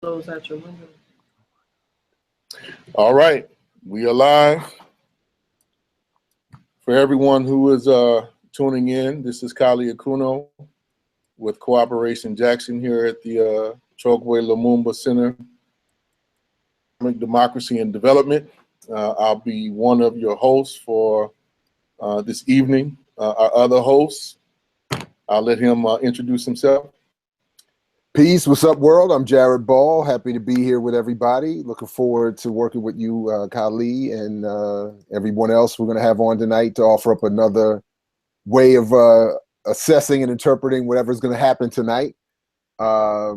Close out your window. All right, we are live. For everyone who is tuning in, this is Kali Akuno with Cooperation Jackson here at the Chokwe Lumumba Center for Democracy and Development. I'll be one of your hosts for this evening. Our other host, I'll let him introduce himself. Peace, what's up world? I'm Jared Ball, happy to be here with everybody. Looking forward to working with you, Kali, and everyone else we're gonna have on tonight to offer up another way of assessing and interpreting whatever's gonna happen tonight. I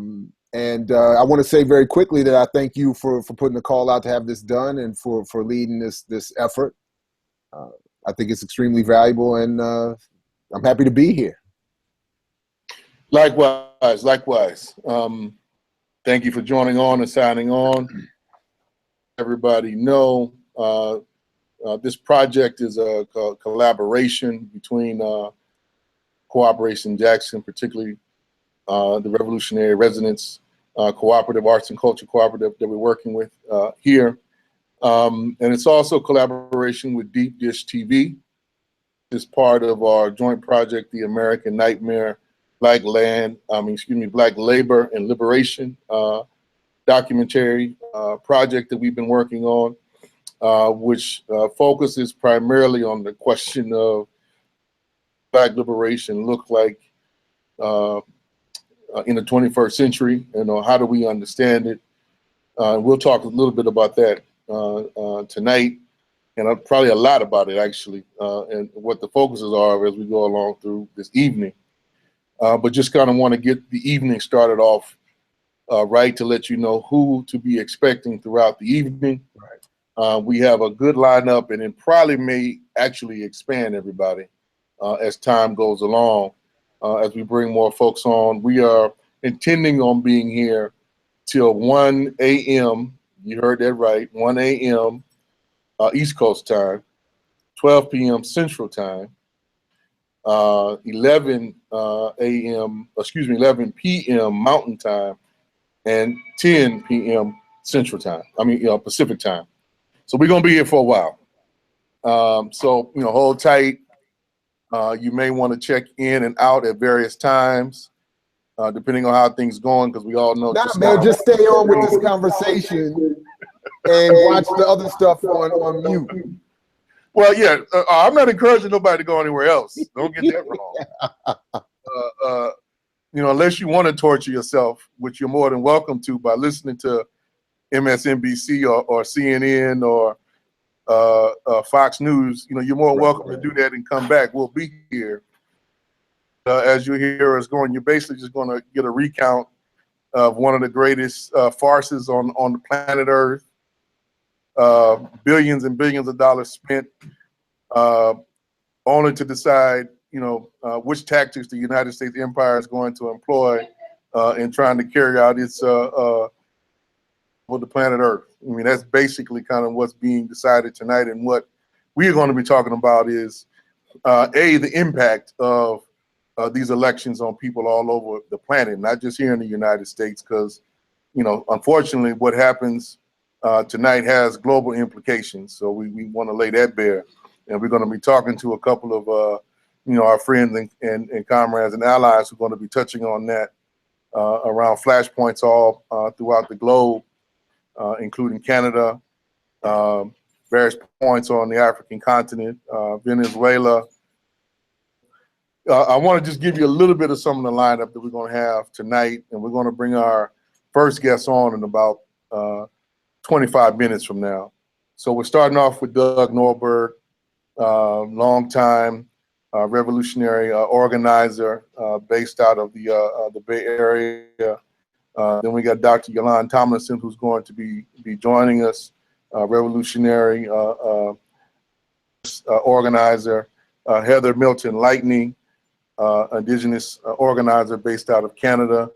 want to say very quickly that I thank you for putting the call out to have this done and for leading this effort. I think it's extremely valuable, and I'm happy to be here. Likewise. Thank you for joining on and signing on. Everybody know this project is a collaboration between Cooperation Jackson, particularly the Revolutionary Residents Cooperative, Arts and Culture Cooperative that we're working with here. And it's also collaboration with Deep Dish TV. It's part of our joint project, The American Nightmare, Black Labor and Liberation documentary project that we've been working on, which focuses primarily on the question of Black liberation look like in the 21st century, and how do we understand it. We'll talk a little bit about that tonight, and probably a lot about it actually, and what the focuses are as we go along through this evening. But just kind of want to get the evening started off right, to let you know who to be expecting throughout the evening. Right. We have a good lineup, and it probably may actually expand everybody as time goes along. As we bring more folks on, we are intending on being here till 1 a.m. You heard that right, 1 a.m. East Coast time, 12 p.m. Central time. 11 p.m. Mountain Time, and 10 p.m. Central Time. Pacific Time. So we're gonna be here for a while. So hold tight. You may want to check in and out at various times, depending on how things going, because we all know. Just stay on with this conversation and watch the other stuff on mute. Well, yeah, I'm not encouraging nobody to go anywhere else. Don't get that wrong. Unless you want to torture yourself, which you're more than welcome to by listening to MSNBC or CNN or Fox News, you're more than welcome to do that and come back. We'll be here. As you hear us going, you're basically just going to get a recount of one of the greatest farces on the planet Earth. Billions and billions of dollars spent only to decide, which tactics the United States empire is going to employ in trying to carry out its with the planet Earth. That's basically kind of what's being decided tonight, and what we are going to be talking about is the impact of these elections on people all over the planet, not just here in the United States, because unfortunately what happens tonight has global implications, so we want to lay that bare, and we're going to be talking to a couple of our friends and comrades and allies who are going to be touching on that around flashpoints all throughout the globe, including Canada, various points on the African continent, Venezuela. I want to just give you a little bit of some of the lineup that we're going to have tonight, and we're going to bring our first guest on in about 25 minutes from now. So we're starting off with Doug Norberg, longtime revolutionary organizer based out of the Bay Area. Then we got Dr. Yolande Tomlinson, who's going to be joining us, revolutionary organizer. Heather Milton Lightning, indigenous organizer based out of Canada.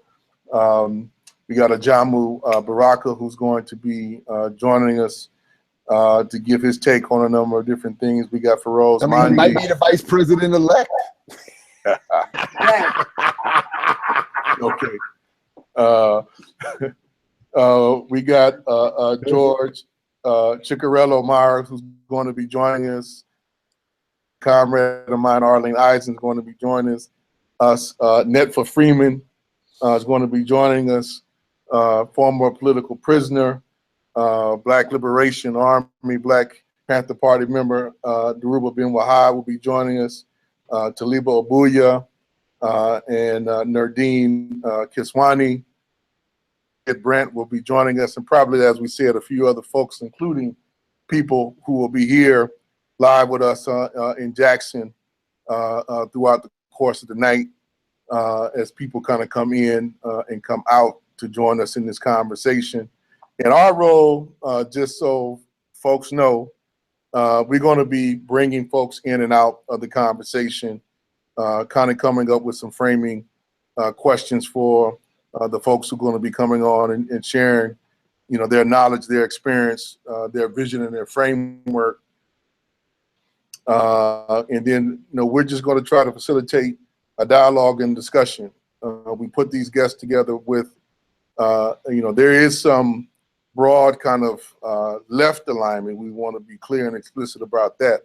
We got Ajamu Baraka, who's going to be joining us to give his take on a number of different things. We got Feroz. He might be the vice president-elect. Okay. We got George Ciccarello Myers, who's going to be joining us. Comrade of mine, Arlene Eisen, is going to be joining us. Netfa Freeman is going to be joining us. Former political prisoner, Black Liberation Army, Black Panther Party member, Daruba bin Wahad will be joining us. Taliba Abuya and Nardine Kiswani. Ed Brent will be joining us, and probably, as we said, a few other folks, including people who will be here live with us in Jackson throughout the course of the night as people kind of come in and come out to join us in this conversation. And our role, just so folks know, we're going to be bringing folks in and out of the conversation, kind of coming up with some framing questions for the folks who are going to be coming on and sharing, you know, their knowledge, their experience, their vision, and their framework. And then, you know, we're just going to try to facilitate a dialogue and discussion. We put these guests together with, you know, there is some broad kind of left alignment. We want to be clear and explicit about that.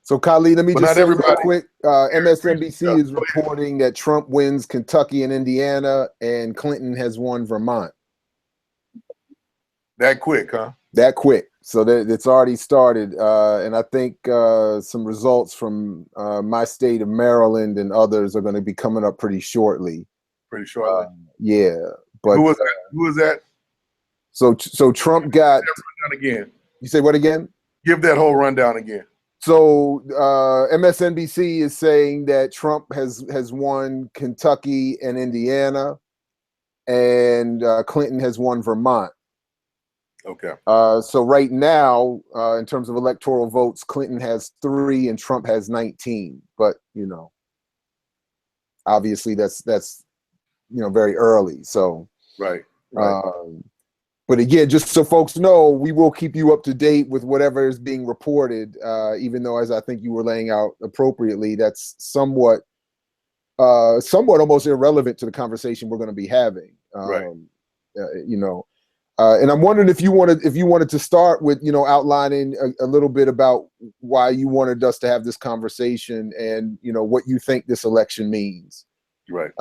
So, Khalid, let me just say real everybody. quick, MSNBC is reporting that Trump wins Kentucky and Indiana, and Clinton has won Vermont. That quick, huh? That quick. So that it's already started. And I think some results from my state of Maryland and others are going to be coming up pretty shortly. Pretty shortly. Yeah. But who was that? Who was that? So Trump got. Again. You say what again? Give that whole rundown again. So MSNBC is saying that Trump has won Kentucky and Indiana, and Clinton has won Vermont. Okay. So right now, in terms of electoral votes, Clinton has 3 and Trump has 19. But you know, obviously that's you know, very early. So right. But again, just so folks know, we will keep you up to date with whatever is being reported, even though, as I think you were laying out appropriately, that's somewhat almost irrelevant to the conversation we're going to be having. You know, and I'm wondering if you wanted to start with, you know, outlining a little bit about why you wanted us to have this conversation and, you know, what you think this election means. Right.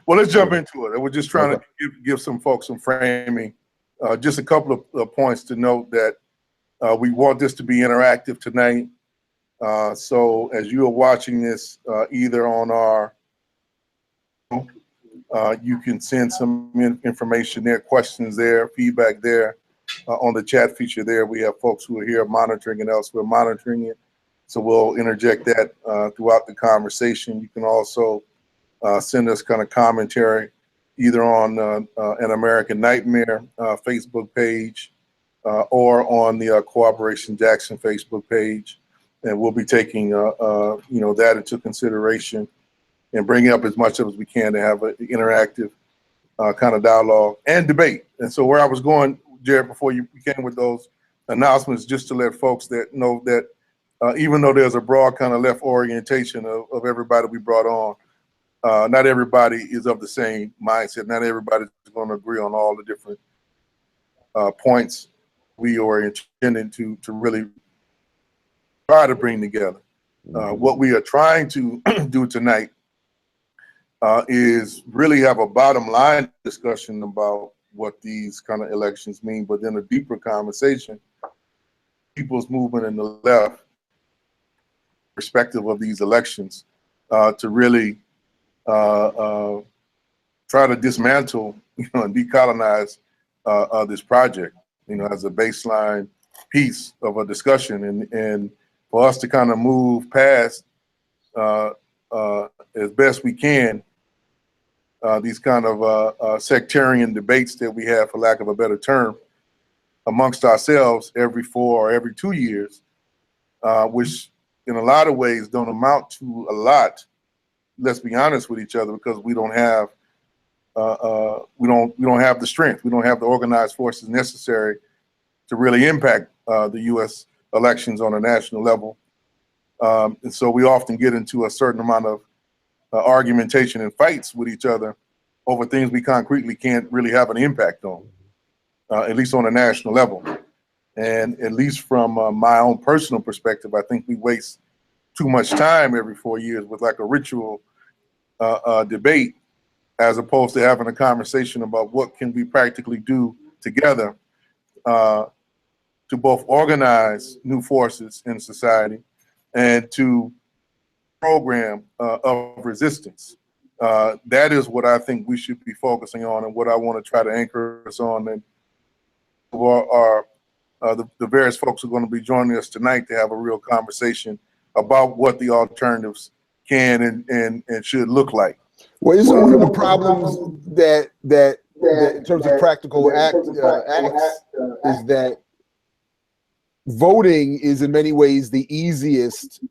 Well, let's jump into it. We're just trying to give some folks some framing. Just a couple of points to note that we want this to be interactive tonight. So as you are watching this, either on our, you can send some information there, questions there, feedback there. On the chat feature there, we have folks who are here monitoring and elsewhere monitoring it. So we'll interject that throughout the conversation. You can also send us kind of commentary either on An American Nightmare Facebook page or on the Cooperation Jackson Facebook page. And we'll be taking you know, that into consideration and bringing up as much of as we can to have an interactive kind of dialogue and debate. And so where I was going, Jared, before you came with those announcements, just to let folks that know that even though there's a broad kind of left orientation of everybody we brought on, not everybody is of the same mindset. Not everybody's going to agree on all the different points we are intending to really try to bring together. What we are trying to do tonight is really have a bottom line discussion about what these kind of elections mean, but then a deeper conversation, people's movement in the left perspective of these elections, to really try to dismantle, you know, and decolonize this project, you know, as a baseline piece of a discussion, and for us to kind of move past as best we can these kind of sectarian debates that we have, for lack of a better term, amongst ourselves every 4 or every 2 years, which in a lot of ways don't amount to a lot. Let's be honest with each other, because we don't have we don't have the strength, we don't have the organized forces necessary to really impact the U.S. elections on a national level, and so we often get into a certain amount of argumentation and fights with each other over things we concretely can't really have an impact on, at least on a national level. And at least from my own personal perspective, I think we waste too much time every 4 years with like a ritual debate, as opposed to having a conversation about what can we practically do together to both organize new forces in society and to program of resistance. That is what I think we should be focusing on, and what I want to try to anchor us on. And the various folks who are going to be joining us tonight to have a real conversation about what the alternatives can and should look like. Well, isn't one of the problems that in terms of practical acts is that voting is in many ways the easiest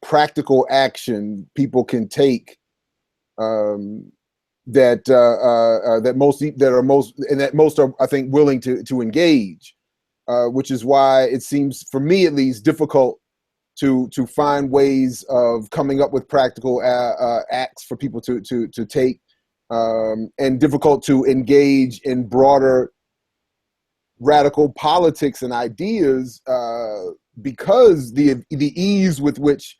practical action people can take, that most are, I think, willing to engage, which is why it seems, for me at least, difficult to find ways of coming up with practical acts for people to take, and difficult to engage in broader radical politics and ideas, because the ease with which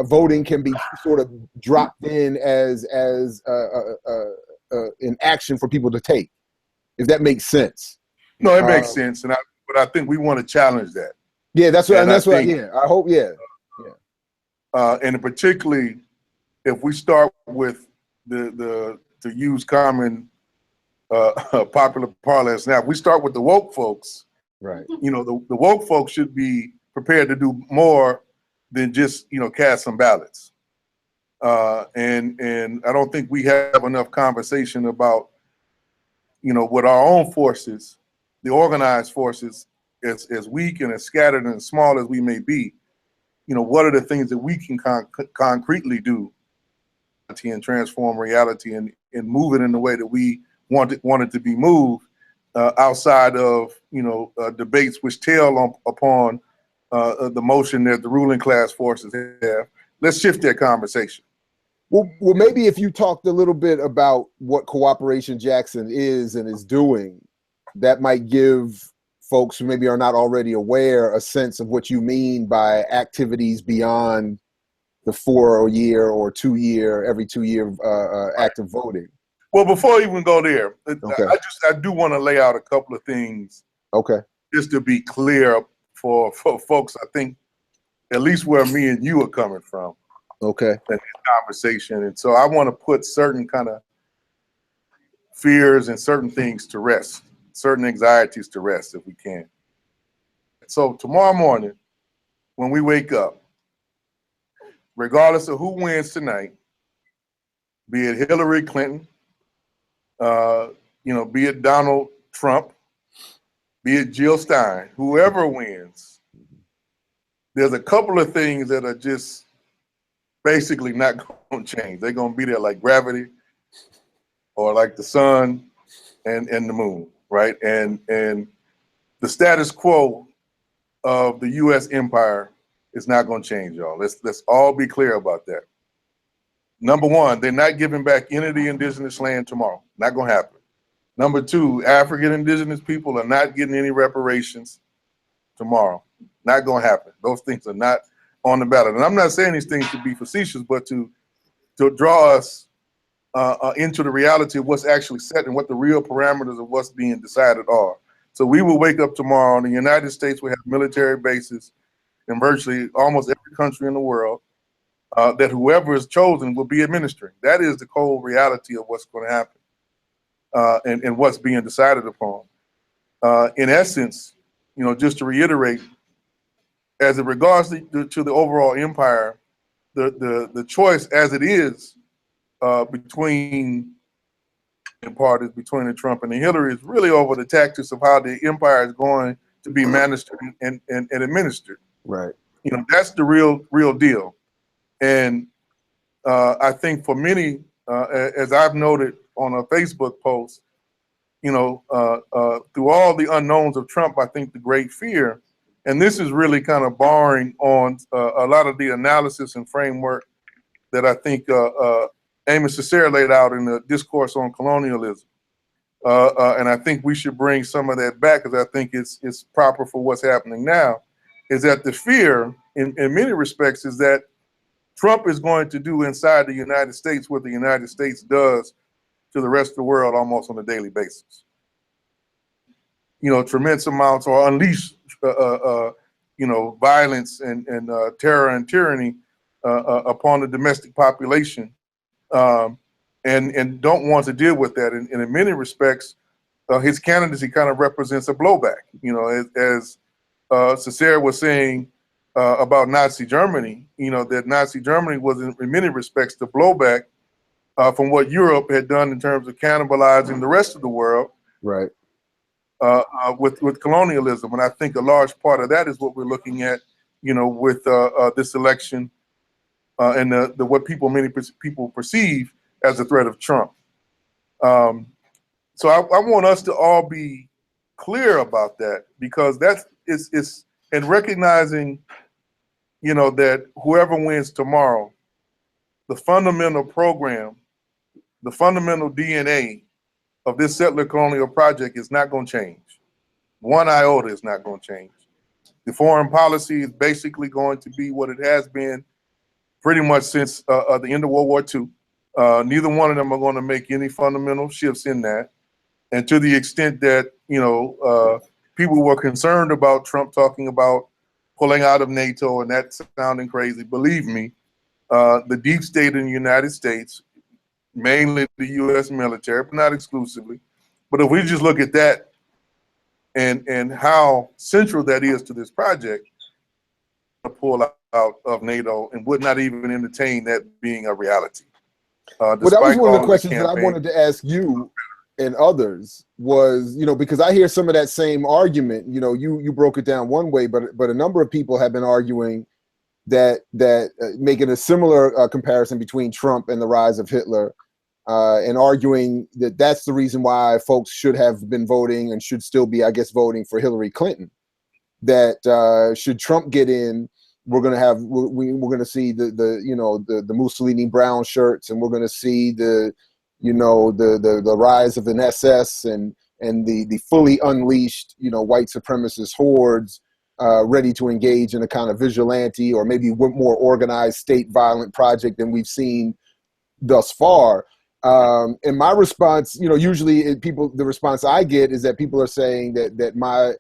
voting can be sort of dropped in as an action for people to take, if that makes sense. No, it makes sense, but I think we want to challenge that. Yeah, that's what. And that's what. Yeah, I hope. Yeah. And particularly if we start with to use common popular parlance now, if we start with the woke folks, right? You know, the woke folks should be prepared to do more than just, you know, cast some ballots. And I don't think we have enough conversation about, you know, what our own forces, the organized forces, as weak and as scattered and as small as we may be, you know, what are the things that we can concretely do and transform reality and move it in the way that we want it to be moved, outside of, you know, debates which tail upon the motion that the ruling class forces have. Let's shift that conversation. Well, maybe if you talked a little bit about what Cooperation Jackson is and is doing, that might give folks who maybe are not already aware a sense of what you mean by activities beyond the 4-year or 2-year, every 2-year active voting. Well, before I even go there, okay. I do want to lay out a couple of things. Okay. Just to be clear for folks, I think at least where me and you are coming from. Okay. In this conversation. And so I want to put certain kind of fears and certain things to rest, certain anxieties to rest if we can. So tomorrow morning, when we wake up, regardless of who wins tonight, be it Hillary Clinton, you know, be it Donald Trump, be it Jill Stein, whoever wins, there's a couple of things that are just basically not going to change. They're going to be there like gravity or like the sun and the moon, right? And the status quo of the U.S. empire is not going to change, y'all. Let's all be clear about that. Number one, they're not giving back any of the indigenous land tomorrow. Not going to happen. Number two, African indigenous people are not getting any reparations tomorrow. Not going to happen. Those things are not on the ballot. And I'm not saying these things to be facetious, but to draw us into the reality of what's actually set and what the real parameters of what's being decided are. So we will wake up tomorrow in the United States. We have military bases in virtually almost every country in the world, that whoever is chosen will be administering. That is the cold reality of what's going to happen, and what's being decided upon. In essence, you know, just to reiterate, as it regards to the overall empire, the choice as it is between the parties, between the Trump and the Hillary, is really over the tactics of how the empire is going to be managed and administered. Right. You know, that's the real deal. And I think for many, as I've noted on a Facebook post, you know, through all the unknowns of Trump, I think the great fear, and this is really kind of borrowing on a lot of the analysis and framework that I think Amos Cicero laid out in the discourse on colonialism. And I think we should bring some of that back, because I think it's proper for what's happening now, is that the fear in many respects is that Trump is going to do inside the United States what the United States does to the rest of the world almost on a daily basis. You know, tremendous amounts, or unleash, you know, violence and terror and tyranny upon the domestic population, and don't want to deal with that. And in many respects, his candidacy kind of represents a blowback. You know, as Cicero was saying about Nazi Germany, you know, that Nazi Germany was in many respects the blowback from what Europe had done in terms of cannibalizing the rest of the world, right? With colonialism. And I think a large part of that is what we're looking at, you know, with this election and the what many people perceive as a threat of Trump. So I want us to all be clear about that, because it's and recognizing, you know, that whoever wins tomorrow, the fundamental program, the fundamental DNA of this settler-colonial project is not going to change. One iota is not going to change. The foreign policy is basically going to be what it has been pretty much since the end of World War II. Neither one of them are going to make any fundamental shifts in that. And to the extent that, you know, people were concerned about Trump talking about pulling out of NATO, and that sounding crazy, believe me, the deep state in the United States, mainly the U.S. military, but not exclusively. But if we just look at that and how central that is to this project, to pull out of NATO and would not even entertain that being a reality. Well, that was one of the questions that I wanted to ask you and others was, you know, because I hear some of that same argument. You know, you broke it down one way, but a number of people have been arguing that making a similar comparison between Trump and the rise of Hitler, and arguing that that's the reason why folks should have been voting and should still be, I guess, voting for Hillary Clinton. That should Trump get in, we're going to see the Mussolini brown shirts, and we're going to see the rise of an SS and the fully unleashed, you know, white supremacist hordes ready to engage in a kind of vigilante or maybe more organized state violent project than we've seen thus far. And my response, you know, usually the response I get is that people are saying that my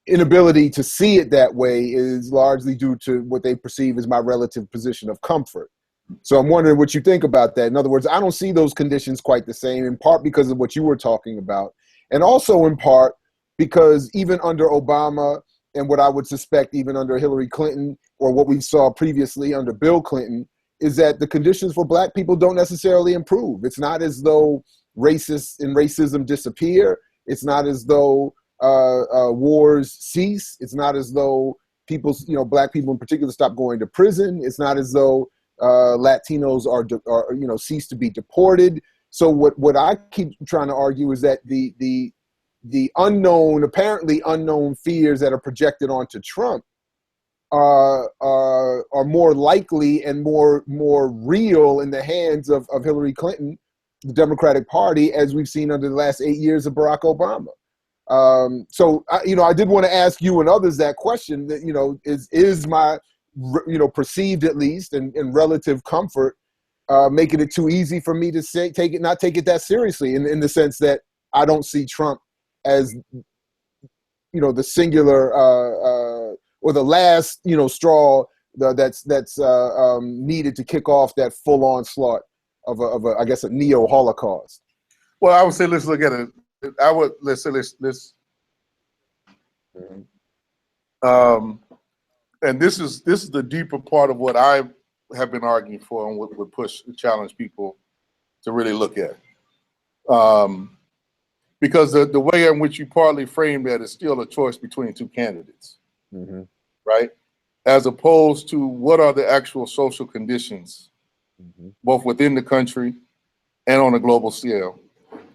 inability to see it that way is largely due to what they perceive as my relative position of comfort. So I'm wondering what you think about that. In other words, I don't see those conditions quite the same, in part because of what you were talking about, and also in part because even under Obama and what I would suspect even under Hillary Clinton, or what we saw previously under Bill Clinton, is that the conditions for Black people don't necessarily improve. It's not as though racists and racism disappear. It's not as though wars cease. It's not as though people, you know, Black people in particular, stop going to prison. It's not as though Latinos are you know, cease to be deported. So what I keep trying to argue is that the unknown, apparently unknown fears that are projected onto Trump are more likely and more real in the hands of Hillary Clinton, the Democratic Party, as we've seen under the last 8 years of Barack Obama. So I did want to ask you and others that question, that, you know, is my, you know, perceived at least and relative comfort making it too easy for me to say not take it that seriously, in the sense that I don't see Trump as, you know, the singular or the last, you know, straw that's needed to kick off that full onslaught of a I guess a neo-Holocaust. Well, I would say let's look at it. Let's and this is the deeper part of what I have been arguing for and would push and challenge people to really look at. Because the way in which you partly frame that is still a choice between two candidates, right? As opposed to what are the actual social conditions, both within the country and on a global scale,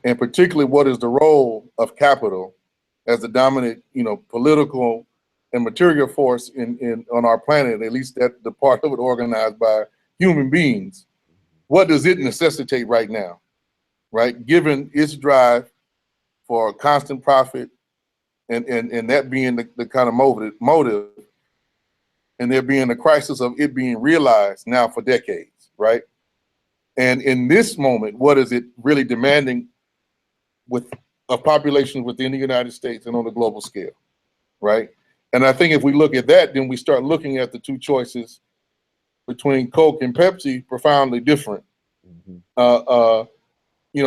and particularly what is the role of capital as the dominant, you know, political and material force on our planet, at least that the part of it organized by human beings, what does it necessitate right now, right? Given its drive for constant profit and that being the kind of motive, and there being a crisis of it being realized now for decades, right? And in this moment, what is it really demanding with a population within the United States and on a global scale, right? And I think if we look at that, then we start looking at the two choices between Coke and Pepsi profoundly different.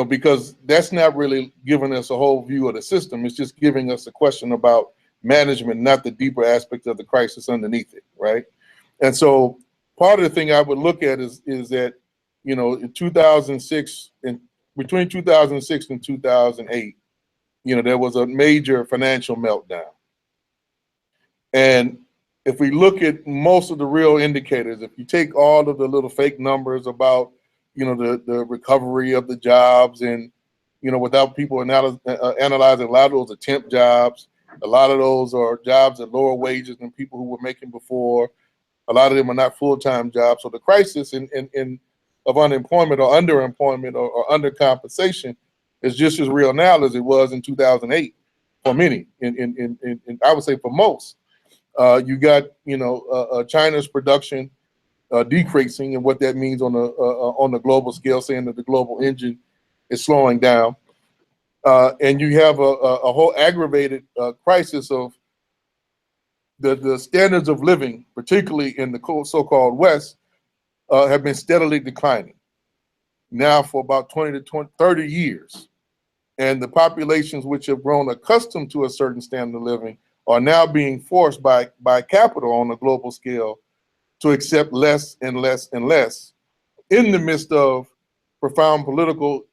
Because that's not really giving us a whole view of the system. It's just giving us a question about management, not the deeper aspect of the crisis underneath it, right? And so part of the thing I would look at is that, in 2006, and between 2006 and 2008, there was a major financial meltdown. And if we look at most of the real indicators, if you take all of the little fake numbers about, the recovery of the jobs and, without people analyzing a lot of those are temp jobs, a lot of those are jobs at lower wages than people who were making before. A lot of them are not full-time jobs. So the crisis of unemployment or underemployment or undercompensation is just as real now as it was in 2008 for many, and I would say for most. You got, China's production decreasing, and what that means on the global scale, saying that the global engine is slowing down. And you have a whole aggravated crisis of the standards of living, particularly in the so-called West, have been steadily declining now for about 20 to 30 years. And the populations which have grown accustomed to a certain standard of living are now being forced by capital on a global scale to accept less and less and less in the midst of profound political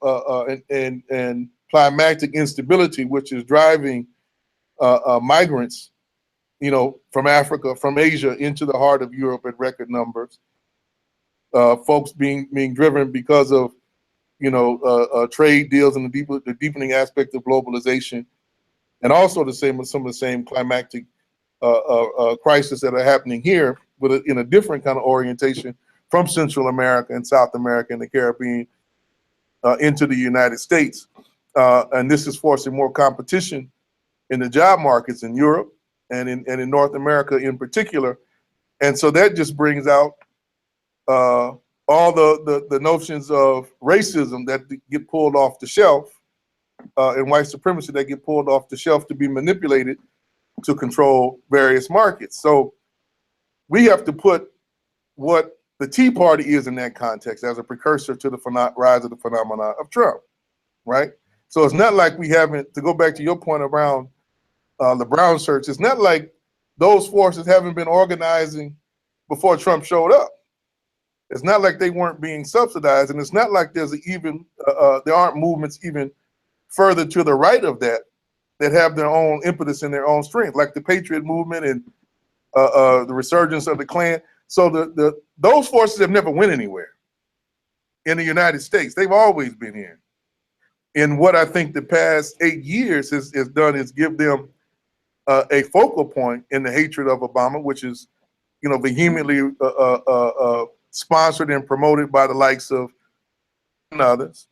and climatic instability, which is driving migrants, from Africa, from Asia into the heart of Europe at record numbers. Folks being driven because of, trade deals and the deepening aspect of globalization, and also some of the same climactic crises that are happening here, but in a different kind of orientation from Central America and South America and the Caribbean into the United States. And this is forcing more competition in the job markets in Europe and in North America in particular. And so that just brings out all the notions of racism that get pulled off the shelf and white supremacy that get pulled off the shelf to be manipulated to control various markets. So we have to put what the Tea Party is in that context as a precursor to the rise of the phenomenon of Trump, right? So it's not like we haven't, to go back to your point around the Brown shirts, it's not like those forces haven't been organizing before Trump showed up. It's not like they weren't being subsidized, and it's not like there's there aren't movements even further to the right of that have their own impetus and their own strength, like the Patriot movement and the resurgence of the Klan. So those forces have never went anywhere in the United States. They've always been here. And what I think the past 8 years has done is give them a focal point in the hatred of Obama, which is, vehemently sponsored and promoted by the likes of and others.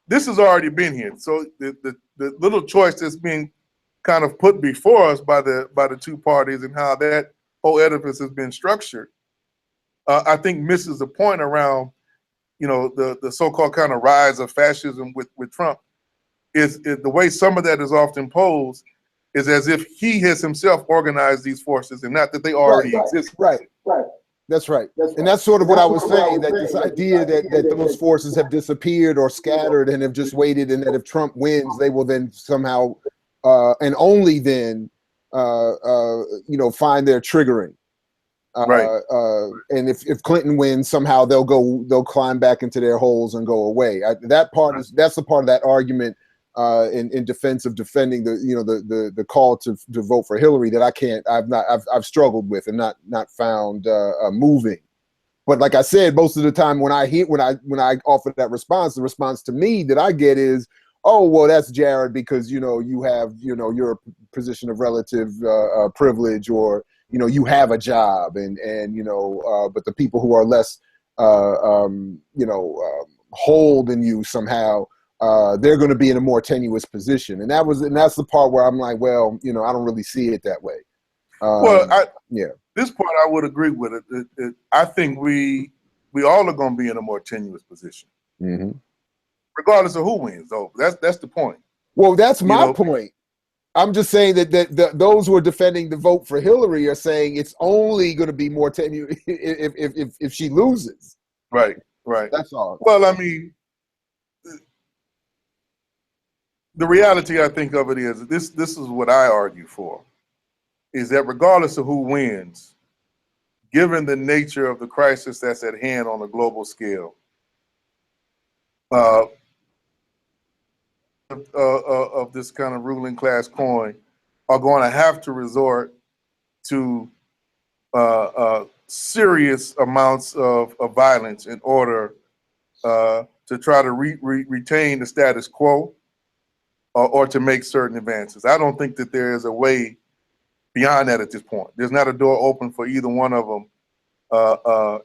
This has already been here. So the little choice that's being kind of put before us by the two parties and how that whole edifice has been structured, I think misses the point around, the so-called kind of rise of fascism with Trump. Is the way some of that is often posed is as if he has himself organized these forces and not that they already exist. Right. That's right. And that's sort of what I was saying, that this idea that those forces have disappeared or scattered and have just waited, and that if Trump wins, they will then somehow and only then find their triggering. And if Clinton wins, somehow they'll climb back into their holes and go away. That's the part of that argument in defense of defending the call to vote for Hillary that I've struggled with and not found moving. But like I said, most of the time when I offer that response, the response to me that I get is, oh, well, that's Jared because you have your position of relative privilege, or you know, you have a job, and you know, but the people who are less, you know, whole than you somehow, they're going to be in a more tenuous position. And that's the part where I'm like, well, you know, I don't really see it that way. Yeah. This part I would agree with it. I think we all are going to be in a more tenuous position, regardless of who wins. Though that's the point. Well, that's my point. I'm just saying that those who are defending the vote for Hillary are saying it's only going to be more tenuous if she loses. Right. Right. That's all. Well, I mean, the reality I think of it is this is what I argue for, is that regardless of who wins, given the nature of the crisis that's at hand on a global scale, of this kind of ruling class coin are going to have to resort to serious amounts of violence in order to try to retain the status quo or to make certain advances. I don't think that there is a way beyond that at this point. There's not a door open for either one of them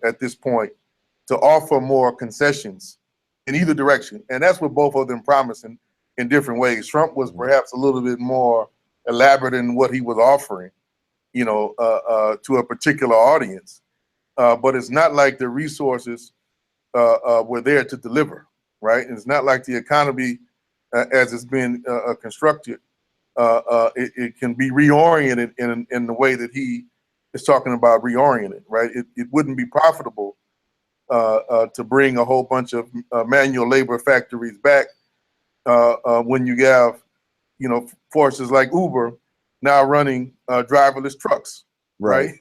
at this point to offer more concessions in either direction. And that's what both of them promised in different ways. Trump was perhaps a little bit more elaborate in what he was offering, you know, to a particular audience. But it's not like the resources were there to deliver, right? And it's not like the economy, as it's been constructed, it can be reoriented in the way that he is talking about reoriented, right? It wouldn't be profitable to bring a whole bunch of manual labor factories back when you have, you know, forces like Uber now running driverless trucks, right?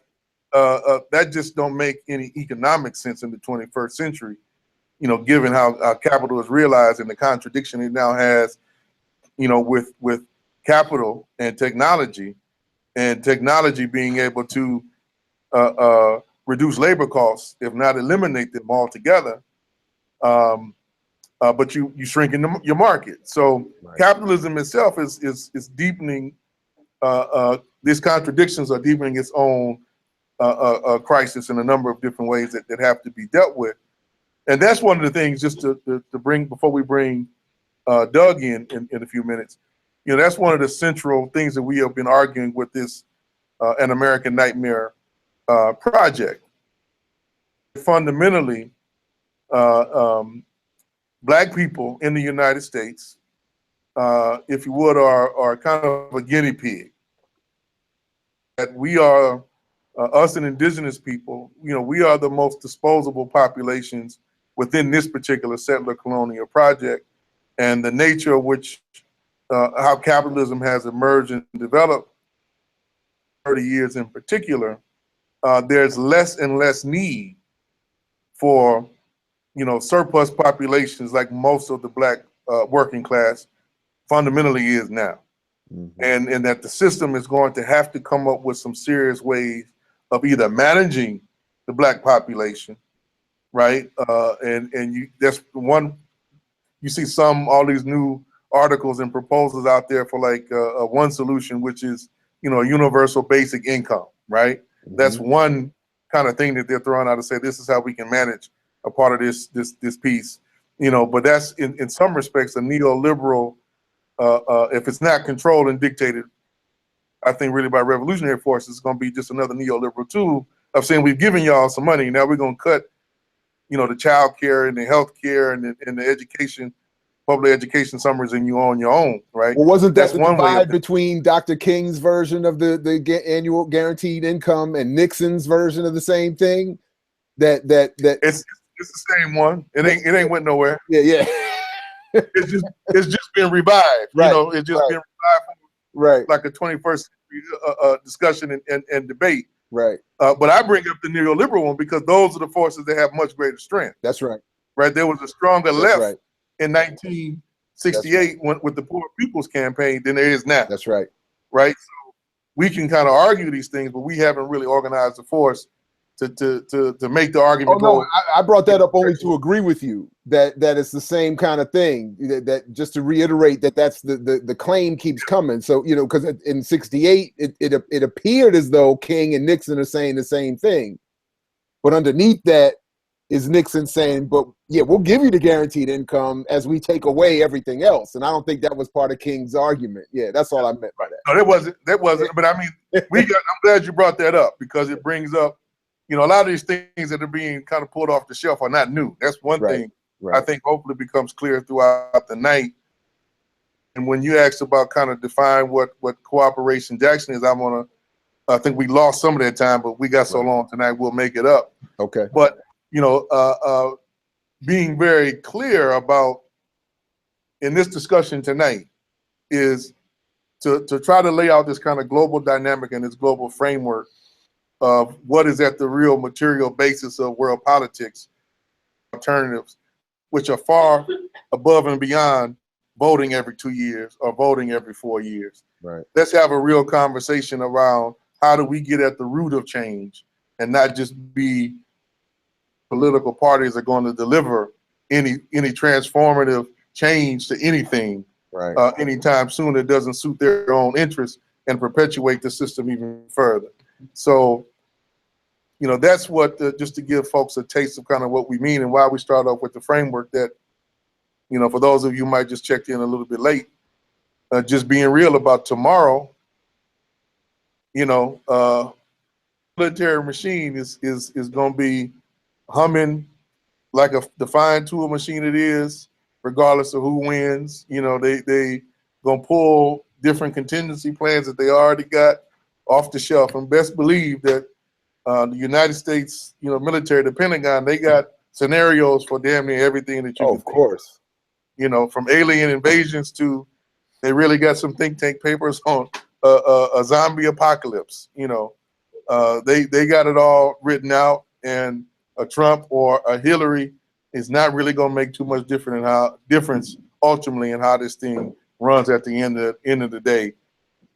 That just don't make any economic sense in the 21st century, you know, given how capital is realized and the contradiction it now has, you know, with capital and technology being able to reduce labor costs, if not eliminate them altogether. But you shrink in your market. So capitalism itself is deepening. These contradictions are deepening its own crisis in a number of different ways that have to be dealt with. And that's one of the things, just to bring, before we bring Doug in a few minutes, you know, that's one of the central things that we have been arguing with this An American Nightmare project. Fundamentally, Black people in the United States, if you would, are kind of a guinea pig. That we are, us and indigenous people, you know, we are the most disposable populations within this particular settler-colonial project, and the nature of which, how capitalism has emerged and developed 30 years in particular, there's less and less need for, you know, surplus populations like most of the Black working class fundamentally is now. And that the system is going to have to come up with some serious ways of either managing the Black population, right? And that's one, you see all these new articles and proposals out there for like one solution, which is, you know, a universal basic income, right? That's one kind of thing that they're throwing out to say, this is how we can manage a part of this piece, you know, but that's in some respects a neoliberal, if it's not controlled and dictated, I think really by revolutionary forces, it's going to be just another neoliberal tool of saying, we've given y'all some money, now we're going to cut, you know, the child care and the health care and the education, public education summaries, and you on your own, right? Well, wasn't that That's the one way divide between Dr. King's version of the annual guaranteed income and Nixon's version of the same thing? That it's the same one. It ain't went nowhere. Yeah. It's just been revived. Right. You know, it's just been revived. Right. Like a 21st century discussion and debate. Right. But I bring up the neoliberal one because those are the forces that have much greater strength. That's right. Right. There was a stronger left right. in 1968 with the Poor People's Campaign than there is now. That's right. Right. So we can kind of argue these things, but we haven't really organized the force to make the Oh argument no, go. I brought that up only to agree with you that it's the same kind of thing. That just to reiterate that's the claim keeps coming. So because in '68 it appeared as though King and Nixon are saying the same thing, but underneath that is Nixon saying, "But yeah, we'll give you the guaranteed income as we take away everything else." And I don't think that was part of King's argument. Yeah, that's all I meant by that. No, that wasn't. But I mean, I'm glad you brought that up because it brings up, a lot of these things that are being kind of pulled off the shelf are not new. That's one thing I think hopefully becomes clear throughout the night. And when you asked about kind of define what cooperation Jackson is, I think we lost some of that time, but we got so long tonight, we'll make it up. Okay. But, being very clear about in this discussion tonight is to try to lay out this kind of global dynamic and this global framework of what is at the real material basis of world politics, alternatives, which are far above and beyond voting every 2 years or voting every 4 years. Right. Let's have a real conversation around how do we get at the root of change and not just be political parties are going to deliver any transformative change to anything anytime soon that doesn't suit their own interests and perpetuate the system even further. So, that's what, just to give folks a taste of kind of what we mean and why we start off with the framework that, for those of you who might just check in a little bit late, just being real about tomorrow, military machine is going to be humming like the fine tool machine it is, regardless of who wins. They gonna pull different contingency plans that they already got off the shelf, and best believe that the United States, military, the Pentagon, they got scenarios for damn near everything that you can of course. From alien invasions to they really got some think tank papers on a zombie apocalypse. They got it all written out, and a Trump or a Hillary is not really going to make too much difference ultimately in how this thing runs at the end of the day.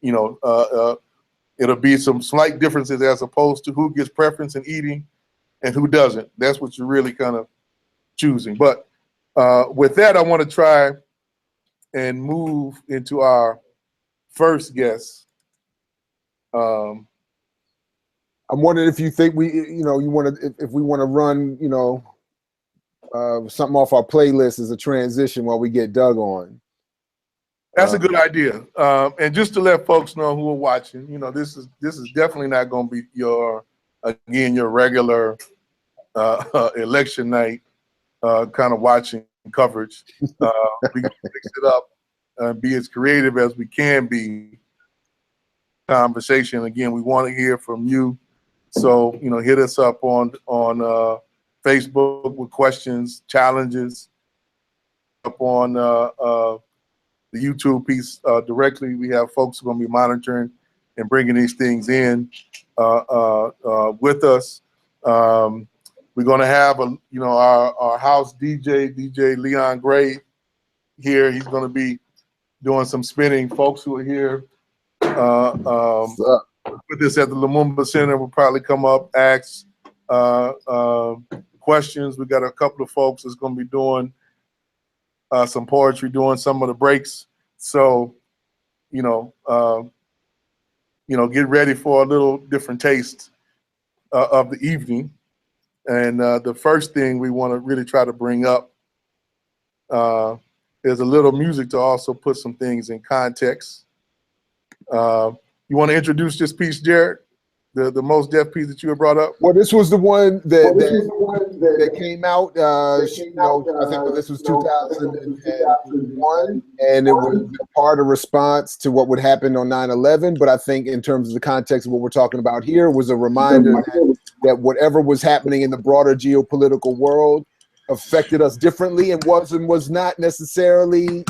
It'll be some slight differences as opposed to who gets preference in eating and who doesn't. That's what you're really kind of choosing. But with that, I want to try and move into our first guest. I'm wondering if you think if we want to run, something off our playlist as a transition while we get Doug on. That's a good idea. And just to let folks know who are watching, this is definitely not going to be your regular election night kind of watching coverage. We're going to mix it up and be as creative as we can be. Conversation. Again, we want to hear from you. So, hit us up on Facebook with questions, challenges, up on the YouTube piece directly. We have folks who are going to be monitoring and bringing these things in with us. We're going to have our house DJ Leon Gray here. He's going to be doing some spinning. Folks who are here with us at the Lumumba Center will probably come up, ask questions. We got a couple of folks that's going to be doing some poetry, doing some of the breaks. So, get ready for a little different taste of the evening. And the first thing we want to really try to bring up is a little music to also put some things in context. You want to introduce this piece, Jared? The Most Def piece that you had brought up? Well, this was the one that came out. I think this was 2001, and it was part of response to what would happen on 9/11. But I think in terms of the context of what we're talking about here was a reminder that whatever was happening in the broader geopolitical world affected us differently and was not necessarily,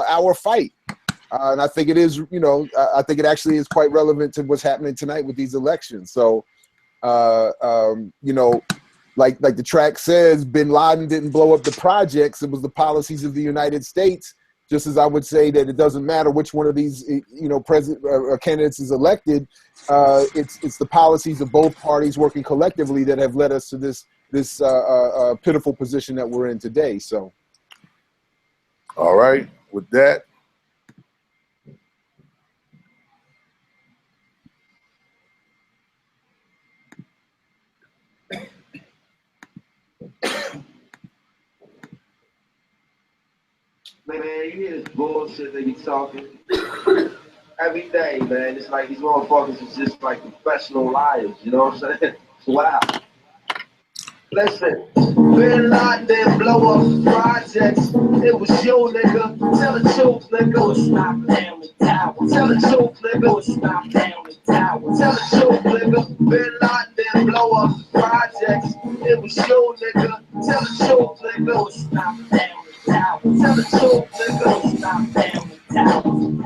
our fight. And I think it is, I think it actually is quite relevant to what's happening tonight with these elections. So, like the track says, bin Laden didn't blow up the projects. It was the policies of the United States just as I would say that it doesn't matter which one of these, candidates is elected. It's the policies of both parties working collectively that have led us to this pitiful position that we're in today. So, all right, with that. Man, you hear this bullshit they be talking every day, man. It's like these motherfuckers is just like professional liars, you know what I'm saying? Wow. Listen, Bin Laden blow up projects. It was you, nigga. Tell the truth, nigga. It's not down the tower. Tell the truth, nigga. It's not down the tower. Tell the truth, nigga. Bin Laden blow up projects. It was you, nigga. Tell the truth, nigga. It's not down the tower. Tell the truth, nigga. It's not down the tower.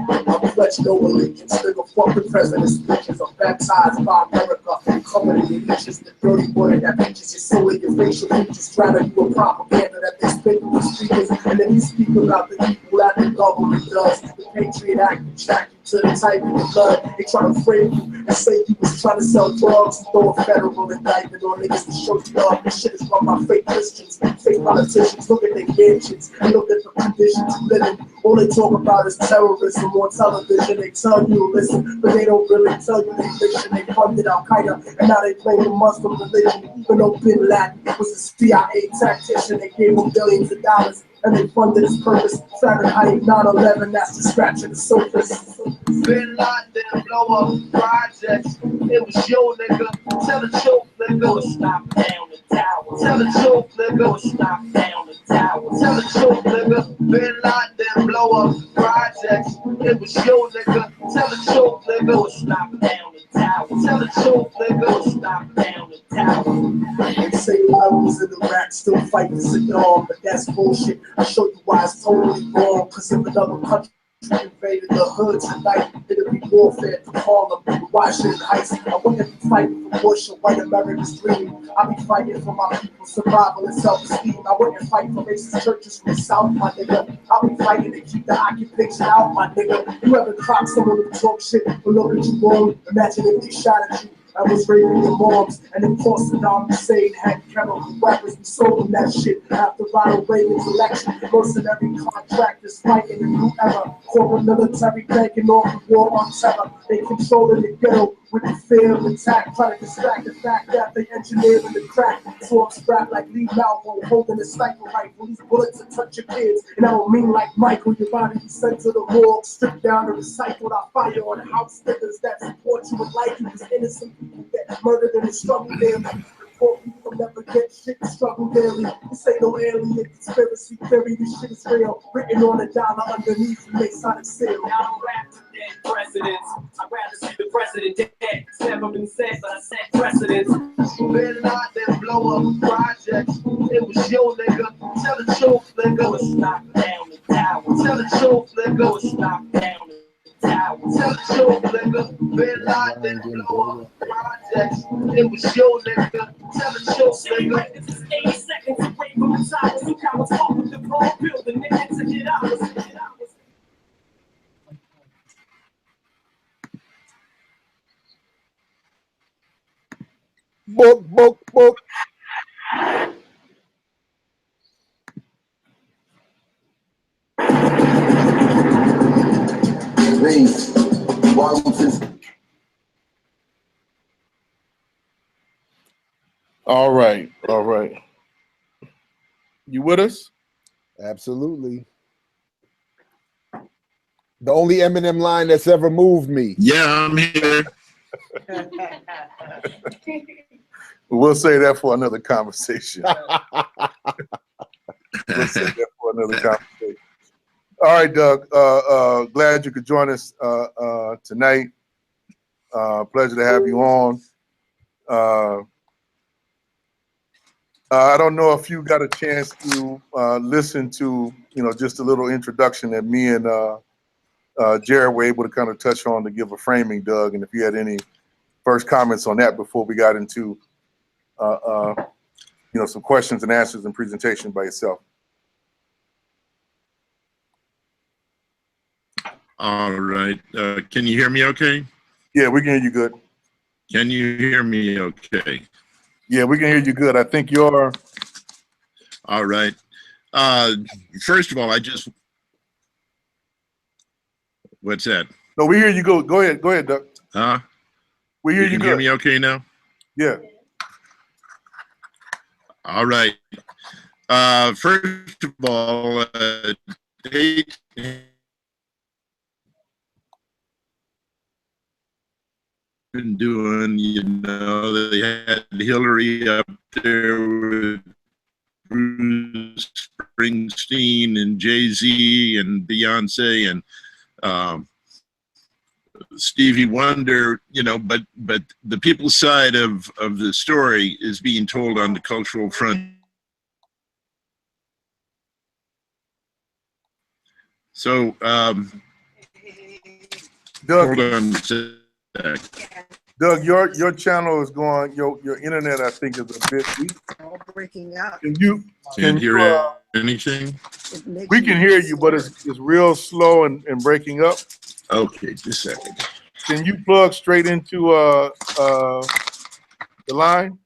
I pledge no allegiance, nigga. Fuck the president's speeches. I'm baptized by America. Covered in your leeches, the dirty water that reaches your soul and your facial features. Straddle you a propaganda that they spit in the streets. And then you speak about the evil that the government does. The Patriot Act will track you to the type of the blood. They try to frame you and say you was trying to sell drugs and throw a federal indictment on niggas to show you love. This shit is run by fake Christians, fake politicians. Look at their mansions and look at the conditions you live in. All they talk about is terrorism on television. They tell you listen, but they don't really tell you they fiction. They funded Al Qaeda and now they claim the Muslim religion. Even though Bin Laden was a CIA tactician, they gave him billions of dollars and they funded his purpose. Fahrenheit 9/11, that's the scratching the surface. Bin Laden blow up projects. It was you, nigga. Tell the truth, nigga. It's not down the tower. Tell the truth, nigga. It's not down the tower. Tell the truth, nigga. Bin Laden blow up projects. It was you, nigga. Tell the truth, nigga. It's not down the tower. Tell the truth, nigga. It's not down the tower. They say levels in Iraq still fighting Saddam, but that's bullshit. I'll show you why it's totally wrong. Cause if another country invaded the hood tonight, it'll be warfare to Harlem, Washington Heights. I wouldn't be fighting for Bush or white America's dream. I'll be fighting for my people's survival and self-esteem. I wouldn't fight for racist churches from the South, my nigga. I'll be fighting to keep the occupation out, my nigga. You ever clock someone who talk shit or look at you wrong? Imagine if they shot at you. I was raping your moms, and then forced Saddam Hussein had chemical weapons. We sold them that shit after Ronald Reagan's election. Mercenary contractors fighting a new era. Corporate military banking off the war on terror. They controlling the ghetto with the fear of attack, trying to distract the fact that they engineered in the crack. So I'm strapped like Lee Malvo, holding a sniper rifle. These bullets will touch your kids, and I don't mean like Michael. Your body be sent to the morgue, stripped down and recycled. I fire on house niggas that support you and like you. As innocent people get murdered in the struggle daily. Poor people never get shit and struggle daily. This ain't no alien conspiracy theory. This shit is real. Written on a dollar underneath the Masonic seal. I don't rap to dead presidents. I'd rather see the president dead. It's never been said, but I set precedents. Bin Laden blow up projects. It was you, nigga. Tell the truth, nigga. It's not down the tower. Tell the truth, nigga. It's not down the tower. Tell the truth, nigga. Bin Laden blow up projects. It was you, nigga. Tell the truth, nigga. This is 80 seconds away from the towers. Look how it's off with the wrong building. Nigga, to get hours. book. All right, all right. You with us? Absolutely. The only Eminem line that's ever moved me. Yeah, I'm here. We'll say that for another conversation. We'll say that for another conversation. All right, Doug. Glad you could join us tonight. Pleasure to have you on. I don't know if you got a chance to listen to, just a little introduction that me and Jared were able to kind of touch on to give a framing, Doug, and if you had any first comments on that before we got into, some questions and answers and presentation by yourself. All right. Can you hear me okay? Yeah, we can hear you good. Can you hear me okay? Yeah, we can hear you good. I think you're... All right. First of all, what's that? No, we hear you go. Go ahead, Doug. Huh? We hear You you can good. hear me okay now? Yeah. All right. First of all, they been doing, they had Hillary up there with Bruce Springsteen and Jay-Z and Beyonce and Stevie Wonder, but the people's side of the story is being told on the cultural front. So, Doug, hold on a sec. Doug, your channel is going. Your internet, I think, is a bit weak. All breaking up. Can you hear anything? We can hear you, but it's real slow and breaking up. Okay, just a second. Can you plug straight into the line?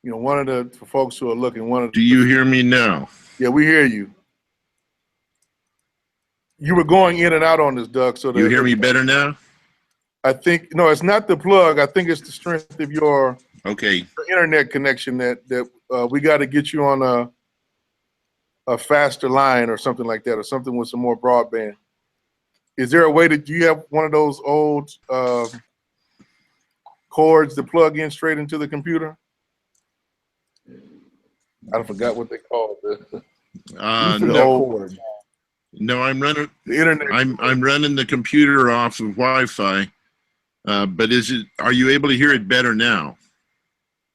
One of the, for folks who are looking, Do you hear me now? Yeah, we hear you. You were going in and out on this, Doug. So you hear me better now? I think, no, it's not the plug. I think it's the strength of your internet connection that we got to get you on a faster line or something like that, or something with some more broadband. Is there a way that you have one of those old cords to plug in straight into the computer? I forgot what they call it. No, I'm running the internet. I'm running the computer off of Wi-Fi. But are you able to hear it better now?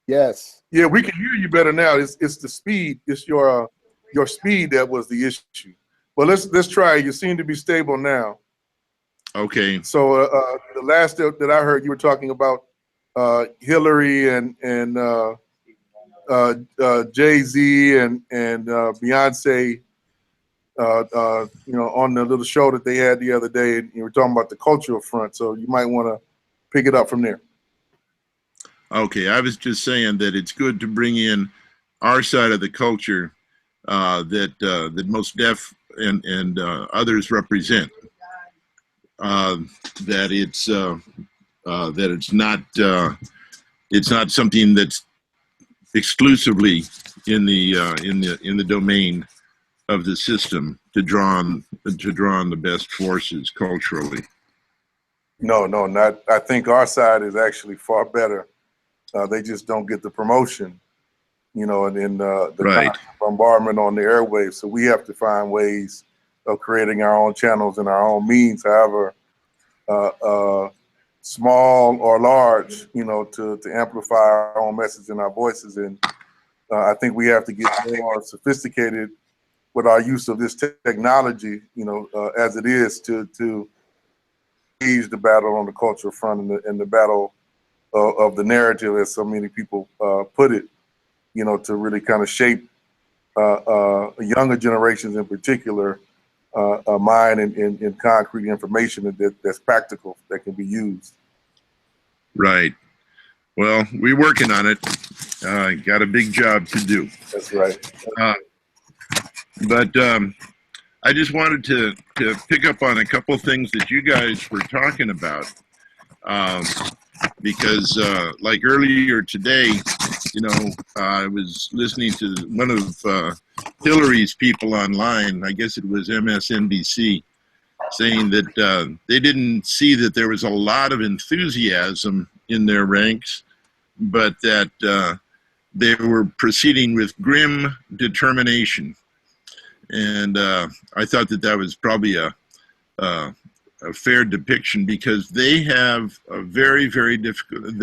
Yes. Yeah, we can hear you better now. It's the speed. It's your speed that was the issue. But let's try. You seem to be stable now. Okay. So the last that I heard, you were talking about Hillary and Jay-Z and Beyonce. On the little show that they had the other day, and you were talking about the cultural front. So you might want to pick it up from there. Okay, I was just saying that it's good to bring in our side of the culture that Most Def and others represent. That it's not something that's exclusively in the domain of the system to draw on the best forces culturally. No, not. I think our side is actually far better. They just don't get the promotion, and the right. bombardment on the airwaves. So we have to find ways of creating our own channels and our own means, however small or large, to amplify our own message and our voices. And I think we have to get more sophisticated with our use of this technology, as it is to ease the battle on the cultural front and the battle of the narrative, as so many people put it, to really kind of shape younger generations in particular, mind and concrete information that's practical, that can be used. Right. Well, we're working on it. Got a big job to do. That's right. But I just wanted to pick up on a couple of things that you guys were talking about. Because like earlier today, I was listening to one of Hillary's people online, I guess it was MSNBC, saying that they didn't see that there was a lot of enthusiasm in their ranks, but that they were proceeding with grim determination. And I thought that was probably a fair depiction, because they have a very, very difficult,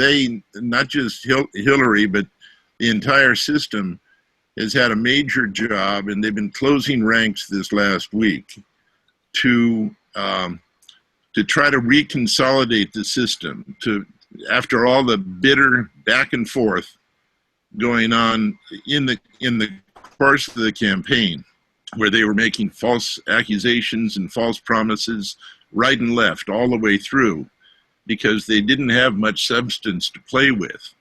not just Hillary, but the entire system has had a major job, and they've been closing ranks this last week to try to reconsolidate the system, after all the bitter back and forth going on in the course of the campaign, where they were making false accusations and false promises right and left all the way through, because they didn't have much substance to play with.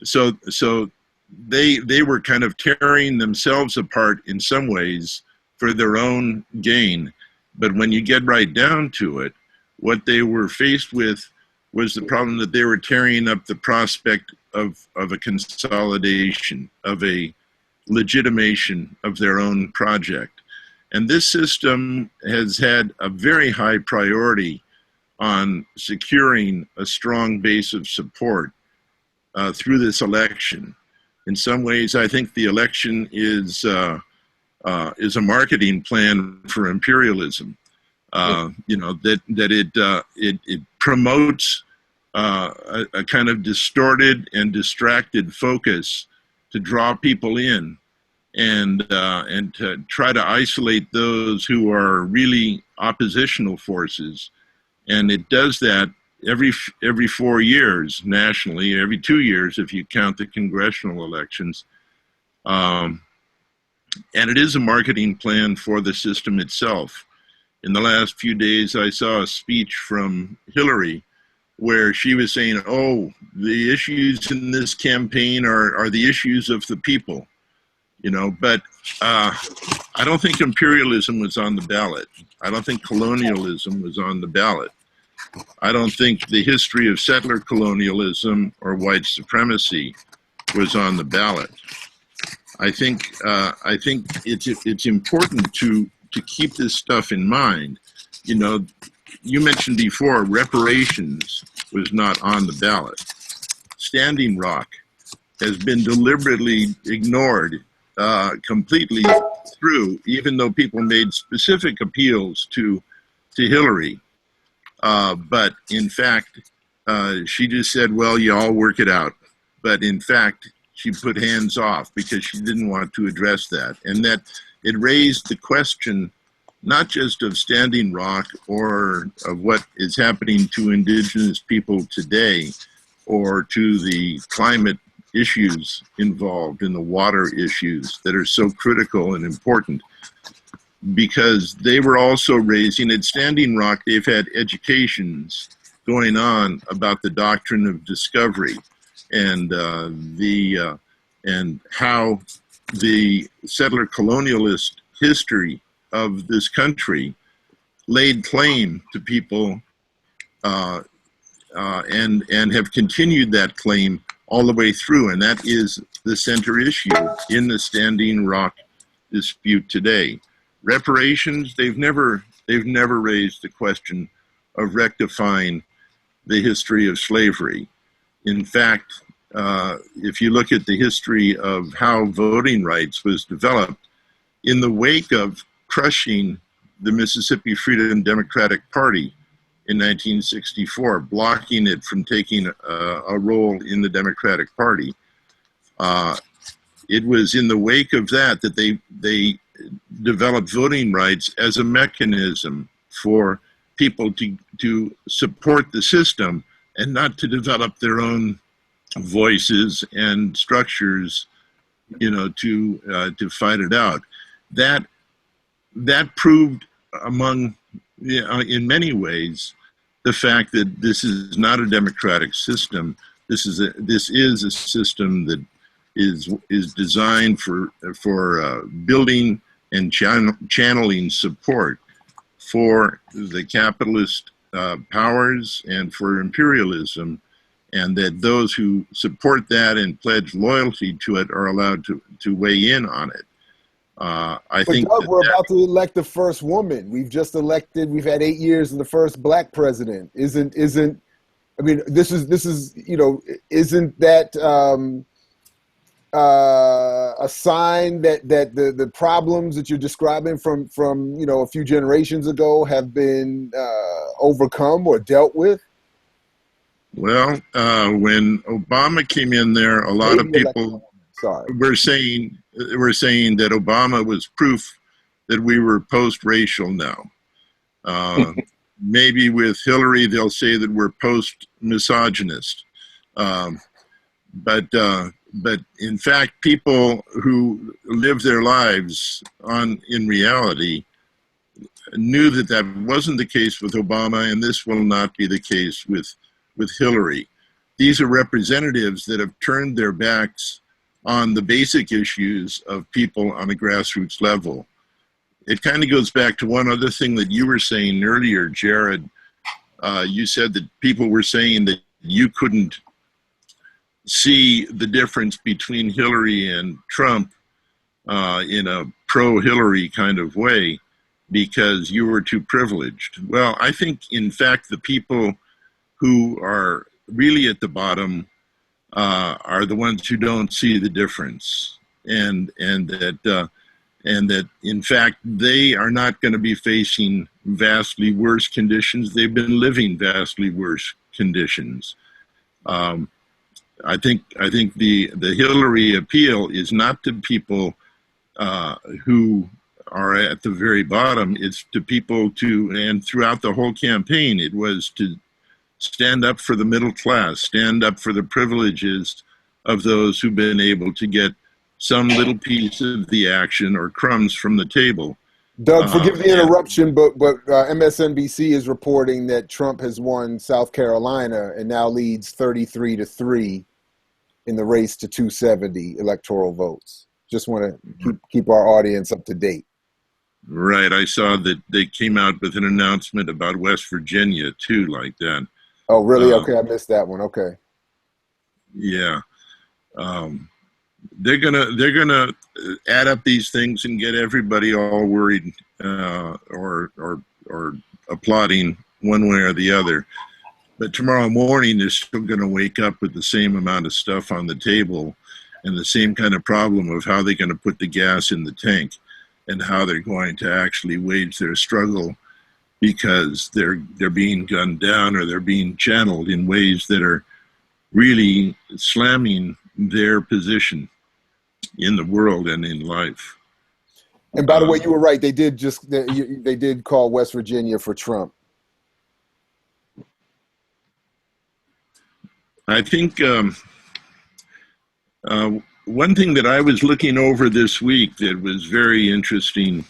So they were kind of tearing themselves apart in some ways for their own gain. But when you get right down to it, what they were faced with was the problem that they were tearing up the prospect of a consolidation, of a legitimation of their own project. And this system has had a very high priority on securing a strong base of support through this election. In some ways, I think the election is a marketing plan for imperialism. You know, that it promotes a kind of distorted and distracted focus to draw people in, and to try to isolate those who are really oppositional forces. And it does that every 4 years nationally, every 2 years if you count the congressional elections. And it is a marketing plan for the system itself. In the last few days, I saw a speech from Hillary where she was saying, oh, the issues in this campaign are the issues of the people, you know, but I don't think imperialism was on the ballot. I don't think colonialism was on the ballot. I don't think the history of settler colonialism or white supremacy was on the ballot. I think it's important to keep this stuff in mind. You know, you mentioned before reparations was not on the ballot. Standing Rock has been deliberately ignored completely through, even though people made specific appeals to Hillary. But in fact, she just said, well, you all work it out. But in fact, she put hands off because she didn't want to address that. And that it raised the question, not just of Standing Rock or of what is happening to indigenous people today, or to the climate issues involved in the water issues that are so critical and important, because they were also raising, at Standing Rock, they've had educations going on about the doctrine of discovery and and how the settler colonialist history of this country laid claim to people and have continued that claim all the way through. And that is the center issue in the Standing Rock dispute today. Reparations, they've never raised the question of rectifying the history of slavery. In fact, if you look at the history of how voting rights was developed, in the wake of crushing the Mississippi Freedom Democratic Party in 1964, blocking it from taking a role in the Democratic Party, it was in the wake of that that they developed voting rights as a mechanism for people to support the system and not to develop their own voices and structures, you know, to fight it out. That proved, among, you know, in many ways, the fact that this is not a democratic system. This is a system that is designed for building and channeling support for the capitalist powers and for imperialism, and that those who support that and pledge loyalty to it are allowed to weigh in on it. I think Doug, we're about to elect the first woman. We've had 8 years of the first black president. Isn't I mean, this is you know, isn't that a sign that the problems that you're describing from you know, a few generations ago have been overcome or dealt with? Well, when Obama came in there, a lot of people were saying that Obama was proof that we were post-racial now. Maybe with Hillary, they'll say that we're post-misogynist. but in fact, people who live their lives in reality knew that that wasn't the case with Obama, and this will not be the case with Hillary. These are representatives that have turned their backs on the basic issues of people on a grassroots level. It kind of goes back to one other thing that you were saying earlier, Jared. You said that people were saying that you couldn't see the difference between Hillary and Trump in a pro-Hillary kind of way because you were too privileged. Well, I think, in fact, the people who are really at the bottom are the ones who don't see the difference, and that in fact they are not going to be facing vastly worse conditions. They've been living vastly worse conditions. I think the Hillary appeal is not to people who are at the very bottom. It's to people and throughout the whole campaign, it was to stand up for the middle class, stand up for the privileges of those who've been able to get some little piece of the action or crumbs from the table. Doug, forgive the interruption, but MSNBC is reporting that Trump has won South Carolina and now leads 33-3 in the race to 270 electoral votes. Just want to keep our audience up to date. Right. I saw that they came out with an announcement about West Virginia too, like that. Oh, really? Okay, I missed that one. Okay. Yeah. They're gonna add up these things and get everybody all worried or applauding one way or the other. But tomorrow morning, they're still going to wake up with the same amount of stuff on the table and the same kind of problem of how they're going to put the gas in the tank and how they're going to actually wage their struggle because they're being gunned down or they're being channeled in ways that are really slamming their position in the world and in life. And by the way, you were right. They did call West Virginia for Trump. I think one thing that I was looking over this week that was very interesting,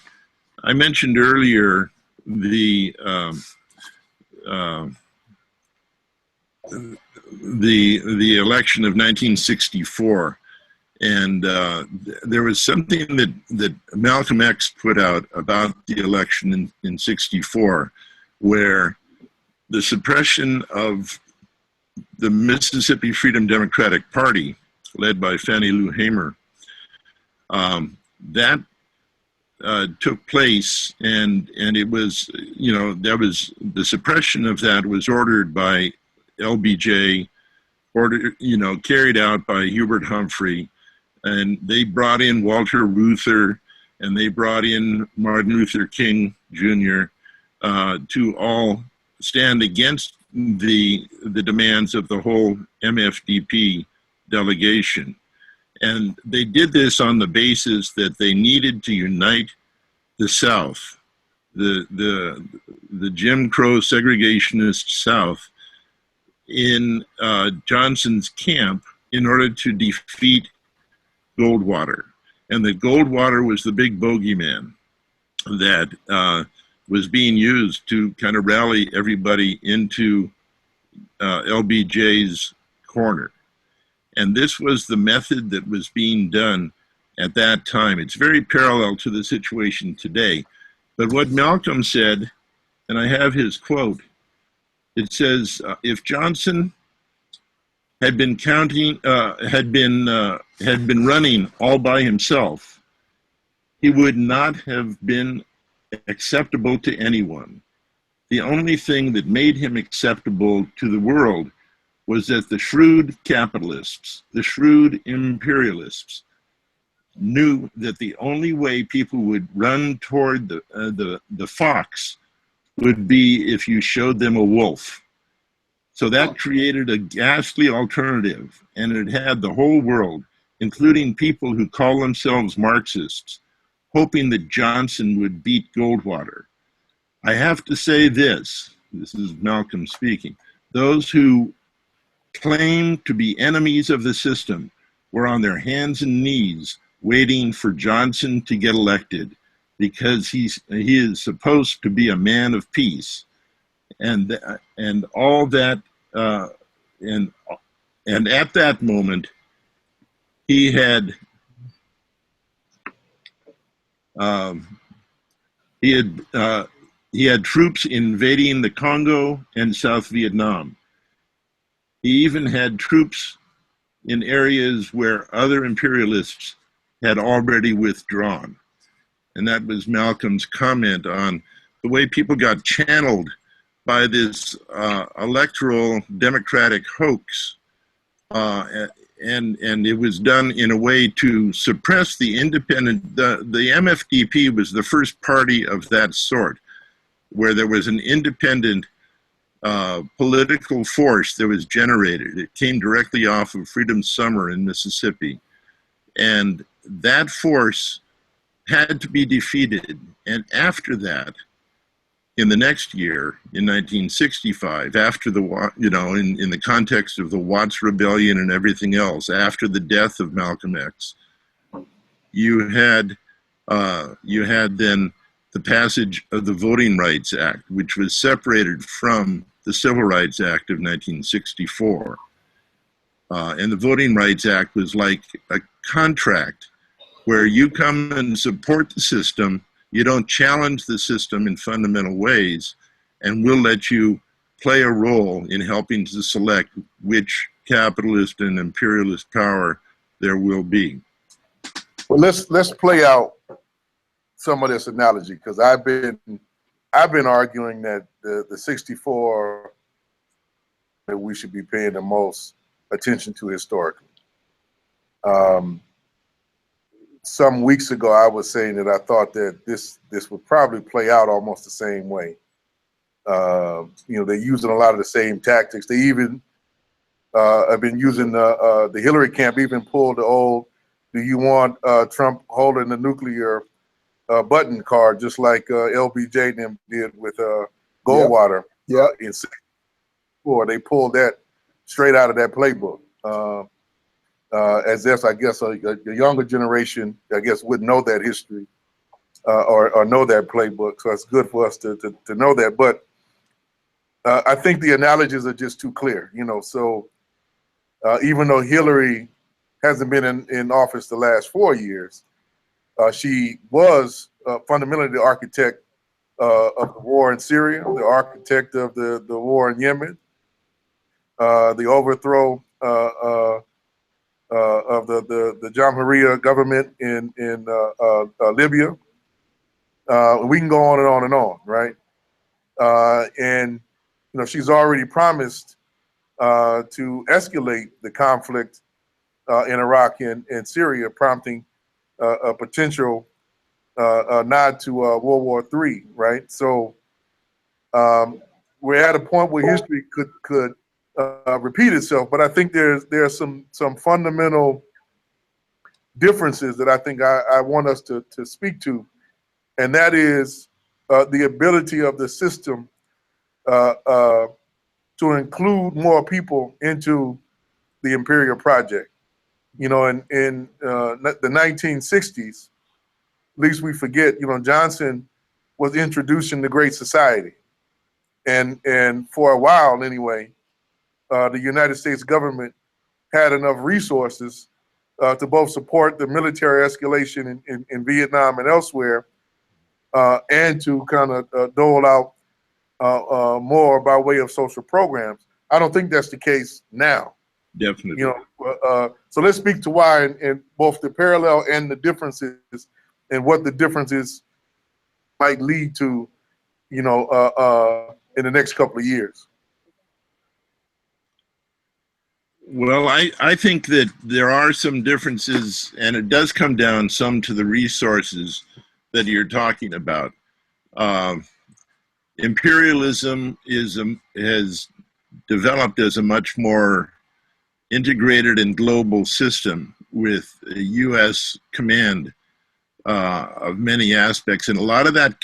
I mentioned earlier the election of 1964. And there was something that Malcolm X put out about the election in 64, where the suppression of the Mississippi Freedom Democratic Party, led by Fannie Lou Hamer, that took place, and it was, that was the suppression of that was ordered by LBJ, carried out by Hubert Humphrey. And they brought in Walter Reuther, and they brought in Martin Luther King Jr. To all stand against the demands of the whole MFDP delegation. And they did this on the basis that they needed to unite the South, the Jim Crow segregationist South, in Johnson's camp in order to defeat Goldwater. And that Goldwater was the big bogeyman that was being used to kind of rally everybody into LBJ's corner. And this was the method that was being done at that time. It's very parallel to the situation today. But what Malcolm said, and I have his quote, it says, if Johnson had been running all by himself, he would not have been acceptable to anyone. The only thing that made him acceptable to the world was that the shrewd capitalists, the shrewd imperialists, knew that the only way people would run toward the fox would be if you showed them a wolf. So that created a ghastly alternative, and it had the whole world, including people who call themselves Marxists, hoping that Johnson would beat Goldwater. I have to say this is Malcolm speaking, those who claim to be enemies of the system were on their hands and knees waiting for Johnson to get elected because he is supposed to be a man of peace, and all that, and at that moment he had troops invading the Congo and South Vietnam. He even had troops in areas where other imperialists had already withdrawn. And that was Malcolm's comment on the way people got channeled by this electoral democratic hoax. And it was done in a way to suppress the independent, the MFDP was the first party of that sort, where there was an independent political force that was generated. It came directly off of Freedom Summer in Mississippi. And that force had to be defeated. And after that, in the next year, in 1965, after the, in the context of the Watts Rebellion and everything else, after the death of Malcolm X, you had then the passage of the Voting Rights Act, which was separated from the Civil Rights Act of 1964. And the Voting Rights Act was like a contract where you come and support the system, you don't challenge the system in fundamental ways, and we'll let you play a role in helping to select which capitalist and imperialist power there will be. Well, let's play out some of this analogy, because I've been arguing that the 64 that we should be paying the most attention to historically. Some weeks ago, I was saying that I thought that this would probably play out almost the same way. They're using a lot of the same tactics. They even have been using the Hillary camp even pulled the old, do you want Trump holding the nuclear button card, just like LBJ and them did with Goldwater. Yeah. In 64. They pulled that straight out of that playbook. As if, I guess, a younger generation, I guess, wouldn't know that history or know that playbook. So it's good for us to know that. But I think the analogies are just too clear, So even though Hillary hasn't been in office the last 4 years, she was fundamentally the architect of the war in Syria, the architect of the war in Yemen, the overthrow of the Jamhuriya government in Libya. We can go on and on and on, right? And she's already promised to escalate the conflict in Iraq and Syria, prompting a potential nod to World War III, right? So we're at a point where history could repeat itself, but I think there's some fundamental differences that I think I want us to speak to, and that is the ability of the system to include more people into the imperial project. In the 1960s, at least we forget, Johnson was introducing the Great Society, and for a while anyway, the United States government had enough resources to both support the military escalation in Vietnam and elsewhere, and to kind of dole out more by way of social programs. I don't think that's the case now. Definitely. So let's speak to why, and both the parallel and the differences, and what the differences might lead to, in the next couple of years. Well, I think that there are some differences, and it does come down some to the resources that you're talking about. Imperialism has developed as a much more integrated and global system with a U.S. command of many aspects, and a lot of that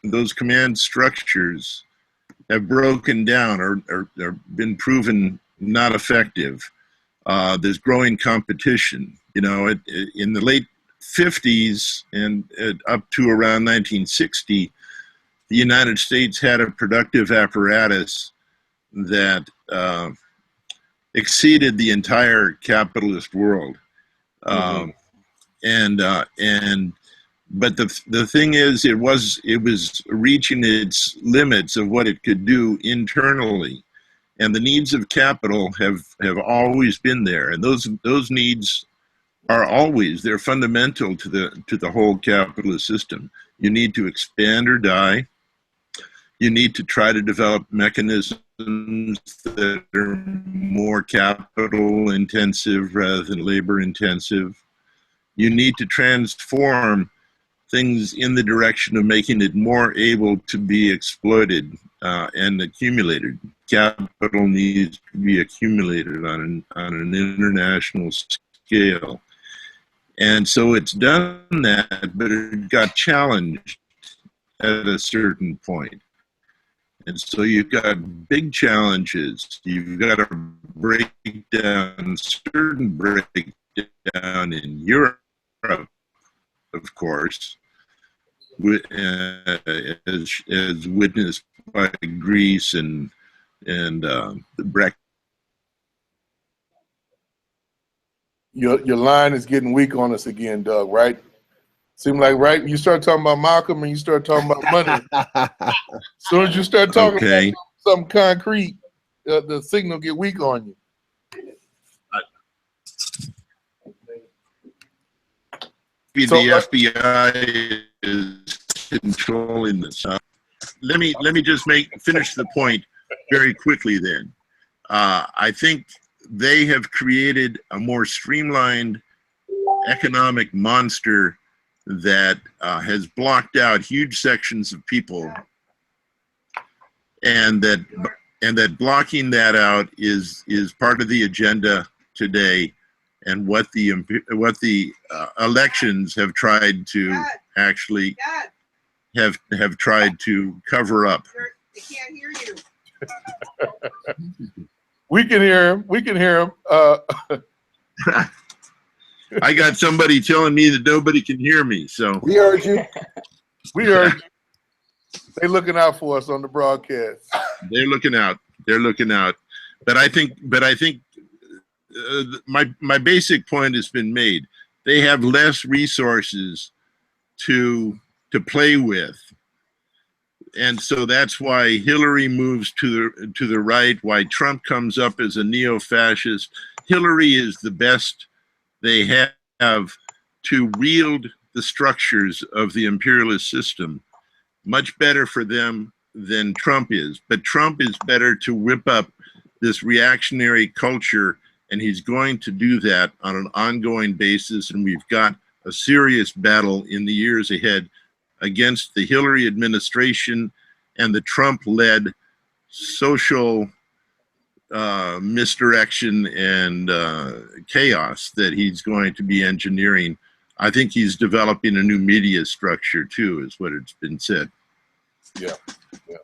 those command structures have broken down or been proven not effective. There's growing competition. You know, in the late 50s and up to around 1960, the United States had a productive apparatus that exceeded the entire capitalist world. But the thing is, it was reaching its limits of what it could do internally, and the needs of capital have always been there, and those needs are always, they're fundamental to the whole capitalist system. You need to expand or die. You need to try to develop mechanisms that are more capital intensive rather than labor intensive. You need to transform things in the direction of making it more able to be exploited and accumulated. Capital needs to be accumulated on an international scale. And so it's done that, but it got challenged at a certain point. And so you've got big challenges. You've got to break down certain breakdown in Europe, of course, as witnessed by Greece and the Brexit. Your line is getting weak on us again, Doug, right? Seem like right when you start talking about Malcolm and you start talking about money, as soon as you start talking about something concrete, the signal get weak on you. The FBI is controlling this. Let me just finish the point very quickly then. I think they have created a more streamlined economic monster that has blocked out huge sections of people, and that blocking that out is part of the agenda today, and what the elections have tried to actually have tried to cover up. They can't hear you. We can hear him. We can hear him. I got somebody telling me that nobody can hear me, so We heard you. We heard you. They looking out for us on the broadcast. they're looking out. They're looking out. But I think my basic point has been made. They have less resources to play with, and so that's why Hillary moves to the right. Why Trump comes up as a neo-fascist. Hillary is the best they have to wield the structures of the imperialist system. Much better for them than Trump is. But Trump is better to whip up this reactionary culture, and he's going to do that on an ongoing basis. And we've got a serious battle in the years ahead against the Hillary administration and the Trump-led social misdirection and chaos that he's going to be engineering. I think he's developing a new media structure too, is what it's been said. Yeah.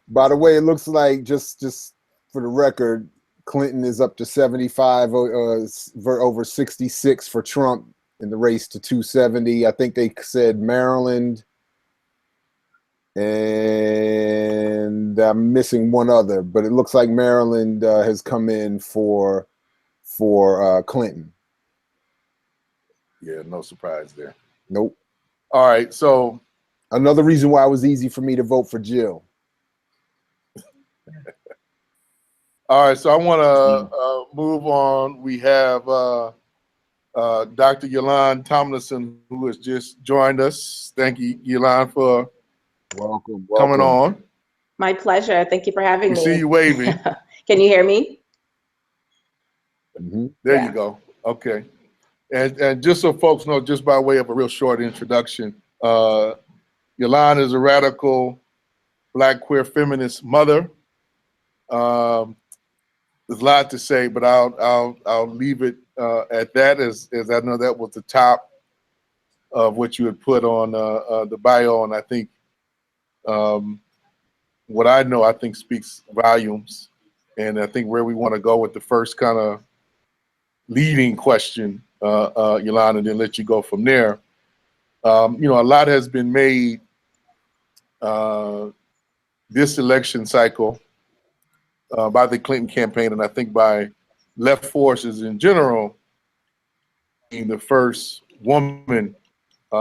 By the way, it looks like, just for the record, Clinton is up to 75 over 66 for Trump in the race to 270. I think they said Maryland, and I'm missing one other, but it looks like Maryland has come in for Clinton. Yeah, no surprise there. Nope. All right, so another reason why it was easy for me to vote for Jill. all right, so I want to move on. We have Dr. Yolande Tomlinson, who has just joined us. Thank you, Yolande, for Welcome. coming on. My pleasure. Thank you for having We me. see you waving. Can you hear me? Mm-hmm. There Yeah. you go. Okay. And just so folks know, just by way of a real short introduction, Yolande is a radical Black queer feminist mother. There's a lot to say, but I'll leave it at that, as I know that was the top of what you had put on the bio, and I think what I know, I think speaks volumes And I think where we want to go with the first kind of leading question, Yolanda, and then let you go from there. You know, a lot has been made this election cycle by the Clinton campaign, and I think by left forces in general, being the first woman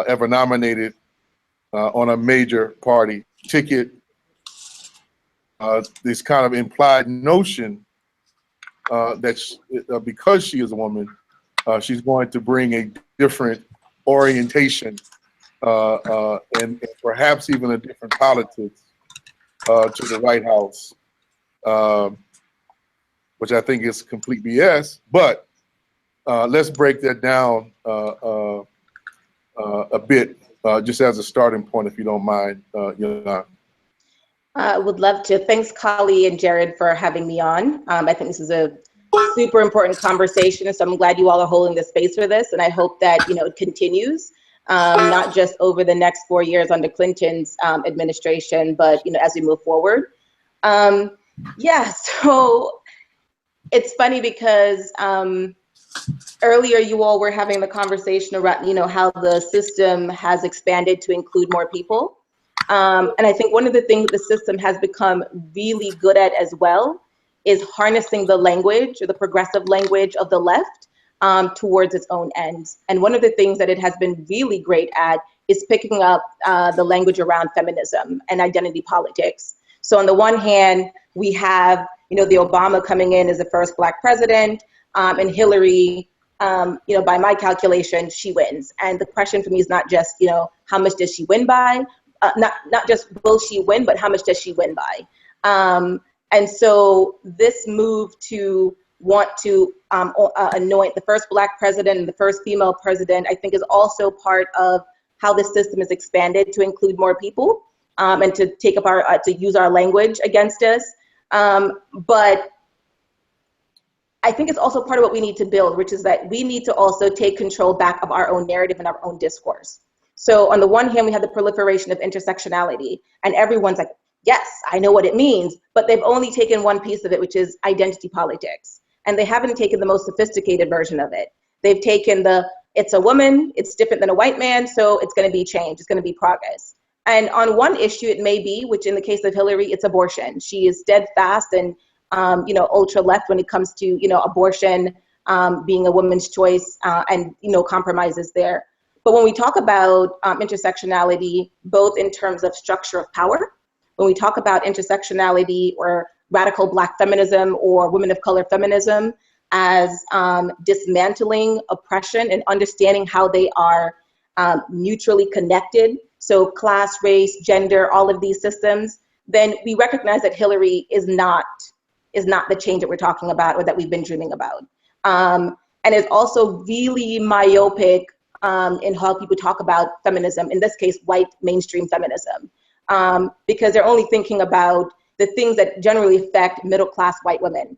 ever nominated on a major party ticket. This kind of implied notion that because she is a woman, she's going to bring a different orientation and perhaps even a different politics to the White House, which I think is complete BS. But let's break that down a bit, just as a starting point, if you don't mind, Yolanda. I would love to. Thanks, Kali and Jared, for having me on. I think this is a super important conversation, so I'm glad you all are holding the space for this, and I hope that it continues, not just over the next 4 years under Clinton's administration, but as we move forward. Yeah, so it's funny because earlier you all were having the conversation around how the system has expanded to include more people. And I think one of the things the system has become really good at as well is harnessing the language, or the progressive language of the left, towards its own ends. And one of the things that it has been really great at is picking up the language around feminism and identity politics. So on the one hand, we have the Obama coming in as the first Black president, and Hillary, by my calculation, she wins. And the question for me is not just how much does she win by, not just will she win, but how much does she win by? And so this move to want to anoint the first Black president and the first female president, I think, is also part of how the system has expanded to include more people, and to take up to use our language against us. But I think it's also part of what we need to build, which is that we need to also take control back of our own narrative and our own discourse. So on the one hand, we have the proliferation of intersectionality, and everyone's like, yes, I know what it means, but they've only taken one piece of it, which is identity politics. And they haven't taken the most sophisticated version of it. They've taken it's a woman, it's different than a white man, so it's gonna be change, it's gonna be progress. And on one issue it may be, which in the case of Hillary, it's abortion. She is steadfast and ultra left when it comes to abortion being a woman's choice, and compromises there. But when we talk about intersectionality, both in terms of structure of power, when we talk about intersectionality or radical Black feminism or women of color feminism as dismantling oppression and understanding how they are mutually connected, so class, race, gender, all of these systems, then we recognize that Hillary is not the change that we're talking about or that we've been dreaming about. And it's also really myopic in how people talk about feminism, in this case, white mainstream feminism, because they're only thinking about the things that generally affect middle-class white women.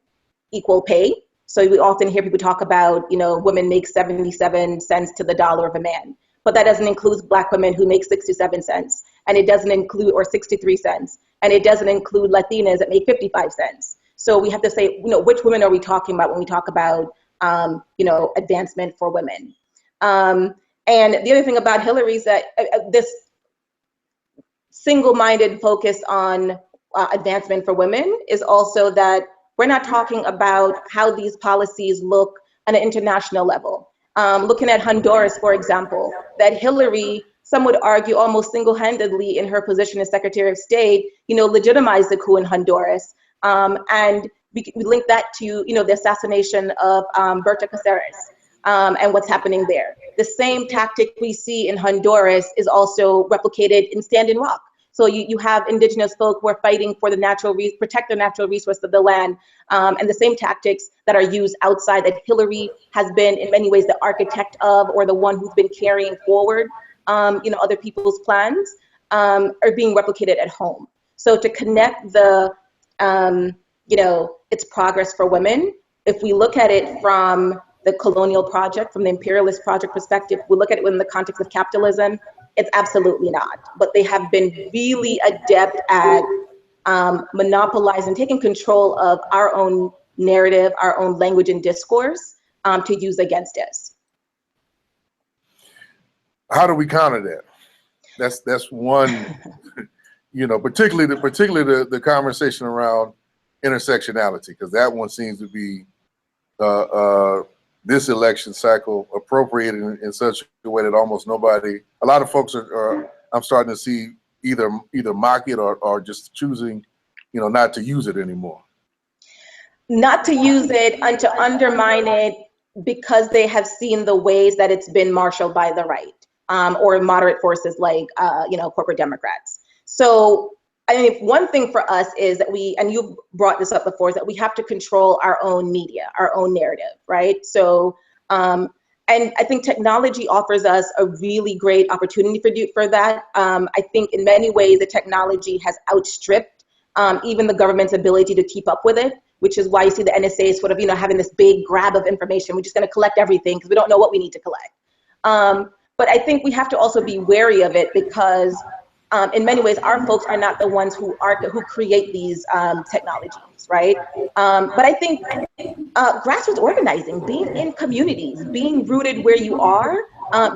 Equal pay. So we often hear people talk about, women make 77 cents to the dollar of a man, but that doesn't include Black women who make 67 cents, and it doesn't include, or 63 cents, and it doesn't include Latinas that make 55 cents. So we have to say, which women are we talking about when we talk about, advancement for women? And the other thing about Hillary is that this single-minded focus on advancement for women is also that we're not talking about how these policies look on an international level. Looking at Honduras, for example, that Hillary, some would argue almost single-handedly in her position as Secretary of State, legitimized the coup in Honduras. And we link that to, the assassination of Berta Cáceres. And what's happening there. The same tactic we see in Honduras is also replicated in Standing Rock. So you have indigenous folk who are fighting for protect the natural resource of the land, and the same tactics that are used outside that Hillary has been in many ways the architect of, or the one who's been carrying forward, other people's plans, are being replicated at home. So to connect it's progress for women, if we look at it from the colonial project, from the imperialist project perspective, we look at it within the context of capitalism, it's absolutely not. But they have been really adept at monopolizing, taking control of our own narrative, our own language and discourse to use against us. How do we counter that? That's one, you know, particularly the conversation around intersectionality, because that one seems to be this election cycle appropriated in such a way that almost nobody, a lot of folks are I'm starting to see either mock it or just choosing, you know, not to use it anymore. Not to use it and to undermine it because they have seen the ways that it's been marshaled by the right or moderate forces like, you know, corporate Democrats. So I mean, one thing for us is that we, and you've brought this up before, is that we have to control our own media, our own narrative, right? So, and I think technology offers us a really great opportunity for that. I think in many ways the technology has outstripped even the government's ability to keep up with it, which is why you see the NSA sort of, you know, having this big grab of information. We're just going to collect everything because we don't know what we need to collect. But I think we have to also be wary of it because in many ways, our folks are not the ones who create these technologies, right? But I think grassroots organizing, being in communities, being rooted where you are,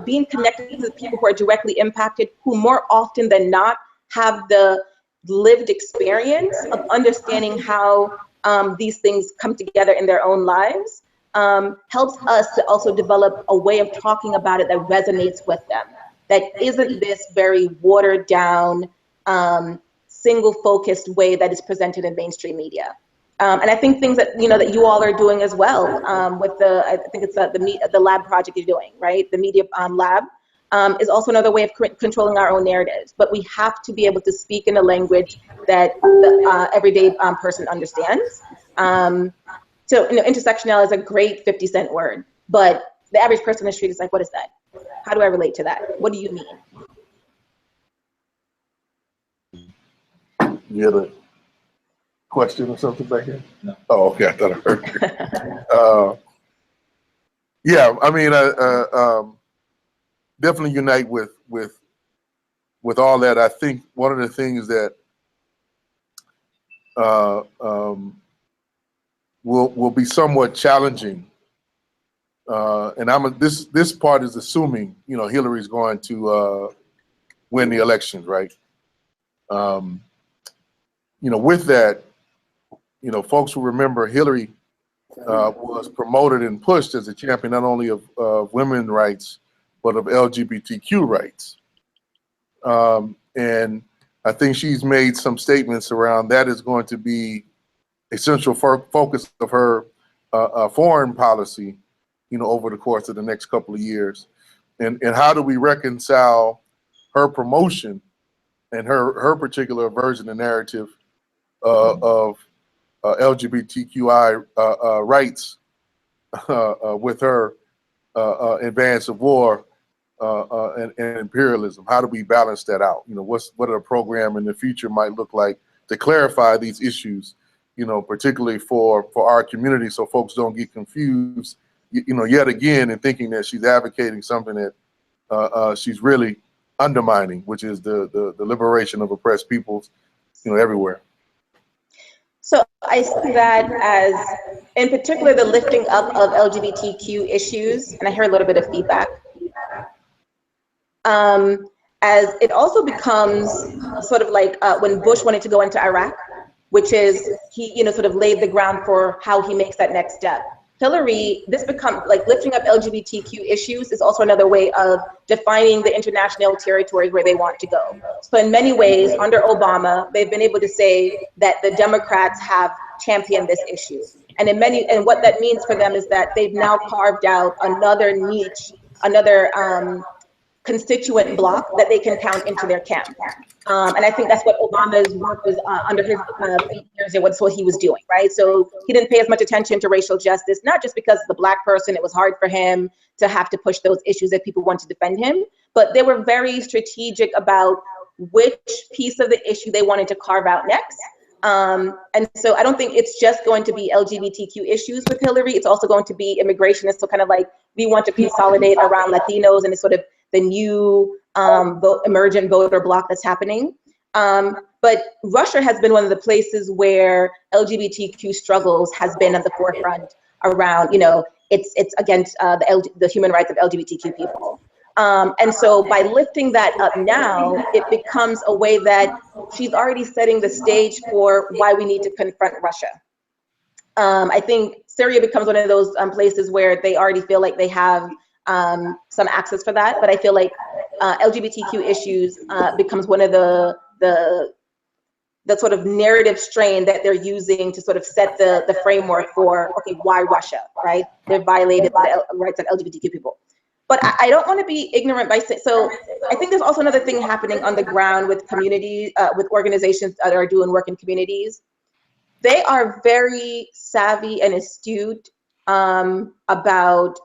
being connected to people who are directly impacted, who more often than not have the lived experience of understanding how these things come together in their own lives, helps us to also develop a way of talking about it that resonates with them. That isn't this very watered down, single focused way that is presented in mainstream media. And I think things that, you know, that you all are doing as well with I think it's the lab project you're doing, right? The media lab is also another way of controlling our own narratives. But we have to be able to speak in a language that the everyday person understands. So, you know, intersectional is a great 50-cent word, but the average person in the street is like, what is that? How do I relate to that? What do you mean? You had a question or something back here? No. Oh, okay. I thought I heard. Yeah, I mean, definitely unite with all that. I think one of the things that will be somewhat challenging. And this part is assuming, you know, Hillary's going to win the elections, right? You know, with that, you know, folks will remember Hillary was promoted and pushed as a champion not only of women's rights, but of LGBTQ rights. And I think she's made some statements around that is going to be a central focus of her foreign policy, you know, over the course of the next couple of years. And how do we reconcile her promotion and her particular version of narrative of LGBTQI rights with her advance of war and imperialism? How do we balance that out? You know, what a program in the future might look like to clarify these issues, you know, particularly for our community, so folks don't get confused, you know, yet again in thinking that she's advocating something that she's really undermining, which is the liberation of oppressed peoples, you know, everywhere. So I see that as, in particular, the lifting up of LGBTQ issues, and I hear a little bit of feedback, as it also becomes sort of like when Bush wanted to go into Iraq, which is he, you know, sort of laid the ground for how he makes that next step. Hillary, this becomes like lifting up LGBTQ issues is also another way of defining the international territory where they want to go. So in many ways, under Obama, they've been able to say that the Democrats have championed this issue. And and what that means for them is that they've now carved out another niche, another constituent bloc that they can count into their camp. And I think that's what Obama's work was under his 8 years, it was what he was doing, right? So he didn't pay as much attention to racial justice, not just because of the Black person, it was hard for him to have to push those issues that people want to defend him, but they were very strategic about which piece of the issue they wanted to carve out next. And so I don't think it's just going to be LGBTQ issues with Hillary, it's also going to be immigration. It's so kind of like, we want to consolidate around Latinos and it's sort of the new emergent voter bloc that's happening. But Russia has been one of the places where LGBTQ struggles has been at the forefront around, it's against the human rights of LGBTQ people. And so by lifting that up now, it becomes a way that she's already setting the stage for why we need to confront Russia. I think Syria becomes one of those places where they already feel like they have some access for that, but I feel like LGBTQ issues becomes one of the sort of narrative strain that they're using to sort of set the framework for, okay, why Russia, right? They've violated the rights of LGBTQ people. But I don't want to be ignorant by saying, so I think there's also another thing happening on the ground with communities, with organizations that are doing work in communities. They are very savvy and astute about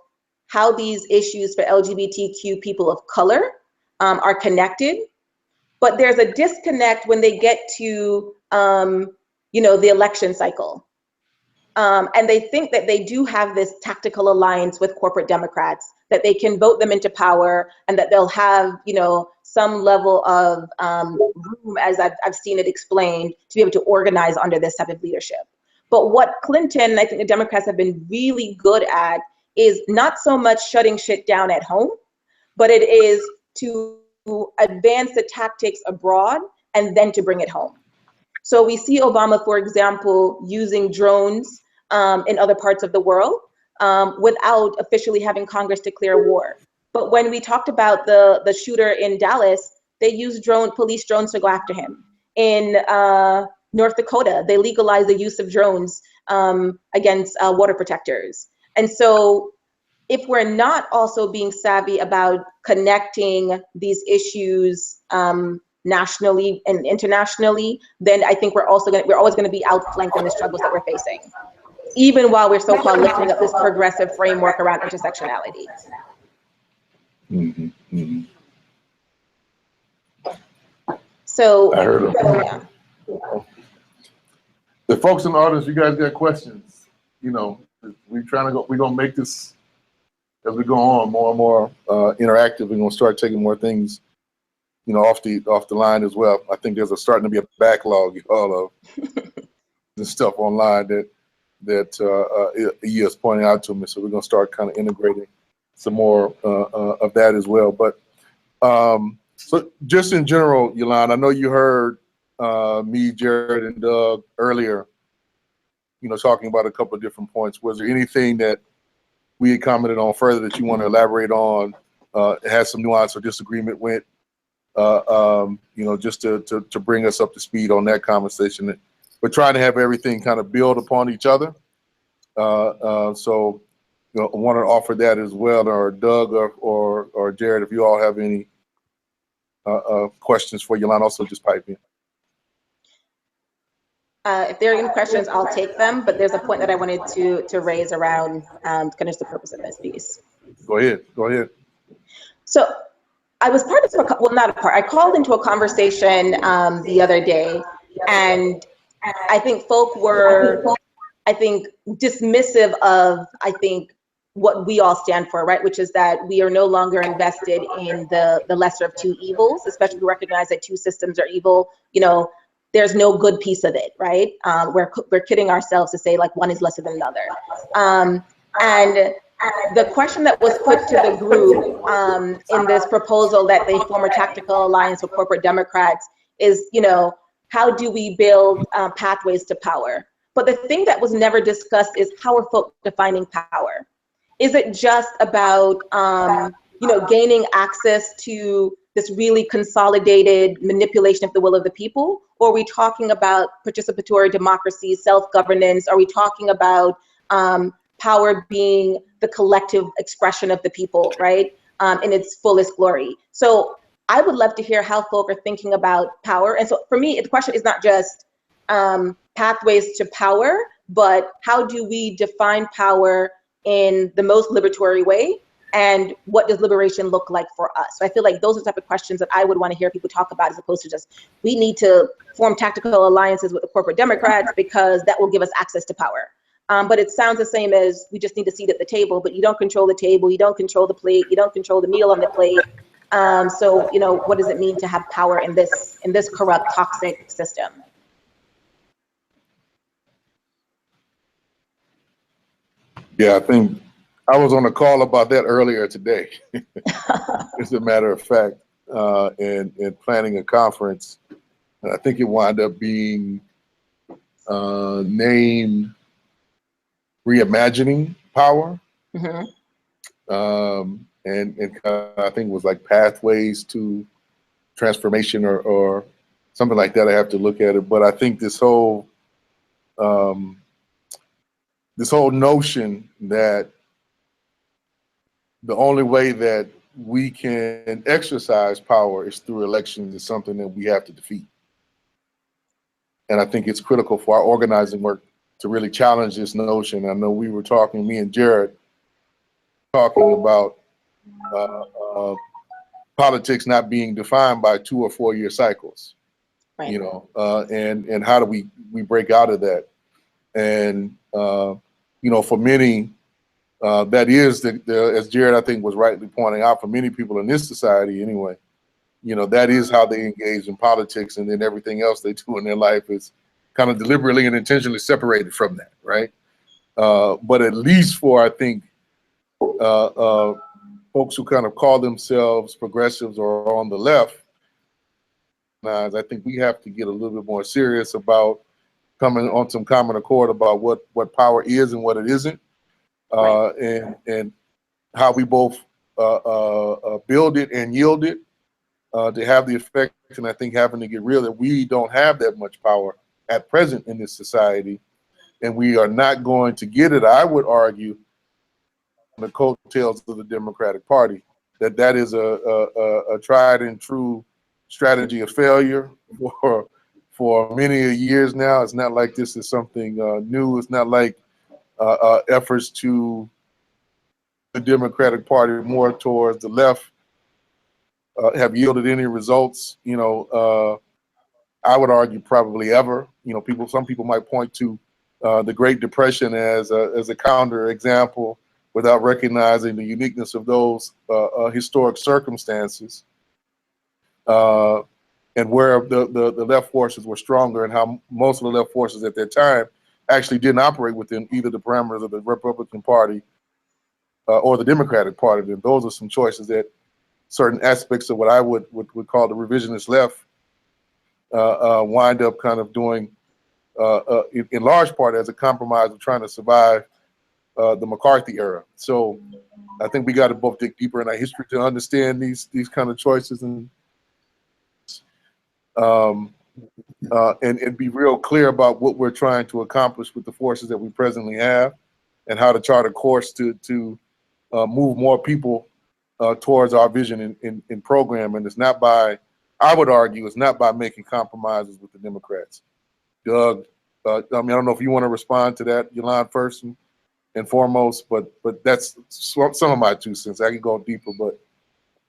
how these issues for LGBTQ people of color are connected. But there's a disconnect when they get to, the election cycle. And they think that they do have this tactical alliance with corporate Democrats, that they can vote them into power and that they'll have, some level of room, as I've seen it explained, to be able to organize under this type of leadership. But what Clinton, and I think the Democrats have been really good at, is not so much shutting shit down at home, but it is to advance the tactics abroad and then to bring it home. So we see Obama, for example, using drones in other parts of the world without officially having Congress declare war. But when we talked about the shooter in Dallas, they used police drones to go after him. In North Dakota, they legalized the use of drones against water protectors. And so if we're not also being savvy about connecting these issues nationally and internationally, then I think we're always going to be outflanked in the struggles that we're facing, even while we're so-called lifting up this progressive framework around intersectionality. Mm-hmm. Mm-hmm. So, I heard yeah. The folks in the audience, you guys got questions? We're gonna make this, as we go on, more and more interactive. We're gonna start taking more things, off the line as well. I think there's starting to be a backlog, all of the stuff online that E is pointing out to me. So we're gonna start kind of integrating some more of that as well. But so just in general, Yolanda, I know you heard me, Jared, and Doug earlier, talking about a couple of different points. Was there anything that we had commented on further that you want to elaborate on, has some nuance or disagreement with, just to bring us up to speed on that conversation? We're trying to have everything kind of build upon each other. So, I want to offer that as well, or Doug or Jared, if you all have any questions for Yolanda, also just pipe in. If there are any questions, I'll take them, but there's a point that I wanted to raise around kind of the purpose of this piece. Go ahead. So I was part of I called into a conversation the other day, and I think folk were, dismissive of, what we all stand for, right? Which is that we are no longer invested in the lesser of two evils, especially if we recognize that two systems are evil. There's no good piece of it, right? We're kidding ourselves to say like one is lesser than another. And the question that was put to the group in this proposal that they form a tactical alliance with corporate Democrats is, how do we build pathways to power? But the thing that was never discussed is how are folk defining power? Is it just about, gaining access to this really consolidated manipulation of the will of the people? Or are we talking about participatory democracy, self-governance? Are we talking about power being the collective expression of the people, right? In its fullest glory. So I would love to hear how folk are thinking about power. And so for me, the question is not just pathways to power, but how do we define power in the most liberatory way? And what does liberation look like for us? So I feel like those are the type of questions that I would want to hear people talk about, as opposed to just, we need to form tactical alliances with the corporate Democrats because that will give us access to power. But it sounds the same as we just need a seat at the table, but you don't control the table, you don't control the plate, you don't control the meal on the plate. So, you know, what does it mean to have power in this corrupt, toxic system? Yeah, I think I was on a call about that earlier today. As a matter of fact, in planning a conference, and I think it wound up being named Reimagining Power. Mm-hmm. And I think it was like Pathways to Transformation or something like that. I have to look at it, but I think this whole notion that the only way that we can exercise power is through elections is something that we have to defeat. And I think it's critical for our organizing work to really challenge this notion. I know we were talking, me and Jared, talking about politics not being defined by 2 or 4 year cycles, Right. you know, and how do we break out of that? And, you know, for many, that is, as Jared, I think, was rightly pointing out, for many people in this society anyway, you know, that is how they engage in politics, and then everything else they do in their life is kind of deliberately and intentionally separated from that, right? But at least for, I think, folks who kind of call themselves progressives or on the left, I think we have to get a little bit more serious about coming on some common accord about what power is and what it isn't, and how we both build it and yield it to have the effect. And I think having to get real that we don't have that much power at present in this society, and we are not going to get it, I would argue, on the coattails of the Democratic Party, that is a tried and true strategy of failure for many years now. It's not like this is something new. It's not like efforts to the Democratic Party more towards the left have yielded any results. You know, I would argue probably ever. You know, some people might point to the Great Depression as a counter example without recognizing the uniqueness of those historic circumstances, and where the left forces were stronger, and how most of the left forces at that time actually didn't operate within either the parameters of the Republican Party or the Democratic Party. And those are some choices that certain aspects of what I would call the revisionist left wind up kind of doing in large part as a compromise of trying to survive the McCarthy era. So I think we got to both dig deeper in our history to understand these kind of choices, and be real clear about what we're trying to accomplish with the forces that we presently have, and how to chart a course to move more people towards our vision in program. And it's not by, I would argue, it's not by making compromises with the Democrats. Doug, I mean, I don't know if you want to respond to that, Yolande, first and foremost, but that's some of my 2 cents. I can go deeper, but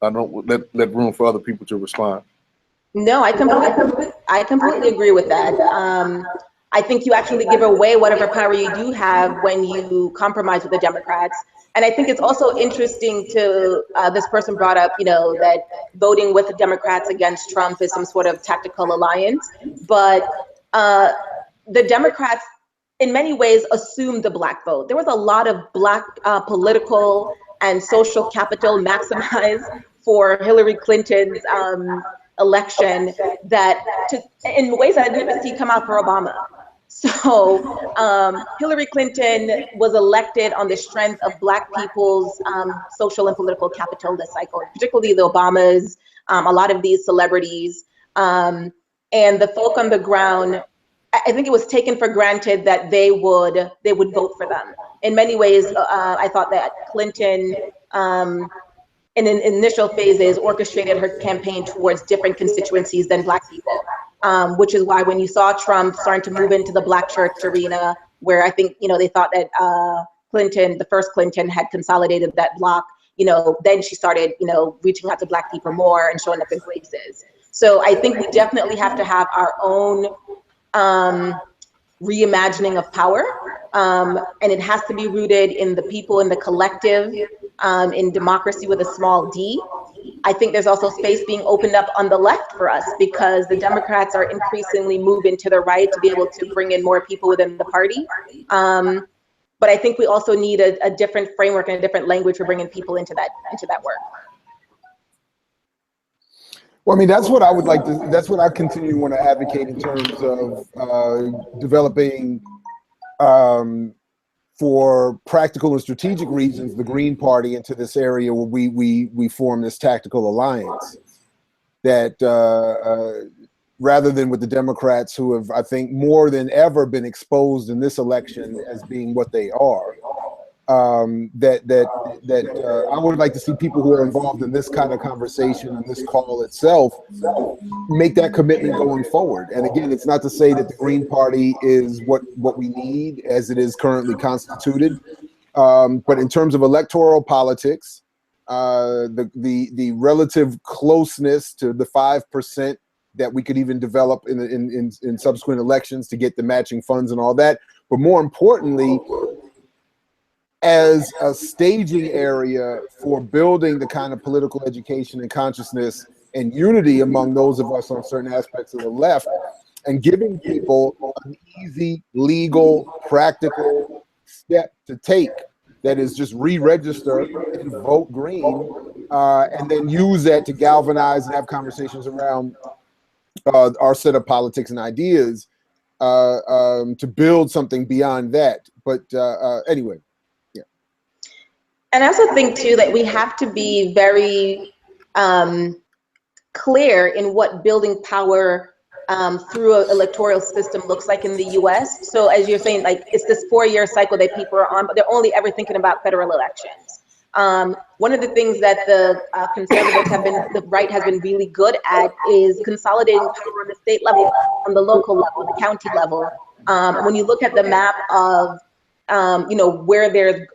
I don't let room for other people to respond. No, I completely agree with that. I think you actually give away whatever power you do have when you compromise with the Democrats. And I think it's also interesting to, this person brought up, you know, that voting with the Democrats against Trump is some sort of tactical alliance. But the Democrats, in many ways, assumed the Black vote. There was a lot of Black political and social capital maximized for Hillary Clinton's election, that in ways that I didn't see come out for Obama. So Hillary Clinton was elected on the strength of Black people's social and political capital this cycle, particularly the Obamas, a lot of these celebrities, and the folk on the ground. I think it was taken for granted that they would vote for them. In many ways, I thought that Clinton, in initial phases, orchestrated her campaign towards different constituencies than Black people, which is why when you saw Trump starting to move into the Black church arena, where I think, you know, they thought that Clinton, the first Clinton, had consolidated that block, you know, then she started, you know, reaching out to Black people more and showing up in places. So I think we definitely have to have our own reimagining of power, and it has to be rooted in the people, in the collective, in democracy with a small d. I think there's also space being opened up on the left for us, because the Democrats are increasingly moving to the right to be able to bring in more people within the party. But I think we also need a different framework and a different language for bringing people into that work. Well, I mean, that's what I would like to, that's what I continue to want to advocate in terms of developing, for practical and strategic reasons, the Green Party into this area where we form this tactical alliance that rather than with the Democrats, who have, I think, more than ever been exposed in this election as being what they are. I would like to see people who are involved in this kind of conversation and this call itself make that commitment going forward. And again, it's not to say that the Green Party is what we need as it is currently constituted, but in terms of electoral politics, the relative closeness to the 5% that we could even develop in subsequent elections to get the matching funds and all that, but more importantly, as a staging area for building the kind of political education and consciousness and unity among those of us on certain aspects of the left, and giving people an easy, legal, practical step to take that is just re-register and vote green, and then use that to galvanize and have conversations around our set of politics and ideas to build something beyond that. But anyway. And I also think too that we have to be very clear in what building power through an electoral system looks like in the US. So as you're saying, like, it's this 4-year cycle that people are on, but they're only ever thinking about federal elections. One of the things that the conservatives the right has been really good at is consolidating power on the state level, on the local level, the county level. When you look at the map of where there's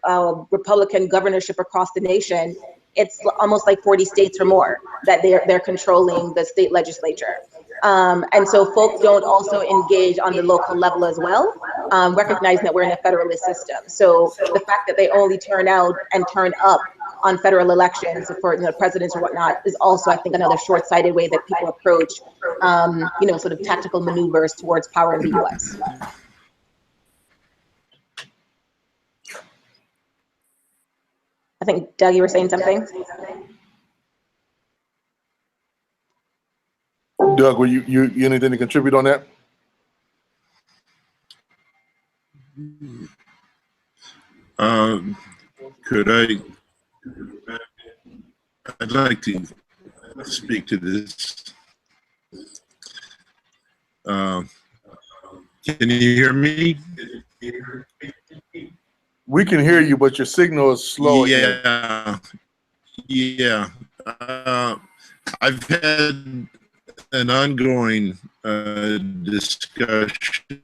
Republican governorship across the nation, it's almost like 40 states or more that they're controlling the state legislature. And so folks don't also engage on the local level as well, recognizing that we're in a federalist system. So the fact that they only turn out and turn up on federal elections for presidents or whatnot is also, I think, another short-sighted way that people approach, sort of tactical maneuvers towards power in the US. I think, Doug, you were saying something? Doug, were you anything to contribute on that? I'd like to speak to this. Can you hear me? We can hear you, but your signal is slow. Yeah. I've had an ongoing discussion.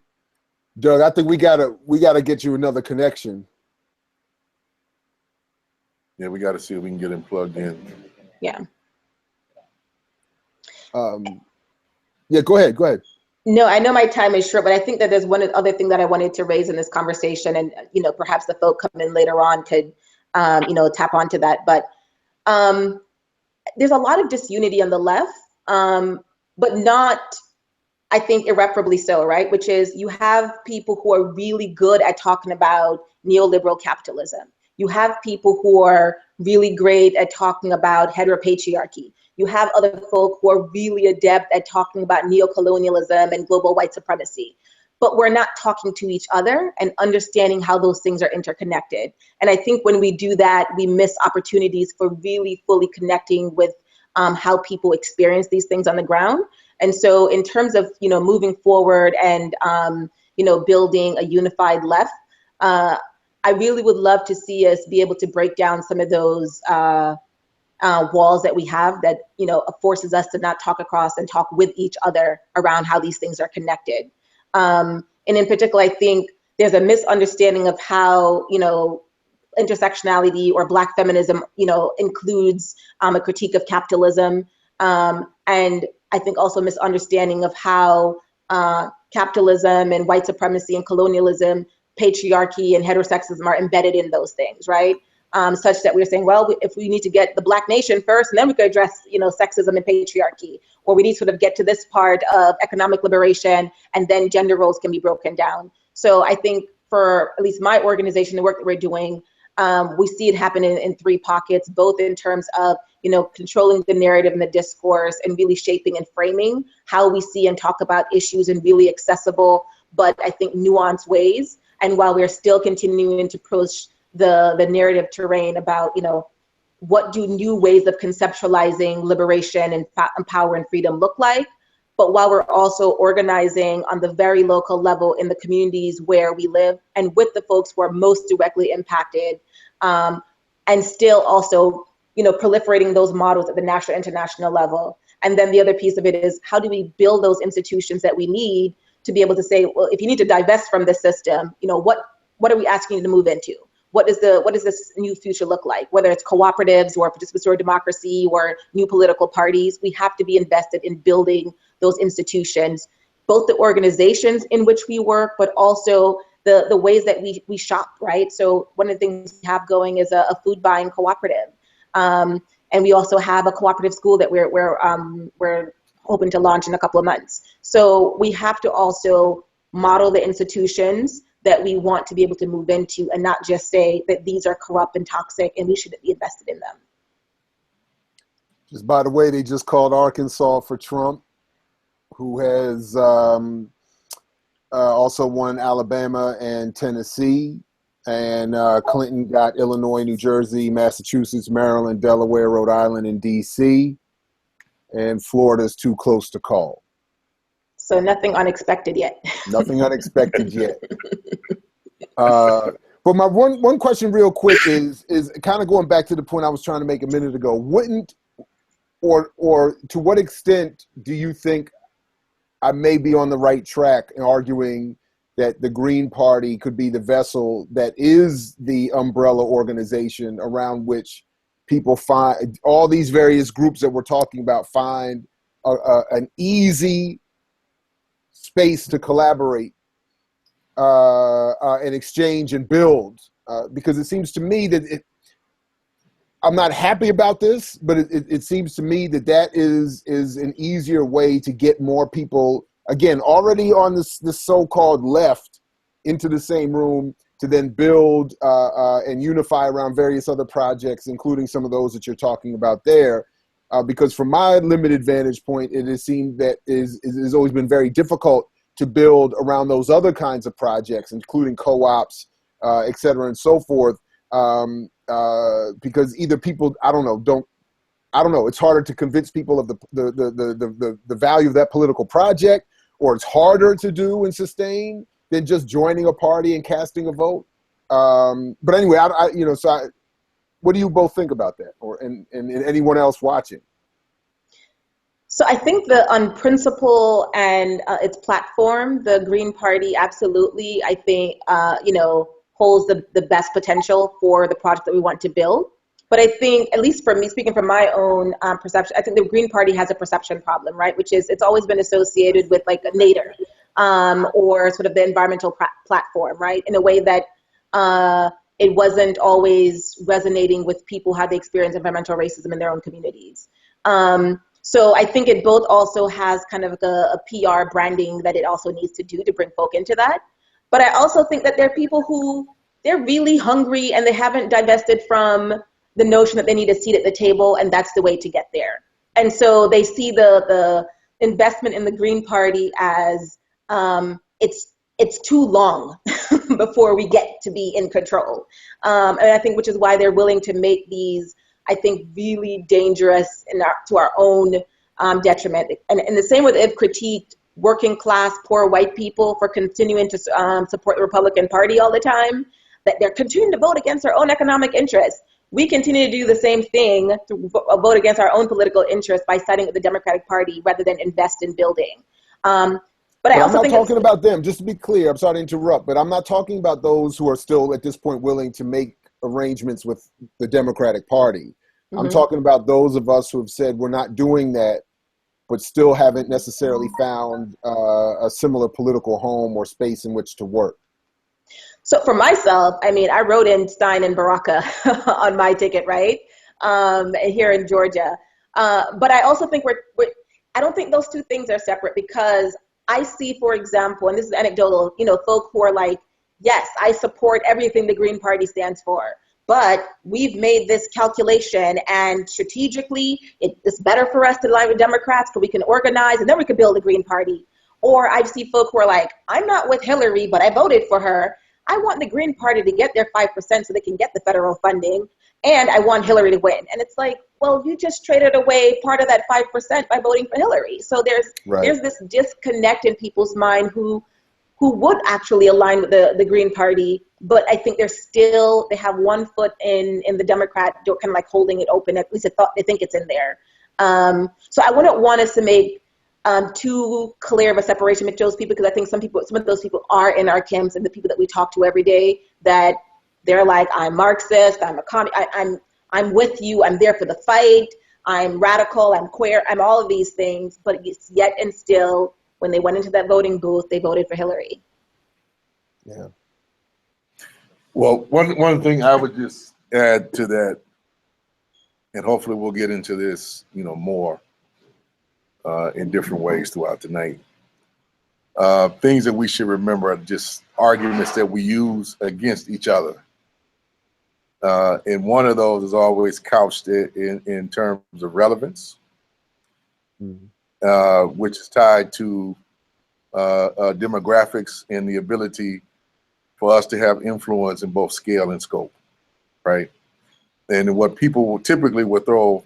Doug, I think we gotta get you another connection. Yeah, we gotta see if we can get him plugged in. Yeah. Yeah, go ahead. No, I know my time is short, but I think that there's one other thing that I wanted to raise in this conversation, and perhaps the folk come in later on could tap onto that. But there's a lot of disunity on the left, but not, I think, irreparably so, right? Which is, you have people who are really good at talking about neoliberal capitalism. You have people who are really great at talking about heteropatriarchy. You have other folk who are really adept at talking about neocolonialism and global white supremacy. But we're not talking to each other and understanding how those things are interconnected. And I think when we do that, we miss opportunities for really fully connecting with how people experience these things on the ground. And so in terms of moving forward and building a unified left, I really would love to see us be able to break down some of those walls that we have that forces us to not talk across and talk with each other around how these things are connected. And in particular, I think there's a misunderstanding of how intersectionality or Black feminism includes a critique of capitalism, and I think also misunderstanding of how capitalism and white supremacy and colonialism, patriarchy and heterosexism are embedded in those things, right? such that we're saying, well, if we need to get the Black nation first, and then we could address, sexism and patriarchy, or we need to sort of get to this part of economic liberation, and then gender roles can be broken down. So I think for at least my organization, the work that we're doing, we see it happen in three pockets, both in terms of, controlling the narrative and the discourse, and really shaping and framing how we see and talk about issues in really accessible, but I think nuanced ways. And while we're still continuing to push the narrative terrain about, what do new ways of conceptualizing liberation and power and freedom look like? But while we're also organizing on the very local level in the communities where we live and with the folks who are most directly impacted, and still also, proliferating those models at the national, international level. And then the other piece of it is, how do we build those institutions that we need to be able to say, well, if you need to divest from this system, what are we asking you to move into? What does this new future look like? Whether it's cooperatives or participatory democracy or new political parties, we have to be invested in building those institutions, both the organizations in which we work, but also the ways that we shop, right? So one of the things we have going is a food buying cooperative. And we also have a cooperative school that we're hoping to launch in a couple of months. So we have to also model the institutions that we want to be able to move into, and not just say that these are corrupt and toxic and we shouldn't be invested in them. Just by the way, they just called Arkansas for Trump, who has also won Alabama and Tennessee. And Clinton got Illinois, New Jersey, Massachusetts, Maryland, Delaware, Rhode Island, and D.C. And Florida's too close to call. So nothing unexpected yet. Nothing unexpected yet. But my one question real quick is kind of going back to the point I was trying to make a minute ago. Wouldn't, or to what extent do you think I may be on the right track in arguing that the Green Party could be the vessel that is the umbrella organization around which people find, all these various groups that we're talking about, find an easy space to collaborate and exchange and build? Because it seems to me that I'm not happy about this, but it seems to me that is an easier way to get more people, again, already on this so-called left, into the same room to then build and unify around various other projects, including some of those that you're talking about there. Because from my limited vantage point, it has seemed that it has always been very difficult to build around those other kinds of projects, including co-ops, et cetera, and so forth. Because either people, I don't know, it's harder to convince people of the value of that political project, or it's harder to do and sustain than just joining a party and casting a vote. But anyway, what do you both think about that, and anyone else watching? So I think on principle and its platform, the Green Party absolutely, I think, holds the best potential for the project that we want to build. But I think, at least for me, speaking from my own perception, I think the Green Party has a perception problem, right? Which is, it's always been associated with like a Nader or sort of the environmental platform, right? In a way that it wasn't always resonating with people how they experience environmental racism in their own communities. So I think it both also has kind of a PR branding that it also needs to do to bring folk into that. But I also think that there are people who, they're really hungry and they haven't divested from the notion that they need a seat at the table, and that's the way to get there. And so they see the investment in the Green Party as it's too long before we get to be in control. And I think, which is why they're willing to make these, I think, really dangerous to our own detriment. And the same way they've critiqued working class, poor white people for continuing to support the Republican Party all the time, that they're continuing to vote against their own economic interests. We continue to do the same thing, to vote against our own political interests by siding with the Democratic Party rather than invest in building. But I also I'm not talking about them, just to be clear, I'm sorry to interrupt, but I'm not talking about those who are still at this point willing to make arrangements with the Democratic Party. Mm-hmm. I'm talking about those of us who have said we're not doing that, but still haven't necessarily found a similar political home or space in which to work. So for myself, I mean, I wrote in Stein and Baraka on my ticket, right? Here in Georgia. But I also think I don't think those two things are separate, because I see, for example, and this is anecdotal, you know, folk who are like, yes, I support everything the Green Party stands for, but we've made this calculation and strategically it's better for us to align with Democrats so we can organize and then we can build a Green Party. Or I see folk who are like, I'm not with Hillary, but I voted for her. I want the Green Party to get their 5% so they can get the federal funding, and I want Hillary to win. And it's like, well, you just traded away part of that 5% by voting for Hillary. So there's this disconnect in people's mind who would actually align with the Green Party, but I think they have one foot in the Democrat door, kind of like holding it open. At least they think it's in there. So I wouldn't want us to make too clear of a separation with those people, because I think some of those people are in our camps, and the people that we talk to every day, that they're like, I'm Marxist, I'm a commie, I'm with you, I'm there for the fight, I'm radical, I'm queer, I'm all of these things, but yet and still, when they went into that voting booth, they voted for Hillary. Yeah. Well, one thing I would just add to that, and hopefully we'll get into this, you know, more in different ways throughout the night. Things that we should remember are just arguments that we use against each other. And one of those is always couched in terms of relevance, which is tied to demographics and the ability for us to have influence in both scale and scope, right? And what people will typically throw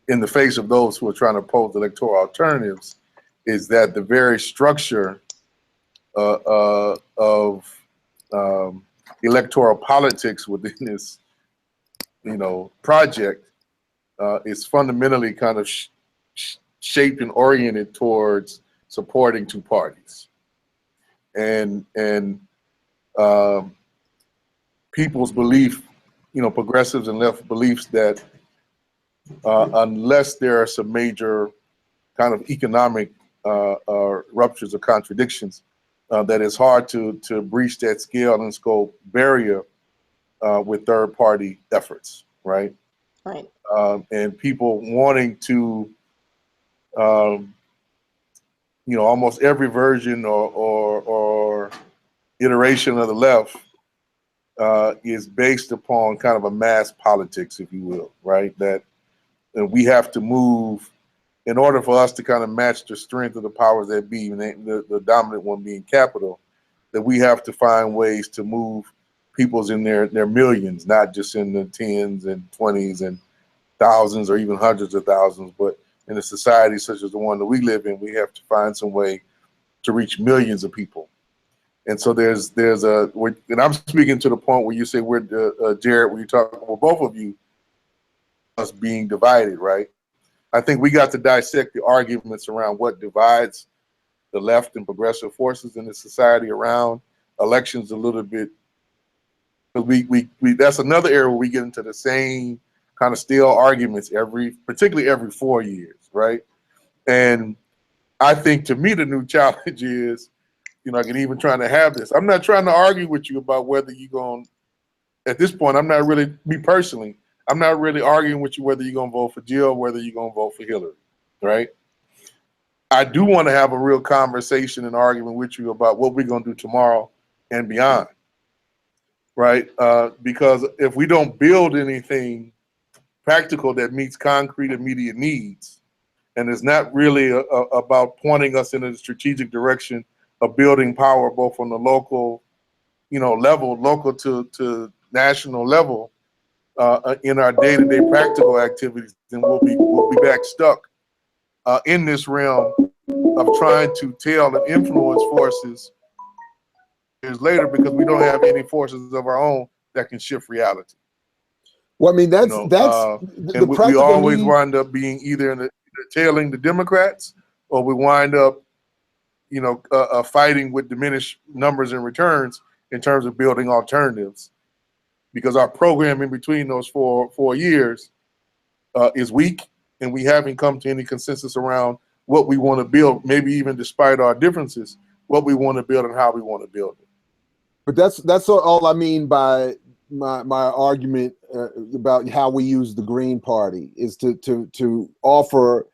in the face of those who are trying to oppose electoral alternatives is that the very structure of electoral politics within this, you know, project is fundamentally kind of shaped and oriented towards supporting two parties, and people's belief, you know, progressives and left beliefs that unless there are some major kind of economic ruptures or contradictions, that it's hard to breach that scale and scope barrier with third-party efforts, right? Right. And people wanting to, you know, almost every version or iteration of the left is based upon kind of a mass politics, if you will, right? That we have to move in order for us to kind of match the strength of the powers that be, and the dominant one being capital, that we have to find ways to move peoples in their millions, not just in the tens and 20s and thousands or even hundreds of thousands, but in a society such as the one that we live in, we have to find some way to reach millions of people. And so and I'm speaking to the point where you say Jared, when you talk about both of you, us being divided, right? I think we got to dissect the arguments around what divides the left and progressive forces in the society around elections a little bit. That's another area where we get into the same kind of stale arguments particularly every 4 years, right? And I think, to me, the new challenge is, you know, I can even trying to have this. I'm not trying to argue with you about whether you're going, at this point, I'm not really, me personally, I'm not really arguing with you whether you're going to vote for Jill or whether you're going to vote for Hillary, right? I do want to have a real conversation and argument with you about what we're going to do tomorrow and beyond, right? Because if we don't build anything practical that meets concrete immediate needs, and it's not really about pointing us in a strategic direction of building power both on the local, you know, level, local to national level, in our day-to-day practical activities, then we'll be back stuck in this realm of trying to tell and influence forces years later, because we don't have any forces of our own that can shift reality. Well, I mean, that's and we always wind up being either tailing the Democrats, or we wind up, you know, fighting with diminished numbers and returns in terms of building alternatives, because our program in between those four years is weak, and we haven't come to any consensus around what we want to build, maybe even despite our differences, what we want to build and how we want to build it. But that's all I mean by my argument about how we use the Green Party is to offer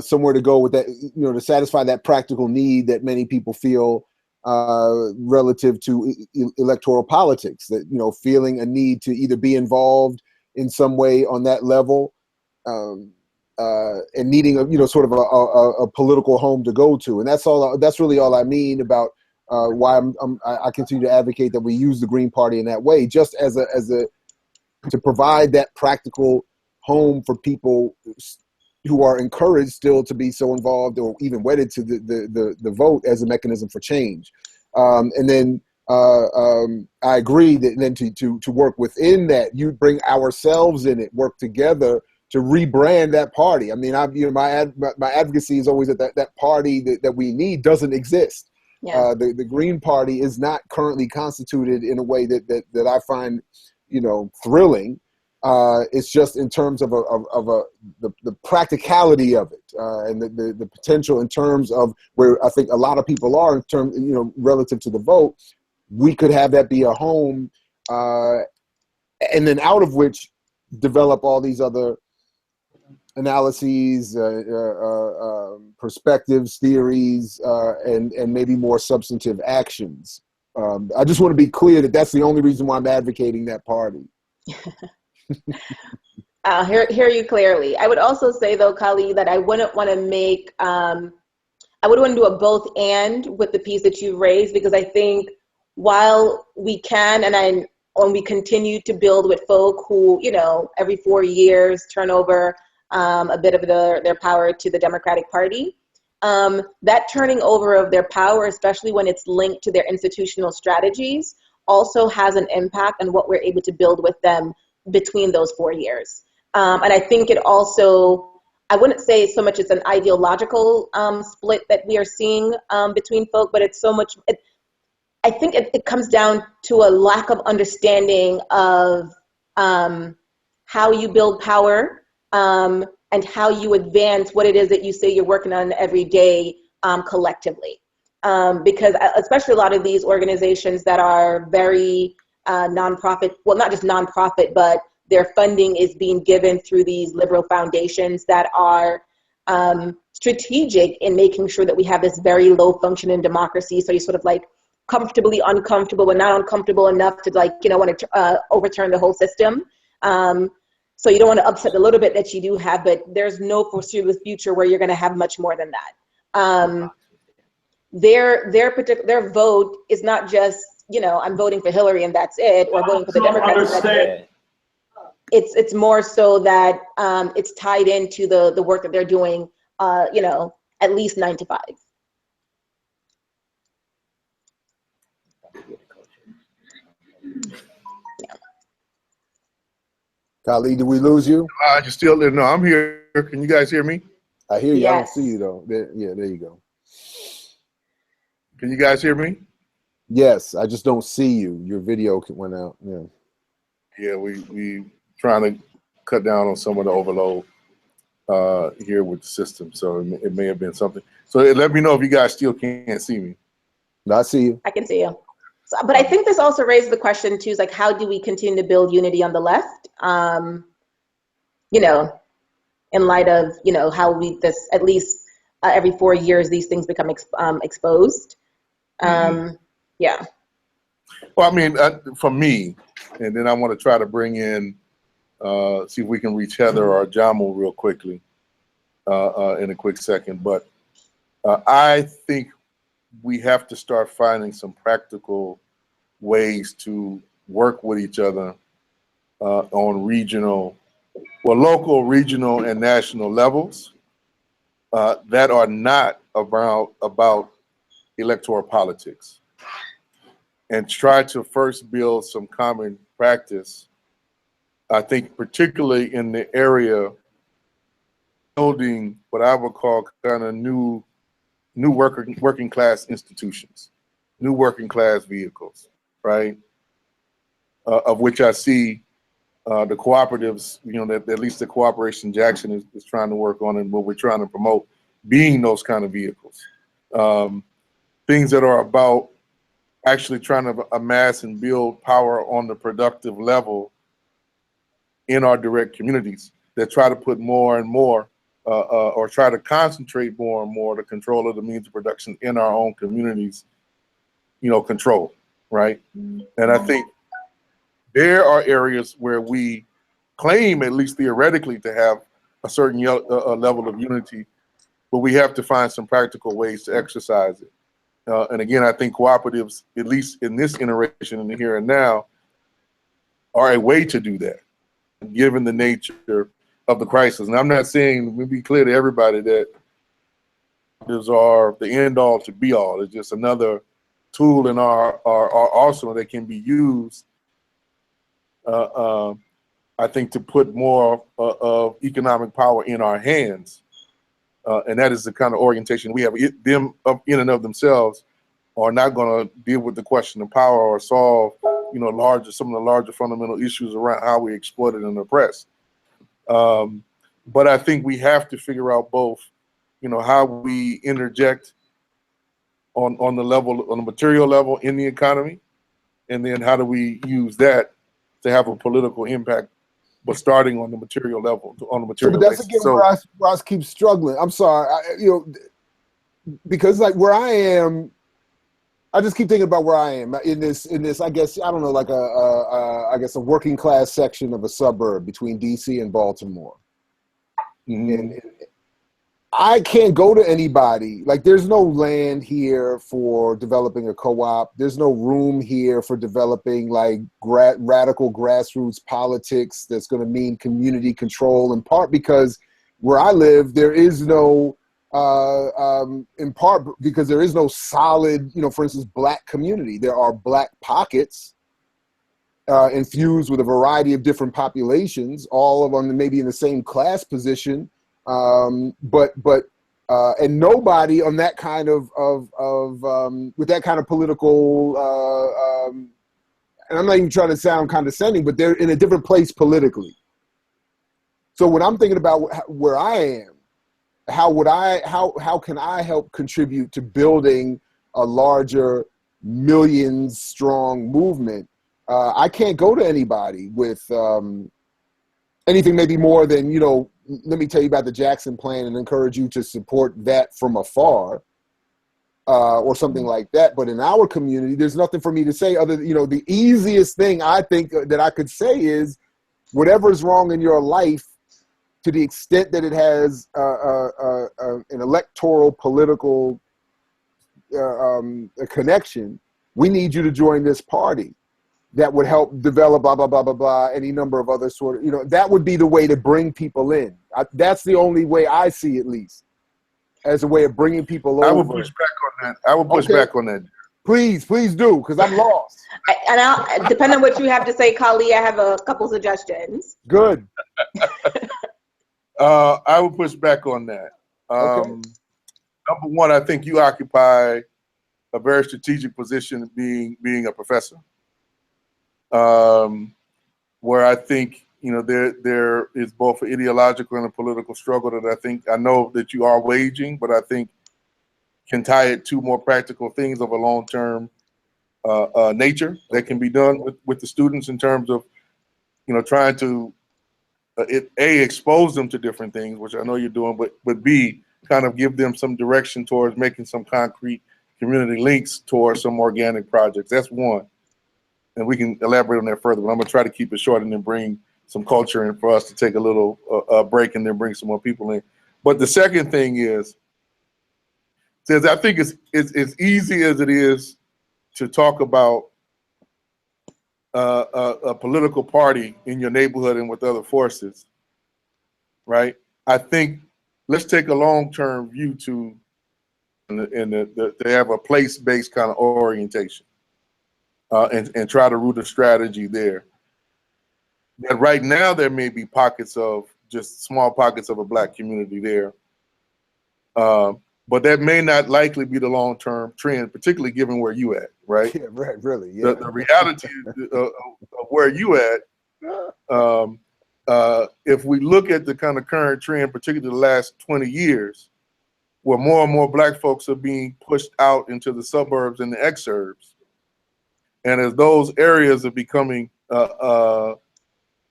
somewhere to go with that, to satisfy that practical need that many people feel relative to electoral politics, that, feeling a need to either be involved in some way on that level, and needing sort of a political home to go to. And that's really all I mean about why I continue to advocate that we use the Green Party in that way, just as to provide that practical home for people who are encouraged still to be so involved or even wedded to the vote as a mechanism for change. And then I agree that then to work within that, you bring ourselves in it, work together to rebrand that party. I mean, my advocacy is always that party that we need doesn't exist. Yeah. The Green Party is not currently constituted in a way that I find, thrilling. It's just in terms of the practicality of it, and the potential in terms of where I think a lot of people are in terms, relative to the vote. We could have that be a home, and then out of which develop all these other analyses, perspectives, theories, and maybe more substantive actions. I just want to be clear that that's the only reason why I'm advocating that party. I'll hear you clearly. I would also say, though, Kali, that I wouldn't want to make, I would want to do a both and with the piece that you raised, because I think while we can, and we continue to build with folk who, every 4 years turn over a bit of their power to the Democratic Party, that turning over of their power, especially when it's linked to their institutional strategies, also has an impact on what we're able to build with them between those 4 years. And I think it also, I wouldn't say so much it's an ideological split that we are seeing between folk, but it's so much, I think it comes down to a lack of understanding of how you build power and how you advance what it is that you say you're working on every day collectively. Because especially a lot of these organizations that are very nonprofit, well, not just nonprofit, but their funding is being given through these liberal foundations that are strategic in making sure that we have this very low functioning democracy. So you sort of like comfortably uncomfortable, but not uncomfortable enough to want to overturn the whole system. So you don't want to upset the little bit that you do have, but there's no foreseeable future where you're going to have much more than that. Their vote is not just, I'm voting for Hillary and that's it, or voting for the Democrats and that's it. It's more so that it's tied into the work that they're doing, at least 9 to 5. Kali, did we lose you? You're still there. No, I'm here. Can you guys hear me? I hear you. Yes. I don't see you though. There you go. Can you guys hear me? Yes, I just don't see you. Your video went out. Yeah. Yeah, we trying to cut down on some of the overload here with the system. So it may have been something. So let me know if you guys still can't see me. No, I see you. I can see you. So, but I think this also raises the question too, is like, how do we continue to build unity on the left? In light of, how at least every 4 years, these things become exposed. Yeah. Well, I mean, for me, and then I want to try to bring in, see if we can reach Heather or Jamu real quickly in a quick second. But I think we have to start finding some practical ways to work with each other on local, regional, and national levels that are not about electoral politics, and try to first build some common practice. I think particularly in the area building what I would call kind of new working class institutions, new working class vehicles, right? Of which I see the cooperatives, that at least the Cooperation Jackson is trying to work on, and what we're trying to promote being those kind of vehicles. Things that are about actually trying to amass and build power on the productive level in our direct communities, that try to put more and more or try to concentrate more and more the control of the means of production in our own communities, control, right? And I think there are areas where we claim, at least theoretically, to have a certain level of unity, but we have to find some practical ways to exercise it. And again, I think cooperatives, at least in this iteration in the here and now, are a way to do that, given the nature of the crisis. And I'm not saying, let me be clear to everybody, that these are the end all to be all. It's just another tool in our arsenal that can be used, I think, to put more of economic power in our hands. And that is the kind of orientation we have. Them in and of themselves are not going to deal with the question of power or solve, some of the larger fundamental issues around how we exploited and oppressed. But I think we have to figure out both, how we interject on the material level in the economy, and then how do we use that to have a political impact, but starting on the material level, on the material but that's basis. again where I keep struggling. I'm sorry, because like where I am, I just keep thinking about where I am in this. I guess, I don't know, like a working class section of a suburb between DC and Baltimore. Mm-hmm. And I can't go to anybody. Like, there's no land here for developing a co-op. There's no room here for developing like radical grassroots politics that's going to mean community control, in part because where I live, there is no, in part because there is no solid, for instance, Black community. There are Black pockets infused with a variety of different populations, all of them maybe in the same class position. But nobody on that kind of with that kind of political, and I'm not even trying to sound condescending, but they're in a different place politically. So when I'm thinking about where I am, how can I help contribute to building a larger millions strong movement? I can't go to anybody with anything maybe more than, let me tell you about the Jackson Plan and encourage you to support that from afar, or something like that. But in our community, there's nothing for me to say other than, the easiest thing I think that I could say is whatever's wrong in your life, to the extent that it has an electoral political connection, we need you to join this party. That would help develop blah, blah, blah, blah, blah, any number of other sort of, that would be the way to bring people in. That's the only way I see, at least, as a way of bringing people over. I would push back on that. I would push back on that. Please do, because I'm lost. And I'll, depending on what you have to say, Kali, I have a couple suggestions. Good. I would push back on that. Number one, I think you occupy a very strategic position being a professor. Where I think, there is both an ideological and a political struggle that I know that you are waging, but I think can tie it to more practical things of a long-term nature that can be done with the students in terms of, trying to, expose them to different things, which I know you're doing, but B, kind of give them some direction towards making some concrete community links towards some organic projects. That's one. And we can elaborate on that further, but I'm going to try to keep it short and then bring some culture in for us to take a little break and then bring some more people in. But the second thing is, I think it's easy as it is to talk about a political party in your neighborhood and with other forces, right? I think let's take a long-term view to have a place-based kind of orientation. And try to root a strategy there. And right now, there may be just small pockets of a Black community there. But that may not likely be the long-term trend, particularly given where you at, right? Yeah, right, really, yeah. The reality of where you at, if we look at the kind of current trend, particularly the last 20 years, where more and more Black folks are being pushed out into the suburbs and the exurbs, And as those areas are becoming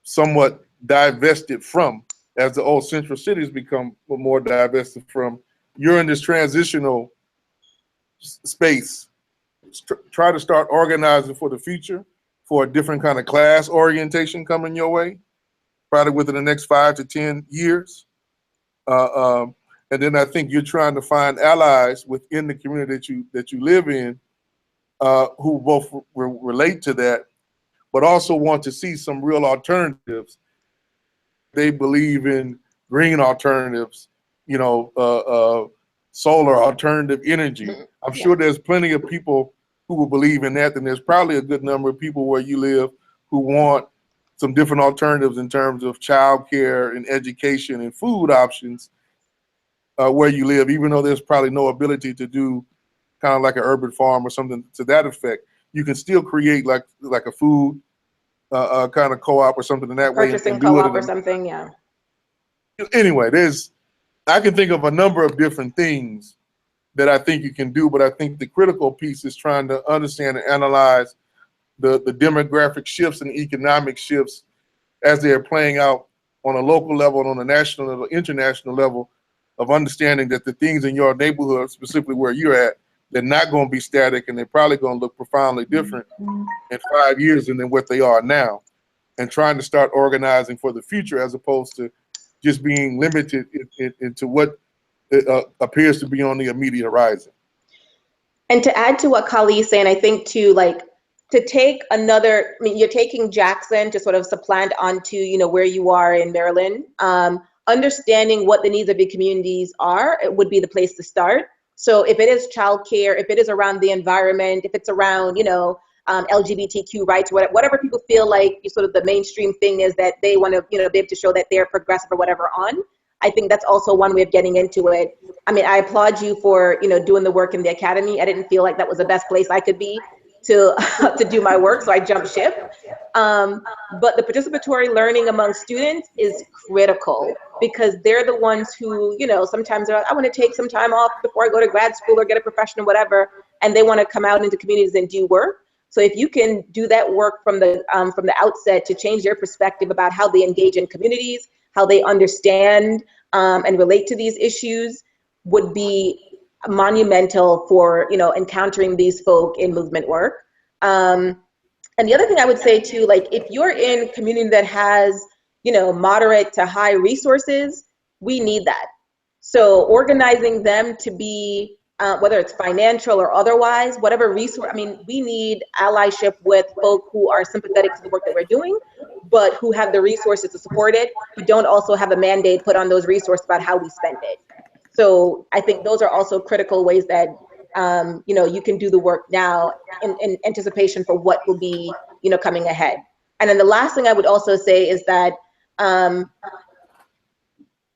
somewhat divested from, as the old central cities become more divested from, you're in this transitional space. Try to start organizing for the future, for a different kind of class orientation coming your way, probably within the next 5 to 10 years. And then I think you're trying to find allies within the community that you live in, who both relate to that, but also want to see some real alternatives. They believe in green alternatives, solar alternative energy. I'm sure there's plenty of people who will believe in that, and there's probably a good number of people where you live who want some different alternatives in terms of childcare and education and food options where you live, even though there's probably no ability to do kind of like an urban farm or something to that effect. You can still create like a food kind of co-op or something in that way. Purchasing co-op or something, yeah. Anyway, I can think of a number of different things that I think you can do, but I think the critical piece is trying to understand and analyze the demographic shifts and economic shifts as they are playing out on a local level and on a national level, international level, of understanding that the things in your neighborhood, specifically where you're at, they're not going to be static, and they're probably going to look profoundly different in 5 years than what they are now, and trying to start organizing for the future as opposed to just being limited into what appears to be on the immediate horizon. And to add to what Kali is saying, I think too, like, to take another, I mean, you're taking Jackson to sort of supplant onto, where you are in Maryland. Understanding what the needs of your communities are, it would be the place to start. So if it is childcare, if it is around the environment, if it's around, LGBTQ rights, whatever people feel like sort of the mainstream thing is that they want to, be able to show that they're progressive or whatever on, I think that's also one way of getting into it. I mean, I applaud you for, doing the work in the academy. I didn't feel like that was the best place I could be to do my work, so I jumped ship. But the participatory learning among students is critical because they're the ones who, sometimes they're like, I want to take some time off before I go to grad school or get a profession or whatever, and they want to come out into communities and do work. So if you can do that work from the outset to change their perspective about how they engage in communities, how they understand and relate to these issues, would be monumental for encountering these folk in movement work. And the other thing I would say too, like if you're in a community that has moderate to high resources, we need that. So organizing them to be whether it's financial or otherwise, whatever resource, I mean, we need allyship with folk who are sympathetic to the work that we're doing, but who have the resources to support it, who don't also have a mandate put on those resources about how we spend it. So I think those are also critical ways that you can do the work now in anticipation for what will be coming ahead. And then the last thing I would also say is that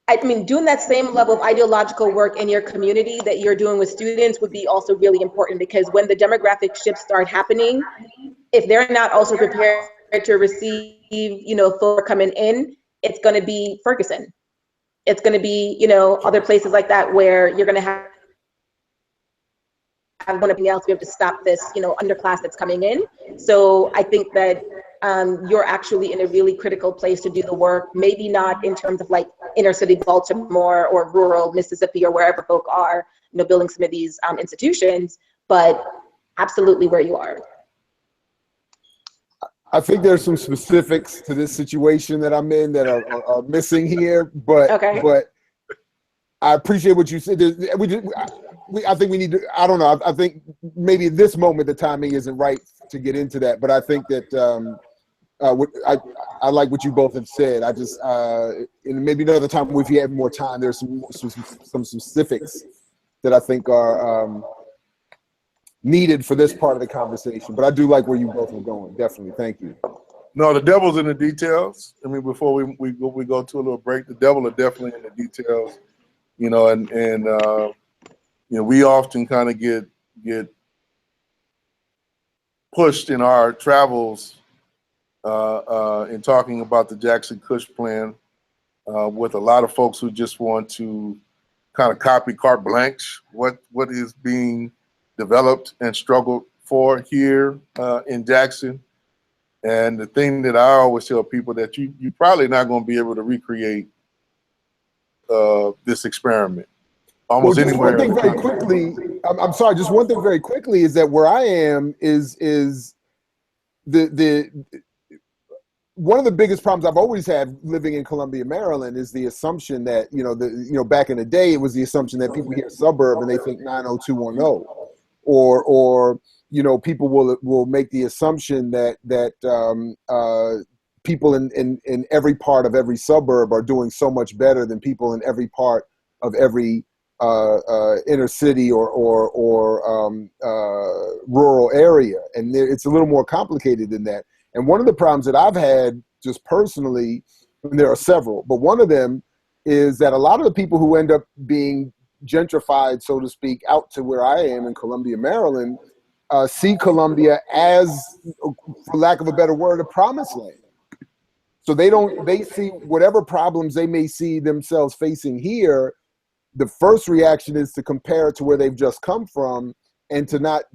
I mean, doing that same level of ideological work in your community that you're doing with students would be also really important, because when the demographic shifts start happening, if they're not also prepared to receive, folk coming in, it's going to be Ferguson. It's going to be, other places like that where you're going to have one of else. We have to stop this, underclass that's coming in. So I think that you're actually in a really critical place to do the work, maybe not in terms of like inner city Baltimore or rural Mississippi or wherever folk are, building some of these institutions, but absolutely where you are. I think there's some specifics to this situation that I'm in that are missing here, but okay. But I appreciate what you said. I think we need to, I don't know, I think maybe at this moment the timing isn't right to get into that, but I think that I like what you both have said. I just, and maybe another time if you have more time, there's some specifics that I think are needed for this part of the conversation, but I do like where you both are going. Definitely. Thank you. No, the devil's in the details. I mean, before we go to a little break, the devil is definitely in the details, and we often kind of get pushed in our travels in talking about the Jackson Kush plan with a lot of folks who just want to kind of copy carte blanche what is being developed and struggled for here in Jackson. And the thing that I always tell people that you're probably not going to be able to recreate this experiment almost well, just anywhere. one thing very quickly. I'm sorry. Just one thing very quickly is that where I am is the one of the biggest problems I've always had living in Columbia, Maryland, is the assumption that back in the day it was the assumption that people hear suburb and they think 90210, or people will make the assumption that people in every part of every suburb are doing so much better than people in every part of every inner city or rural area, and it's a little more complicated than that. And one of the problems that I've had just personally, and there are several, but one of them is that a lot of the people who end up being gentrified, so to speak, out to where I am in Columbia, Maryland, see Columbia as, for lack of a better word, a promised land. So they see whatever problems they may see themselves facing here, the first reaction is to compare it to where they've just come from, and to not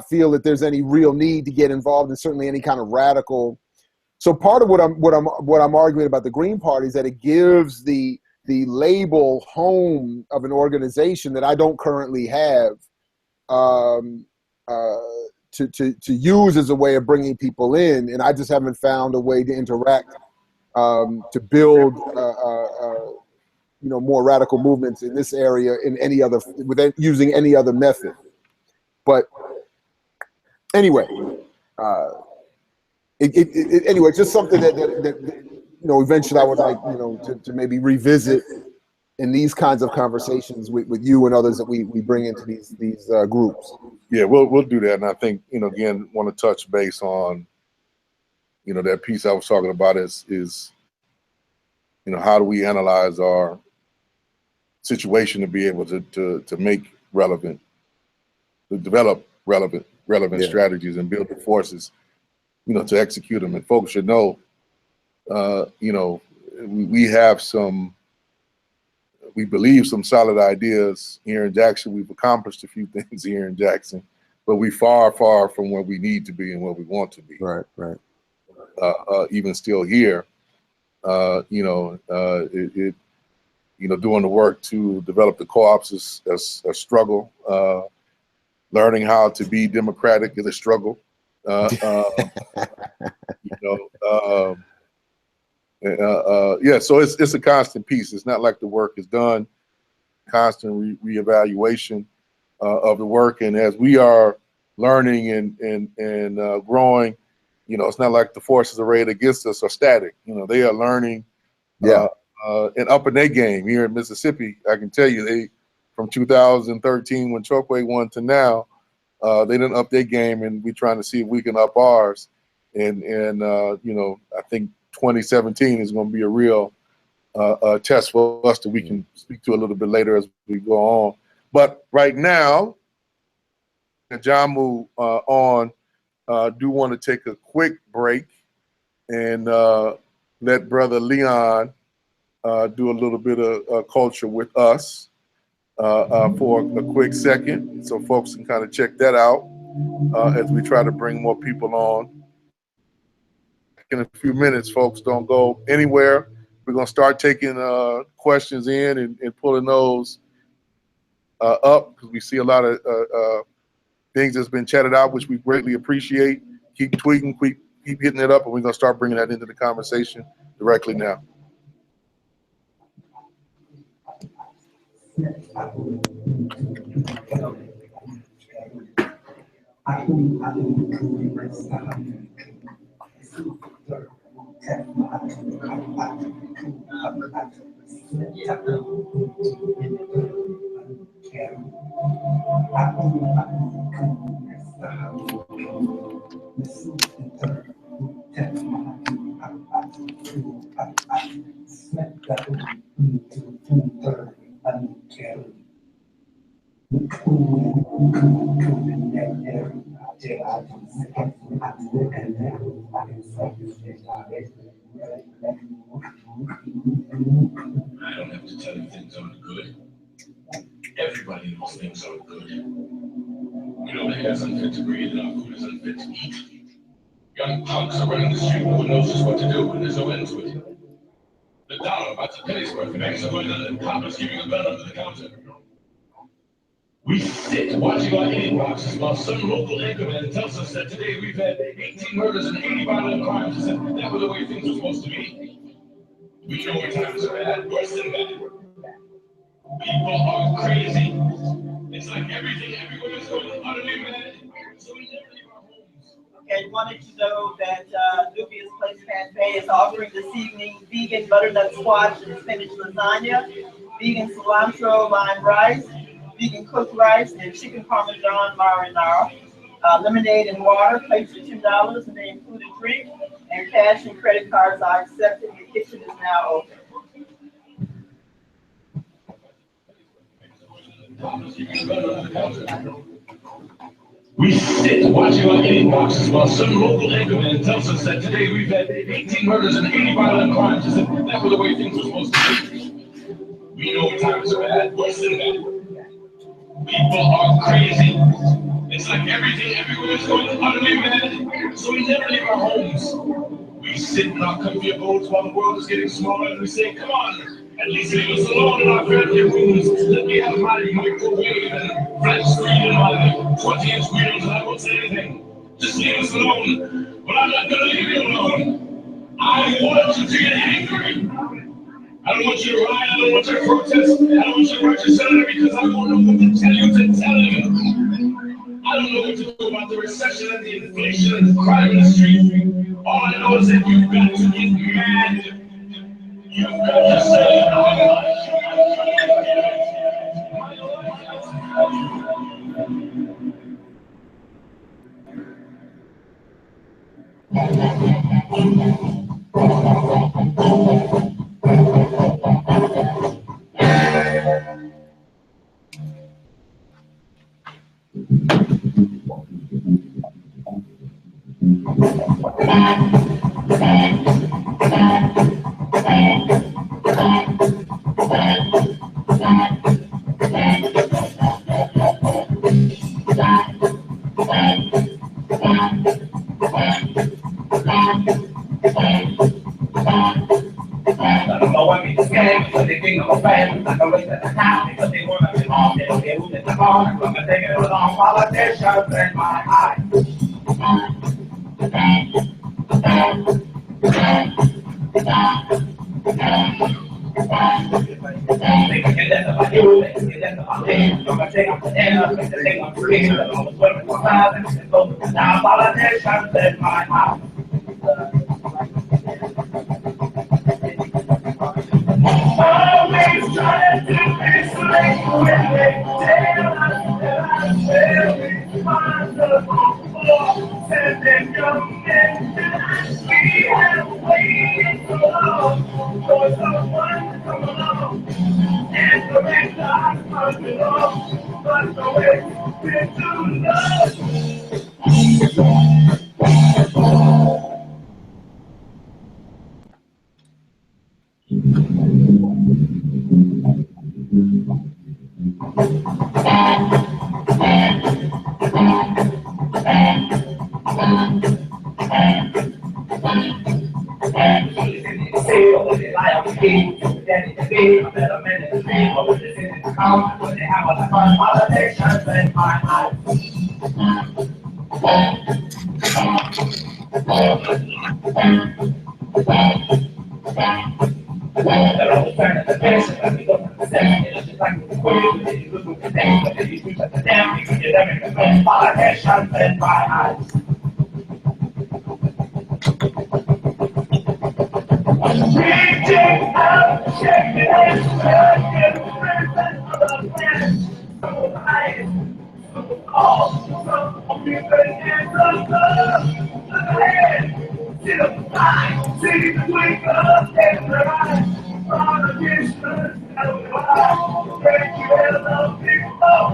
feel that there's any real need to get involved in certainly any kind of radical. So part of what I'm arguing about the Green Party is that it gives the label home of an organization that I don't currently have to use as a way of bringing people in, and I just haven't found a way to interact to build more radical movements in this area in any other using any other method. But anyway, anyway, just something that eventually I would like to maybe revisit in these kinds of conversations with you and others that we bring into these groups. Yeah, we'll do that. And I think again, want to touch base on that piece I was talking about is how do we analyze our situation to be able to make relevant, to develop relevant strategies and build the forces, to execute them. And folks should know, we have we believe some solid ideas here in Jackson. We've accomplished a few things here in Jackson, but we far from where we need to be and where we want to be. Right. Even still here, doing the work to develop the co-ops is a struggle. Learning how to be democratic is a struggle. So it's a constant piece. It's not like the work is done. Constant reevaluation of the work, and as we are learning and growing, it's not like the forces arrayed against us are static. They are learning. And up in their game here in Mississippi. I can tell you, they from 2013 when Chokwe won to now, they didn't up their game, and we're trying to see if we can up ours. And I think 2017 is going to be a real test for us that we can speak to a little bit later as we go on. But right now, Jamu do want to take a quick break and let Brother Leon do a little bit of culture with us for a quick second, so folks can kind of check that out as we try to bring more people on. In a few minutes, folks, don't go anywhere. We're going to start taking questions in and pulling those up, because we see a lot of things that's been chatted out, which we greatly appreciate. Keep tweeting, keep hitting it up, and we're going to start bringing that into the conversation directly now. I don't have to tell you things aren't good. Everybody knows things aren't good. You don't that's unfit to breathe and our food is unfit to eat. Young punks are running the street, no one knows just what to do, and there's no end to it. The dollar buys a penny's worth of eggs and coppers giving a bell under the counter. We sit watching our eating boxes while some local anchorman tells us that today we've had 18 murders and 80 violent crimes, as if that was the way things were supposed to be. We know when times are bad, worse than bad. People are crazy. It's like everything everywhere is going utterly mad, so we never leave our homes. Okay, wanted to know that Nubia's Place Cafe is offering this evening vegan butternut squash and spinach lasagna, vegan cilantro lime rice, vegan cooked rice, and chicken parmesan marinara, lemonade and water, plates for $2, and they include a drink, and cash and credit cards are accepted. The kitchen is now open. We sit watching our eating boxes while some local anchorman tells us that today we've had 18 murders and 80 violent crimes, as if that was the way things were supposed to be. We know when times are bad, worse than bad. People are crazy. It's like everything everywhere is going utterly mad, so we never leave our homes. We sit in our comfy abodes while the world is getting smaller, and we say, come on, at least leave us alone in our family rooms. Let me have my microwave and flat screen and my 20-inch wheels, and I won't say anything. Just leave us alone. But I'm not gonna leave you alone. I want you to get angry. I don't want you to riot, I don't want you to protest, I don't want you to write your senator because I won't know what to tell you to tell him. I don't know what to do about the recession and the inflation and the crime in the street. All I know is that you've got to get mad. You've got to say, politicians in my eyes. Politicians in my house. Always trying to isolate when they tell us that I'm very responsible for sending young men to we have waited so long for someone to come along and correct our country law, but the way we're too low. Politicians in my eyes. They're all turning the face, and we look at the same. It's just like the queen, you look at the thing, but then you do such a damn, you can get everything. Politicians in my eyes. Reaching out, shaking hands, shaking the person of the planet. So high, so tall, so different and so good. Look ahead, see the fire, see the twinkle in their eyes. Politicians, tell me why, break you hello people.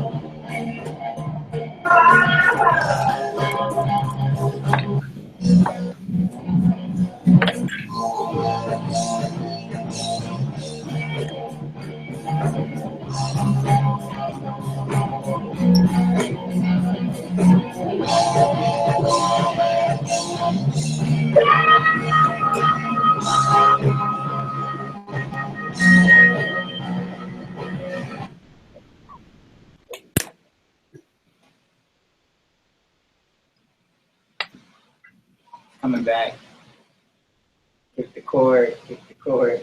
coming back. Hit the chord, hit the chord.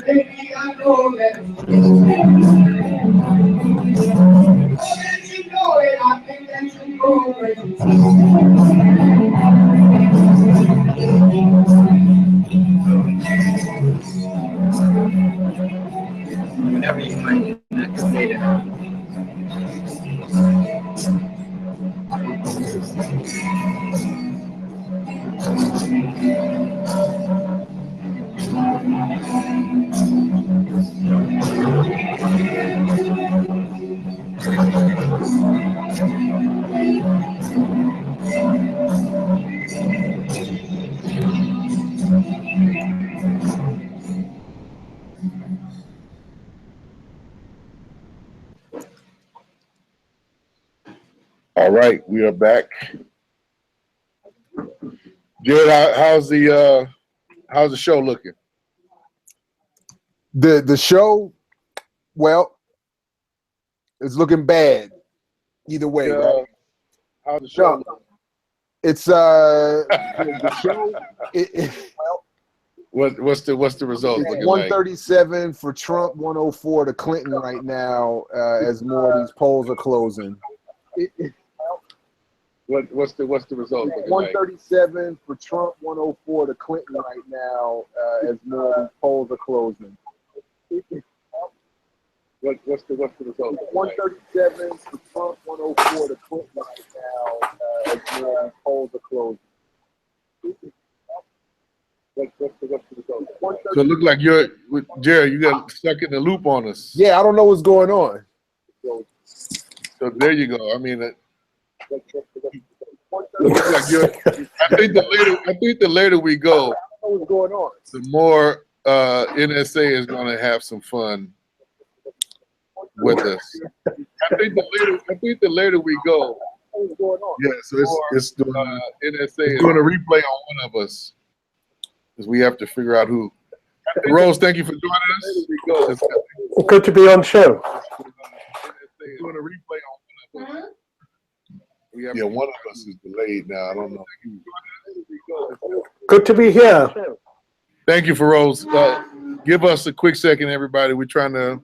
Baby, I know that. You know it, I think that you know it. Whenever you find that to say that. All right, we are back. Jared, how's the show looking? The show, well, it's looking bad. Either way, right? How's the show looking? It's the show. What's the results looking like? 137 for Trump, 104 to Clinton right now, as more of these polls are closing. What's the results looking 137 for Trump, 104 to Clinton right now, as more of these polls are closing. What's the results? 137 for Trump, 104 to Clinton right now, as more of these polls are closing. What's the result? So it looked like Jared, you got stuck in the loop on us. Yeah, I don't know what's going on. So there you go. I mean, it looks like I think the later we go, What's going on? the more NSA is going to have some fun with us. I think the later we go, What's going on? yeah. So it's doing NSA is doing a replay on one of us, because we have to figure out who. Rose, thank you for joining us. Good to be on show. Doing a replay on one of us. Yeah, one of us is delayed now. I don't know. Good to be here. Thank you, Feroz. Give us a quick second, everybody. We're trying to.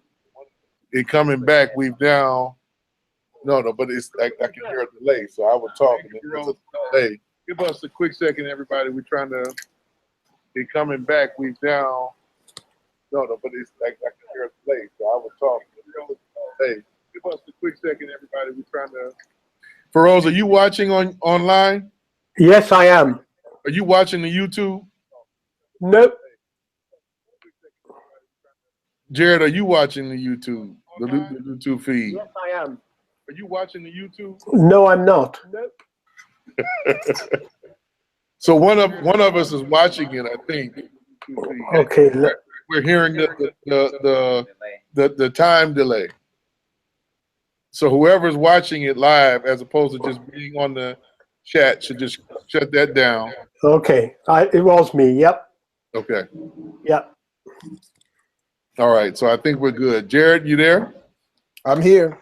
It coming back. We've now. No, but it's I can hear a delay, so I will talk. And there's a delay. Give us a quick second, everybody. We're trying to. It coming back. We've now. No, but it's I can hear a delay, so I will talk. Hey, give us a quick second, everybody. We're trying to. Feroz, are you watching online? Yes, I am. Are you watching the YouTube? Nope. Jared, are you watching the YouTube? The YouTube feed? Yes, I am. Are you watching the YouTube? No, I'm not. So one of us is watching it, I think. Okay. We're hearing the time delay. So whoever's watching it live, as opposed to just being on the chat, should just shut that down. Okay. It was me. Yep. Okay. Yep. All right. So I think we're good. Jared, you there? I'm here.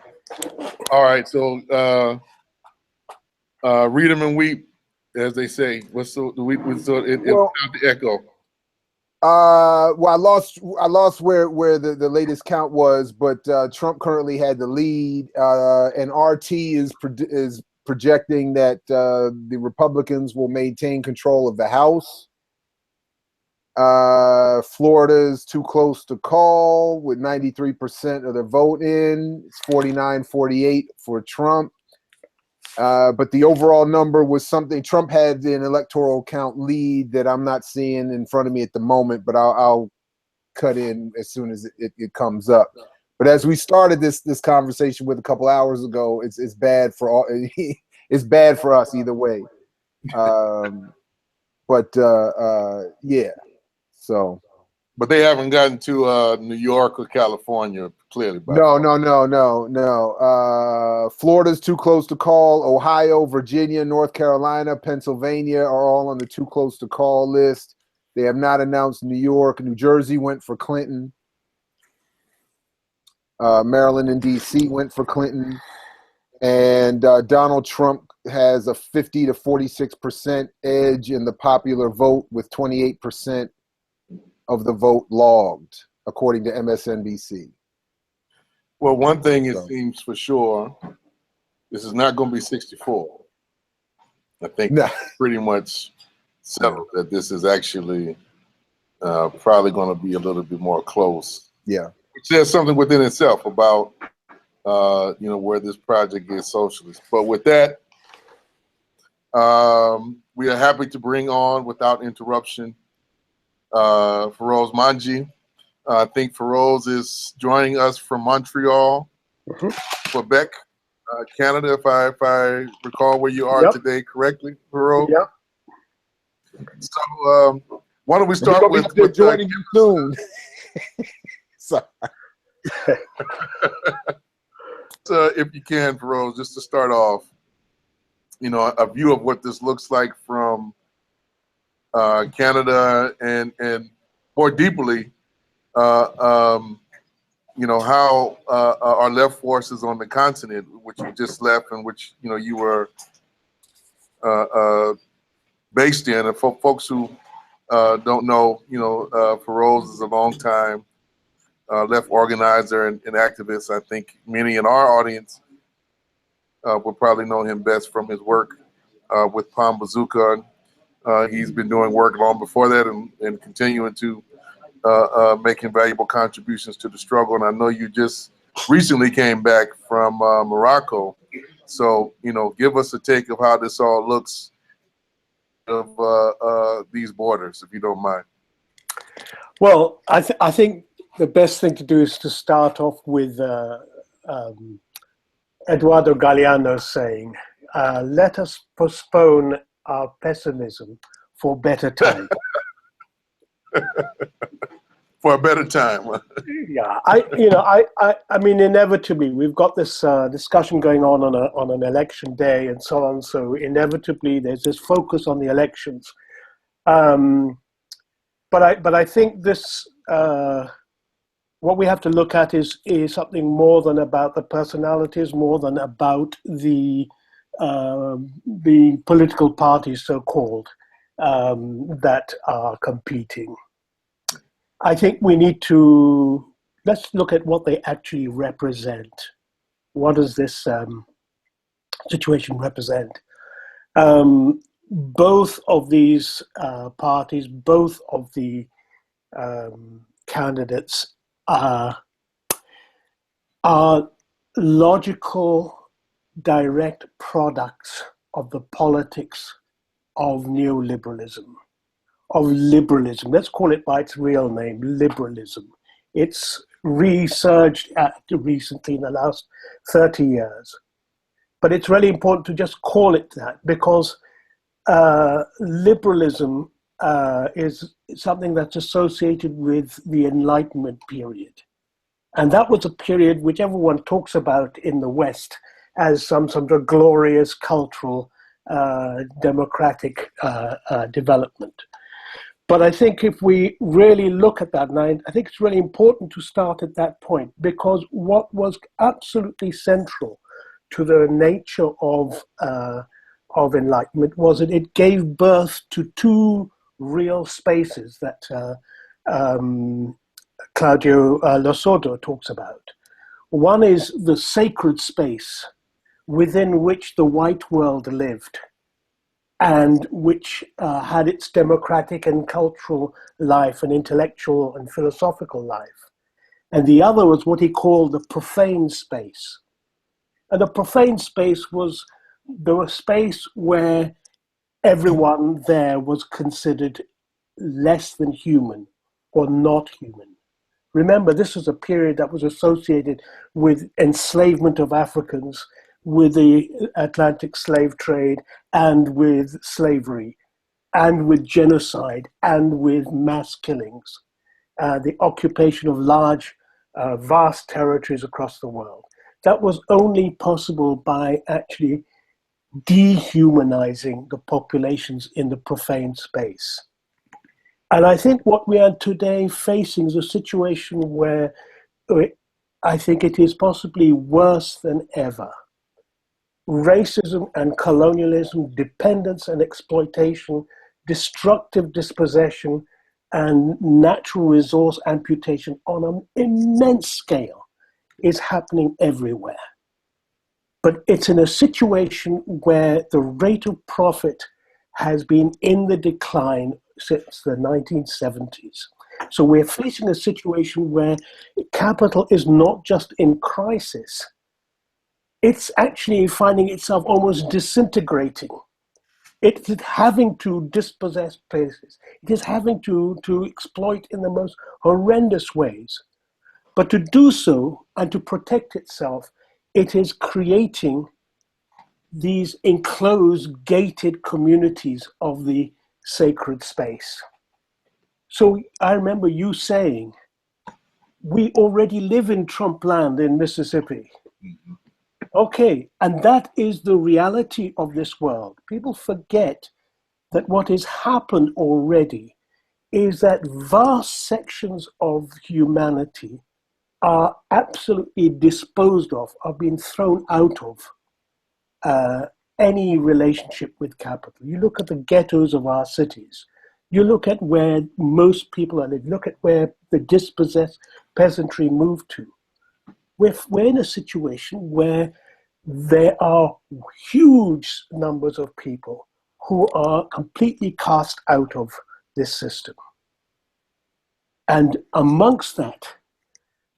All right. So read them and weep, as they say. What's the weep? So it without the echo. Well, I lost where the latest count was, but Trump currently had the lead, and RT is projecting that the Republicans will maintain control of the House. Florida's too close to call with 93% of the vote in. It's 49-48 for Trump. But the overall number was something. Trump had an electoral count lead that I'm not seeing in front of me at the moment, but I'll cut in as soon as it comes up. But as we started this conversation with a couple hours ago, it's bad for all. It's bad for us either way. Yeah. So But they haven't gotten to New York or California, clearly. No. Florida's too close to call. Ohio, Virginia, North Carolina, Pennsylvania are all on the too close to call list. They have not announced New York. New Jersey went for Clinton. Maryland and D.C. went for Clinton. And Donald Trump has a 50 to 46% edge in the popular vote with 28% of the vote logged, according to MSNBC. Well, one thing it seems for sure, this is not going to be 64. I think pretty much settled that this is actually probably going to be a little bit more close. Yeah. Which says something within itself about, where this project is socialist. But with that, we are happy to bring on, without interruption, Feroz Manji. I think Feroz is joining us from Montreal, Quebec, Canada, if I recall where you are today correctly, Feroz. Yeah. So why don't we start with joining you soon? Sorry. If you can, Feroz, just to start off, a view of what this looks like from Canada and more deeply, how our left forces on the continent, which you just left and which, you were based in. And for folks who don't know, Feroz is a long time left organizer and activist. I think many in our audience will probably know him best from his work with Palm Bazooka. He's been doing work long before that and continuing to making valuable contributions to the struggle. And I know you just recently came back from Morocco. So, give us a take of how this all looks of these borders, if you don't mind. Well, I think the best thing to do is to start off with Eduardo Galeano saying, let us postpone our pessimism for better time. For a better time. Yeah, I mean, inevitably, we've got this discussion going on an election day and so on. So inevitably, there's this focus on the elections. But I think this what we have to look at is something more than about the personalities, more than about the political parties, so-called, that are competing. I think we need to, let's look at what they actually represent. What does this situation represent? Both of these parties, both of the candidates are logical, direct products of the politics of neoliberalism, of liberalism. Let's call it by its real name, liberalism. It's resurged recently in the last 30 years. But it's really important to just call it that, because liberalism is something that's associated with the Enlightenment period. And that was a period which everyone talks about in the West as some sort of glorious cultural, democratic development. But I think if we really look at that, and I think it's really important to start at that point, because what was absolutely central to the nature of Enlightenment was that it gave birth to two real spaces that Claudio Losordo talks about. One is the sacred space within which the white world lived, and which had its democratic and cultural life and intellectual and philosophical life. And the other was what he called the profane space. And the profane space was the space where everyone there was considered less than human or not human. Remember, this was a period that was associated with enslavement of Africans, with the Atlantic slave trade, and with slavery, and with genocide, and with mass killings. the occupation of large, vast territories across the world. That was only possible by actually dehumanizing the populations in the profane space. And I think what we are today facing is a situation where I think it is possibly worse than ever. Racism and colonialism, dependence and exploitation, destructive dispossession, and natural resource amputation on an immense scale is happening everywhere. But it's in a situation where the rate of profit has been in the decline since the 1970s. So we're facing a situation where capital is not just in crisis, it's actually finding itself almost disintegrating. It is having to dispossess places. It is having to exploit in the most horrendous ways. But to do so and to protect itself, it is creating these enclosed, gated communities of the sacred space. So I remember you saying, we already live in Trump land in Mississippi. Okay, and that is the reality of this world. People forget that what has happened already is that vast sections of humanity are absolutely disposed of, are being thrown out of any relationship with capital. You look at the ghettos of our cities. You look at where most people are living. Look at where the dispossessed peasantry moved to. We're in a situation where there are huge numbers of people who are completely cast out of this system. And amongst that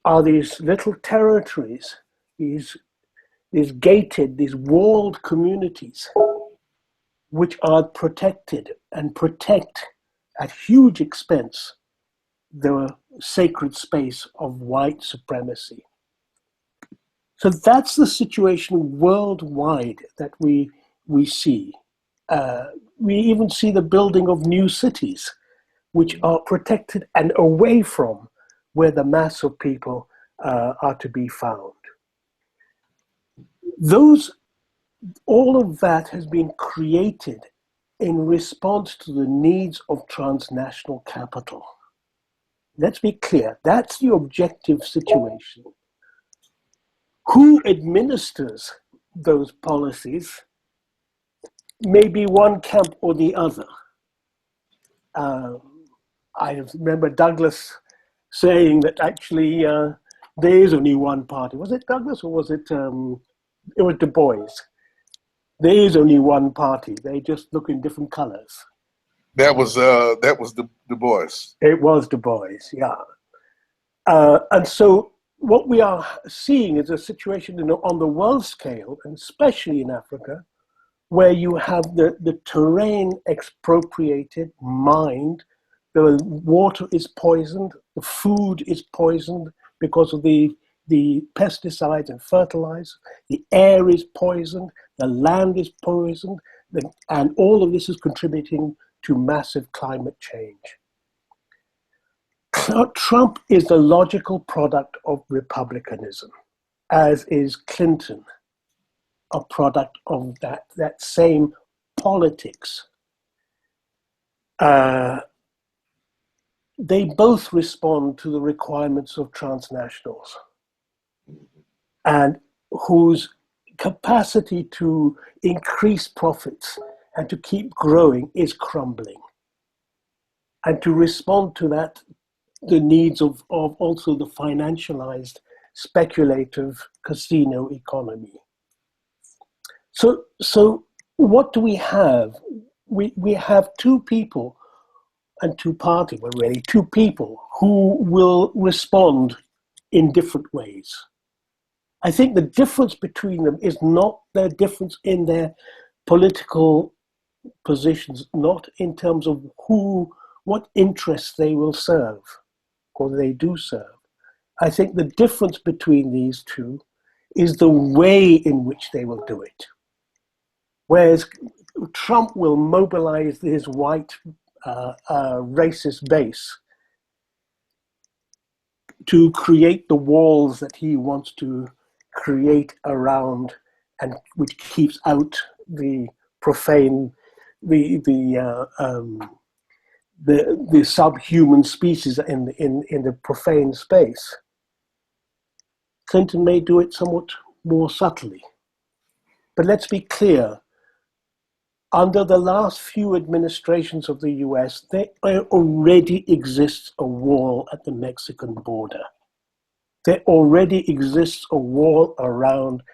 are these little territories, these gated, these walled communities, which are protected and protect at huge expense the sacred space of white supremacy. So that's the situation worldwide that we see. We even see the building of new cities, which are protected and away from where the mass of people are to be found. All of that has been created in response to the needs of transnational capital. Let's be clear, that's the objective situation. Who administers those policies may be one camp or the other. I remember Douglas saying that actually there is only one party. Was it Douglas or was it was Du Bois? There is only one party. They just look in different colors. That was Du Bois. It was Du Bois, yeah. And so what we are seeing is a situation on the world scale, and especially in Africa, where you have the terrain expropriated, mined, the water is poisoned, the food is poisoned because of the pesticides and fertilizers, the air is poisoned, the land is poisoned, and all of this is contributing to massive climate change. Trump is the logical product of republicanism, as is Clinton a product of that same politics. They both respond to the requirements of transnationals and whose capacity to increase profits and to keep growing is crumbling. And to respond to that, the needs of also the financialized, speculative casino economy. So what do we have? We have two people and two parties, well, really two people who will respond in different ways. I think the difference between them is not their difference in their political positions, not in terms of what interests they will serve, or they do serve. I think the difference between these two is the way in which they will do it. Whereas Trump will mobilize his white racist base to create the walls that he wants to create around, and which keeps out the profane, the subhuman species in the profane space. Clinton may do it somewhat more subtly. But let's be clear, under the last few administrations of the US, there already exists a wall at the Mexican border. There already exists a wall around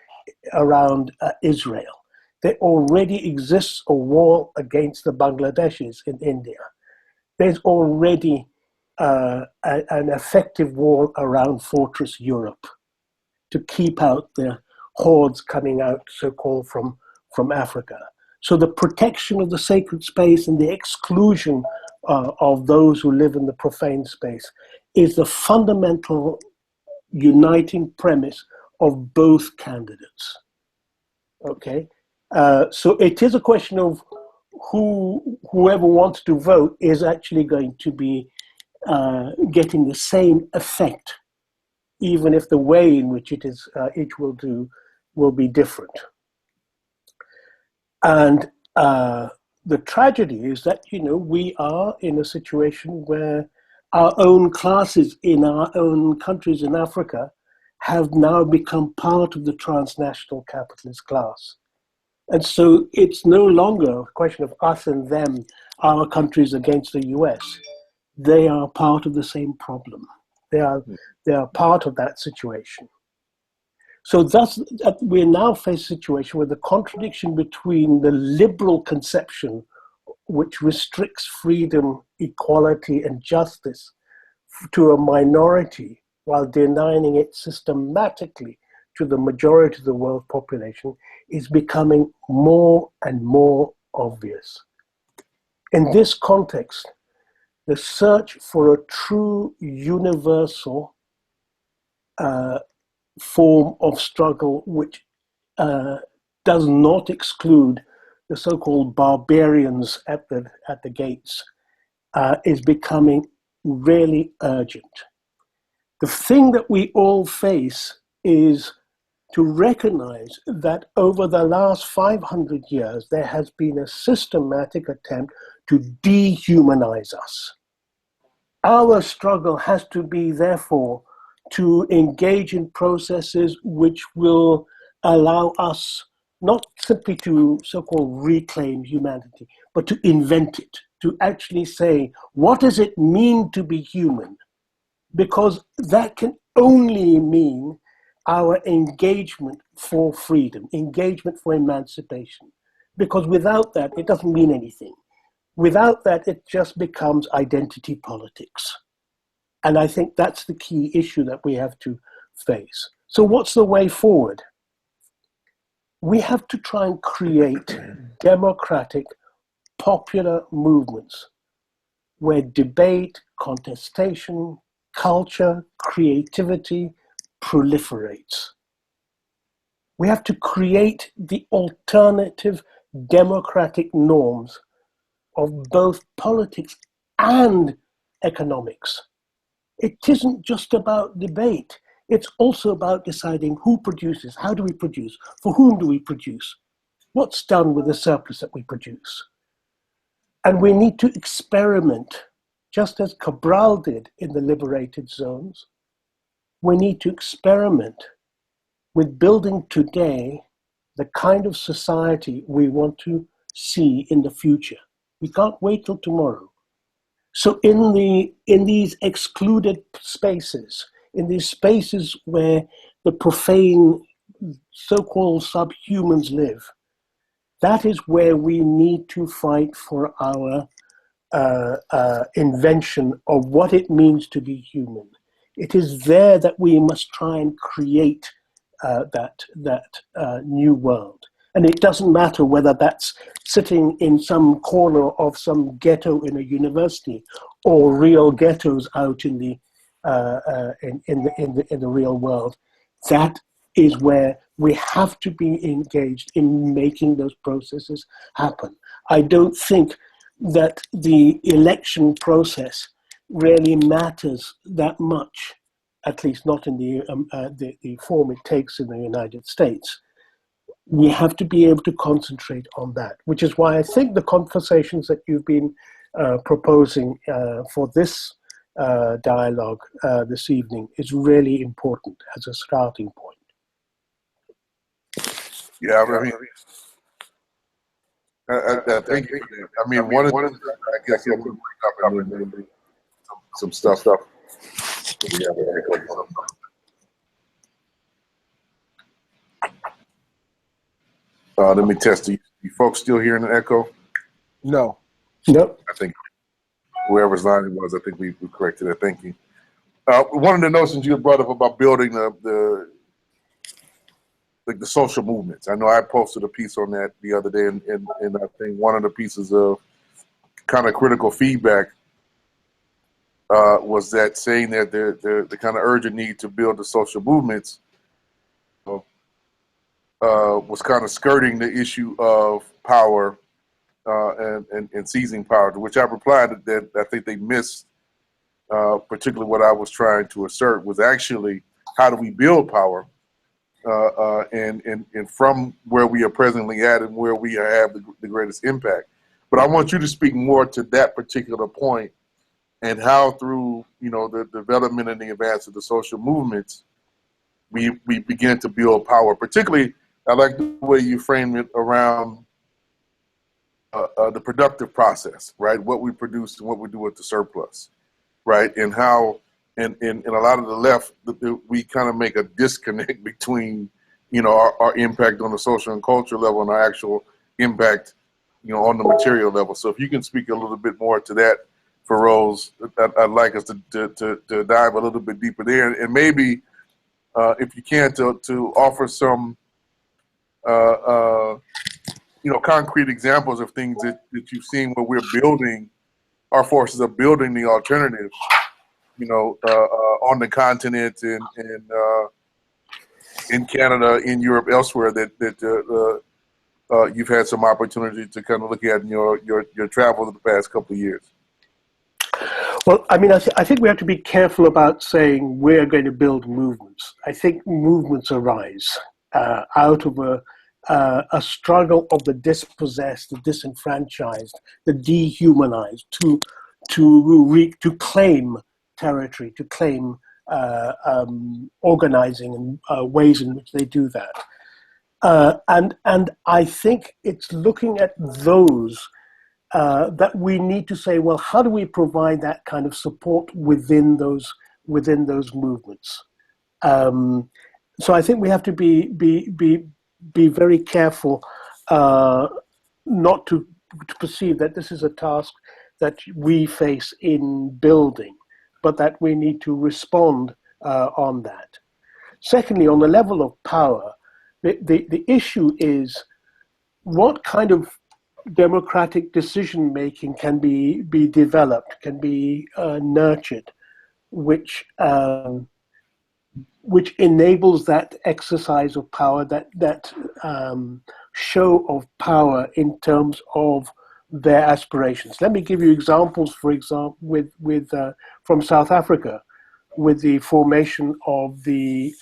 Israel. There already exists a wall against the Bangladeshis in India. There's already an effective wall around Fortress Europe to keep out the hordes coming out, so-called, from Africa. So the protection of the sacred space and the exclusion of those who live in the profane space is the fundamental uniting premise of both candidates. Okay, so it is a question of whoever wants to vote is actually going to be getting the same effect, even if the way in which it is each will do will be different. And the tragedy is that, you know, we are in a situation where our own classes in our own countries in Africa have now become part of the transnational capitalist class. And so it's no longer a question of us and them, our countries against the US. They are part of the same problem. They are part of that situation. So thus, we're now facing a situation where the contradiction between the liberal conception, which restricts freedom, equality, and justice to a minority while denying it systematically to the majority of the world population, is becoming more and more obvious. In this context, the search for a true universal form of struggle which does not exclude the so-called barbarians at the gates is becoming really urgent. The thing that we all face is to recognize that over the last 500 years, there has been a systematic attempt to dehumanize us. Our struggle has to be, therefore, to engage in processes which will allow us not simply to so-called reclaim humanity, but to invent it, to actually say, what does it mean to be human? Because that can only mean our engagement for freedom, engagement for emancipation. Because without that, it doesn't mean anything. Without that, it just becomes identity politics. And I think that's the key issue that we have to face. So what's the way forward? We have to try and create democratic, popular movements where debate, contestation, culture, creativity proliferates. We have to create the alternative democratic norms of both politics and economics. It isn't just about debate. It's also about deciding who produces, how do we produce, for whom do we produce, what's done with the surplus that we produce. And we need to experiment, just as Cabral did in the liberated zones. We need to experiment with building today the kind of society we want to see in the future. We can't wait till tomorrow. So in these excluded spaces, in these spaces where the profane so-called subhumans live, that is where we need to fight for our invention of what it means to be human. It is there that we must try and create that new world. And it doesn't matter whether that's sitting in some corner of some ghetto in a university or real ghettos out in the real world. That is where we have to be engaged in making those processes happen. I don't think that the election process really matters that much at least not in the form it takes in the United States. We have to be able to concentrate on that, which is why I think the conversations that you've been proposing for this dialogue this evening is really important as a starting point. Yeah, I mean, thank you for that. I mean, one of the things I guess I'm going to bring up and then some stuff. Let me test you folks still hearing an echo? No. Nope. I think whoever's line it was, I think we corrected it. Thank you. One of the notions you brought up about building the social movements. I know I posted a piece on that the other day, and I think one of the pieces of kind of critical feedback was that saying that the kind of urgent need to build the social movements was kind of skirting the issue of power and seizing power, to which I replied that I think they missed particularly what I was trying to assert was actually how do we build power and from where we are presently at and where we have the greatest impact. But I want you to speak more to that particular point and how through the development and the advance of the social movements, we begin to build power. Particularly, I like the way you frame it around the productive process, right? What we produce and what we do with the surplus, right? And how, in a lot of the left, we kind of make a disconnect between, our impact on the social and cultural level and our actual impact, on the material level. So if you can speak a little bit more to that, Feroz, I'd like us to dive a little bit deeper there, and maybe if you can to offer some concrete examples of things that you've seen where we're building, our forces are building the alternative, on the continent and in Canada, in Europe, elsewhere that you've had some opportunity to kind of look at in your travel in the past couple of years. Well, I mean, I think we have to be careful about saying we're going to build movements. I think movements arise out of a struggle of the dispossessed, the disenfranchised, the dehumanized to claim territory, to claim organizing and ways in which they do that. And I think it's looking at those that we need to say, well, how do we provide that kind of support within those movements? So I think we have to be very careful not to perceive that this is a task that we face in building, but that we need to respond on that. Secondly, on the level of power, the issue is what kind of democratic decision making can be developed, can be nurtured, which enables that exercise of power, that show of power in terms of their aspirations. Let me give you examples. For example, with from South Africa, with the formation of the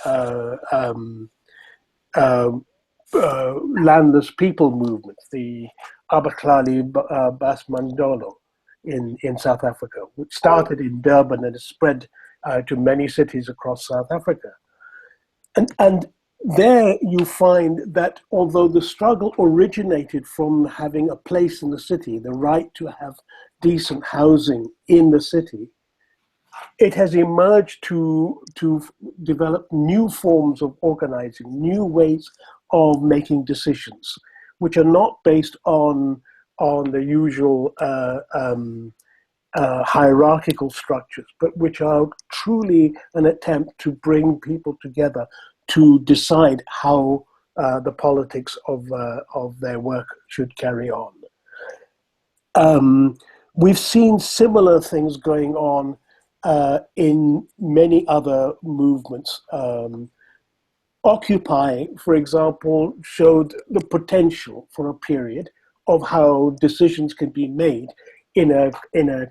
landless people movement, the Abahlali Basmandolo in South Africa, which started in Durban and has spread to many cities across South Africa. And there you find that although the struggle originated from having a place in the city, the right to have decent housing in the city, it has emerged to develop new forms of organizing, new ways of making decisions, which are not based on the usual hierarchical structures, but which are truly an attempt to bring people together to decide how the politics of their work should carry on. We've seen similar things going on in many other movements. Occupy, for example, showed the potential for a period of how decisions can be made in a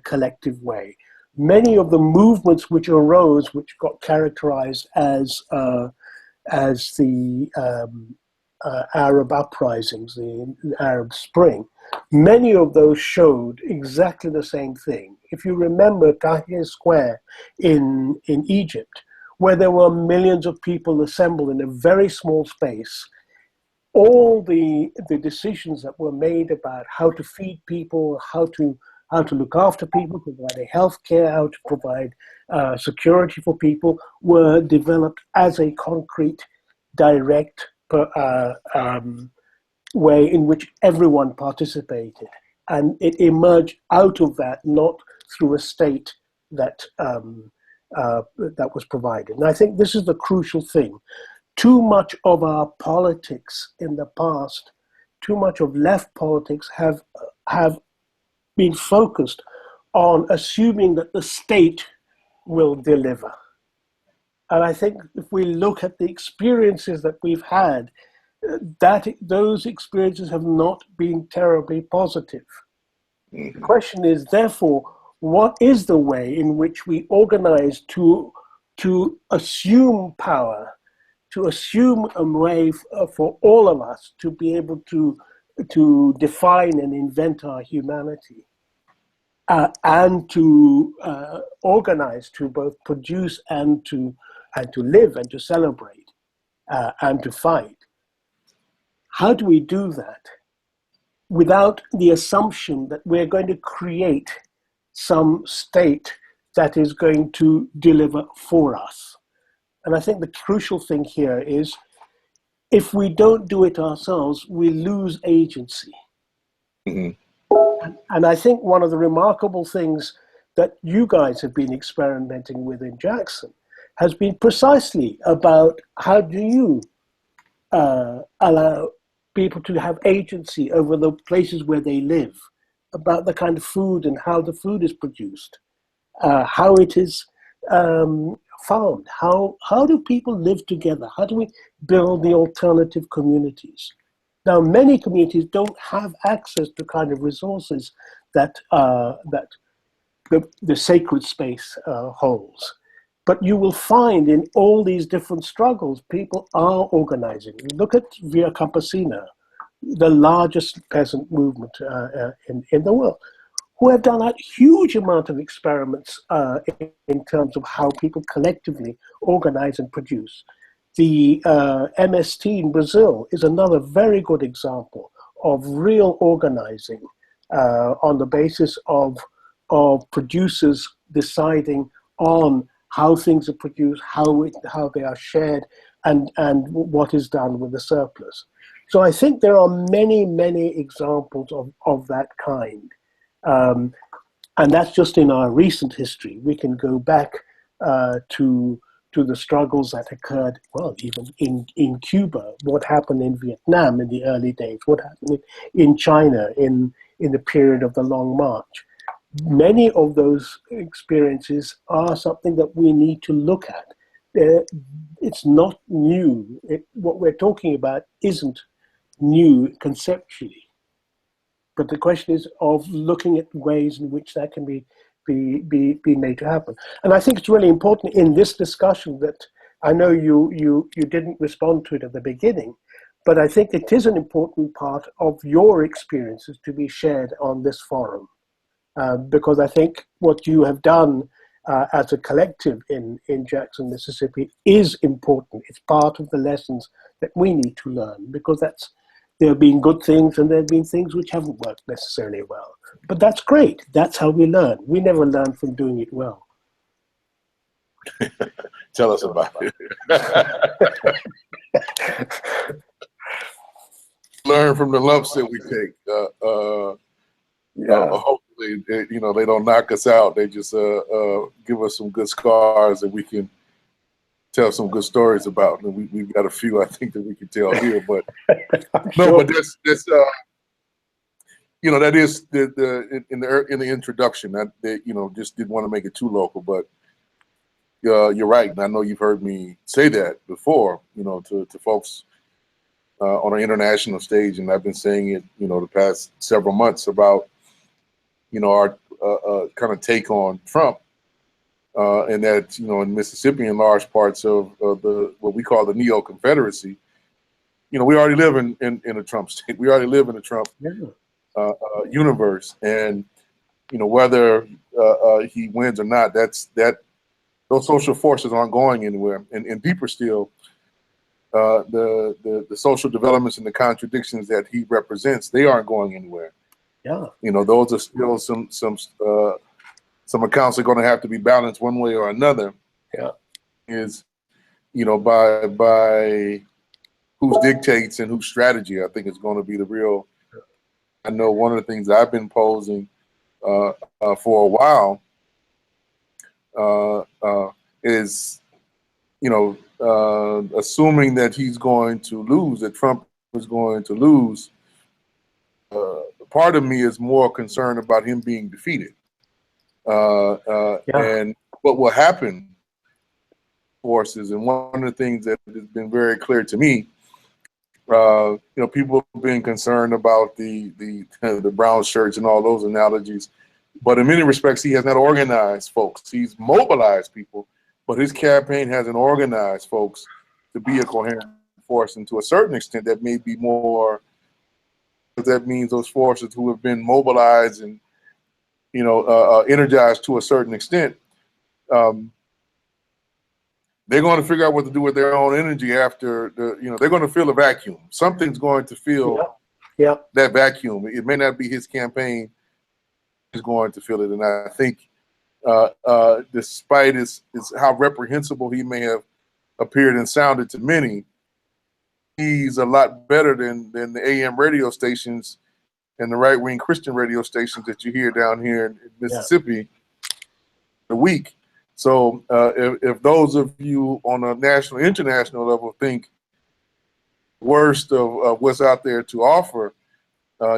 collective way. many of the movements which arose, which got characterized as the Arab uprisings, the Arab Spring, many of those showed exactly the same thing. If you remember Tahrir Square in Egypt, where there were millions of people assembled in a very small space, all the decisions that were made about how to feed people, how to look after people, provide health care, how to provide security for people, were developed as a concrete, direct way in which everyone participated. And it emerged out of that, not through a state that was provided. And I think this is the crucial thing. Too much of our politics in the past, too much of left politics have been focused on assuming that the state will deliver. And I think if we look at the experiences that we've had, those experiences have not been terribly positive. The question is, therefore, what is the way in which we organize to assume power, to assume a way for all of us to be able to define and invent our humanity, and to organize to both produce and to live and to celebrate and to fight? How do we do that without the assumption that we're going to create some state that is going to deliver for us? And I think the crucial thing here is, if we don't do it ourselves, we lose agency. Mm-hmm. And I think one of the remarkable things that you guys have been experimenting with in Jackson has been precisely about how do you allow people to have agency over the places where they live, about the kind of food and how the food is produced, how it is found, how do people live together, how do we build the alternative communities? Now, many communities don't have access to kind of resources that the sacred space holds. But you will find in all these different struggles, people are organizing. Look at Via Campesina, the largest peasant movement in the world, who have done a huge amount of experiments in terms of how people collectively organize and produce. The MST in Brazil is another very good example of real organizing on the basis of producers deciding on how things are produced, how they are shared, and what is done with the surplus. So I think there are many, many examples of that kind. And that's just in our recent history. We can go back to the struggles that occurred, well, even in Cuba, what happened in Vietnam in the early days, what happened in China in the period of the Long March. Many of those experiences are something that we need to look at. It's not new. What we're talking about isn't new conceptually. But the question is of looking at ways in which that can be made to happen. And I think it's really important in this discussion that, I know you didn't respond to it at the beginning, but I think it is an important part of your experiences to be shared on this forum. Because I think what you have done as a collective in Jackson, Mississippi is important. It's part of the lessons that we need to learn, because there have been good things and there have been things which haven't worked necessarily well. But that's great. That's how we learn. We never learn from doing it well. Tell us about it. Learn from the lumps that we take. Hopefully, they don't knock us out. They just give us some good scars that we can tell some good stories about. And we've got a few, I think, that we can tell here. But no, but that's that is in the introduction. That just didn't want to make it too local, but you're right, and I know you've heard me say that before. To folks on an international stage, and I've been saying it, the past several months about our kind of take on Trump, and that, in Mississippi and large parts of the what we call the Neo-Confederacy, we already live in a Trump state. We already live in a Trump universe, and whether he wins or not, those social forces aren't going anywhere. And deeper still, the social developments and the contradictions that he represents, they aren't going anywhere. Yeah. Those are still some accounts are going to have to be balanced one way or another. Yeah. Is, by whose dictates and whose strategy, I think is going to be the real. I know one of the things I've been posing for a while is, assuming that he's going to lose, that Trump is going to lose. Part of me is more concerned about him being defeated. And what will happen, forces, and one of the things that has been very clear to me, people have been concerned about the brown shirts and all those analogies, but in many respects, he has not organized folks. He's mobilized people, but his campaign hasn't organized folks to be a coherent force. And to a certain extent, that may be more, that means those forces who have been mobilized and, energized to a certain extent, they're going to figure out what to do with their own energy after they're going to feel a vacuum. Something's going to fill that vacuum. It may not be his campaign is going to fill it. And I think despite how reprehensible he may have appeared and sounded to many, he's a lot better than the AM radio stations and the right-wing Christian radio stations that you hear down here in Mississippi a week. So if those of you on a national, international level think worst of what's out there to offer,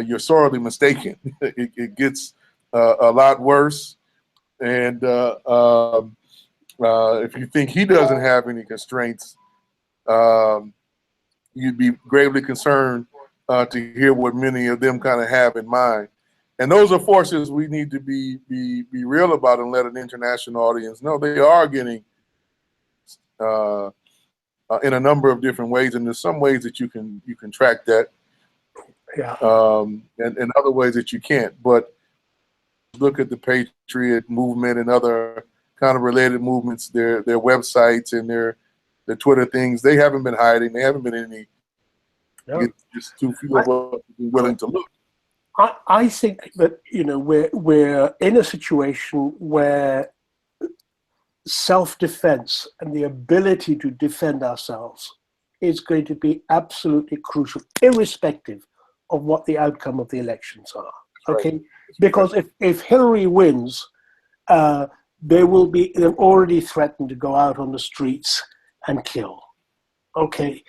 you're sorely mistaken. It gets a lot worse. And if you think he doesn't have any constraints, you'd be gravely concerned to hear what many of them kind of have in mind. And those are forces we need to be real about and let an international audience know they are getting in a number of different ways. And there's some ways that you can track that, and other ways that you can't. But look at the Patriot movement and other kind of related movements, their websites and their Twitter things. They haven't been hiding. They haven't been any. Just too few of us be willing to look. I think that we're in a situation where self-defense and the ability to defend ourselves is going to be absolutely crucial, irrespective of what the outcome of the elections are. Okay, because if Hillary wins, they've already threatened to go out on the streets and kill. Okay,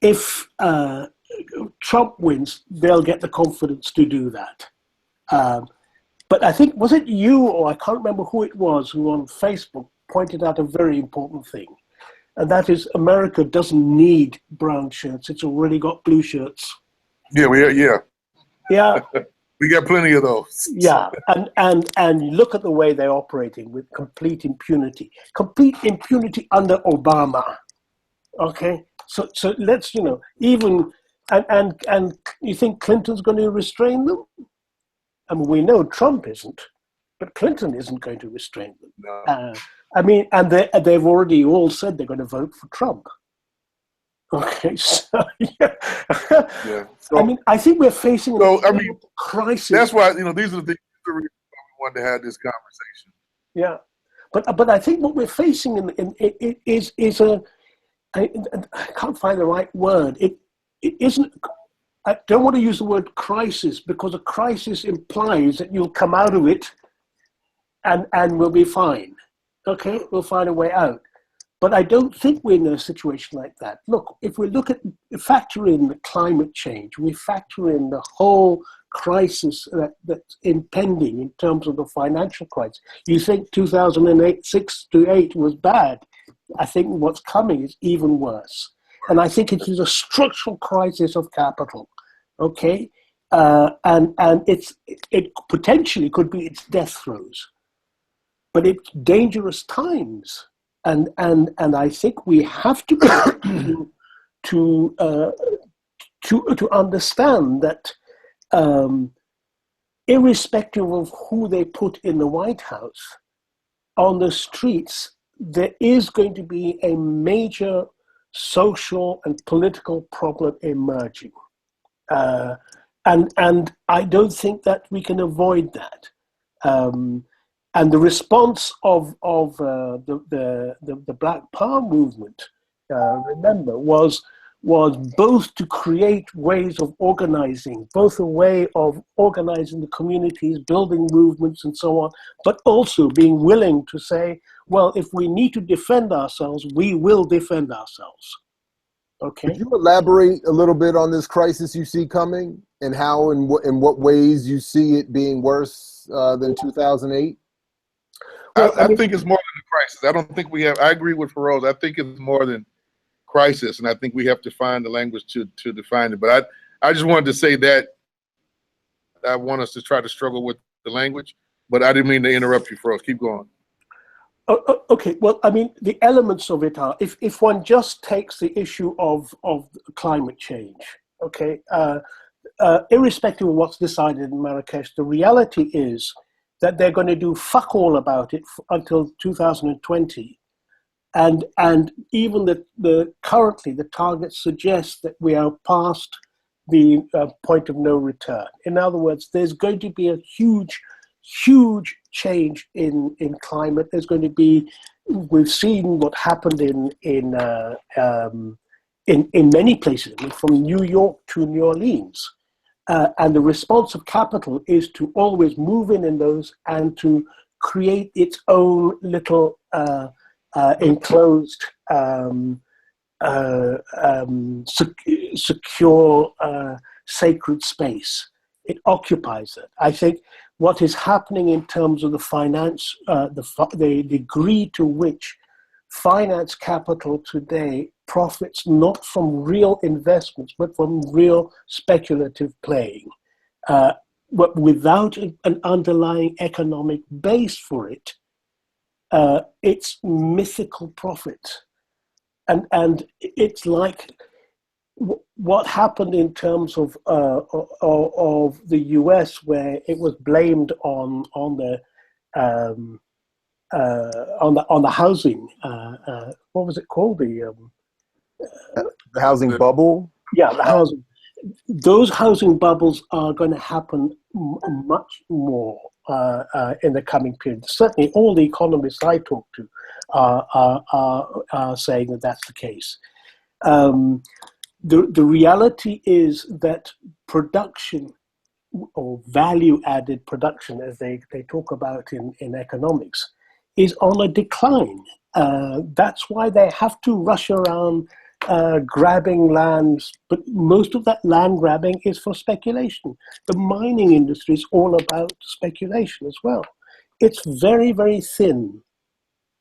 if Trump wins, they'll get the confidence to do that. But I think, was it you, or I can't remember who it was, who on Facebook pointed out a very important thing, and that is America doesn't need brown shirts. It's already got blue shirts. Yeah, Yeah. We got plenty of those. Yeah, and look at the way they're operating with complete impunity under Obama. Okay, so let's even and you think Clinton's going to restrain them? I mean, we know Trump isn't, but Clinton isn't going to restrain them. No. And they've already all said they're going to vote for Trump. Okay, so yeah. So, I think we're facing a crisis. That's why these are the things we wanted to have this conversation. Yeah, but I think what we're facing is a I can't find the right word. It isn't. I don't want to use the word crisis, because a crisis implies that you'll come out of it and we'll be fine. Okay, we'll find a way out. But I don't think we're in a situation like that. Look, if we factor in the climate change, we factor in the whole crisis that's impending in terms of the financial crisis. You think 6 to 8 was bad. I think what's coming is even worse. And I think it is a structural crisis of capital, okay? And it potentially could be its death throes. but it's dangerous times, and I think we have to be able to understand that irrespective of who they put in the White House, on the streets, there is going to be a major social and political problem emerging. And I don't think that we can avoid that. And the response of the Black Power movement, remember, was both to create ways of organizing, both a way of organizing the communities, building movements and so on, but also being willing to say, well, if we need to defend ourselves, we will defend ourselves. Okay. Could you elaborate a little bit on this crisis you see coming and how and in what ways you see it being worse than 2008? Well, I think it's more than a crisis. I don't think we have, I agree with Feroz. I think it's more than crisis, and I think we have to find the language to define it. But I just wanted to say that I want us to try to struggle with the language, but I didn't mean to interrupt you, Feroz. Keep going. Okay, well, I mean, the elements of it are, if one just takes the issue of climate change, okay, irrespective of what's decided in Marrakesh, the reality is that they're going to do fuck all about it until 2020. And even currently the targets suggest that we are past the point of no return. In other words, there's going to be a huge change in climate. There's going to be, we've seen what happened in many places, I mean, from New York to New Orleans. And the response of capital is to always move in those and to create its own little enclosed, secure, sacred space. It occupies it. I think what is happening in terms of the finance, the degree to which finance capital today profits not from real investments, but from real speculative playing, but without an underlying economic base for it, it's mythical profit. And it's like what happened in terms of the US, where it was blamed on the housing. What was it called? The housing bubble. Yeah, the housing. Those housing bubbles are going to happen much more in the coming period. Certainly, all the economists I talk to are saying that that's the case. The reality is that production, or value-added production, as they talk about in economics, is on a decline. That's why they have to rush around grabbing lands, but most of that land grabbing is for speculation. The mining industry is all about speculation as well. It's very, very thin.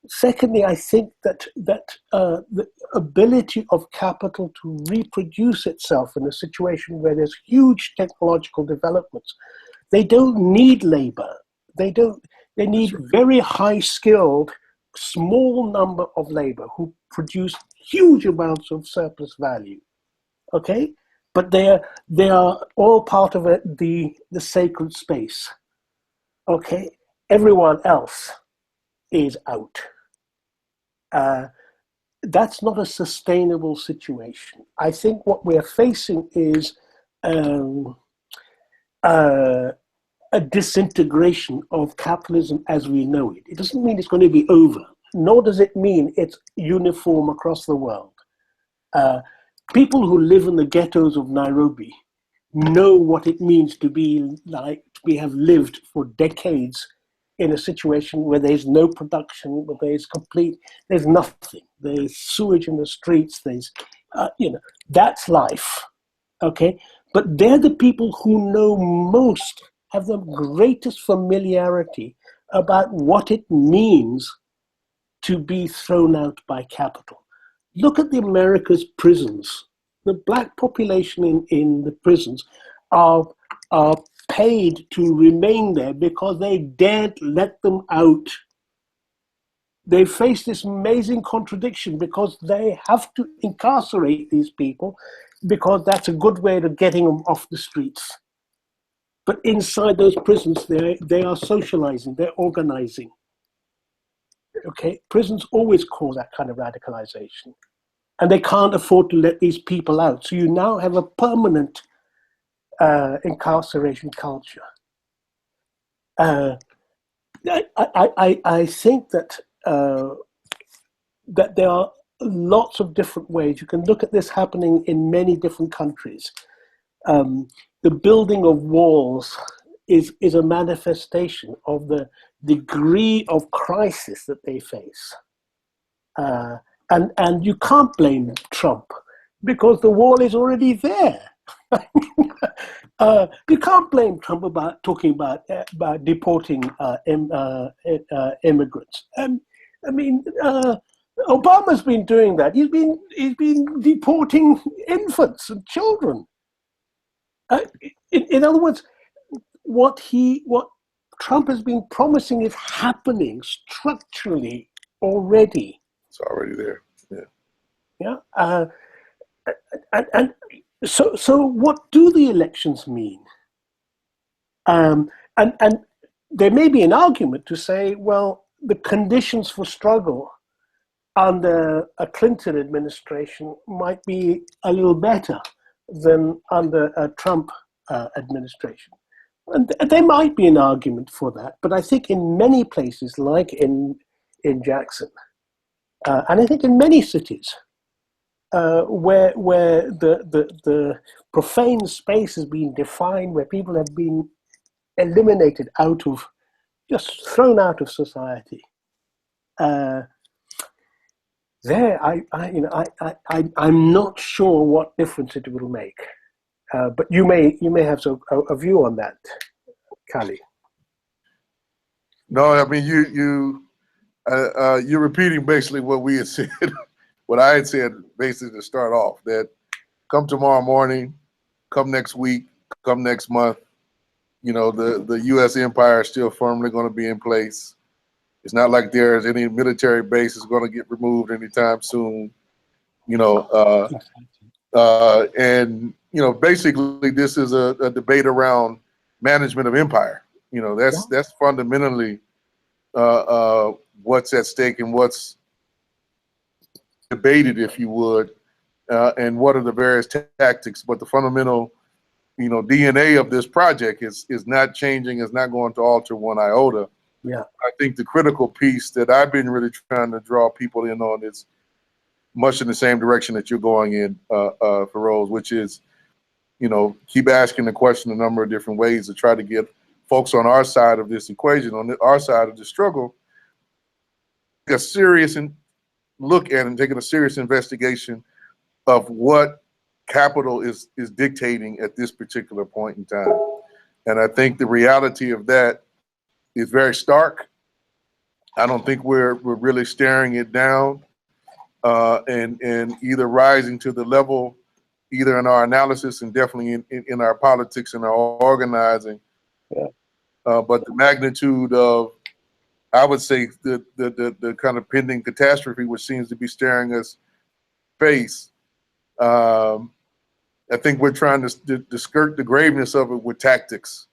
Secondly, I think that the ability of capital to reproduce itself in a situation where there's huge technological developments, they don't need labor. They need very high-skilled, small number of labor who produce huge amounts of surplus value. Okay, but they are all part of the sacred space. Okay, everyone else is out. That's not a sustainable situation. I think what we're facing is a disintegration of capitalism as we know it. It doesn't mean it's going to be over, nor does it mean it's uniform across the world. People who live in the ghettos of Nairobi know what it means to be like, we have lived for decades in a situation where there's no production, where there's nothing. There's sewage in the streets, that's life, okay? But they're the people who know most, have the greatest familiarity about what it means to be thrown out by capital. Look at the America's prisons. The black population in the prisons are paid to remain there because they daren't let them out they face this amazing contradiction because they have to incarcerate these people because that's a good way of getting them off the streets. But inside those prisons, they are socializing, they're organizing. Okay, prisons always cause that kind of radicalization. And they can't afford to let these people out. So you now have a permanent incarceration culture. I think that that there are lots of different ways. You can look at this happening in many different countries. The building of walls is a manifestation of the degree of crisis that they face. And you can't blame Trump because the wall is already there. You can't blame Trump about talking about deporting immigrants. I mean, Obama's been doing that. He's been deporting infants and children. In other words, what Trump has been promising is happening structurally already. It's already there. Yeah. Yeah. And so what do the elections mean? And there may be an argument to say, well, the conditions for struggle under a Clinton administration might be a little better than under a Trump administration. And there might be an argument for that, but I think in many places, like in Jackson, and I think in many cities, where the profane space has been defined, where people have been eliminated just thrown out of society, I'm not sure what difference it will make. But you may have a view on that, Kali. No, I mean you're repeating basically what we had said, what I had said basically to start off. That come tomorrow morning, come next week, come next month, the U.S. empire is still firmly going to be in place. It's not like there's any military base is going to get removed anytime soon. And basically this is a debate around management of empire. That's fundamentally what's at stake and what's debated, if you would, and what are the various tactics. But the fundamental, DNA of this project is not changing, is not going to alter one iota. Yeah, I think the critical piece that I've been really trying to draw people in on is much in the same direction that you're going in, Feroz, which is, keep asking the question a number of different ways to try to get folks on our side of this equation, on our side of the struggle, take a serious look at and taking a serious investigation of what capital is dictating at this particular point in time. And I think the reality of that is very stark. I don't think we're really staring it down and either rising to the level, either in our analysis and definitely in our politics and our organizing. Yeah. But the magnitude of, I would say, the kind of pending catastrophe which seems to be staring us face, I think we're trying to skirt the graveness of it with tactics.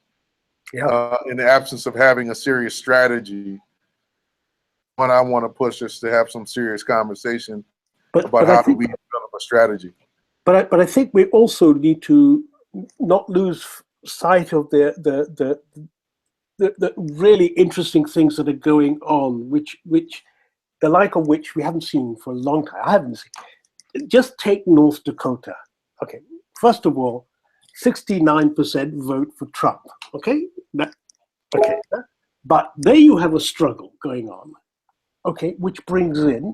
Yeah. In the absence of having a serious strategy. What I want to push is to have some serious conversation about how do we develop a strategy. But I think we also need to not lose sight of the really interesting things that are going on, which the like of which we haven't seen for a long time. I haven't seen. Just take North Dakota. Okay, first of all, 69% vote for Trump. Okay, but there you have a struggle going on. Okay, which brings in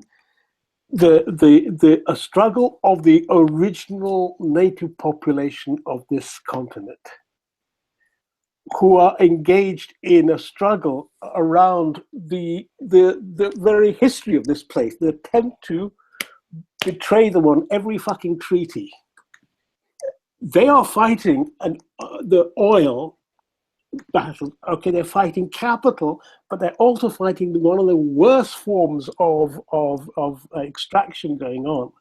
a struggle of the original native population of this continent, who are engaged in a struggle around the very history of this place, the attempt to betray them on every fucking treaty. They are fighting the oil battle. Okay, they're fighting capital, but they're also fighting one of the worst forms of extraction going on,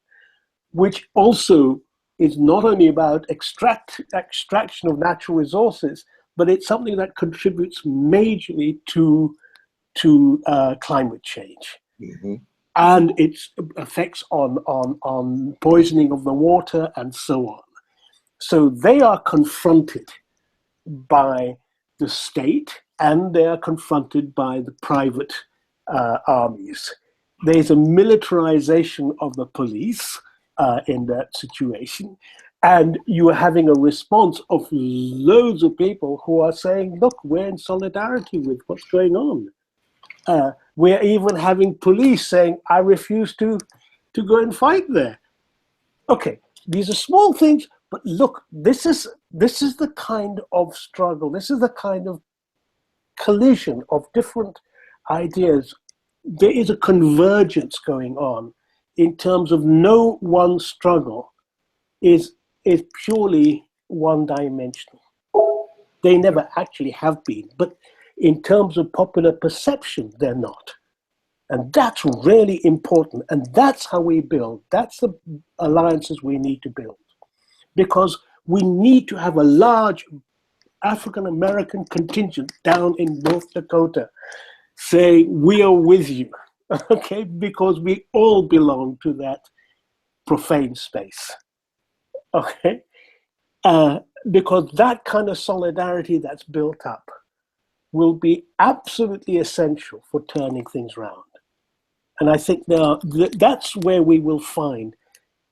which also is not only about extraction of natural resources, but it's something that contributes majorly to climate change. Mm-hmm. And its effects on poisoning of the water and so on. So they are confronted by the state, and they are confronted by the private armies. There's a militarization of the police in that situation, and you are having a response of loads of people who are saying, look, we're in solidarity with what's going on. We're even having police saying, I refuse to go and fight there. Okay, these are small things, but look, this is the kind of struggle, this is the kind of collision of different ideas. There is a convergence going on in terms of no one struggle is purely one-dimensional. They never actually have been, but in terms of popular perception, they're not. And that's really important. And that's how we build. That's the alliances we need to build. Because we need to have a large African-American contingent down in North Dakota say, we are with you, okay? Because we all belong to that profane space, okay? Because that kind of solidarity that's built up will be absolutely essential for turning things around. And I think now that's where we will find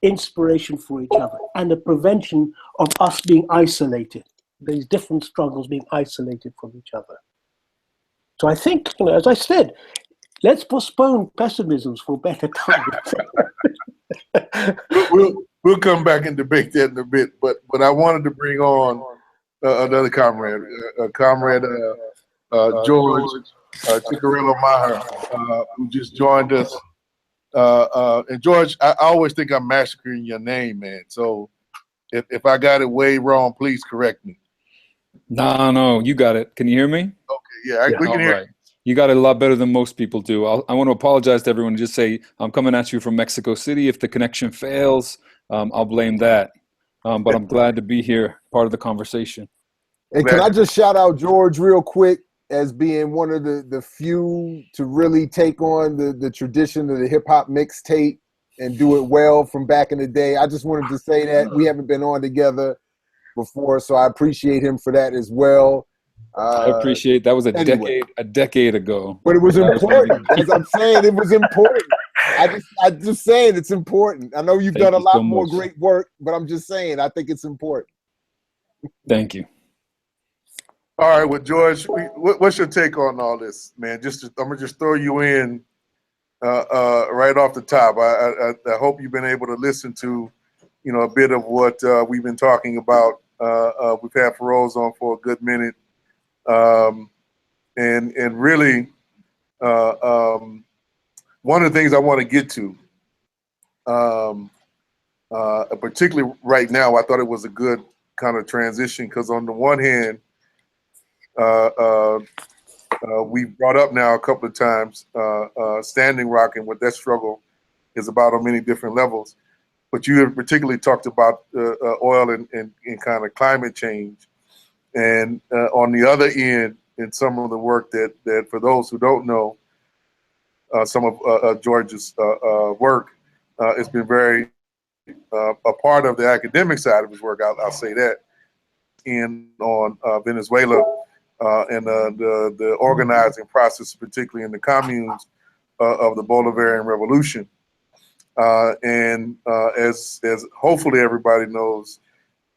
inspiration for each other and the prevention of us being isolated, these different struggles being isolated from each other. So I think, as I said, let's postpone pessimisms for better times. We'll come back and debate that in a bit, but I wanted to bring on another comrade, George Chicarillo Maher, who just joined us. And George, I always think I'm massacring your name, man. So if I got it way wrong, please correct me. No, you got it. Can you hear me? Okay, yeah, we can hear. Right. You got it a lot better than most people do. I want to apologize to everyone and just say I'm coming at you from Mexico City. If the connection fails, I'll blame that. But I'm glad to be here, part of the conversation. And can I just shout out George real quick as being one of the few to really take on the tradition of the hip hop mixtape and do it well from back in the day. I just wanted to say that we haven't been on together before, so I appreciate him for that as well. I appreciate that was a decade ago. But it was important. As I'm saying, it was important. I'm just saying it's important. I know you've done a lot more great work, but I'm just saying I think it's important. Thank you. All right, well, George, what's your take on all this, man? I'm gonna just throw you in right off the top. I hope you've been able to listen to, a bit of what we've been talking about. We've had Feroz on for a good minute, and really, one of the things I want to get to, particularly right now, I thought it was a good kind of transition because on the one hand, we've brought up now a couple of times Standing Rock and what that struggle is about on many different levels. But you have particularly talked about oil and kind of climate change. And on the other end, in some of the work that for those who don't know, some of George's work, it's been very a part of the academic side of his work, I'll say that, and on Venezuela, and the organizing process, particularly in the communes of the Bolivarian Revolution. And as hopefully everybody knows,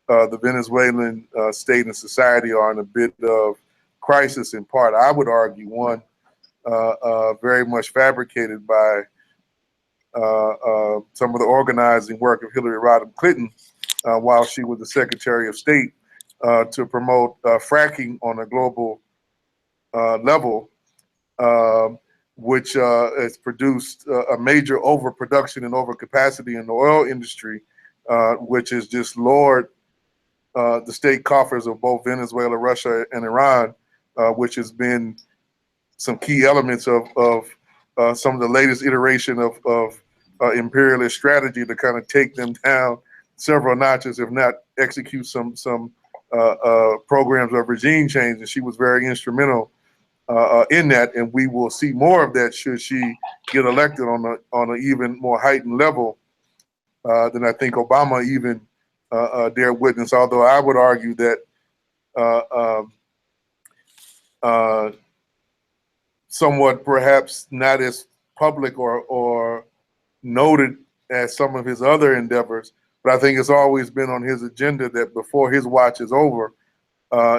the Venezuelan state and society are in a bit of crisis in part. I would argue one very much fabricated by some of the organizing work of Hillary Rodham Clinton while she was the Secretary of State, to promote fracking on a global level, which has produced a major overproduction and overcapacity in the oil industry, which has just lowered the state coffers of both Venezuela, Russia, and Iran, which has been some key elements of some of the latest iteration of imperialist strategy to kind of take them down several notches, if not execute some programs of regime change. And she was very instrumental in that, and we will see more of that should she get elected on an even more heightened level than I think Obama even dared witness. Although I would argue that somewhat perhaps not as public or noted as some of his other endeavors, but I think it's always been on his agenda that before his watch is over,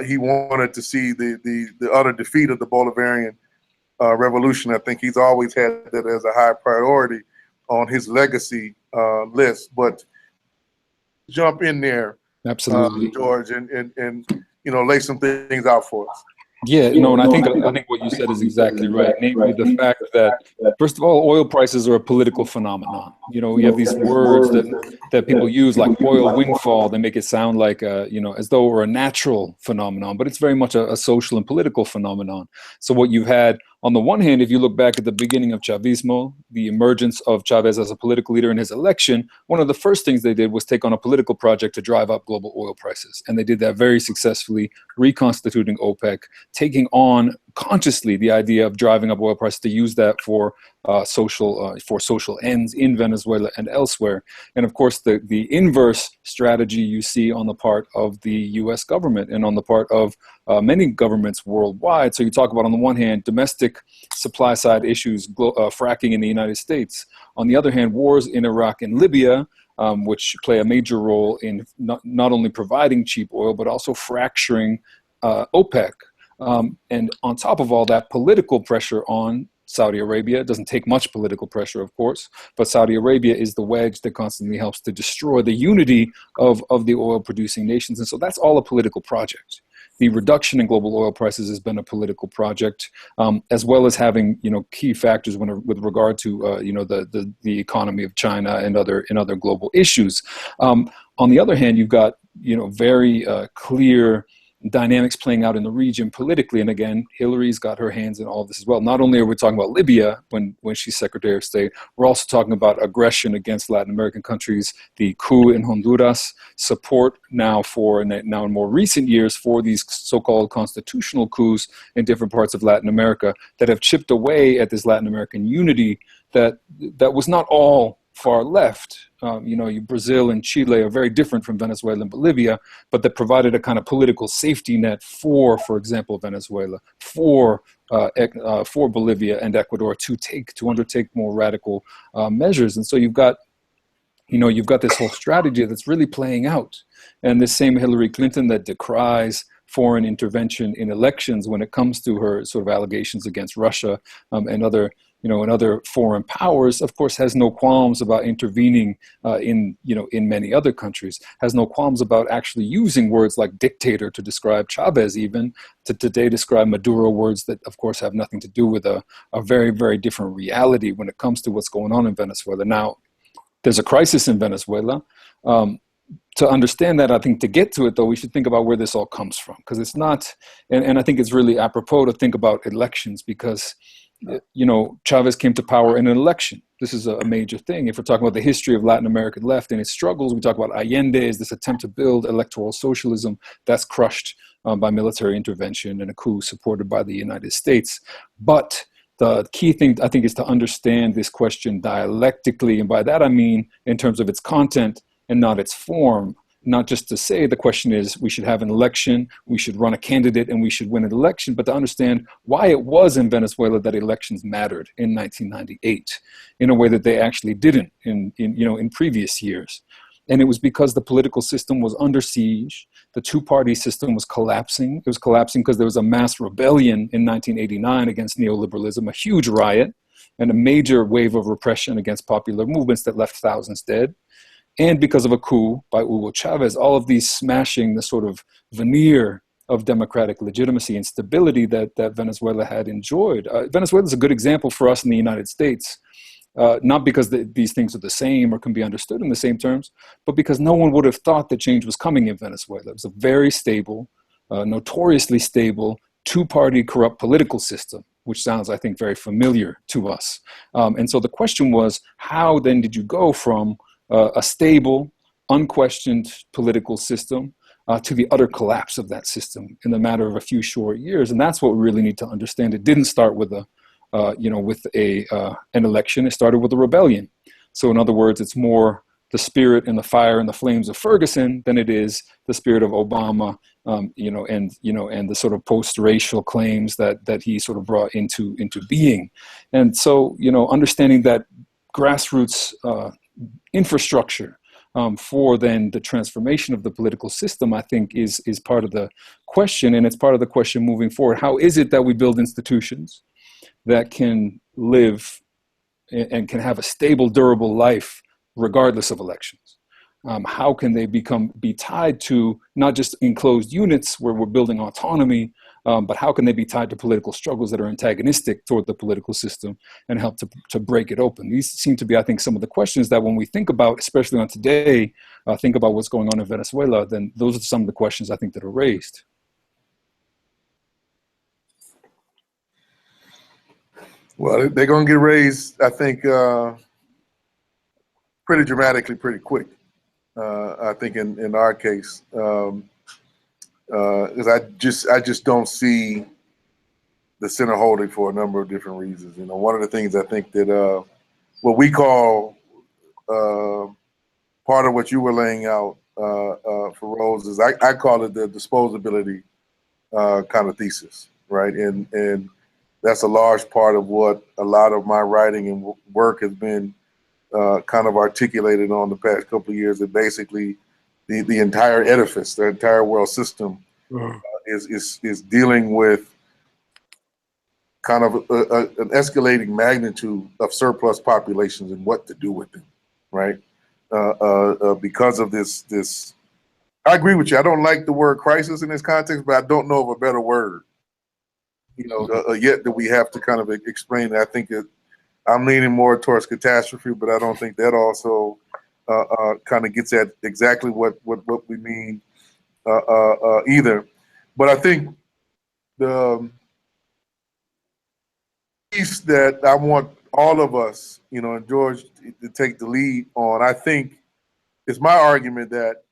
he wanted to see the utter defeat of the Bolivarian revolution. I think he's always had that as a high priority on his legacy list. But jump in there, Absolutely, George, and lay some things out for us. Yeah, no, and I think what you said is exactly right. Namely, the fact that first of all, oil prices are a political phenomenon. We have these words that people use, like oil windfall. They make it sound like as though we're a natural phenomenon, but it's very much a social and political phenomenon. So what you've had on the one hand, if you look back at the beginning of Chavismo, the emergence of Chavez as a political leader in his election, one of the first things they did was take on a political project to drive up global oil prices. And they did that very successfully, reconstituting OPEC, taking on consciously the idea of driving up oil prices to use that for social ends in Venezuela and elsewhere. And of course, the inverse strategy you see on the part of the US government and on the part of many governments worldwide. So you talk about, on the one hand, domestic supply side issues, fracking in the United States. On the other hand, wars in Iraq and Libya, which play a major role in not only providing cheap oil, but also fracturing OPEC. And on top of all that, political pressure on Saudi Arabia. It doesn't take much political pressure, of course, but Saudi Arabia is the wedge that constantly helps to destroy the unity of the oil-producing nations. And so that's all a political project. The reduction in global oil prices has been a political project, as well as having key factors with regard to the economy of China and other global issues. On the other hand, you've got very clear dynamics playing out in the region politically. And again, Hillary's got her hands in all of this as well. Not only are we talking about Libya when she's Secretary of State, we're also talking about aggression against Latin American countries, the coup in Honduras, support now in more recent years for these so-called constitutional coups in different parts of Latin America that have chipped away at this Latin American unity that was not all far left. Brazil and Chile are very different from Venezuela and Bolivia, but that provided a kind of political safety net for example, Venezuela, for Bolivia and Ecuador to undertake more radical measures. And so you've got this whole strategy that's really playing out. And this same Hillary Clinton that decries foreign intervention in elections when it comes to her sort of allegations against Russia and other foreign powers, of course, has no qualms about intervening in many other countries, has no qualms about actually using words like dictator to describe Chavez, even to today describe Maduro, words that, of course, have nothing to do with a very, very different reality when it comes to what's going on in Venezuela. Now, there's a crisis in Venezuela. To understand that, I think to get to it, though, we should think about where this all comes from, because it's not, and I think it's really apropos to think about elections, because Chavez came to power in an election. This is a major thing. If we're talking about the history of Latin American left and its struggles, we talk about Allende as this attempt to build electoral socialism that's crushed by military intervention and a coup supported by the United States. But the key thing, I think, is to understand this question dialectically. And by that, I mean in terms of its content and not its form. Not just to say the question is we should have an election, we should run a candidate, and we should win an election, but to understand why it was in Venezuela that elections mattered in 1998 in a way that they actually didn't in previous years. And it was because the political system was under siege. The two-party system was collapsing. It was collapsing because there was a mass rebellion in 1989 against neoliberalism, a huge riot, and a major wave of repression against popular movements that left thousands dead. And because of a coup by Hugo Chavez, all of these smashing the sort of veneer of democratic legitimacy and stability that Venezuela had enjoyed. Venezuela is a good example for us in the United States not because these things are the same or can be understood in the same terms, but because no one would have thought that change was coming in Venezuela. It was a very stable, notoriously stable, two-party corrupt political system, which sounds, I think, very familiar to us. And so the question was, how then did you go from a stable, unquestioned political system to the utter collapse of that system in the matter of a few short years? And that's what we really need to understand. It didn't start with an election. It started with a rebellion. So in other words, it's more the spirit and the fire and the flames of Ferguson than it is the spirit of Obama, and the sort of post-racial claims that he sort of brought into being. And so, understanding that grassroots infrastructure for then the transformation of the political system, I think is part of the question, and it's part of the question moving forward. How is it that we build institutions that can live and can have a stable, durable life regardless of elections? How can they be tied to not just enclosed units where we're building autonomy, but how can they be tied to political struggles that are antagonistic toward the political system and help to break it open? These seem to be, I think, some of the questions that when we think about, especially on today, think about what's going on in Venezuela, then those are some of the questions I think that are raised. Well, they're going to get raised, I think, pretty dramatically, pretty quick. I think in our case, because I just don't see the center holding for a number of different reasons. One of the things I think that what we call part of what you were laying out for Rose is I call it the disposability kind of thesis, right? And that's a large part of what a lot of my writing and work has been kind of articulated on the past couple of years. That basically the entire edifice, the entire world system is dealing with kind of an escalating magnitude of surplus populations and what to do with them, right? Because of this, I agree with you. I don't like the word crisis in this context, but I don't know of a better word, yet that we have to kind of explain. I think that I'm leaning more towards catastrophe, but I don't think that also kind of gets at exactly what we mean either. But I think the piece that I want all of us, and George, to take the lead on, I think it's my argument that,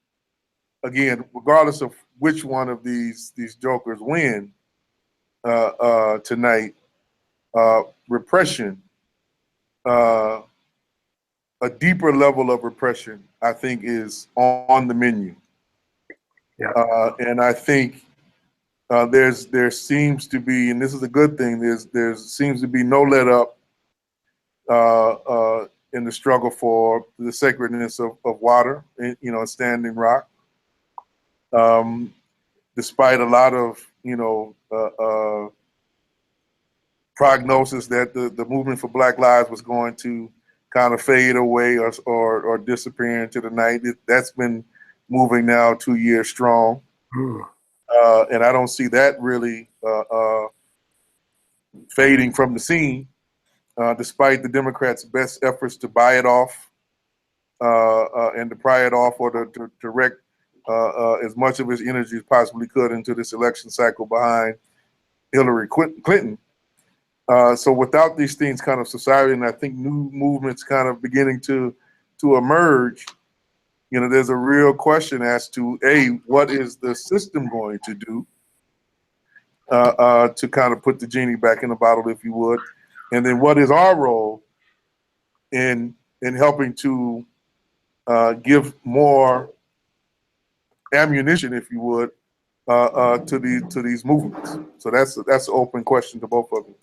again, regardless of which one of these jokers win tonight, repression, a deeper level of repression, I think, is on the menu. Yeah. And I think there seems to be, and this is a good thing, there seems to be no let up in the struggle for the sacredness of water, standing rock. Despite a lot of, prognosis that the movement for Black Lives was going to kind of fade away or disappear into the night. That's been moving now 2 years strong. And I don't see that really fading from the scene, despite the Democrats' best efforts to buy it off and to pry it off, or to direct as much of his energy as possibly could into this election cycle behind Hillary Clinton. So without these things kind of subsiding, and I think new movements kind of beginning to emerge, there's a real question as to, A, what is the system going to do to kind of put the genie back in the bottle, if you would, and then what is our role in helping to give more ammunition, if you would, to these movements. So that's an open question to both of you.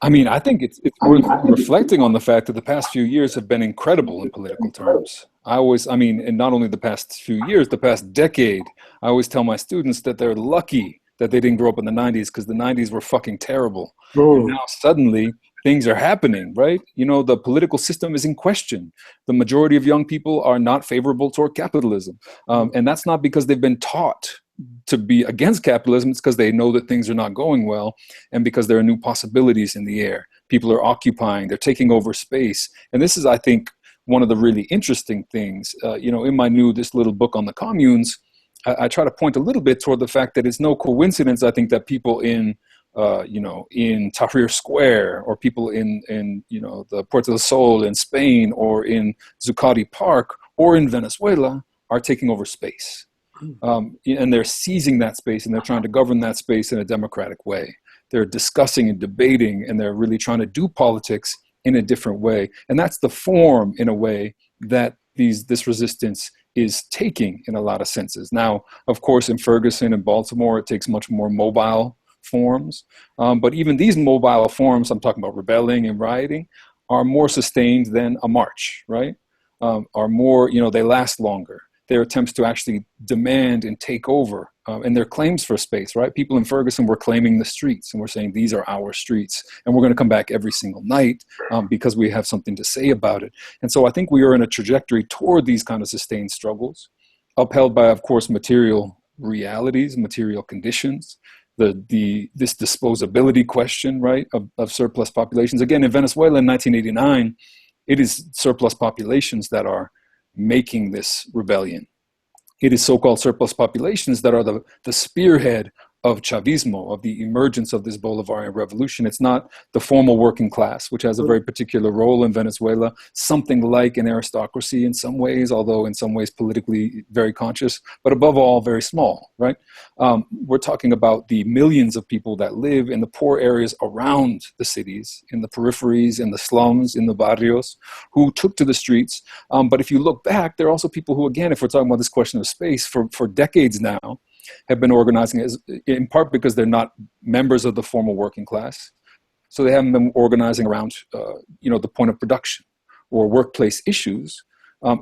I mean, I think it's worth reflecting on the fact that the past few years have been incredible in political terms. And not only the past few years, the past decade, I always tell my students that they're lucky that they didn't grow up in the 90s, because the 90s were fucking terrible. And now suddenly things are happening, right? The political system is in question. The majority of young people are not favorable toward capitalism. And that's not because they've been taught to be against capitalism. It's because they know that things are not going well, and because there are new possibilities in the air. People are occupying, they're taking over space. And this is, I think, one of the really interesting things. You know, in this little book on the communes, I try to point a little bit toward the fact that it's no coincidence, I think, that people in Tahrir Square, or people in the Puerto del Sol in Spain, or in Zuccotti Park, or in Venezuela are taking over space. And they're seizing that space, and they're trying to govern that space in a democratic way. They're discussing and debating, and they're really trying to do politics in a different way. And that's the form, in a way, that this resistance is taking in a lot of senses. Now, of course, in Ferguson and Baltimore, it takes much more mobile forms. But even these mobile forms, I'm talking about rebelling and rioting, are more sustained than a march, right? Are more, they last longer. Their attempts to actually demand and take over, and their claims for space, right? People in Ferguson were claiming the streets, and we're saying these are our streets, and we're going to come back every single night because we have something to say about it. And so I think we are in a trajectory toward these kind of sustained struggles, upheld by, of course, material realities, material conditions, this disposability question, right, of surplus populations. Again, in Venezuela in 1989, it is surplus populations that are making this rebellion. It is so-called surplus populations that are the spearhead of Chavismo, of the emergence of this Bolivarian revolution. It's not the formal working class, which has a very particular role in Venezuela, something like an aristocracy in some ways, although in some ways politically very conscious, but above all, very small, right? We're talking about the millions of people that live in the poor areas around the cities, in the peripheries, in the slums, in the barrios, who took to the streets. But if you look back, there are also people who, again, if we're talking about this question of space, for decades now, have been organizing, in part because they're not members of the formal working class. So they haven't been organizing around, the point of production or workplace issues.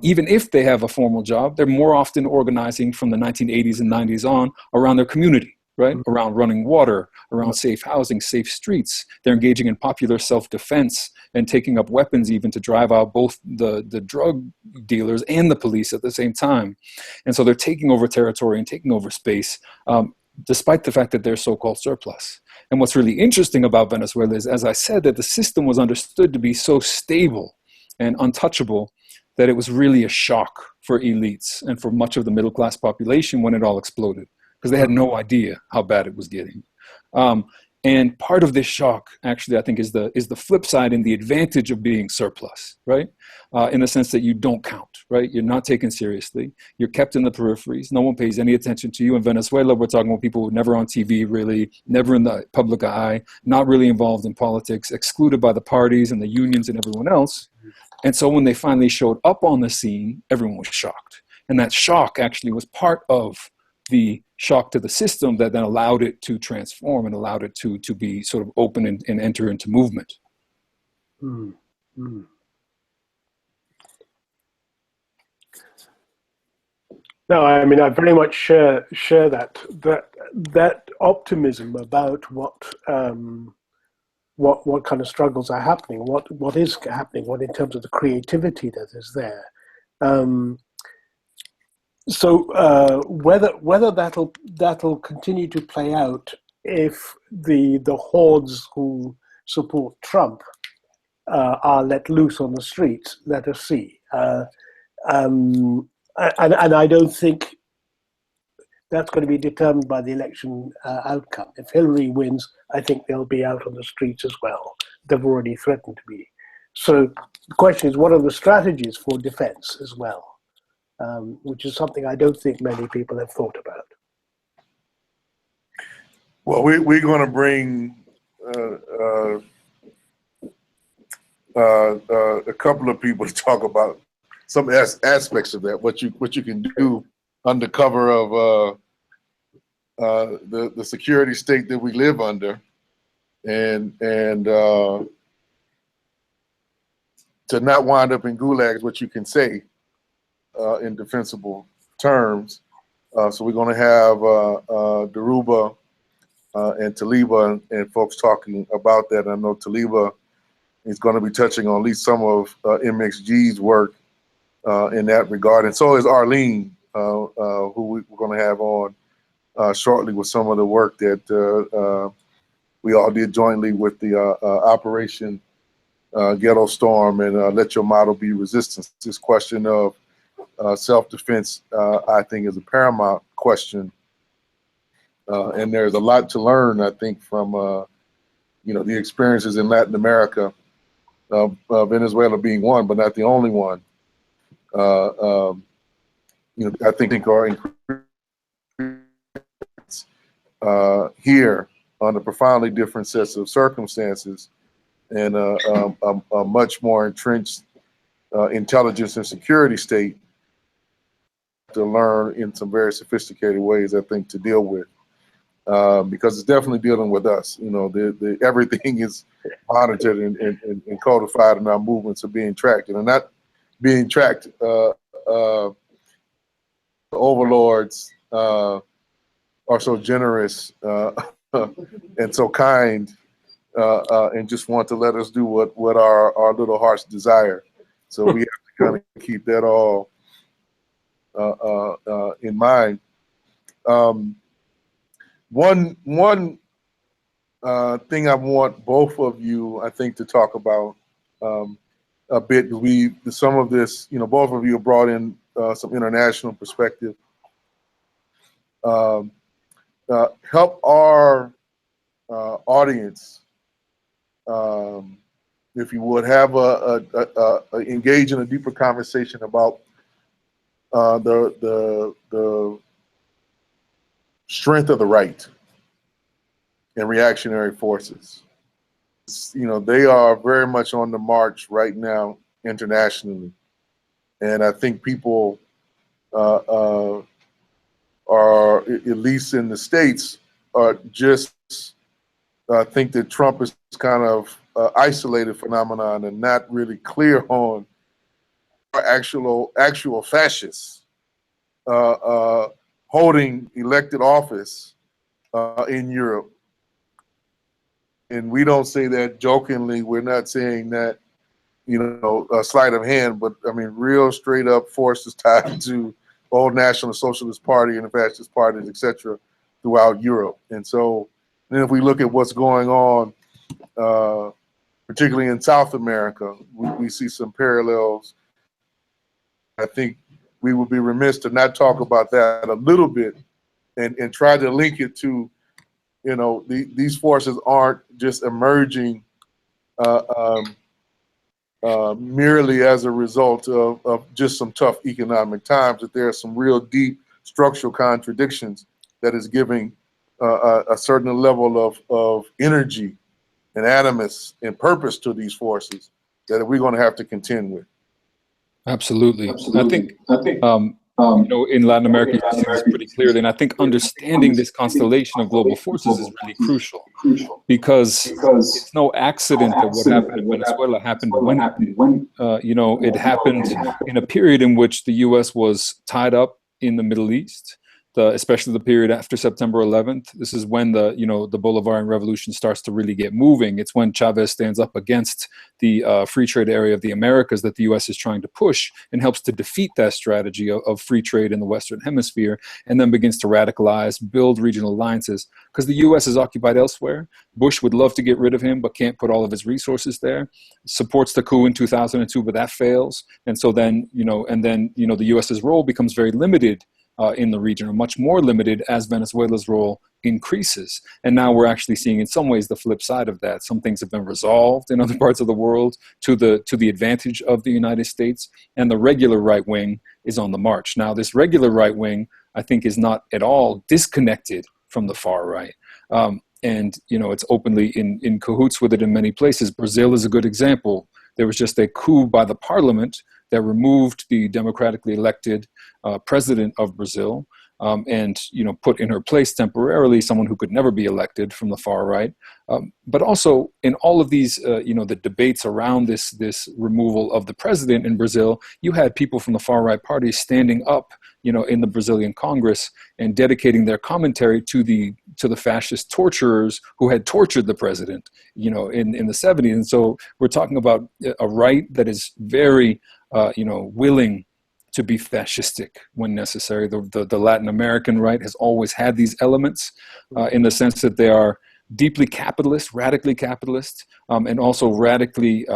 Even if they have a formal job, they're more often organizing from the 1980s and 90s on around their community, right? Around running water, around safe housing, safe streets. They're engaging in popular self-defense and taking up weapons even to drive out both the drug dealers and the police at the same time. And so they're taking over territory and taking over space, despite the fact that they're so-called surplus. And what's really interesting about Venezuela is, as I said, that the system was understood to be so stable and untouchable that it was really a shock for elites and for much of the middle-class population when it all exploded, because they had no idea how bad it was getting. And part of this shock, actually, I think, is the flip side and the advantage of being surplus, right? In the sense that you don't count, right? You're not taken seriously. You're kept in the peripheries. No one pays any attention to you. In Venezuela, we're talking about people who are never on TV, really, never in the public eye, not really involved in politics, excluded by the parties and the unions and everyone else. And so when they finally showed up on the scene, everyone was shocked. And that shock actually was part of the shock to the system that then allowed it to transform and allowed it to be sort of open and enter into movement. Mm. Mm. No, I mean, I very much share that optimism about what kind of struggles are happening, what is happening, what in terms of the creativity that is there. So whether that'll continue to play out if the hordes who support Trump are let loose on the streets, let us see. And I don't think that's going to be determined by the election outcome. If Hillary wins, I think they'll be out on the streets as well. They've already threatened to be. So the question is, what are the strategies for defense as well? Which is something I don't think many people have thought about. Well, we're going to bring a couple of people to talk about some aspects of that, what you can do under cover of the security state that we live under, and to not wind up in gulags, what you can say in defensible terms. So we're going to have Daruba and Taliba and folks talking about that. I know Taliba is going to be touching on at least some of MXG's work in that regard, and so is Arlene, who we're going to have on shortly with some of the work that we all did jointly with the Operation Ghetto Storm and Let Your Motto Be Resistance. This question of self-defense, I think, is a paramount question. And there's a lot to learn, I think, from the experiences in Latin America, Venezuela being one, but not the only one. I think are here under profoundly different sets of circumstances and a much more entrenched intelligence and security state to learn in some very sophisticated ways, I think, to deal with. Because it's definitely dealing with us. Everything is monitored and codified, and our movements are being tracked. And they're not being tracked. Overlords are so generous and so kind, and just want to let us do what our little hearts desire. So we have to kind of keep that all in mind. One thing I want both of you, I think, to talk about a bit. Some of this, both of you have brought in some international perspective. Help our audience, if you would, have engage in a deeper conversation about the strength of the right and reactionary forces. They are very much on the march right now internationally. And I think people are, at least in the States, just think that Trump is kind of isolated phenomenon and not really clear on actual fascists holding elected office in Europe. And we don't say that jokingly. We're not saying that, a sleight of hand, but I mean, real straight up forces tied to old National Socialist Party and the fascist parties, etc., throughout Europe. And so then if we look at what's going on, particularly in South America, we see some parallels. I think we would be remiss to not talk about that a little bit and try to link it to, these forces aren't just emerging merely as a result of just some tough economic times, that there are some real deep structural contradictions that is giving a certain level of energy and animus and purpose to these forces that we're going to have to contend with. Absolutely. I think, in Latin America, you see this pretty clearly. And I think understanding this constellation of global forces is really crucial, because it's no accident that what happened in Venezuela happened when it happened. It happened in a period in which the U.S. was tied up in the Middle East. Especially the period after September 11th. This is when the Bolivarian revolution starts to really get moving. It's when Chavez stands up against the free trade area of the Americas that the U.S. is trying to push, and helps to defeat that strategy of free trade in the Western Hemisphere, and then begins to radicalize, build regional alliances, because the U.S. is occupied elsewhere. Bush would love to get rid of him, but can't put all of his resources there. Supports the coup in 2002, but that fails. And so then, the U.S.'s role becomes very limited in the region, or much more limited as Venezuela's role increases. And now we're actually seeing, in some ways, the flip side of that. Some things have been resolved in other parts of the world to the advantage of the United States, and the regular right wing is on the march. Now, this regular right wing, I think, is not at all disconnected from the far right. And it's openly in cahoots with it in many places. Brazil is a good example. There was just a coup by the parliament that removed the democratically elected president of Brazil, and put in her place temporarily someone who could never be elected from the far right. But also in all of these, the debates around this removal of the president in Brazil, you had people from the far right parties standing up, in the Brazilian Congress and dedicating their commentary to the fascist torturers who had tortured the president, in the 70s. And so we're talking about a right that is very, willing to be fascistic when necessary. The Latin American right has always had these elements in the sense that they are deeply capitalist, radically capitalist, and also radically,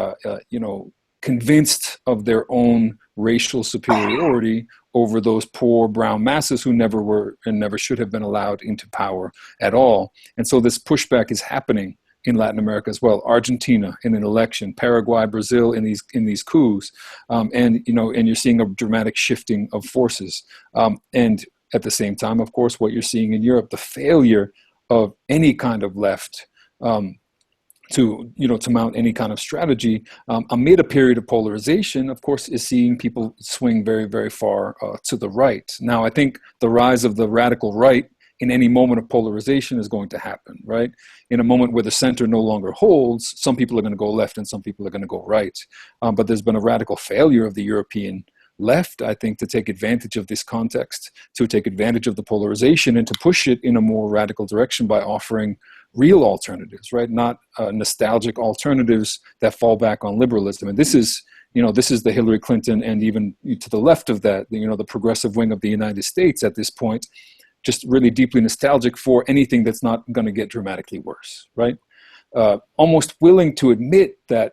convinced of their own racial superiority over those poor brown masses who never were and never should have been allowed into power at all. And so this pushback is happening in Latin America as well. Argentina in an election, Paraguay, Brazil in these coups, and you're seeing a dramatic shifting of forces. And at the same time, of course, what you're seeing in Europe, the failure of any kind of left to mount any kind of strategy amid a period of polarization, of course, is seeing people swing very, very far to the right. Now, I think the rise of the radical right in any moment of polarization is going to happen, right? In a moment where the center no longer holds, some people are going to go left and some people are going to go right. But there's been a radical failure of the European left, I think, to take advantage of this context, to take advantage of the polarization and to push it in a more radical direction by offering real alternatives, right? Not nostalgic alternatives that fall back on liberalism. And this is the Hillary Clinton and even to the left of that, the progressive wing of the United States at this point, just really deeply nostalgic for anything that's not going to get dramatically worse, right? Almost willing to admit that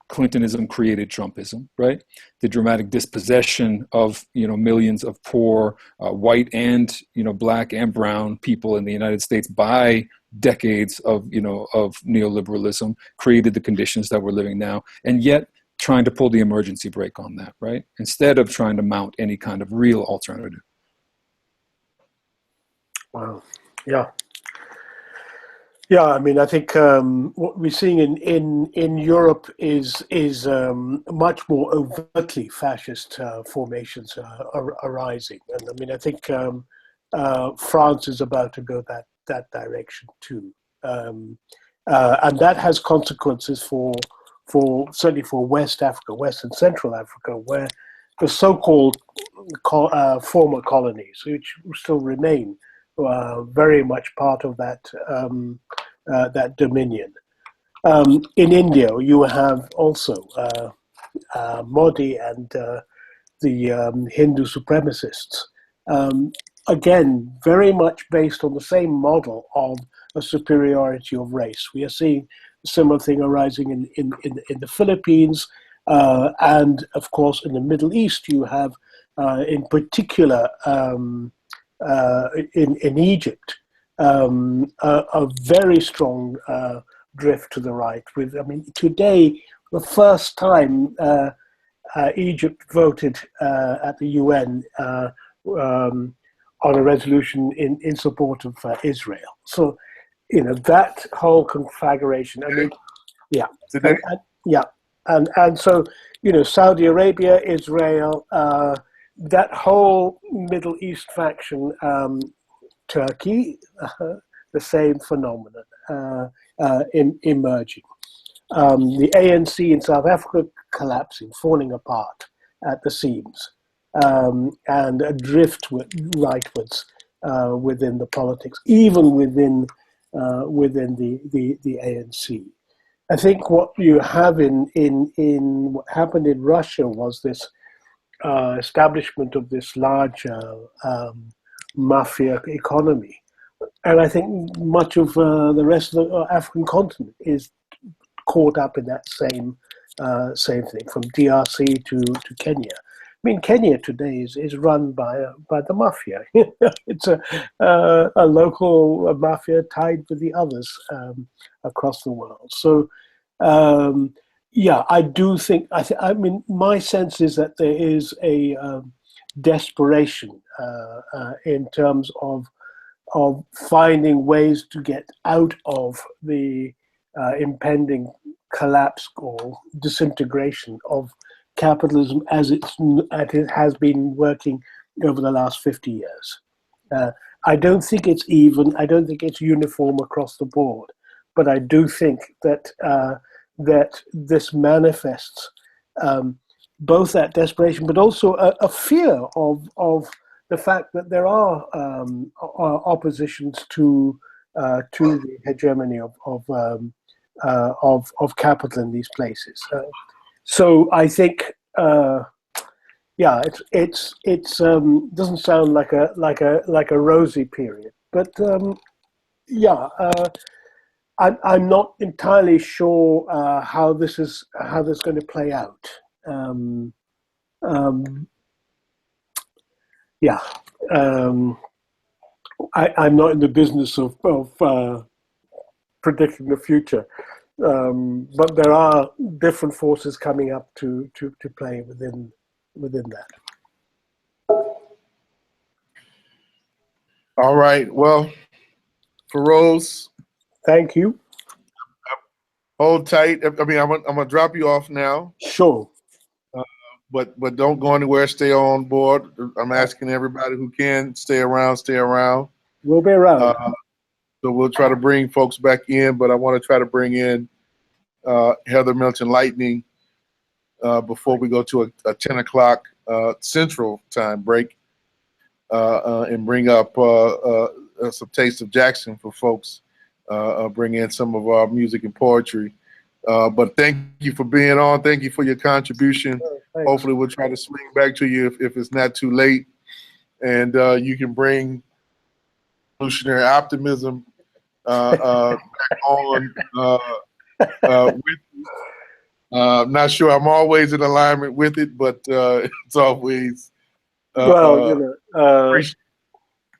Clintonism created Trumpism, right? The dramatic dispossession of millions of poor white and black and brown people in the United States by decades of neoliberalism created the conditions that we're living now, and yet trying to pull the emergency brake on that, right? Instead of trying to mount any kind of real alternative. Wow. Yeah, I mean, I think what we're seeing in Europe is much more overtly fascist formations arising, and I mean, I think France is about to go that direction too, and that has consequences for certainly for West Africa, West and Central Africa, where the so-called former colonies, which still remain, very much part of that that dominion. In India, you have also Modi and the Hindu supremacists. Again, very much based on the same model of a superiority of race. We are seeing a similar thing arising in the Philippines, and of course in the Middle East. You have, in particular, in Egypt, a very strong drift to the right. With, I mean, today, the first time Egypt voted at the UN on a resolution in support of Israel. So, that whole configuration. I mean, yeah, Today? and so Saudi Arabia, Israel. That whole Middle East faction, Turkey, the same phenomenon emerging. The ANC in South Africa collapsing, falling apart at the seams, and a drift rightwards within the politics, even within the ANC. I think what you have in what happened in Russia was this establishment of this large mafia economy, and I think much of the rest of the African continent is caught up in that same thing, from DRC to Kenya. I mean, Kenya today is run by the mafia. It's a local mafia tied with the others across the world. So. Yeah, I do think. I mean, my sense is that there is a desperation in terms of finding ways to get out of the impending collapse or disintegration of capitalism as it has been working over the last 50 years. I don't think it's even. I don't think it's uniform across the board, but I do think that. That this manifests both that desperation, but also a fear of the fact that there are oppositions to the hegemony of capital in these places. So I think, it's doesn't sound like a rosy period, but I'm not entirely sure how this is going to play out. Yeah, I'm not in the business of predicting the future, but there are different forces coming up to play within that. All right. Well, Feroz, Thank you. hold tight. I mean, I'm gonna drop you off now, Sure. but don't go anywhere. Stay on board. I'm asking everybody who can stay around. Stay around. We'll be around. So we'll try to bring folks back in, but I want to try to bring in Heather Milton Lightning before we go to a 10 o'clock Central Time break and bring up some Taste of Jackson for folks. Bring in some of our music and poetry. But thank you for being on. Thank you for your contribution. Hopefully we'll try to swing back to you if it's not too late. And you can bring evolutionary optimism back on with you. Not sure I'm always in alignment with it, but it's always Well,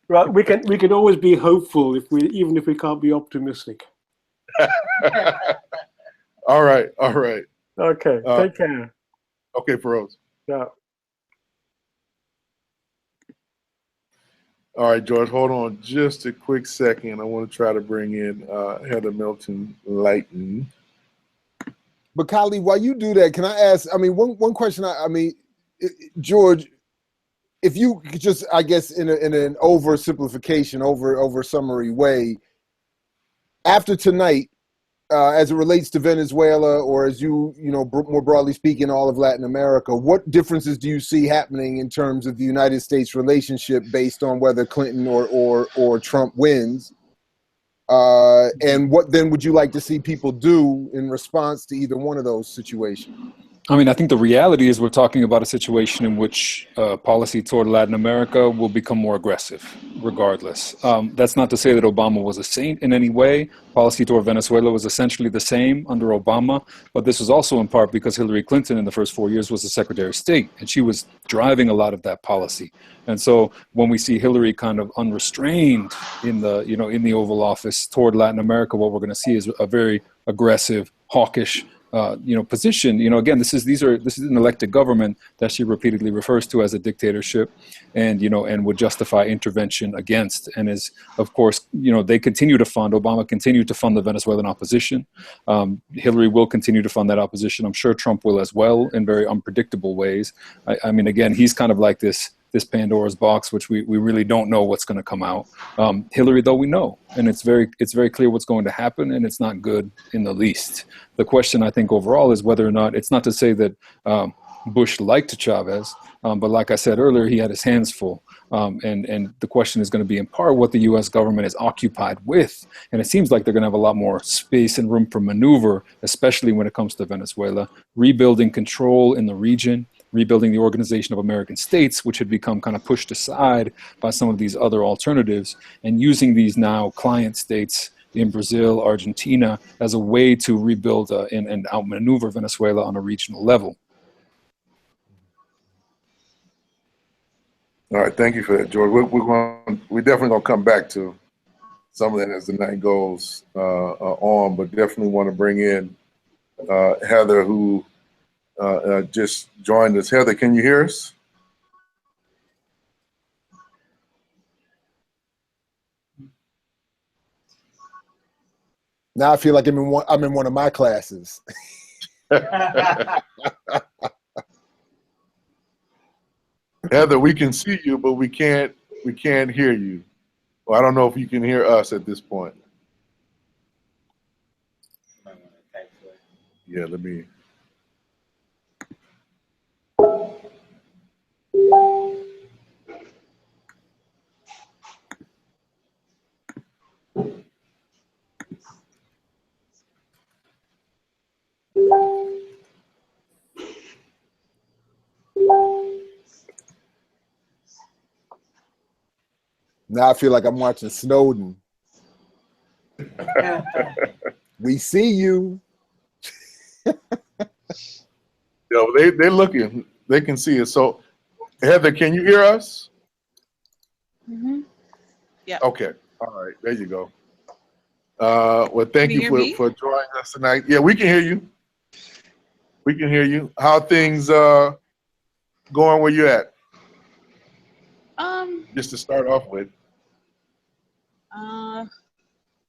right, we can always be hopeful even if we can't be optimistic. All right. Okay, take care. Okay, Feroz. Yeah. All right, George, hold on just a quick second. I want to try to bring in Heather Milton Lighton. But Kali, while you do that, can I ask, I mean, one question, George, if you could just, I guess, in an oversimplification, over summary way, after tonight, as it relates to Venezuela, or as more broadly speaking, all of Latin America, what differences do you see happening in terms of the United States relationship based on whether Clinton or Trump wins? And what then would you like to see people do in response to either one of those situations? I mean, I think the reality is we're talking about a situation in which policy toward Latin America will become more aggressive, regardless. That's not to say that Obama was a saint in any way. Policy toward Venezuela was essentially the same under Obama, but this was also in part because Hillary Clinton in the first 4 years was the Secretary of State, and she was driving a lot of that policy. And so when we see Hillary kind of unrestrained in the Oval Office toward Latin America, what we're going to see is a very aggressive, hawkish position. Again, this is an elected government that she repeatedly refers to as a dictatorship, and would justify intervention against. And is, of course, Obama continued to fund the Venezuelan opposition. Hillary will continue to fund that opposition. I'm sure Trump will as well, in very unpredictable ways. I mean, again, he's kind of like this Pandora's box, which we really don't know what's going to come out. Hillary, though, we know, and it's very clear what's going to happen, and it's not good in the least. The question, I think, overall is whether or not, it's not to say that Bush liked Chavez, but like I said earlier, he had his hands full. And the question is going to be in part what the U.S. government is occupied with. And it seems like they're going to have a lot more space and room for maneuver, especially when it comes to Venezuela, rebuilding control in the region, rebuilding the Organization of American States, which had become kind of pushed aside by some of these other alternatives, and using these now client states in Brazil, Argentina, as a way to rebuild and outmaneuver Venezuela on a regional level. All right, thank you for that, George. We're definitely going to come back to some of that as the night goes on, but definitely want to bring in Heather, who just joined us. Heather, can you hear us? Now I feel like I'm in one of my classes. Heather, we can see you, but we can't hear you. Well, I don't know if you can hear us at this point. Yeah, let me. Now I feel like I'm watching Snowden. We see you. They're looking. They can see us. So, Heather, can you hear us? Mm-hmm. Yeah. Okay. All right. There you go. Well, thank you for joining us tonight. Yeah, we can hear you. We can hear you. How are things going where you're at? Just to start off with.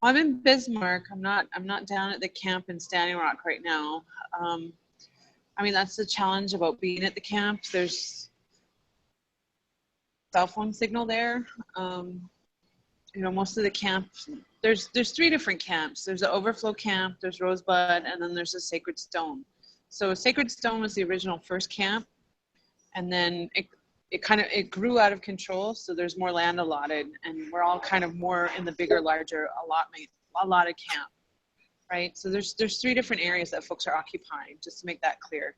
I'm in Bismarck. I'm not down at the camp in Standing Rock right now. I mean, that's the challenge about being at the camp. There's cell phone signal there. You know, most of the camps, there's 3 different camps. There's the Overflow camp, there's Rosebud, and then there's the Sacred Stone. So Sacred Stone was the original first camp, and then it grew out of control. So there's more land allotted, and we're all kind of more in the bigger, larger allotted camp, right? So there's 3 different areas that folks are occupying, just to make that clear.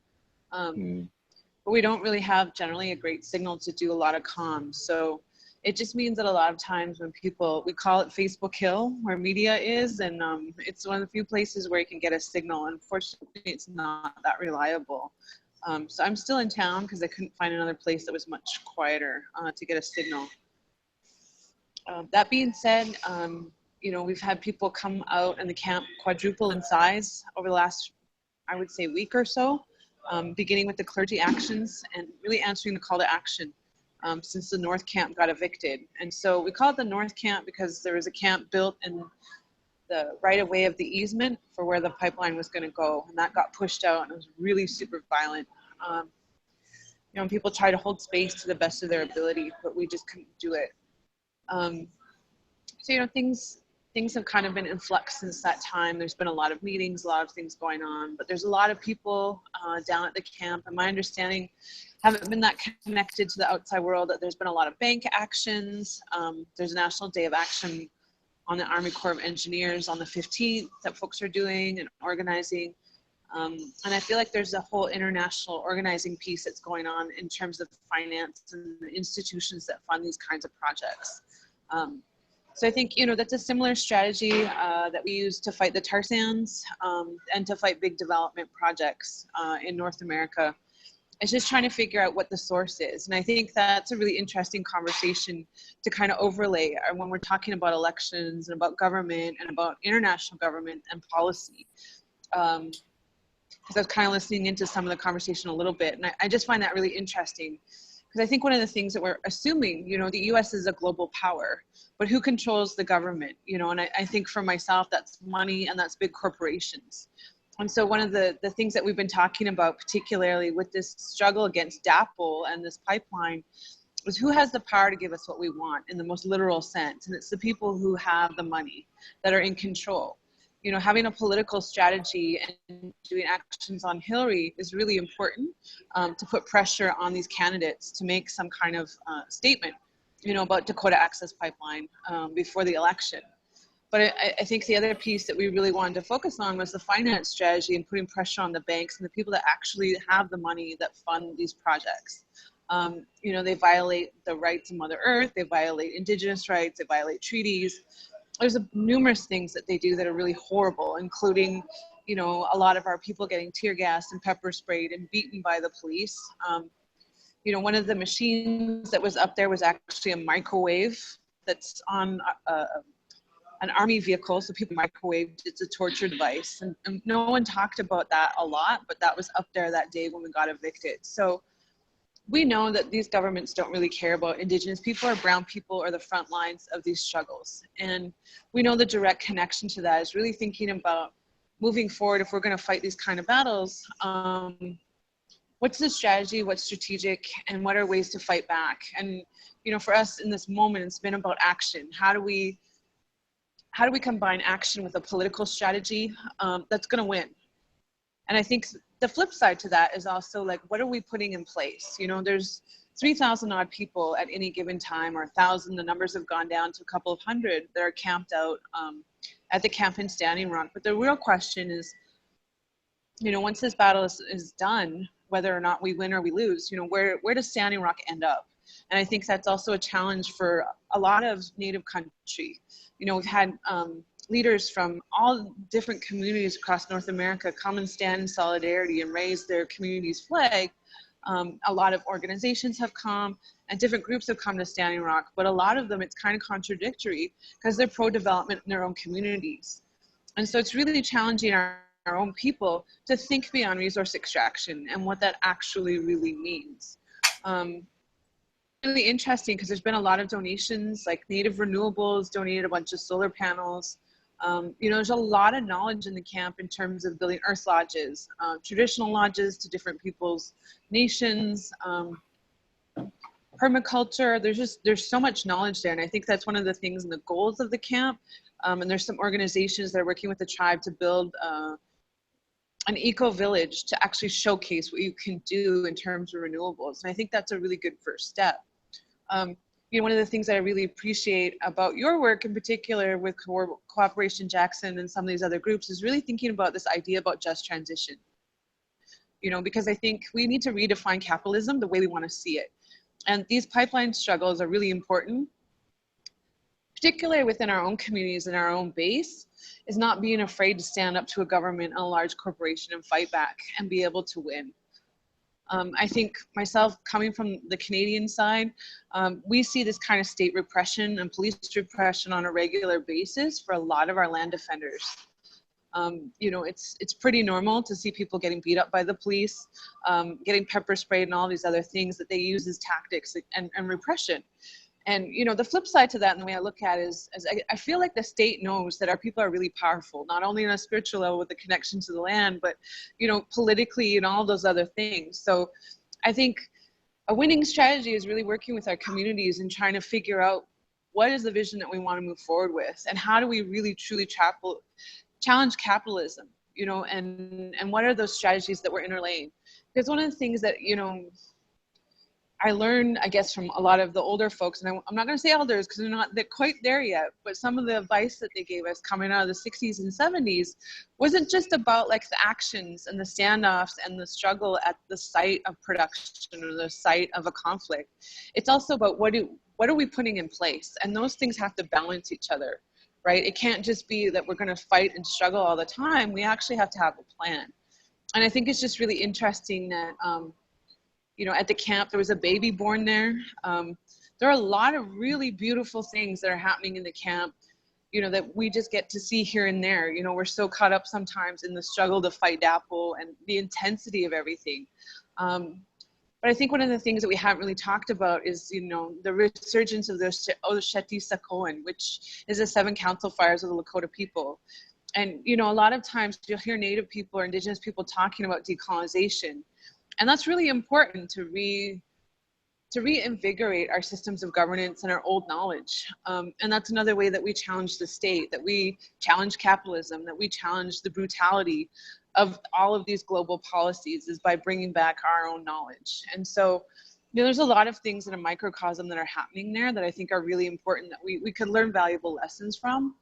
But we don't really have generally a great signal to do a lot of comms. So it just means that a lot of times when we call it Facebook Hill, where media is, and it's one of the few places where you can get a signal. Unfortunately, it's not that reliable. So I'm still in town because I couldn't find another place that was much quieter to get a signal. That being said, you know, we've had people come out and the camp quadruple in size over the last, I would say, week or so, beginning with the clergy actions and really answering the call to action. Since the North Camp got evicted. And so we call it the North Camp because there was a camp built in the right-of-way of the easement for where the pipeline was going to go. And that got pushed out, and it was really super violent. You know, people try to hold space to the best of their ability, but we just couldn't do it. So, you know, things have kind of been in flux since that time. There's been a lot of meetings, a lot of things going on, but there's a lot of people down at the camp. And my understanding, haven't been that connected to the outside world, that there's been a lot of bank actions. There's a National Day of Action on the Army Corps of Engineers on the 15th that folks are doing and organizing. And I feel like there's a whole international organizing piece that's going on in terms of finance and the institutions that fund these kinds of projects. So I think, you know, that's a similar strategy that we use to fight the tar sands and to fight big development projects in North America. It's just trying to figure out what the source is. And I think that's a really interesting conversation to kind of overlay when we're talking about elections and about government and about international government and policy. Because I was kind of listening into some of the conversation a little bit, and I just find that really interesting. Because I think one of the things that we're assuming, you know, the US is a global power, but who controls the government? You know, and I think for myself, that's money and that's big corporations. And so one of the things that we've been talking about, particularly with this struggle against DAPL and this pipeline, is who has the power to give us what we want in the most literal sense. And it's the people who have the money that are in control. You know, having a political strategy and doing actions on Hillary is really important to put pressure on these candidates to make some kind of statement, you know, about Dakota Access Pipeline before the election. But I think the other piece that we really wanted to focus on was the finance strategy and putting pressure on the banks and the people that actually have the money that fund these projects. You know, they violate the rights of Mother Earth, they violate Indigenous rights, they violate treaties. There's numerous things that they do that are really horrible, including, you know, a lot of our people getting tear gassed and pepper sprayed and beaten by the police. You know, one of the machines that was up there was actually a microwave that's on an army vehicle, so people microwaved. It's a torture device, and no one talked about that a lot, but that was up there that day when we got evicted. So we know that these governments don't really care about Indigenous people or brown people or the front lines of these struggles. And we know the direct connection to that is really thinking about moving forward. If we're going to fight these kind of battles, what's the strategy, what's strategic, and what are ways to fight back? And, you know, for us in this moment, it's been about action. How do we combine action with a political strategy that's going to win? And I think the flip side to that is also like, what are we putting in place? You know, there's 3,000 odd people at any given time, or 1,000, the numbers have gone down to a couple of hundred that are camped out at the camp in Standing Rock. But the real question is, you know, once this battle is done, whether or not we win or we lose, you know, where does Standing Rock end up? And I think that's also a challenge for a lot of Native country. You know, we've had leaders from all different communities across North America come and stand in solidarity and raise their community's flag. A lot of organizations have come and different groups have come to Standing Rock, but a lot of them, it's kind of contradictory because they're pro-development in their own communities. And so it's really challenging our own people to think beyond resource extraction and what that actually really means. Really interesting because there's been a lot of donations, like Native Renewables donated a bunch of solar panels. You know, there's a lot of knowledge in the camp in terms of building earth lodges, traditional lodges to different people's nations, permaculture. There's so much knowledge there. And I think that's one of the things and the goals of the camp. And there's some organizations that are working with the tribe to build an eco-village to actually showcase what you can do in terms of renewables. And I think that's a really good first step. You know, one of the things that I really appreciate about your work in particular with Cooperation Jackson and some of these other groups is really thinking about this idea about just transition. You know, because I think we need to redefine capitalism the way we want to see it. And these pipeline struggles are really important, particularly within our own communities and our own base, is not being afraid to stand up to a government and a large corporation and fight back and be able to win. I think myself, coming from the Canadian side, we see this kind of state repression and police repression on a regular basis for a lot of our land defenders. You know, it's pretty normal to see people getting beat up by the police, getting pepper sprayed and all these other things that they use as tactics and repression. And, you know, the flip side to that, and the way I look at it is I feel like the state knows that our people are really powerful, not only on a spiritual level with the connection to the land, but, you know, politically and all those other things. So I think a winning strategy is really working with our communities and trying to figure out what is the vision that we want to move forward with, and how do we really truly challenge capitalism, you know, and what are those strategies that we're interlaying? Because one of the things that, you know, I learned, I guess, from a lot of the older folks, and I'm not going to say elders because they're quite there yet, but some of the advice that they gave us coming out of the 60s and 70s wasn't just about like the actions and the standoffs and the struggle at the site of production or the site of a conflict. It's also about what are we putting in place, and those things have to balance each other, right? It can't just be that we're going to fight and struggle all the time. We actually have to have a plan. And I think it's just really interesting that you know, at the camp, there was a baby born there. There are a lot of really beautiful things that are happening in the camp, you know, that we just get to see here and there. You know, we're so caught up sometimes in the struggle to fight DAPL and the intensity of everything. But I think one of the things that we haven't really talked about is, you know, the resurgence of the Osheti-Sakoan, which is the 7 council fires of the Lakota people. And, you know, a lot of times you'll hear Native people or Indigenous people talking about decolonization. And that's really important to reinvigorate our systems of governance and our old knowledge. And that's another way that we challenge the state, that we challenge capitalism, that we challenge the brutality of all of these global policies, is by bringing back our own knowledge. And so, you know, there's a lot of things in a microcosm that are happening there that I think are really important that we could learn valuable lessons from.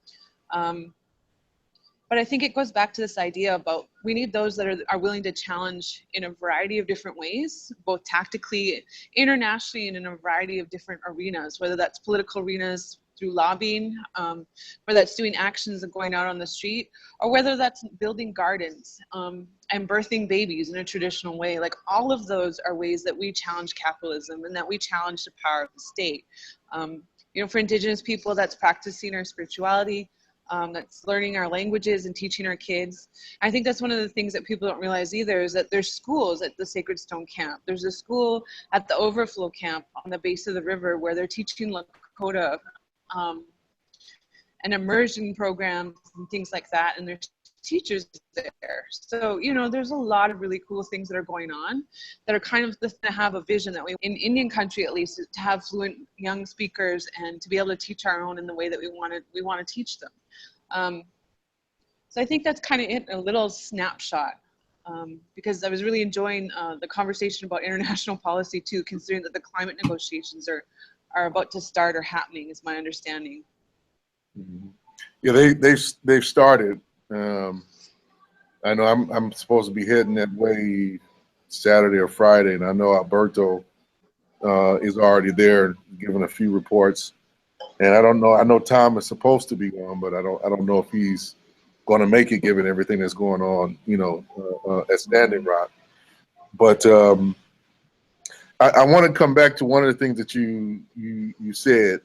But I think it goes back to this idea about we need those that are willing to challenge in a variety of different ways, both tactically, internationally, and in a variety of different arenas, whether that's political arenas through lobbying, whether that's doing actions and going out on the street, or whether that's building gardens and birthing babies in a traditional way. Like, all of those are ways that we challenge capitalism and that we challenge the power of the state. You know, for Indigenous people, that's practicing our spirituality. That's learning our languages and teaching our kids. I think that's one of the things that people don't realize either, is that there's schools at the Sacred Stone Camp. There's a school at the Overflow Camp on the base of the river where they're teaching Lakota and immersion programs and things like that, and there's teachers there. So, you know, there's a lot of really cool things that are going on that are kind of to have a vision that we, in Indian country at least, to have fluent young speakers and to be able to teach our own in the way that we want to teach them. So I think that's kind of it, a little snapshot, because I was really enjoying the conversation about international policy too, considering that the climate negotiations are about to start or happening, is my understanding. Mm-hmm. Yeah, they've started. I know I'm supposed to be heading that way Saturday or Friday, and I know Alberto is already there, giving a few reports. And I don't know. I know Tom is supposed to be on, but I don't know if he's going to make it given everything that's going on, at Standing Rock. But I want to come back to one of the things that you said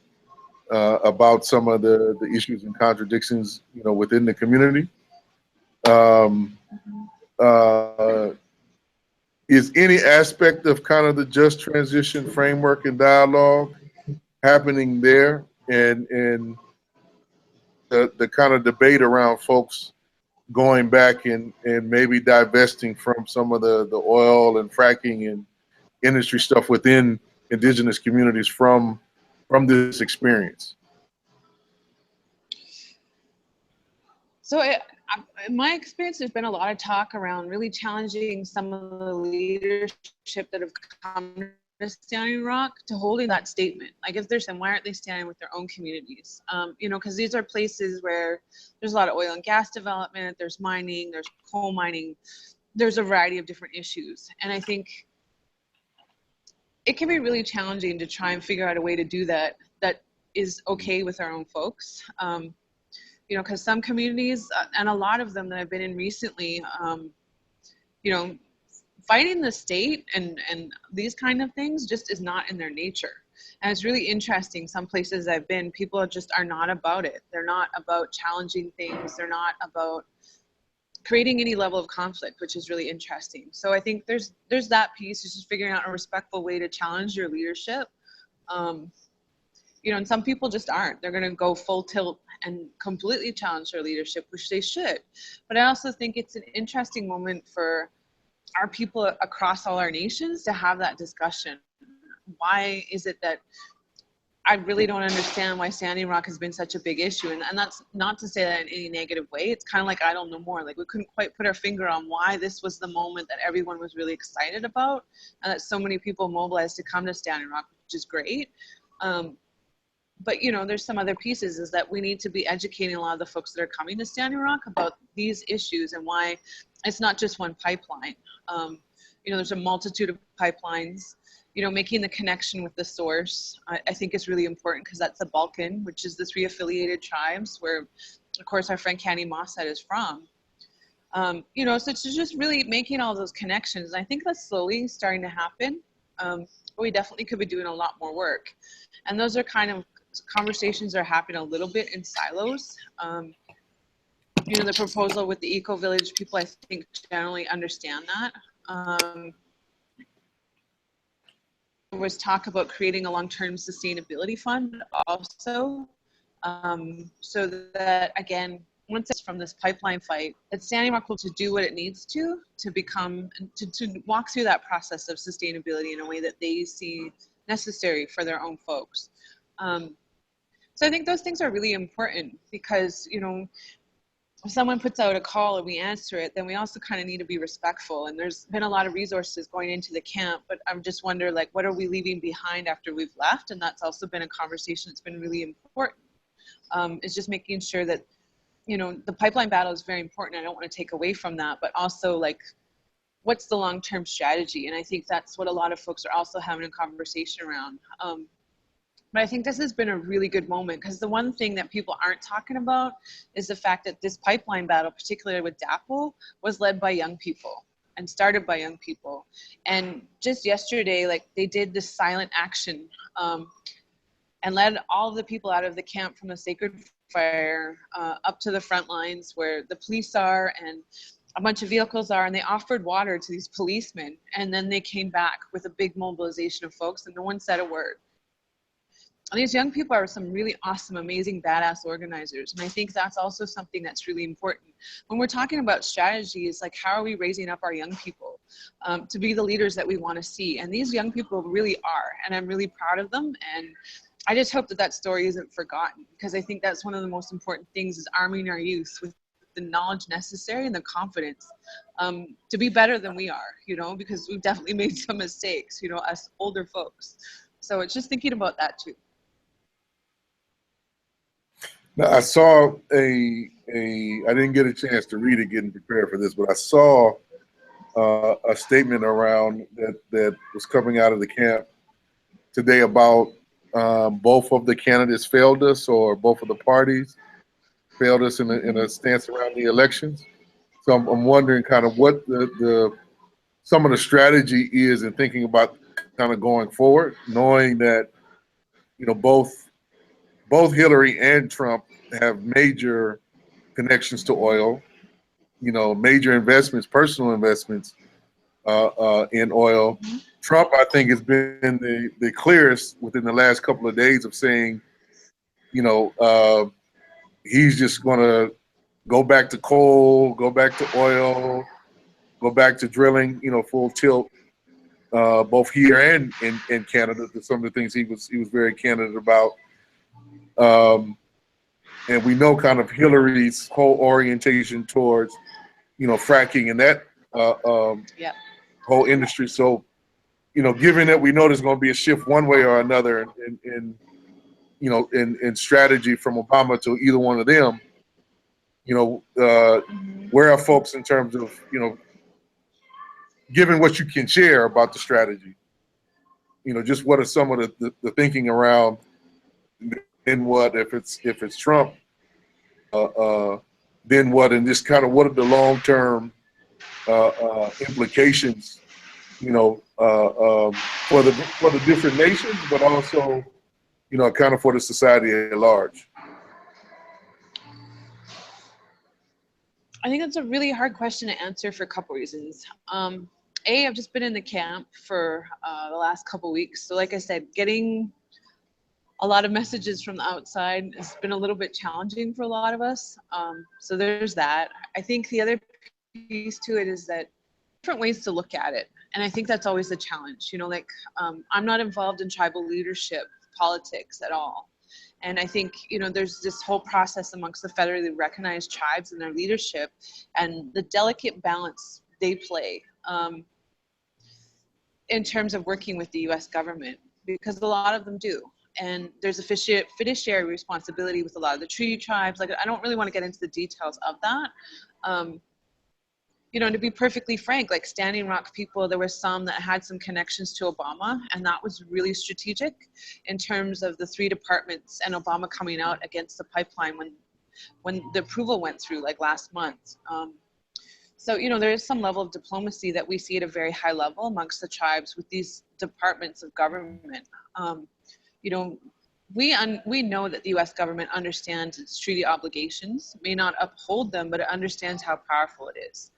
about some of the issues and contradictions, within the community. Is any aspect of kind of the just transition framework and dialogue happening there, and the kind of debate around folks going back and maybe divesting from some of the oil and fracking and industry stuff within indigenous communities from this experience? So in my experience, there's been a lot of talk around really challenging some of the leadership that have come to Standing Rock to holding that statement. Like, if there's, and why aren't they standing with their own communities? Because these are places where there's a lot of oil and gas development, there's mining, there's coal mining, there's a variety of different issues. And I think it can be really challenging to try and figure out a way to do that is okay with our own folks. Because some communities, and a lot of them that I've been in recently, fighting the state and these kind of things just is not in their nature. And it's really interesting. Some places I've been, people just are not about it. They're not about challenging things. They're not about creating any level of conflict, which is really interesting. So I think there's that piece, is just figuring out a respectful way to challenge your leadership. And some people just aren't. They're going to go full tilt and completely challenge their leadership, which they should. But I also think it's an interesting moment for our people across all our nations to have that discussion. Why is it that I really don't understand why Standing Rock has been such a big issue? And that's not to say that in any negative way. It's kind of like, I don't know more. Like, we couldn't quite put our finger on why this was the moment that everyone was really excited about, and that so many people mobilized to come to Standing Rock, which is great. But there's some other pieces, is that we need to be educating a lot of the folks that are coming to Standing Rock about these issues and why it's not just one pipeline. There's a multitude of pipelines. Making the connection with the source, I think, is really important, because that's the Balkan, which is the 3 affiliated tribes where, of course, our friend Candy Mossad is from. So it's just really making all those connections. And I think that's slowly starting to happen. But we definitely could be doing a lot more work. And those are kind of conversations that are happening a little bit in silos. The proposal with the Eco Village people, I think, generally understand that. There was talk about creating a long-term sustainability fund also, so that, again, once it's from this pipeline fight, it's Standing Rock will to do what it needs to become, to walk through that process of sustainability in a way that they see necessary for their own folks. So I think those things are really important, because, if someone puts out a call and we answer it, then we also kind of need to be respectful. And there's been a lot of resources going into the camp, but I'm just wondering, like, what are we leaving behind after we've left? And that's also been a conversation that's been really important. It's just making sure that, the pipeline battle is very important. I don't want to take away from that, but also, like, what's the long-term strategy? And I think that's what a lot of folks are also having a conversation around. But I think this has been a really good moment, because the one thing that people aren't talking about is the fact that this pipeline battle, particularly with DAPL, was led by young people and started by young people. And just yesterday, like, they did this silent action and led all of the people out of the camp from the Sacred Fire up to the front lines where the police are and a bunch of vehicles are, and they offered water to these policemen. And then they came back with a big mobilization of folks, and no one said a word. And these young people are some really awesome, amazing, badass organizers. And I think that's also something that's really important. When we're talking about strategies, like, how are we raising up our young people to be the leaders that we want to see? And these young people really are, and I'm really proud of them. And I just hope that that story isn't forgotten, because I think that's one of the most important things, is arming our youth with the knowledge necessary and the confidence to be better than we are, because we've definitely made some mistakes, us older folks. So it's just thinking about that too. Now, I saw I didn't get a chance to read it getting prepared for this, but I saw a statement around that was coming out of the camp today about both of the candidates failed us, or both of the parties failed us in a stance around the elections. So I'm wondering kind of what some of the strategy is in thinking about kind of going forward, knowing that, you know, both Hillary and Trump have major connections to oil, you know, major investments, personal investments in oil. Trump, I think, has been the clearest within the last couple of days of saying, you know, he's just going to go back to coal, go back to oil, go back to drilling, you know, full tilt, both here and in Canada. Some of the things he was very candid about. And we know kind of Hillary's whole orientation towards, you know, fracking and that whole industry. So, you know, given that we know there's going to be a shift one way or another in you know, in strategy from Obama to either one of them, you know, where are folks in terms of, you know, given what you can share about the strategy, you know, just what are some of the thinking around then what if it's Trump, then what, and just kind of what are the long-term implications, you know, for the different nations, but also, you know, kind of for the society at large. I think that's a really hard question to answer for a couple reasons. I've just been in the camp for the last couple weeks. So like I said, getting a lot of messages from the outside has been a little bit challenging for a lot of us. So there's that. I think the other piece to it is that different ways to look at it. And I think that's always the challenge, you know, like I'm not involved in tribal leadership politics at all. And I think, you know, there's this whole process amongst the federally recognized tribes and their leadership and the delicate balance they play in terms of working with the US government, because a lot of them do. And there's a fiduciary responsibility with a lot of the treaty tribes. Like, I don't really want to get into the details of that. You know, to be perfectly frank, like Standing Rock people, there were some that had some connections to Obama, and that was really strategic in terms of the 3 departments and Obama coming out against the pipeline when the approval went through, like last month. So, you know, there is some level of diplomacy that we see at a very high level amongst the tribes with these departments of government. You know, we know that the US government understands its treaty obligations, may not uphold them, but it understands how powerful it is.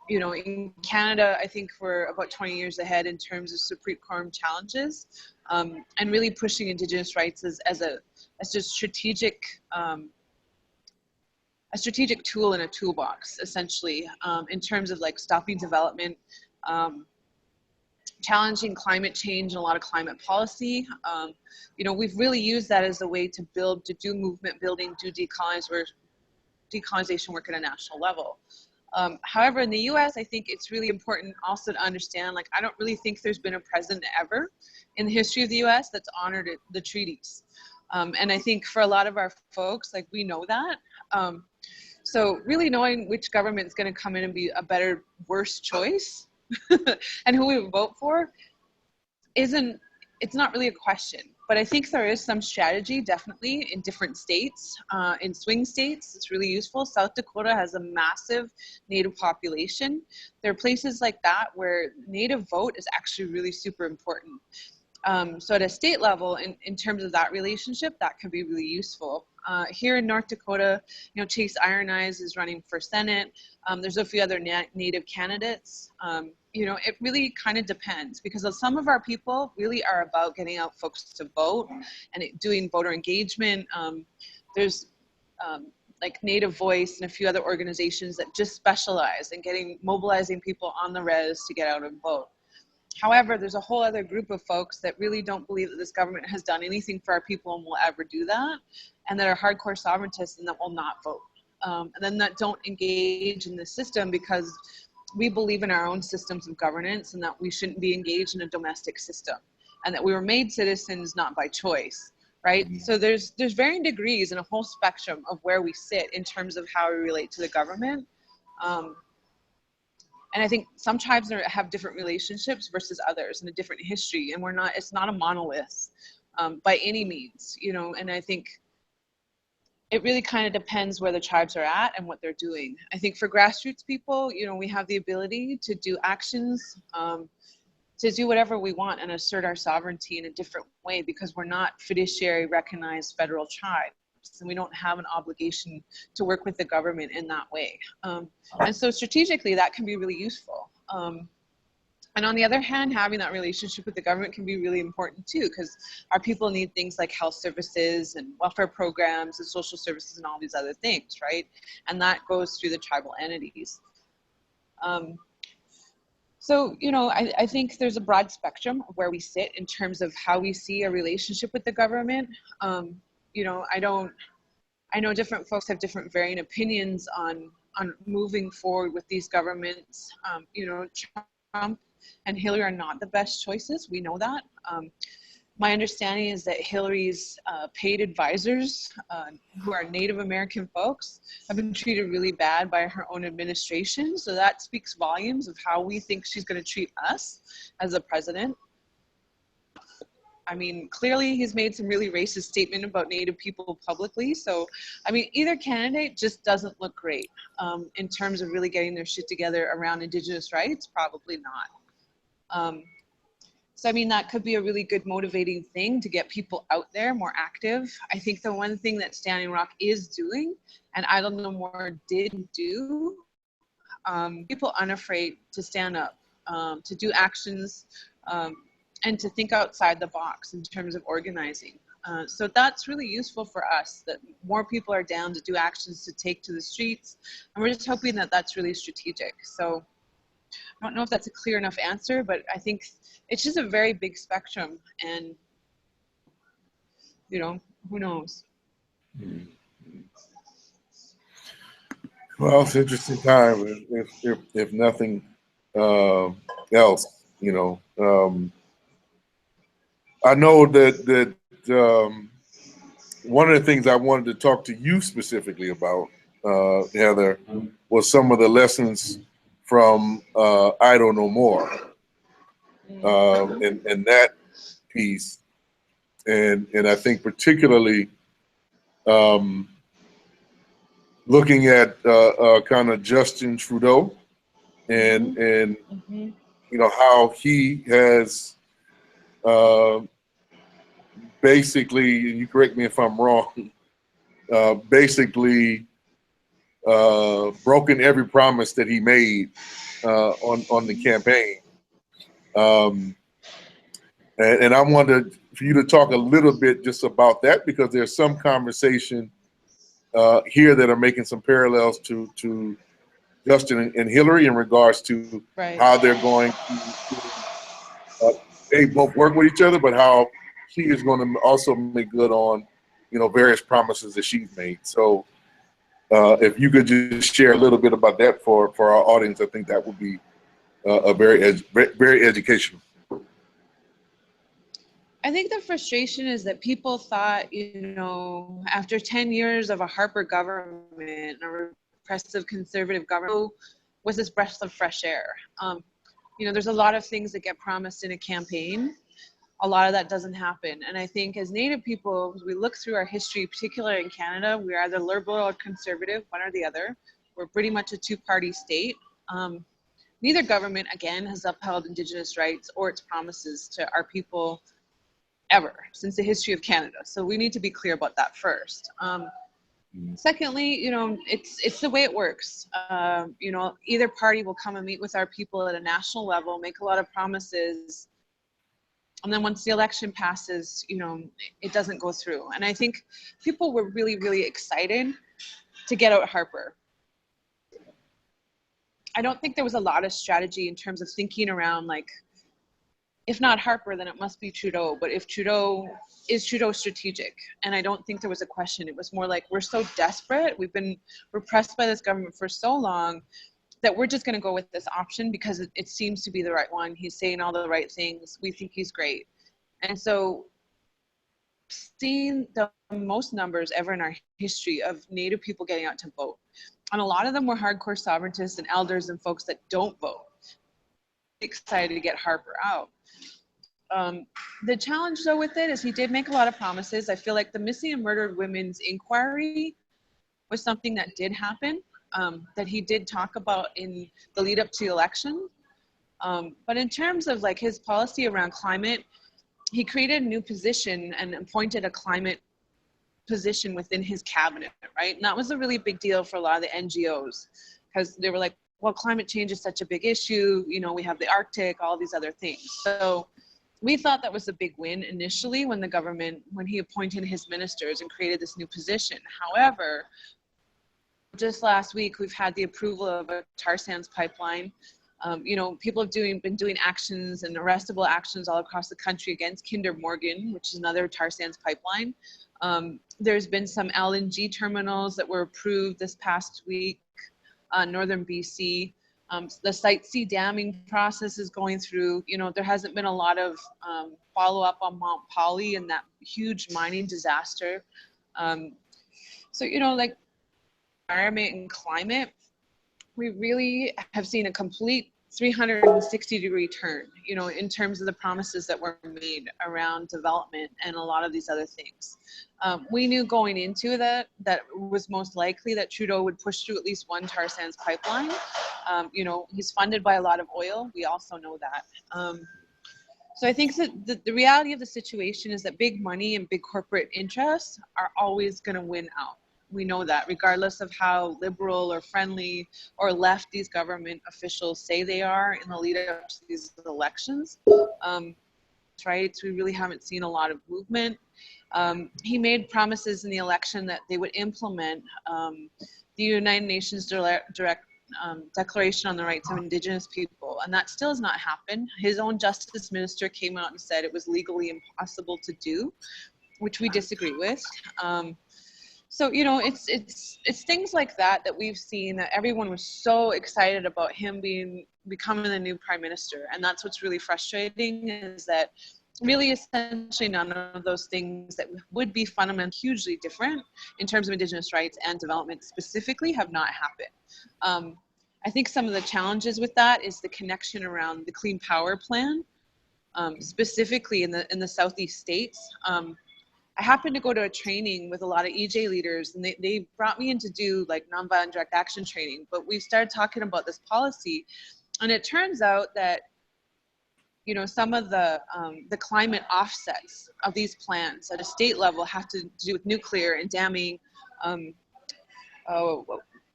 You know, in Canada, I think we're about 20 years ahead in terms of Supreme Court challenges, and really pushing Indigenous rights as a strategic tool in a toolbox, essentially, in terms of like stopping development, challenging climate change and a lot of climate policy. You know, we've really used that as a way to do movement building, do decolonization work at a national level. However, in the US, I think it's really important also to understand, like, I don't really think there's been a president ever in the history of the US that's honored the treaties. And I think for a lot of our folks, like, we know that. So really knowing which government is going to come in and be a better, worse choice and who we would vote for it's not really a question. But I think there is some strategy, definitely, in different states. In swing states, it's really useful. South Dakota has a massive Native population. There are places like that where Native vote is actually really super important. So at a state level, in terms of that relationship, that can be really useful. Here in North Dakota, you know, Chase Iron Eyes is running for Senate. There's a few other Native candidates. You know, it really kind of depends, because some of our people really are about getting out folks to vote and doing voter engagement. There's like Native Voice and a few other organizations that just specialize in mobilizing people on the res to get out and vote. However, there's a whole other group of folks that really don't believe that this government has done anything for our people and will ever do that, and that are hardcore sovereigntists and that will not vote. And then that don't engage in the system because we believe in our own systems of governance and that we shouldn't be engaged in a domestic system, and that we were made citizens not by choice, right? So there's varying degrees and a whole spectrum of where we sit in terms of how we relate to the government. And I think some tribes have different relationships versus others and a different history, and it's not a monolith. by any means, you know, and I think it really kind of depends where the tribes are at and what they're doing. I think for grassroots people, you know, we have the ability to do actions, to do whatever we want and assert our sovereignty in a different way because we're not fiduciary recognized federal tribes. And we don't have an obligation to work with the government in that way. And so strategically, that can be really useful. And on the other hand, having that relationship with the government can be really important too, because our people need things like health services and welfare programs and social services and all these other things, right? And that goes through the tribal entities. So, you know, I think there's a broad spectrum of where we sit in terms of how we see a relationship with the government. You know, I know different folks have different varying opinions on moving forward with these governments. You know, Trump and Hillary are not the best choices. We know that. My understanding is that Hillary's paid advisors, who are Native American folks, have been treated really bad by her own administration. So that speaks volumes of how we think she's going to treat us as a president. I mean, clearly he's made some really racist statement about Native people publicly. So, I mean, either candidate just doesn't look great in terms of really getting their shit together around Indigenous rights. Probably not. So, I mean, that could be a really good motivating thing to get people out there more active. I think the one thing that Standing Rock is doing, and I don't know more did do, people unafraid to stand up, to do actions, and to think outside the box in terms of organizing. So that's really useful for us, that more people are down to do actions to take to the streets. And we're just hoping that that's really strategic. So I don't know if that's a clear enough answer, but I think it's just a very big spectrum and, you know, who knows? Well, it's an interesting time, if nothing else, you know. I know that one of the things I wanted to talk to you specifically about, Heather, was some of the lessons from Idle No More, and that piece, and I think particularly looking at kind of Justin Trudeau and you know how he has basically, and you correct me if I'm wrong, basically broken every promise that he made on the campaign. And I wanted for you to talk a little bit just about that, because there's some conversation here that are making some parallels to Justin and Hillary in regards to how they're going to they both work with each other, but how she is going to also make good on, you know, various promises that she's made. So if you could just share a little bit about that for our audience, I think that would be a very educational. I think the frustration is that people thought, you know, after 10 years of a Harper government, a repressive conservative government, was this breath of fresh air. You know, there's a lot of things that get promised in a campaign. A lot of that doesn't happen. And I think as Native people, as we look through our history, particularly in Canada, we're either liberal or conservative, one or the other. We're pretty much a two-party state. Neither government, again, has upheld Indigenous rights or its promises to our people ever since the history of Canada. So we need to be clear about that first. Secondly, you know, it's the way it works. You know, either party will come and meet with our people at a national level, make a lot of promises, and then once the election passes, you know, it doesn't go through. And I think people were really, really excited to get out Harper. I don't think there was a lot of strategy in terms of thinking around, like, if not Harper, then it must be Trudeau. But if Trudeau, is Trudeau strategic? And I don't think there was a question. It was more like, we're so desperate. We've been repressed by this government for so long that we're just going to go with this option because it seems to be the right one. He's saying all the right things. We think he's great. And so seeing the most numbers ever in our history of Native people getting out to vote, and a lot of them were hardcore sovereigntists and elders and folks that don't vote, excited to get Harper out. The challenge though with it is he did make a lot of promises. I feel like the missing and murdered women's inquiry was something that did happen, that he did talk about in the lead up to the election. But in terms of like his policy around climate, he created a new position and appointed a climate position within his cabinet, right? And that was a really big deal for a lot of the NGOs, because they were like, well, climate change is such a big issue. You know, we have the Arctic, all these other things. So we thought that was a big win initially when when he appointed his ministers and created this new position. However, just last week, we've had the approval of a tar sands pipeline. You know, people have been doing actions and arrestable actions all across the country against Kinder Morgan, which is another tar sands pipeline. There's been some LNG terminals that were approved this past week, northern BC. The Site C damming process is going through. You know, there hasn't been a lot of follow-up on Mount Poly and that huge mining disaster. So, you know, like environment and climate, we really have seen a complete 360-degree turn, you know, in terms of the promises that were made around development and a lot of these other things. We knew going into that was most likely that Trudeau would push through at least one tar sands pipeline. You know, he's funded by a lot of oil. We also know that. So I think that the reality of the situation is that big money and big corporate interests are always going to win out. We know that, regardless of how liberal or friendly or left these government officials say they are in the lead up to these elections. Right? We really haven't seen a lot of movement. He made promises in the election that they would implement the United Nations direct Declaration on the Rights of Indigenous People, and that still has not happened. His own justice minister came out and said it was legally impossible to do, which we disagree with. So, you know, it's things like that we've seen, that everyone was so excited about him becoming the new prime minister. And that's what's really frustrating, is that really essentially none of those things that would be fundamentally hugely different in terms of Indigenous rights and development specifically have not happened. I think some of the challenges with that is the connection around the Clean Power Plan, specifically in the Southeast states. I happened to go to a training with a lot of EJ leaders, and they brought me in to do like nonviolent direct action training, but we started talking about this policy, and it turns out that, you know, some of the climate offsets of these plans at a state level have to do with nuclear and damming,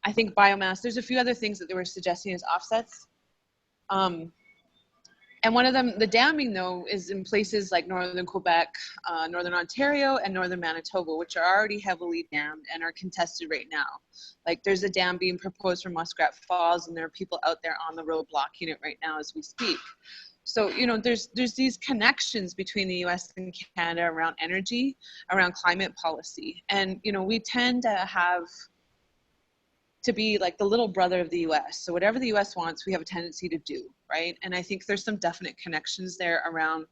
I think biomass. There's a few other things that they were suggesting as offsets. And one of them, the damming though, is in places like northern Quebec, northern Ontario, and northern Manitoba, which are already heavily dammed and are contested right now. Like there's a dam being proposed for Muskrat Falls, and there are people out there on the road blocking it right now as we speak. So, you know, there's these connections between the US and Canada around energy, around climate policy. And, you know, we tend to be like the little brother of the US. So whatever the US wants, we have a tendency to do, right? And I think there's some definite connections there around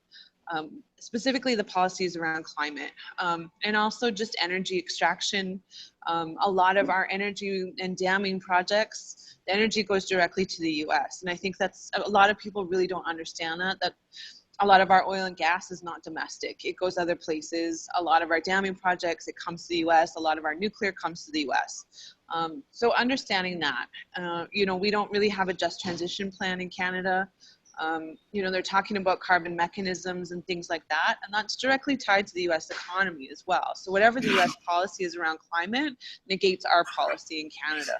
specifically the policies around climate, and also just energy extraction. A lot of our energy and damming projects, the energy goes directly to the US. And I think that's, a lot of people really don't understand that a lot of our oil and gas is not domestic. It goes other places. A lot of our damming projects, it comes to the US. A lot of our nuclear comes to the US. So understanding that, you know, we don't really have a just transition plan in Canada. You know, they're talking about carbon mechanisms and things like that, and that's directly tied to the US economy as well. So whatever the US policy is around climate negates our policy in Canada.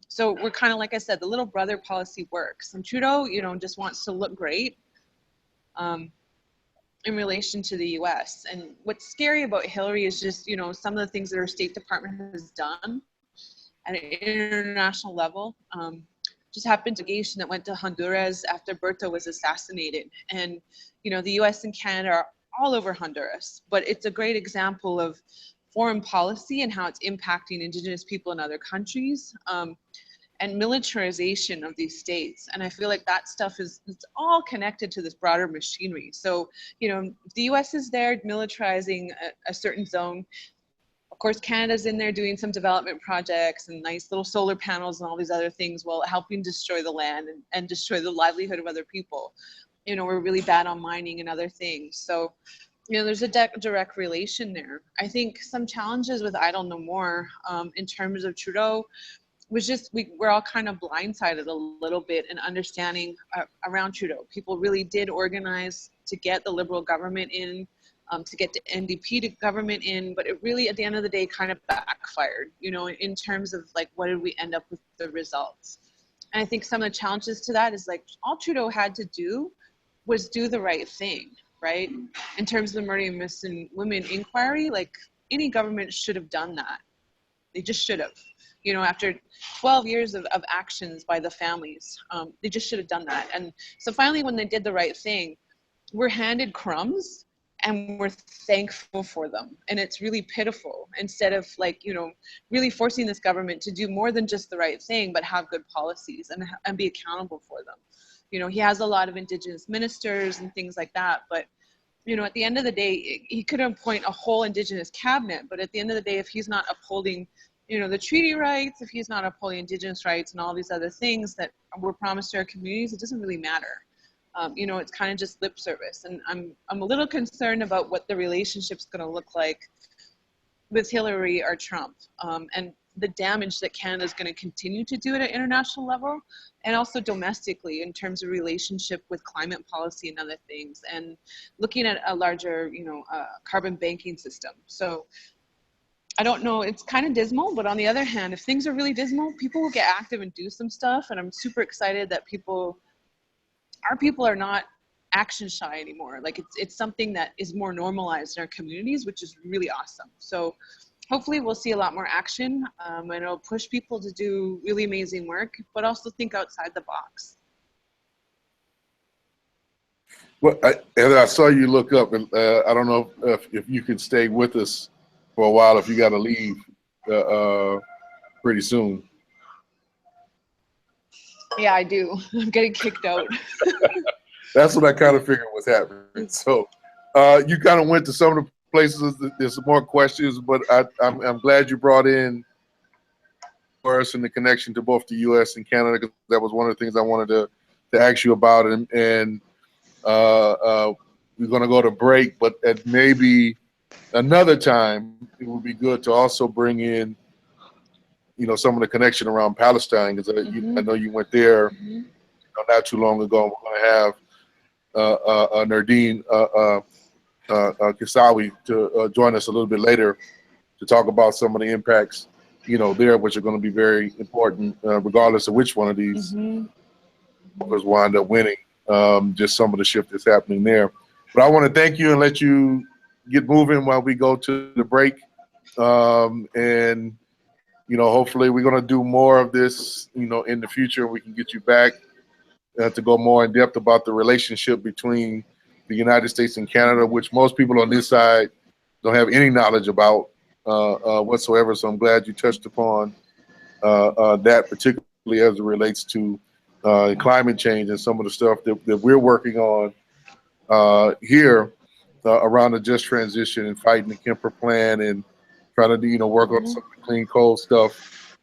So we're kind of, like I said, the little brother policy works. And Trudeau, you know, just wants to look great in relation to the US. And what's scary about Hillary is just, you know, some of the things that her State Department has done at an international level. Just happened to delegation that went to Honduras after Berto was assassinated. And, you know, the US and Canada are all over Honduras, but it's a great example of foreign policy and how it's impacting Indigenous people in other countries, and militarization of these states. And I feel like that stuff it's all connected to this broader machinery. So, you know, the US is there militarizing a certain zone. Of course, Canada's in there doing some development projects and nice little solar panels and all these other things while helping destroy the land and destroy the livelihood of other people. you know, we're really bad on mining and other things. So, you know, there's a direct relation there. I think some challenges with Idle No More in terms of Trudeau was just, we're all kind of blindsided a little bit in understanding around Trudeau. People really did organize to get the Liberal government in, to get the NDP government in, but it really, at the end of the day, kind of backfired, you know, in terms of like, what did we end up with the results? And I think some of the challenges to that is like, all Trudeau had to do was do the right thing, right? In terms of the murder of missing women inquiry, like any government should have done that. They just should have. You know, after 12 years of actions by the families, they just should have done that. And so finally, when they did the right thing, we're handed crumbs and we're thankful for them. And it's really pitiful, instead of like, you know, really forcing this government to do more than just the right thing, but have good policies and be accountable for them. You know, he has a lot of Indigenous ministers and things like that, but you know, at the end of the day, he could appoint a whole Indigenous cabinet, but at the end of the day, if he's not upholding, you know, the treaty rights, if he's not upholding Indigenous rights and all these other things that were promised to our communities, it doesn't really matter. You know, it's kind of just lip service. And I'm a little concerned about what the relationship's going to look like with Hillary or Trump, and the damage that Canada is going to continue to do at an international level, and also domestically in terms of relationship with climate policy and other things, and looking at a larger, you know, carbon banking system. So I don't know, it's kind of dismal, but on the other hand, if things are really dismal, people will get active and do some stuff. And I'm super excited that our people are not action shy anymore. Like it's something that is more normalized in our communities, which is really awesome. So hopefully we'll see a lot more action, and it'll push people to do really amazing work, but also think outside the box. Well, Heather, I saw you look up, and I don't know if you could stay with us for a while, if you got to leave pretty soon. Yeah, I do. I'm getting kicked out. That's what I kind of figured was happening. So you kind of went to some of the places. There's some more questions, but I'm glad you brought in for us in the connection to both the U.S. and Canada, because that was one of the things I wanted to ask you about. And we're going to go to break, but at maybe another time, it would be good to also bring in, you know, some of the connection around Palestine, because I know you went there you know, not too long ago. We're going to have Nardine Kisawi to join us a little bit later to talk about some of the impacts, you know, there, which are going to be very important, regardless of which one of these was wind up winning. Just some of the shift that's happening there. But I want to thank you and let you get moving while we go to the break. And, you know, hopefully we're going to do more of this, you know, in the future. We can get you back to go more in depth about the relationship between the United States and Canada, which most people on this side don't have any knowledge about whatsoever. So I'm glad you touched upon that, particularly as it relates to climate change and some of the stuff that we're working on here around the just transition and fighting the Kemper plan and trying to do, you know, work on some of the clean coal stuff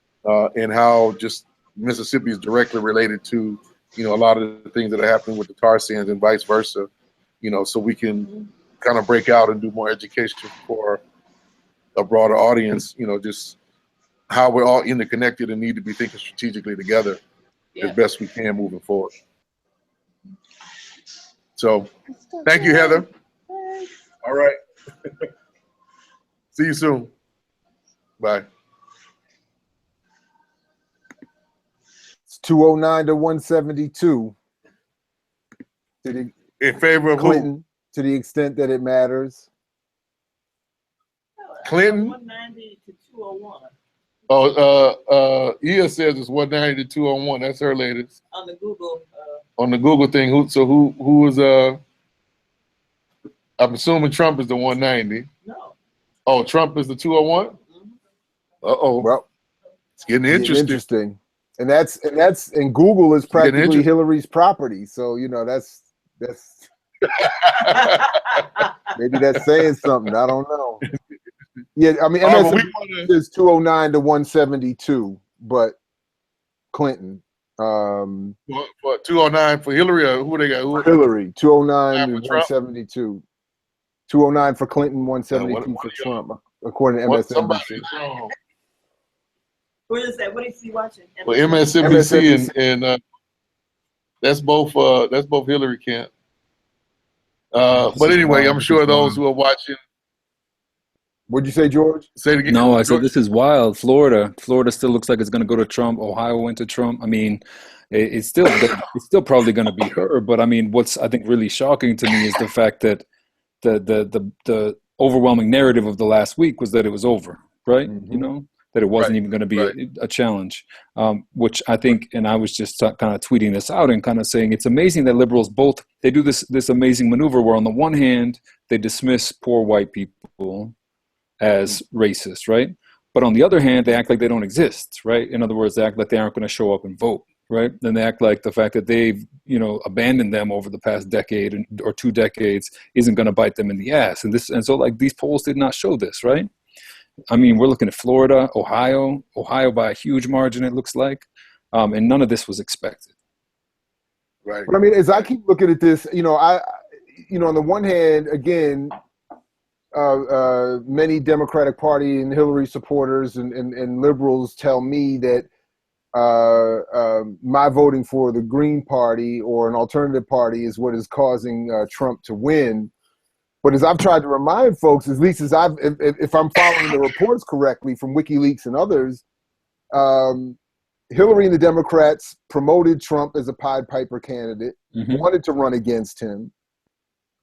and how just Mississippi is directly related to, you know, a lot of the things that are happening with the tar sands and vice versa, you know, so we can kind of break out and do more education for a broader audience, you know, just how we're all interconnected and need to be thinking strategically together as best we can moving forward. So thank you, Heather. All right. See you soon. Bye. It's 209 to 172. In favor of Clinton, who? to the extent that it matters. Clinton? 190 to 201 Oh, Ia says it's 190 to 201. That's her latest. on the Google. On the Google thing, who was I'm assuming Trump is the 190. No. Oh, Trump is the 201? Uh-oh. Well, it's getting interesting. And Google is practically interesting. Hillary's property. So, you know, that's maybe that's saying something. I don't know. Yeah, I mean, MSNBC is 209 to 172, but Clinton For 209 for Hillary, or who they got? Who, Hillary, 209 for to Trump? 172. 209 for Clinton, 172 for Trump, according to MSNBC. What is that? What is he watching? Well, MSNBC and that's both Hillary camp. But anyway, I'm sure those who are watching. What'd you say, George? Say it again. No, I said this is wild. Florida still looks like it's going to go to Trump. Ohio went to Trump. I mean, it's still probably going to be her. But I mean, what's I think really shocking to me is the fact that the overwhelming narrative of the last week was that it was over, right? Mm-hmm. You know, that it wasn't even going to be a challenge, which I think, and I was just kind of tweeting this out and kind of saying it's amazing that liberals they do this amazing maneuver where on the one hand they dismiss poor white people as racist, right? But on the other hand, they act like they don't exist, right? In other words, they act like they aren't going to show up and vote, right? Then they act like the fact that they've, abandoned them over the past decade or 2 decades isn't going to bite them in the ass. And so like these polls did not show this, right? I mean, we're looking at Florida, Ohio by a huge margin, it looks like, and none of this was expected. Right. But I mean, as I keep looking at this, on the one hand, again, many Democratic Party and Hillary supporters and liberals tell me that my voting for the Green Party or an alternative party is what is causing Trump to win. But as I've tried to remind folks, at least if I'm following the reports correctly from WikiLeaks and others, Hillary and the Democrats promoted Trump as a Pied Piper candidate, wanted to run against him.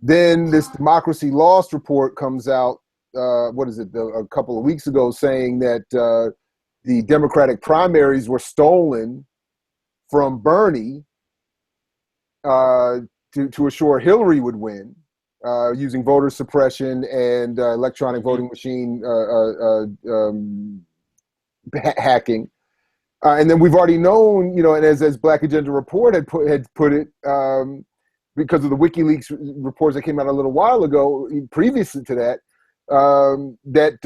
Then this Democracy Lost report comes out, a couple of weeks ago, saying that the Democratic primaries were stolen from Bernie to assure Hillary would win, using voter suppression and electronic voting machine hacking. And then we've already known, and as Black Agenda Report had put it, because of the WikiLeaks reports that came out a little while ago, previously to that, that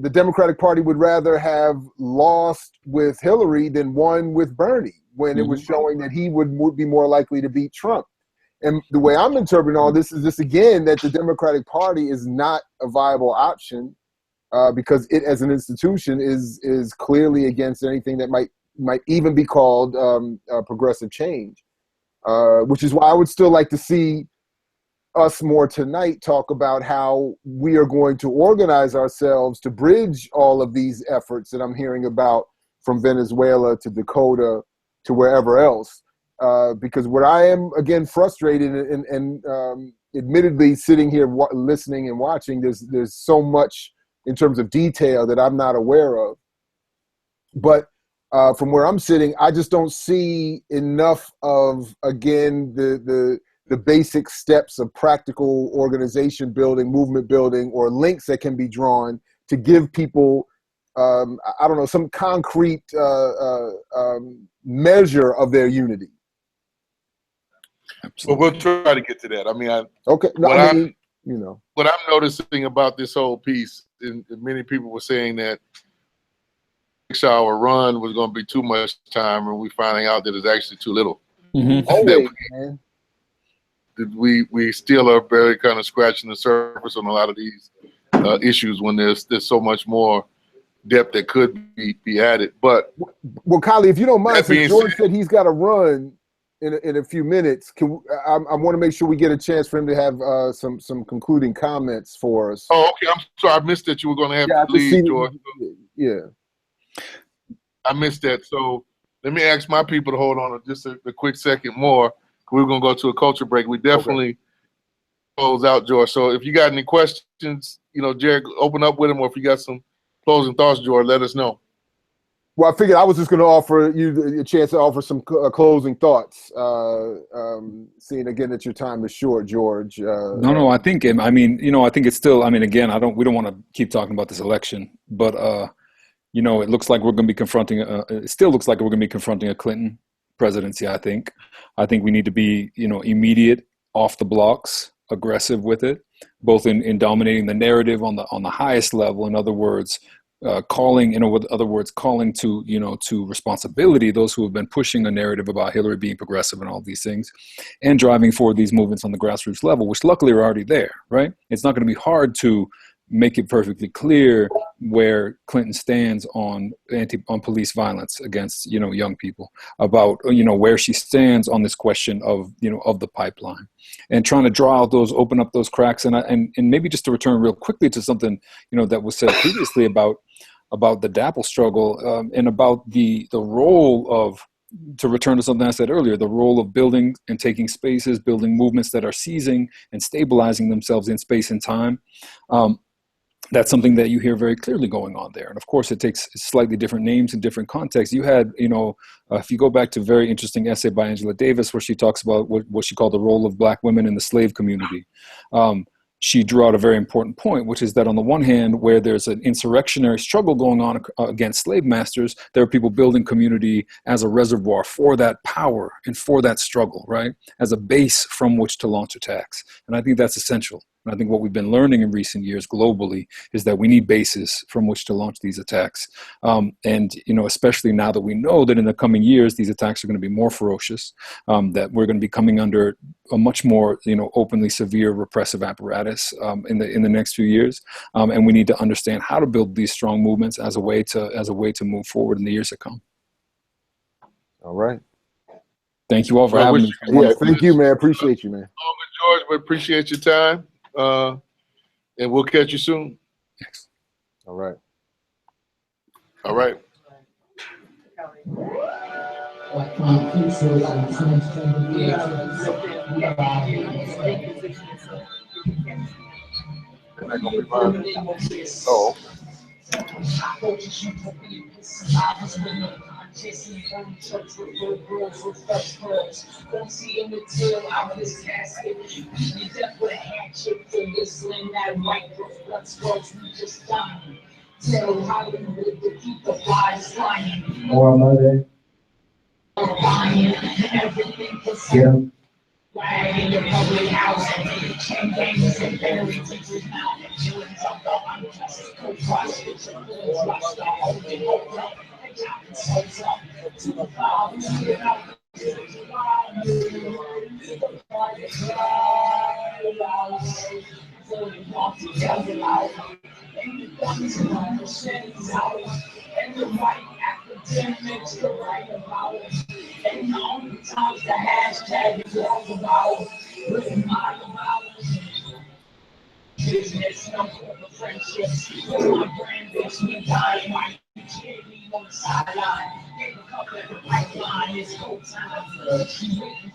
the Democratic Party would rather have lost with Hillary than won with Bernie, when it was showing that he would be more likely to beat Trump. And the way I'm interpreting all this is this, again, that the Democratic Party is not a viable option because it, as an institution, is clearly against anything that might even be called progressive change. Which is why I would still like to see us more tonight talk about how we are going to organize ourselves to bridge all of these efforts that I'm hearing about from Venezuela to Dakota to wherever else. Because what I am, again, frustrated and admittedly sitting here listening and watching, there's so much in terms of detail that I'm not aware of. But from where I'm sitting, I just don't see enough of, again, the basic steps of practical organization building, movement building, or links that can be drawn to give people, some concrete measure of their unity. Well, we'll try to get to that. I mean, what I'm noticing about this whole piece, and many people were saying that 6-hour run was going to be too much time, and we're finding out that it's actually too little. Always, man. We still are very kind of scratching the surface on a lot of these issues when there's so much more depth that could be added. But well, Kylie, if you don't mind, since George said he's got to run in a few minutes, I want to make sure we get a chance for him to have some concluding comments for us. Oh, okay. I'm sorry, I missed that you were going to have to leave, George. Yeah. I missed that. So let me ask my people to hold on just a quick second more. We're going to go to a culture break. We definitely close out, George. So if you got any questions, Jared, open up with them, or if you got some closing thoughts, George, let us know. Well, I figured I was just going to offer you a chance to offer some closing thoughts, seeing again that your time is short, George. No, I think it's still, again, we don't want to keep talking about this election, but, it looks like we're going to be confronting, it still looks like we're going to be confronting a Clinton presidency, I think. I think we need to be, immediate, off the blocks, aggressive with it, both in dominating the narrative on the highest level. In other words, calling, with other words, calling to, to responsibility those who have been pushing a narrative about Hillary being progressive and all these things, and driving forward these movements on the grassroots level, which luckily are already there, right? It's not going to be hard to make it perfectly clear where Clinton stands on police violence against, young people, about, where she stands on this question of, of the pipeline, and trying to draw out open up those cracks. And maybe just to return real quickly to something, that was said previously about the DAPL struggle, and about the role of, to return to something I said earlier, the role of building and taking spaces, building movements that are seizing and stabilizing themselves in space and time. That's something that you hear very clearly going on there. And of course, it takes slightly different names and different contexts. You had, if you go back to a very interesting essay by Angela Davis, where she talks about what she called the role of Black women in the slave community. She drew out a very important point, which is that on the one hand, where there's an insurrectionary struggle going on against slave masters, there are people building community as a reservoir for that power and for that struggle, right? As a base from which to launch attacks. And I think that's essential. And I think what we've been learning in recent years globally is that we need bases from which to launch these attacks. And, especially now that we know that in the coming years, these attacks are going to be more ferocious, that we're going to be coming under a much more, openly severe repressive apparatus in the next few years. And we need to understand how to build these strong movements as a way to move forward in the years to come. All right. Thank you all for having me. Yeah, thank you, man. Appreciate you, man. George, we appreciate your time. And we'll catch you soon. Thanks. All right. All right. Oh. Chasing from church with good girls with fresh clothes. Won't see him until out of his casket. Beating to death with a hatchet for whistling that white blood scrolls we just dying. Tell Hollywood to keep the flies flying. Or mother. Buying everything for sale. Flag in your public house. Chain gangs and barely teachers now. Killings of the unjust. Co-cross with your boys. Watch the holding hold up. To the fire, and the white academics to write about it. And the only times the hashtag is all about written about business, no corporate friendships. With my brand, bitch, me dying, my kid me on the sideline. Get a couple of the pipeline, it's go time. She waiting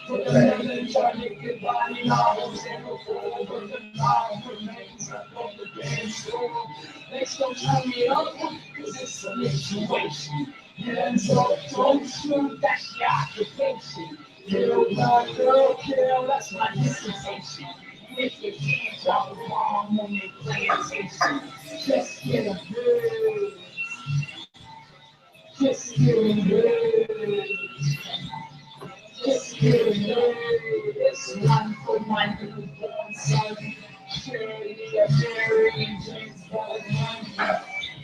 for the man trying to get body novels and before, but the novel remains up on the dance floor. Next, don't turn me up, cause it's a situation. Hands up, don't shoot, that's your occupation. Kill my girl, kill, that's my dissertation. If you can't drop a bomb on your plantation, just get a good. Just get a good. Just get a good. It's one for my newborn son. Shirley, a Mary, and James Bond.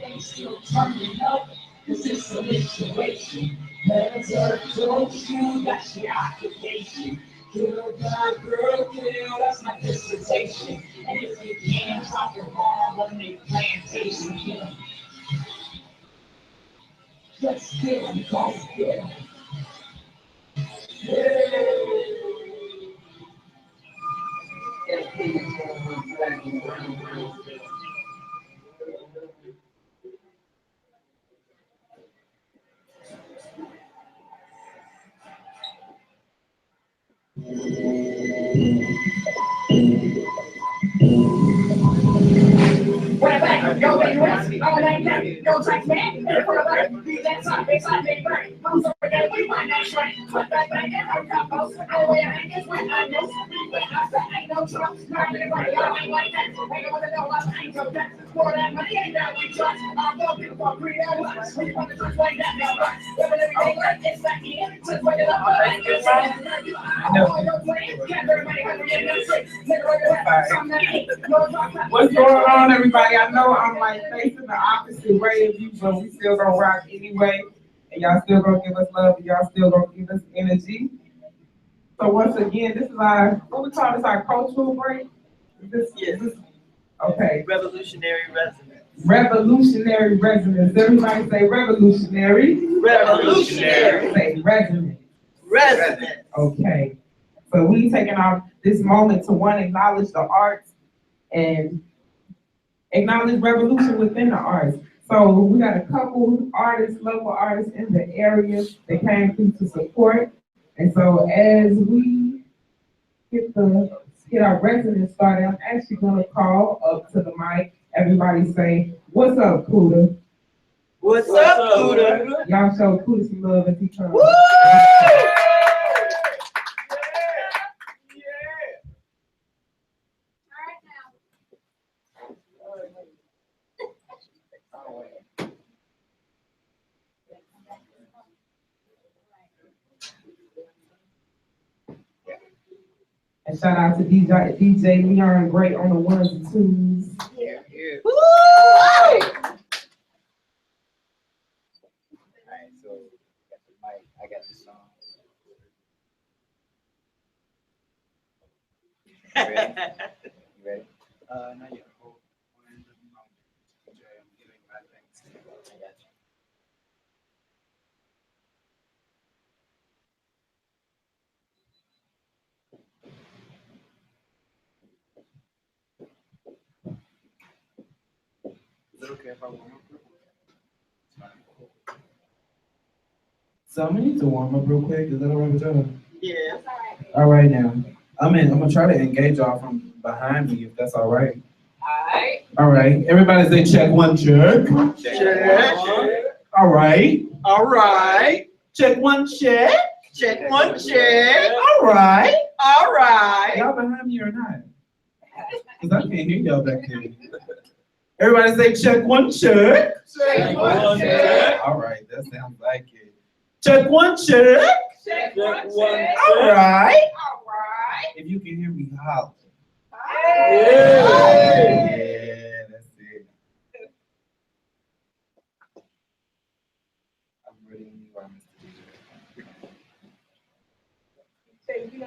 They still turning up, cause it's a situation. Hands up, don't shoot, that's your occupation. Kill that girl, kill, that's my dissertation. And if you can't drop your bomb on the plantation, kill him. Just kill him, don't kill him. Right back, go US, all that cat, go tax man, and for the back, be that side, big side, big brain. Who's over there, we might not shrink. Put that back in our combos, all the way I hang is when I know. When I say ain't no What's going on, everybody? I know I'm like facing the opposite way of you, but we still gonna rock anyway. And y'all still gonna give us love, and y'all still gonna give us energy. So once again, this is our, what we call this, our cultural break? Okay. Revolutionary resonance. Revolutionary resonance. Everybody say revolutionary. Revolutionary. Say resonance. Resonance. Okay. So we taking out this moment to one, acknowledge the arts and acknowledge revolution within the arts. So we got a couple artists, local artists in the area that came through to support. And so as we get our resonance started, I'm actually gonna call up to the mic. Everybody say, what's up, Kuda? What's up, Kuda? Y'all show Kuda some love as he comes. Woo! And shout out to DJ Leon Great on the ones and twos. Yeah, yeah. Woo! Alright, so got the mic. I got the song. You ready? You ready? Not yet. Hold on. I'm getting my things. I got you. Is it okay if I warm up? So I'm gonna need to warm up real quick. Is that all right with y'all? Yeah. All right now. I'm gonna try to engage y'all from behind me if that's all right. Alright. All right. Everybody say check one, check. Check. All right. Alright. Check one, check. Check one, check. All right. Alright. Y'all behind me or not? Because I can't hear y'all back there. Everybody say check one, check. Check one, check. All right, that sounds like it. Check one, check. Check one, check. All right. Alright. If you can hear me, holler. Hey. Yeah, that's it. I'm ready when you are, Mr. DJ.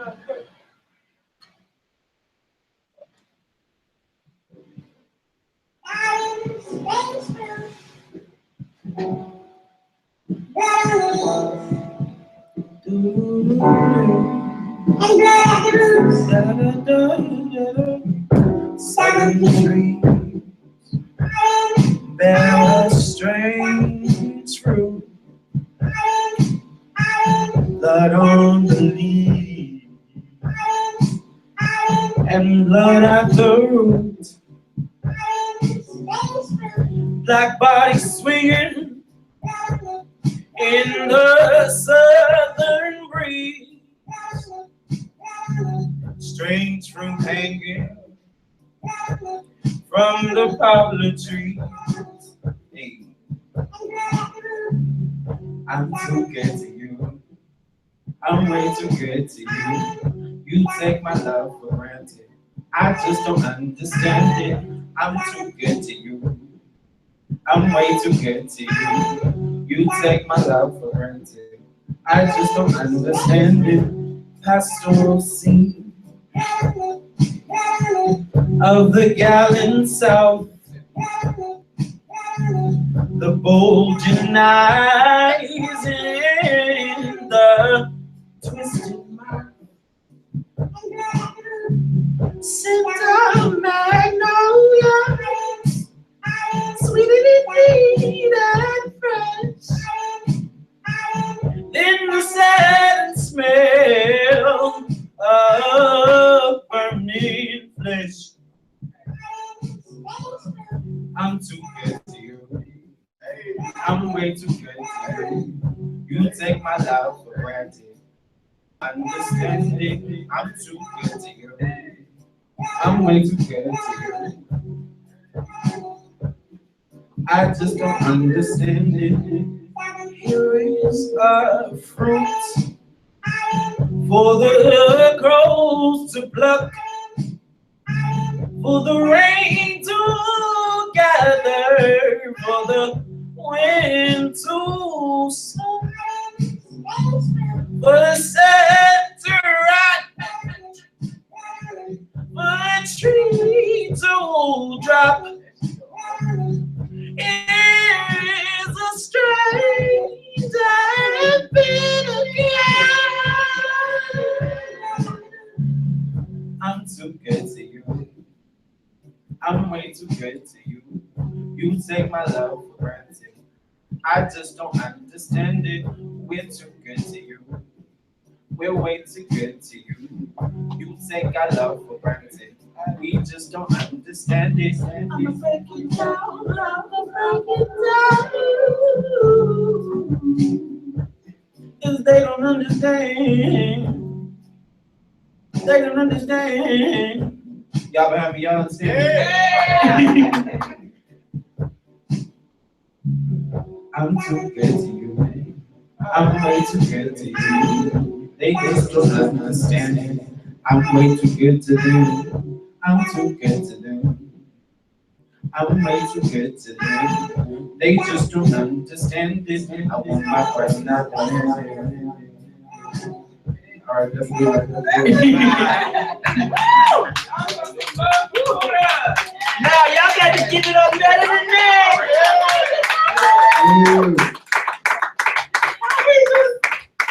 Bear a strange fruit, blood on the leaf, and blood at the root. Black body swinging in the southern breeze, strange fruit hanging from the poplar trees. Hey. I'm too good to you. I'm way too good to you. You take my love for granted. I just don't understand it. I'm too good to you. I'm way too good to you. You take my love for granted. I just don't understand it. Pastoral scene of the gallant South, the bulging eyes in the twisted mouth, scent of magnolias, sweet and neat and fresh. Then the sad smell of burning flesh. I'm too good to you. I'm way too good to you. You take my love for granted. Understanding, I'm too good to you. I'm way too good to you. I just don't understand it. Here is a fruit for the crows to pluck, for the rain to gather, for the wind to sow, for the sun to rise, for the tree to drop. Is a strange bit again. I'm too good to you. I'm way too good to you. You take my love for granted. I just don't understand it. We're too good to you. We're way too good to you. You take our love for granted. We just don't understand it. I'ma break it down. I'ma break it down. 'Cause they don't understand. They don't understand. Y'all behind me, y'all understand? Yeah. I'm too good to you, man. I'm way too good to you. They just don't understand it. I'm way too good to them. I'm too good to them. I'm way too good to them. They just don't understand it. I want my price not to. All right, let's do it. Now y'all got to give it up better than that.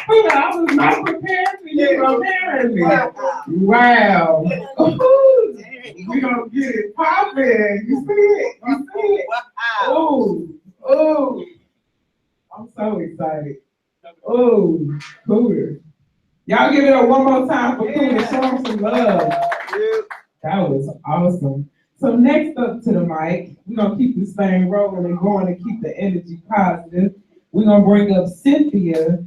I was not prepared for you preparing me. Wow. We gonna get it popping. You see it? You see it? Oh, oh. I'm so excited. Oh, Cooter. Y'all give it up one more time for Cooter. Show him some love. That was awesome. So next up to the mic, we're gonna keep this thing rolling and going and keep the energy positive. We're gonna bring up Cynthia,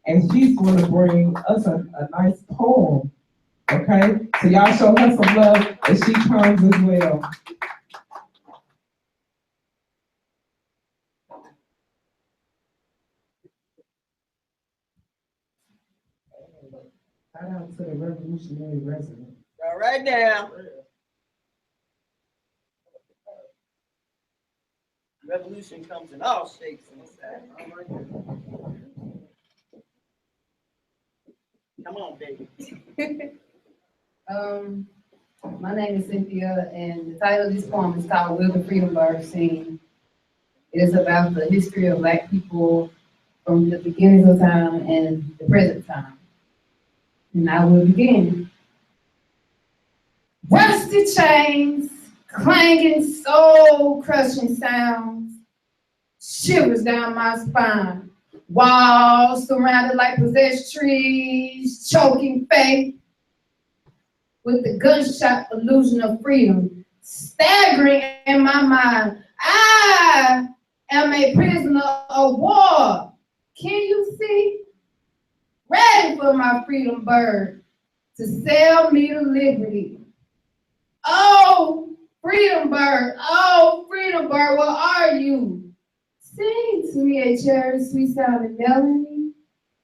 and she's gonna bring us a nice poem. Okay, so y'all show her some love as she comes as well. Shout out to the revolutionary resident. All right now. Revolution comes in all shapes and sizes. Come on, baby. My name is Cynthia, and the title of this poem is called Will the Freedom Bird Sing. It is about the history of Black people from the beginnings of time and the present time. And I will begin. Rusty chains, clanging, soul-crushing sounds, shivers down my spine. Walls surrounded like possessed trees, choking faith with the gunshot illusion of freedom, staggering in my mind. I am a prisoner of war. Can you see? Ready for my freedom bird to sail me to liberty. Oh, freedom bird, where are you? Sing to me a cherished, sweet sounding melody,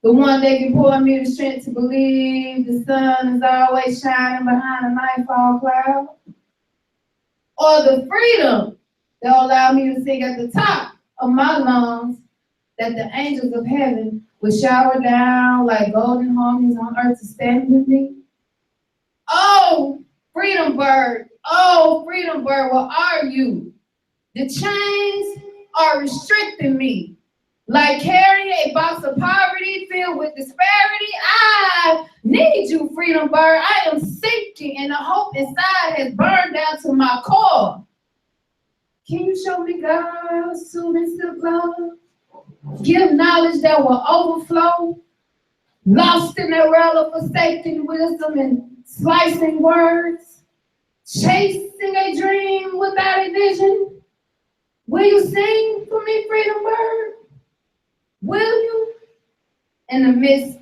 the one that can pour me the strength to believe the sun is always shining behind a nightfall cloud. Or the freedom that will allow me to sing at the top of my lungs that the angels of heaven will shower down like golden harmonies on earth to stand with me. Oh, freedom bird, where are you? The chains are restricting me. Like carrying a box of poverty filled with disparity, I need you, freedom bird. I am sinking and the hope inside has burned down to my core. Can you show me God's soothing silk love? Give knowledge that will overflow. Lost in the realm of forsaken wisdom and slicing words. Chasing a dream without a vision. Will you sing for me, freedom bird? Will you? In the midst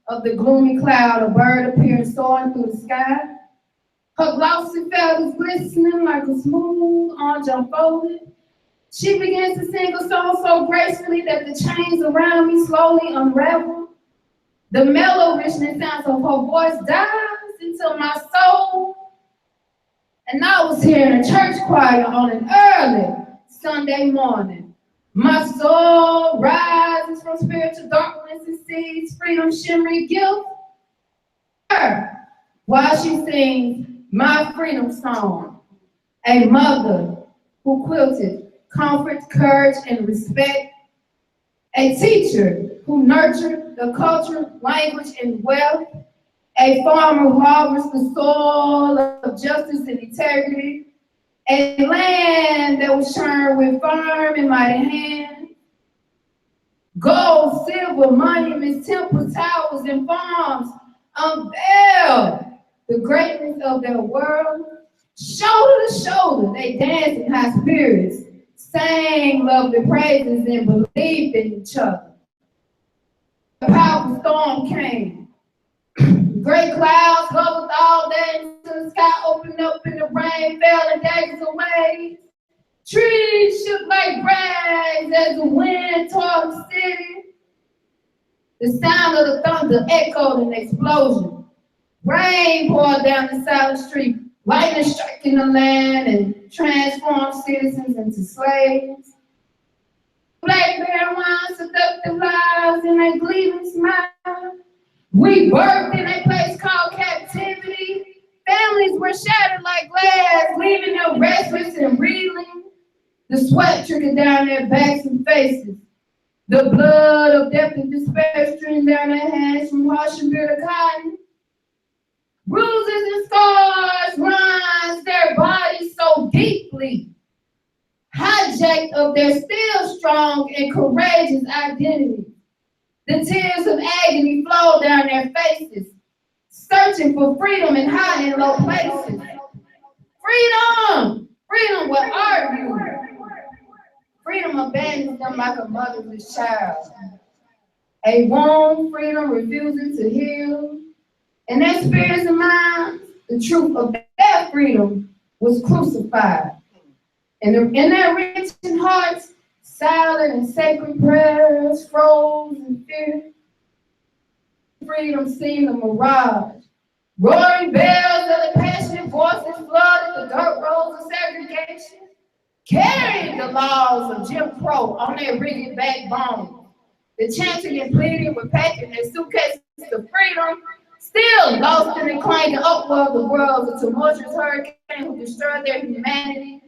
of the gloomy cloud, a bird appears soaring through the sky. Her glossy feathers glistening like a smooth orange unfolded. She begins to sing a song so gracefully that the chains around me slowly unravel. The mellow richness sounds of her voice dives into my soul. And I was hearing a church choir on an early Sunday morning. My soul rises from spiritual darkness and sees freedom's shimmering gift. While she sings my freedom song, a mother who quilted comfort, courage, and respect, a teacher who nurtured the culture, language, and wealth, a farmer who harvests the soil of justice and integrity, a land that was churned with firm and mighty hands, gold, silver, monuments, temples, towers, and farms unveil the greatness of their world. Shoulder to shoulder, they danced in high spirits, sang lovely praises, and believed in each other. A powerful storm came. Great clouds hovered all day until the sky opened up and the rain fell and daggers away. Trees shook like rags as the wind tore the city. The sound of the thunder echoed an explosion. Rain poured down the silent street, lightning striking the land and transformed citizens into slaves. Black bear wine seductive lives in a gleaming smile. We birthed in a place called captivity. Families were shattered like glass, leaving them restless and reeling. The sweat trickled down their backs and faces. The blood of death and despair streamed down their hands from harsh and bitter cotton. Bruises and scars rinds their bodies so deeply, hijacked of their still strong and courageous identity. The tears of agony flowed down their faces, searching for freedom in high and low places. Freedom! Freedom, where are you? Freedom abandons them like a motherless child. A wound, freedom refusing to heal. In their spirits and minds, the truth of their freedom was crucified. And in their rich hearts, silent and sacred prayers froze in fear. Freedom seemed a mirage. Roaring bells of the passionate voices flooded the dirt roads of segregation, carrying the laws of Jim Crow on their rigid backbone. The chanting and pleading were packing their suitcases of freedom, still lost in the clanging uproar of the world of tumultuous hurricane who destroyed their humanity.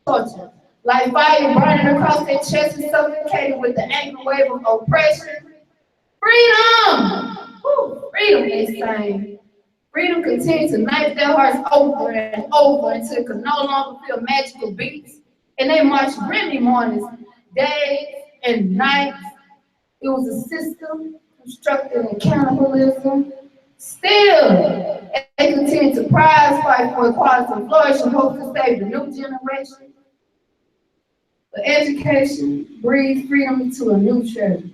Torture, like fire burning across their chests and suffocated with the angry wave of oppression. Freedom! Woo, freedom, they sang. Freedom continued to knife their hearts over and over until it could no longer feel magical beats. And they marched grimly mornings, days, and nights. It was a system constructed in cannibalism. Still, they continued to prize fight for equality and flourish and hope to save the new generation. But education breathed freedom into a new treasure.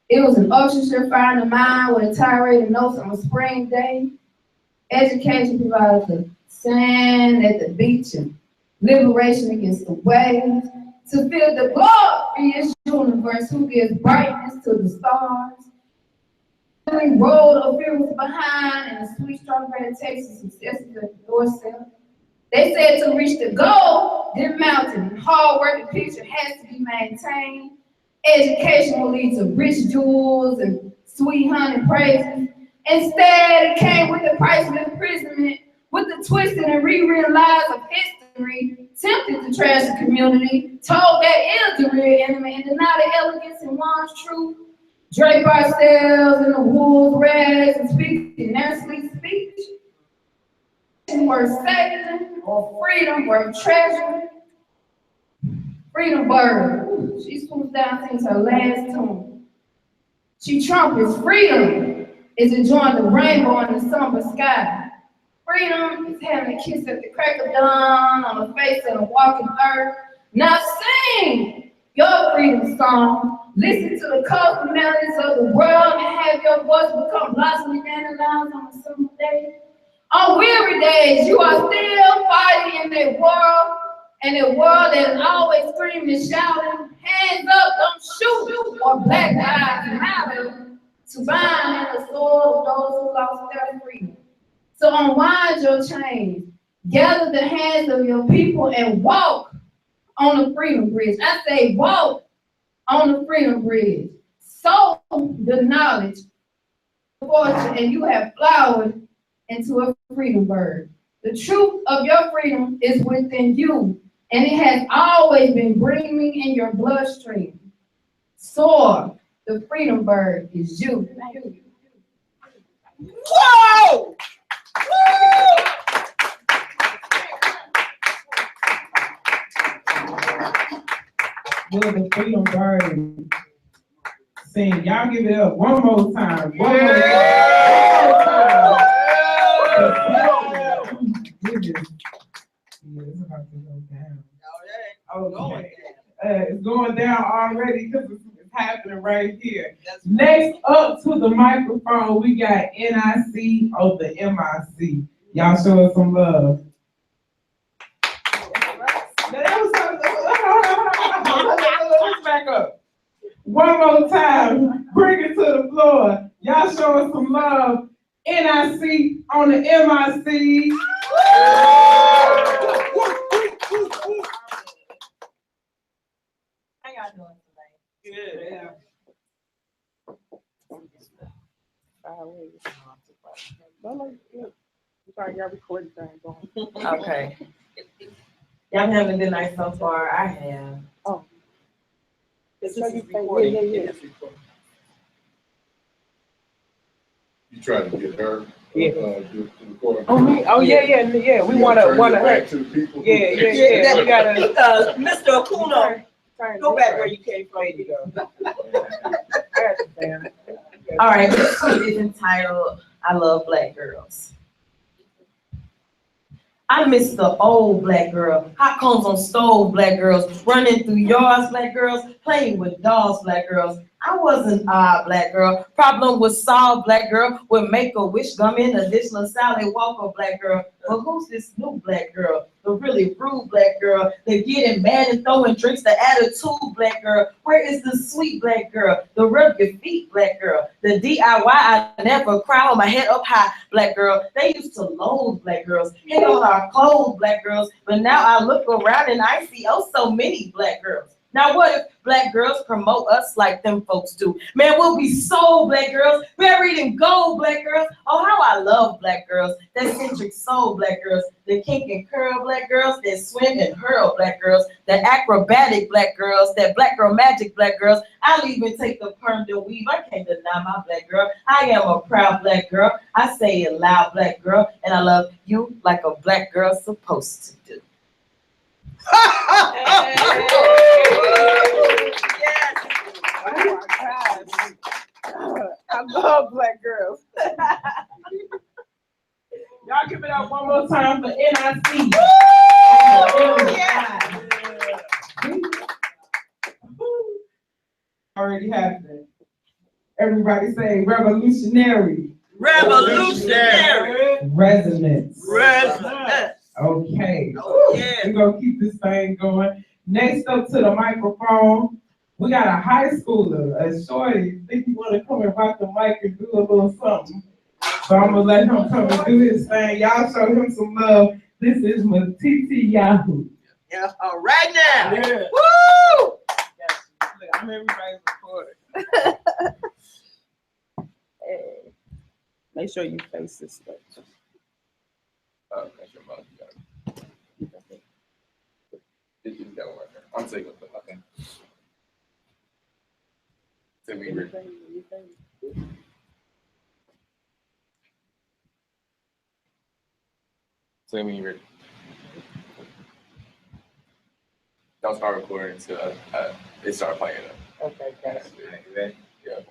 It was an orchestra firing the mind with a tirade of notes on a spring day. Education provided the sand at the beach and liberation against the waves to feel the glorious universe who gives brightness to the stars. The road of fear was behind and the sweet strawberry taste of success at the doorstep. They said to reach the goal, then mountain and hard work and picture has to be maintained. Education will lead to rich jewels and sweet honey praises. Instead, it came with the price of imprisonment, with the twisted and reread lies of history, tempted to trash the community, told that is the real enemy, and deny the elegance in one's truth, drape ourselves in the wool's rags and speak in their sleek speech. Worth saving or freedom worth treasuring. Freedom bird, she swoops down since her last tune. She trumpets freedom is enjoying the rainbow in the summer sky. Freedom is having a kiss at the crack of dawn on the face of the walking earth. Now sing your freedom song. Listen to the colorful melodies of the world and have your voice become blossoming dandelions on a summer day. On weary days, you are still fighting in a world, that is always screaming and shouting, hands up, don't shoot, or black lives matter, to bind in the soul of those who lost their freedom. So unwind your chains, gather the hands of your people and walk on the freedom bridge. I say walk on the freedom bridge. Sow the knowledge, fortune, and you have flowered into a freedom bird. The truth of your freedom is within you, and it has always been brimming in your bloodstream. Soar, the freedom bird is you. Whoa! Will the freedom bird sing? Y'all give it up one more time. One more time. It's about to go down. Okay. It's going down already because it's happening right here. Next up to the microphone, we got NIC of the MIC. Y'all show us some love. Let's back up. One more time. Bring it to the floor. Y'all show us some love. NIC on the MIC. How y'all doing today? Good. Okay. Y'all having a good night so far. I have. Oh. This is recording. You trying to get her? Yeah. To record. Oh, me? Oh, yeah. We want to back to the people. Yeah. We gotta. Mr. Okuno, go back where you came from. All right. This one is entitled "I Love Black Girls." I miss the old black girl, hot cones on stove black girls, running through yards black girls, playing with dolls black girls. I wasn't odd black girl, problem was solved black girl, with Make-A-Wish gum in additional Sally Walker black girl. But who's this new black girl? The really rude black girl, the getting mad and throwing drinks, the attitude black girl. Where is the sweet black girl? The rub your feet black girl. The DIY I never cry on my head up high black girl. They used to loathe black girls, hit on our clothes black girls. But now I look around and I see oh so many black girls. Now what if black girls promote us like them folks do? Man, we'll be soul black girls, buried in gold black girls. Oh, how I love black girls, that centric soul black girls, the kink and curl black girls, that swim and hurl black girls, the acrobatic black girls, that black girl magic black girls. I'll even take the perm to weave. I can't deny my black girl. I am a proud black girl. I say it loud black girl, and I love you like a black girl's supposed to do. Yes. Oh my God. I love black girls. Y'all give it up one more time for NIC. Yeah. Already happened. Everybody say revolutionary. Revolutionary. Resonance. Resonance. Okay. Oh, yeah. We're going to keep this thing going. Next up to the microphone, we got a high schooler, a shorty. Think you want to come and rock the mic and do a little something. So I'm going to let him come and do his thing. Y'all show him some love. This is Matiti Yahoo. Yeah, all right now. Yeah. Woo! Yes. I'm everybody's recording. Hey. Make sure you face this way. That's your mouth. It's that one right there. I'm taking it. Okay. Say me ready. Say me ready. Don't start recording until it starts playing up. Okay, got it. You ready? Yeah.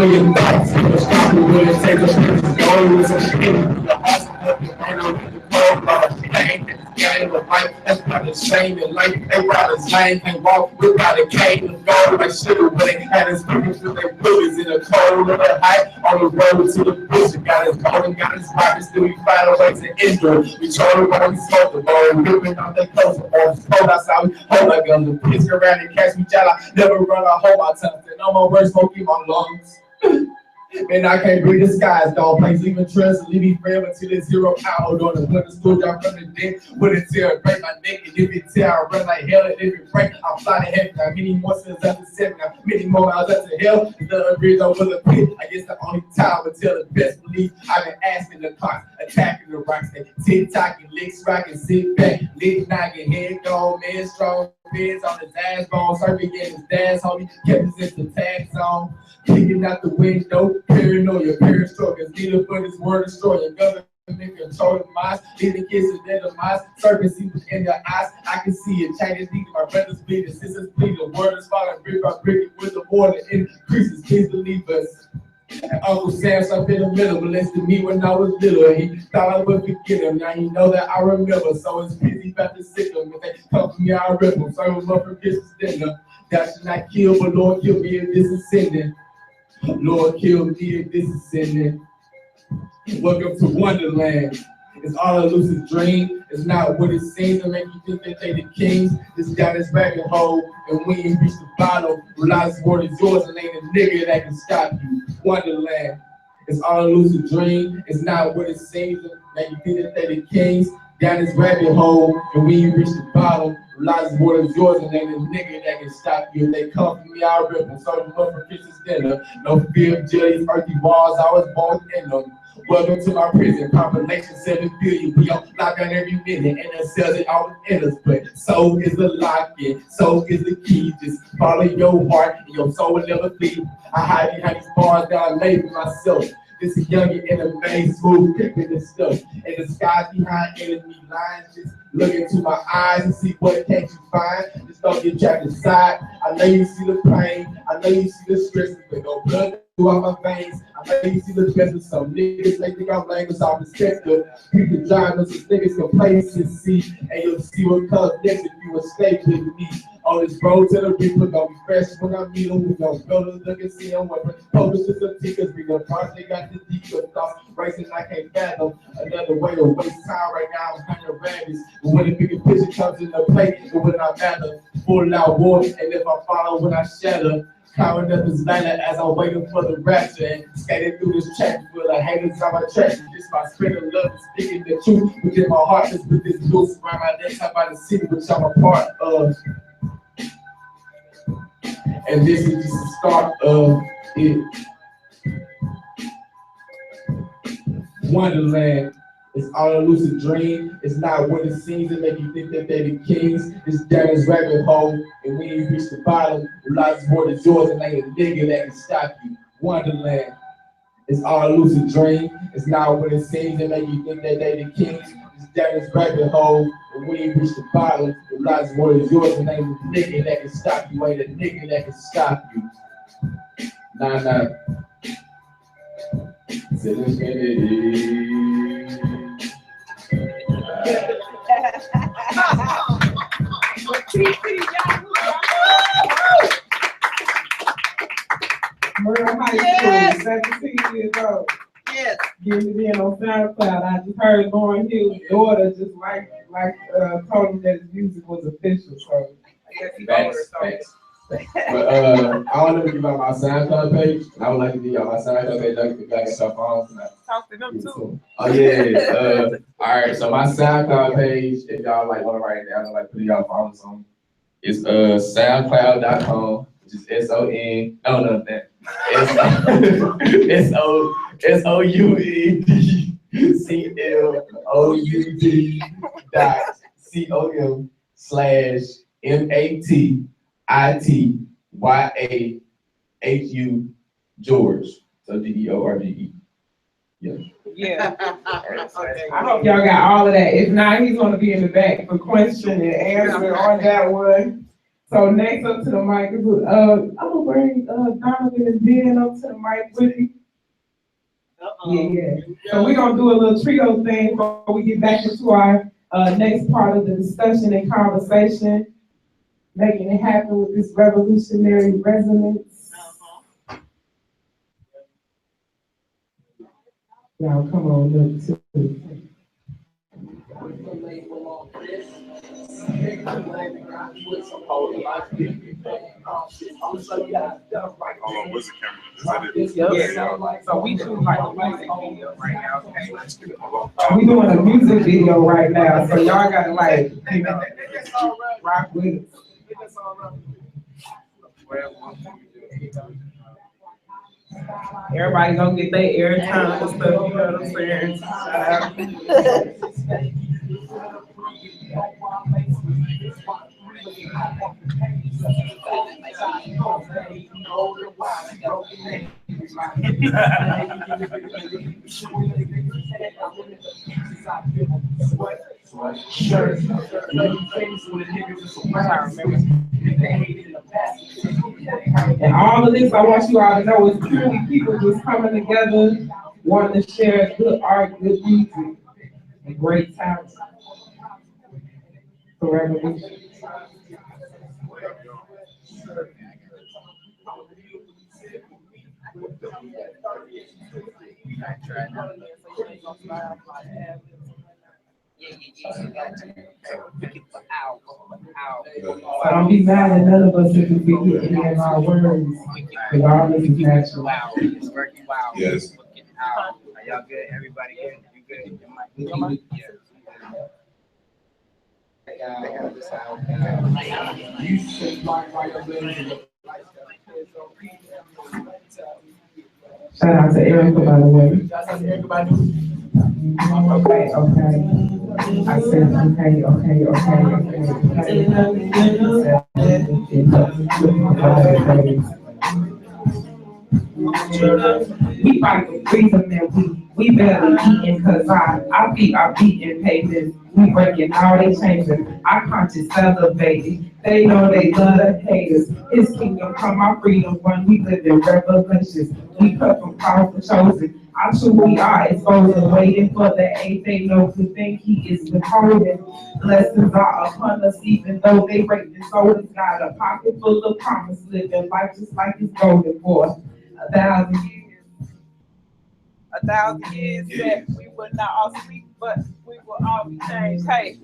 million thoughts. Stop it when it takes a goals. Ain't no game of life, that's not the same in life. They got a same, can't walk without a cane and go like sugar, but they had his people with their booties in the cold of the height on the road to the bush. Got his gold and got his pockets, still we find a way to endure. We told him when we smoked the bowl, ripping out their clothes on the cold outside. We hold our guns and piss around and catch me jala. Never run a hole my tongue, and no more words smoke in my lungs. And I can't breathe, the sky's gone. Place leaving trust, leave me forever till it's 0 hour. On the winter stool down from the deck. With a tear, break my neck. And if it tear, I run like hell. And if it break, I fly to heaven. Now, many more sins after 7. Now, many more miles up to hell. The bridge over the pit. I guess the only time until the best belief. I've been asking the clocks, attacking the rocks. They tick-tocking, licks rocking, sit back. Lick knocking, head gone, man strong. Feds on his ass bone, serving in his dad's homie, kept his in the tag zone, kicking out the window, paranoia, parent struggles, neither for this word destroying, government controlling minds, leading kids to their demise, serving secrets in their eyes, I can see it, changes needing, my brothers bleeding, sisters bleeding, the word is falling brick by brick, with the water increases, please believe us. And Uncle Sam up in the middle, molested me when I was little. He thought I would forget him. Now he know that I remember. So it's busy about to sick him. If they come for me, I rip him. Serve him up for Christmas dinner. That should not kill, but Lord, kill me if this is sinning. Lord, kill me if this is sinning. Welcome to Wonderland. It's all a lucid dream. It's not what it seems to make you think that they the kings. This got this rabbit hole, and when you reach the bottom, realize the word is yours and ain't a nigga that can stop you. Wonderland. It's all a lucid dream. It's not what it seems to make you think that they the kings. Down this rabbit hole, and when you reach the bottom, realize the word is yours and ain't a nigga that can stop you. If they come for me, I'll rip them. Serve them up for Christmas dinner. No fear of jail, these earthy walls, I was born in them. Welcome to my prison, population 7 billion. We on lockdown every minute, and it says it all in us. But so is the lock-in, so is the key. Just follow your heart, and your soul will never flee. I hide behind these bars that I made for myself. This is youngin' in the main, smooth, picking this stuff. And the skies behind enemy lines, just look into my eyes and see what can't you find. Just don't get trapped inside. I know you see the pain, I know you see the stress, but no blood throughout my veins. I know you see the best of some niggas, they think I'm lame, it's all perspective. People drive us as niggas complacency, and you'll see what comes next if you will stay with me. On this road to the reaper, gonna be fresh when I meet them. We gonna go to look and see them. Weapon focus to some tickets. We gonna project got the deeper thoughts. Racing I can't fathom. Another way to waste time right now. I'm kind of rabbits. But when the bigger picture comes in the plate, it will not matter. Full out war, and if I follow when I shatter. Cowering up this ladder as I'm waiting for the rapture and skating through this track full of haters on my track. This my spirit of love is speaking the truth within my heart. Just with this noose around my neck, how about the city which I'm a part of. And this is just the start of it. Wonderland. It's all a lucid dream. It's not what it seems to make you think that they're the kings. It's down this rabbit hole, and when you reach the bottom, realize the word is yours and ain't a nigga that can stop you. Wonderland. It's all a lucid dream. It's not what it seems to make you think that they're the kings. It's down this rabbit hole, and when you reach the bottom, realize the word is yours and ain't a nigga that can stop you. Ain't a nigga that can stop you. Nah. Murder High School, 17 years old. Yes. Getting it in on SoundCloud. I just heard Lauren Hill's daughter just told him that his music was official. So I guess he told her something. But I don't know if you got my SoundCloud page. I would like to give y'all my SoundCloud page. I can get back at your phone tonight. Talk to them too. Oh yeah. All right. So my SoundCloud page, if y'all like want to write it down, like put y'all phones on, it's soundcloud.com, which is SON. No, that. SOULD.com/MATITYAHU George. So DEORGE. Yeah. I hope y'all got all of that. If not, he's gonna be in the back for question and answer on that one. So next up to the mic, I'm gonna bring Donovan and Ben up to the mic with me. Yeah. So we're gonna do a little trio thing before we get back into our next part of the discussion and conversation, making it happen with this revolutionary resonance. Y'all come on up too. Where's the camera? Is that it? Yeah. So we do like a music video right now. Okay? We doing a music video right now, so y'all gotta like, you know, rock with us. Everybody gonna get their airtime and stuff, you know what I'm saying? Shout out. And all of this, I want you all to know, is purely people just coming together, wanting to share good art, good music, and great talent for revolution. So don't be mad at none of us if we forget any of our words, because all this is natural. Yes. Are y'all good? Everybody good? You good? Yeah. Shout out to Erica, by the way. Okay. I said okay. We fight for freedom and we better eating, cause our feet are beating pavements. We breaking all they changes. Our conscience elevated. They know they love the haters. His kingdom come, our freedom run. We live in revelations. We cut from powerful chosen. Our true we are exposed and waiting for the eighth. They know to think he is withholding. Blessings are upon us, even though they break the soul. It's got a pocket full of promise, living life just like it's golden for 1,000 years. 1,000 years that we would not all sleep, but we will all be changed. Hey,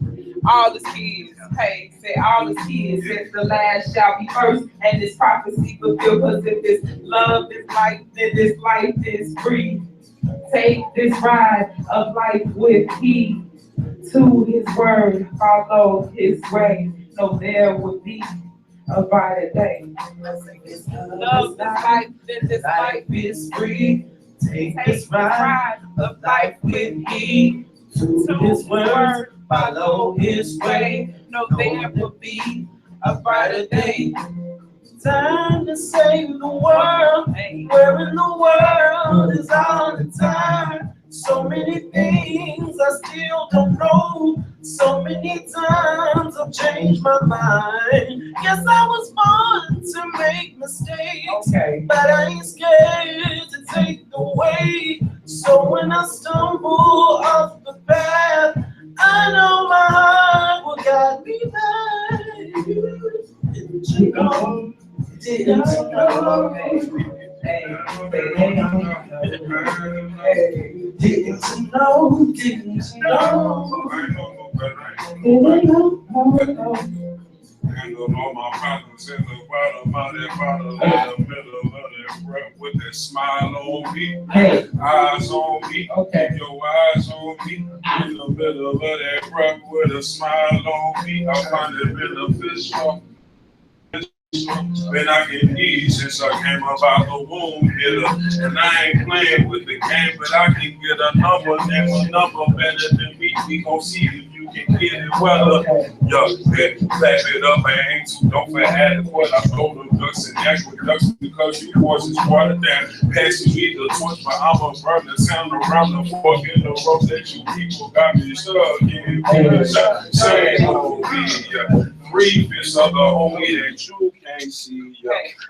all the kids, hey, say all the kids, says the last shall be first, and this prophecy fulfilled, because if this love is life, then this life is free. Take this ride of life with heed to his word, follow his way, so there will be a brighter day. Love this life, then this life is free. Take this ride of life with heed to his word, follow his way, no there will be a brighter day. Time to save the world, where in the world is all the time? So many things I still don't know. So many times I've changed my mind. Yes, I was born to make mistakes, but I ain't scared to take the way. So when I stumble off the path, I know my heart will guide me back. Didn't you know? Didn't you know? Didn't you know? Didn't you know? Handle all my problems in the bottom of that bottle, in the middle of that breath with that smile on me. Eyes on me, keep your eyes on me. In the middle of that breath with a smile on me. I find it beneficial. When I get ease since I came up out the womb hitter. And I ain't playing with the game, but I can get a number, name a number better than me. We gon' see if you can get it well. Yo, clap it up, I ain't too don't for adequate. I throw them ducks and aqueducts because you forces water down. Passing me the torch, but I'm a burn the sound around the fork in the rope that you people got me stuck in. Same old me, 3/5 of the homie that you can't see.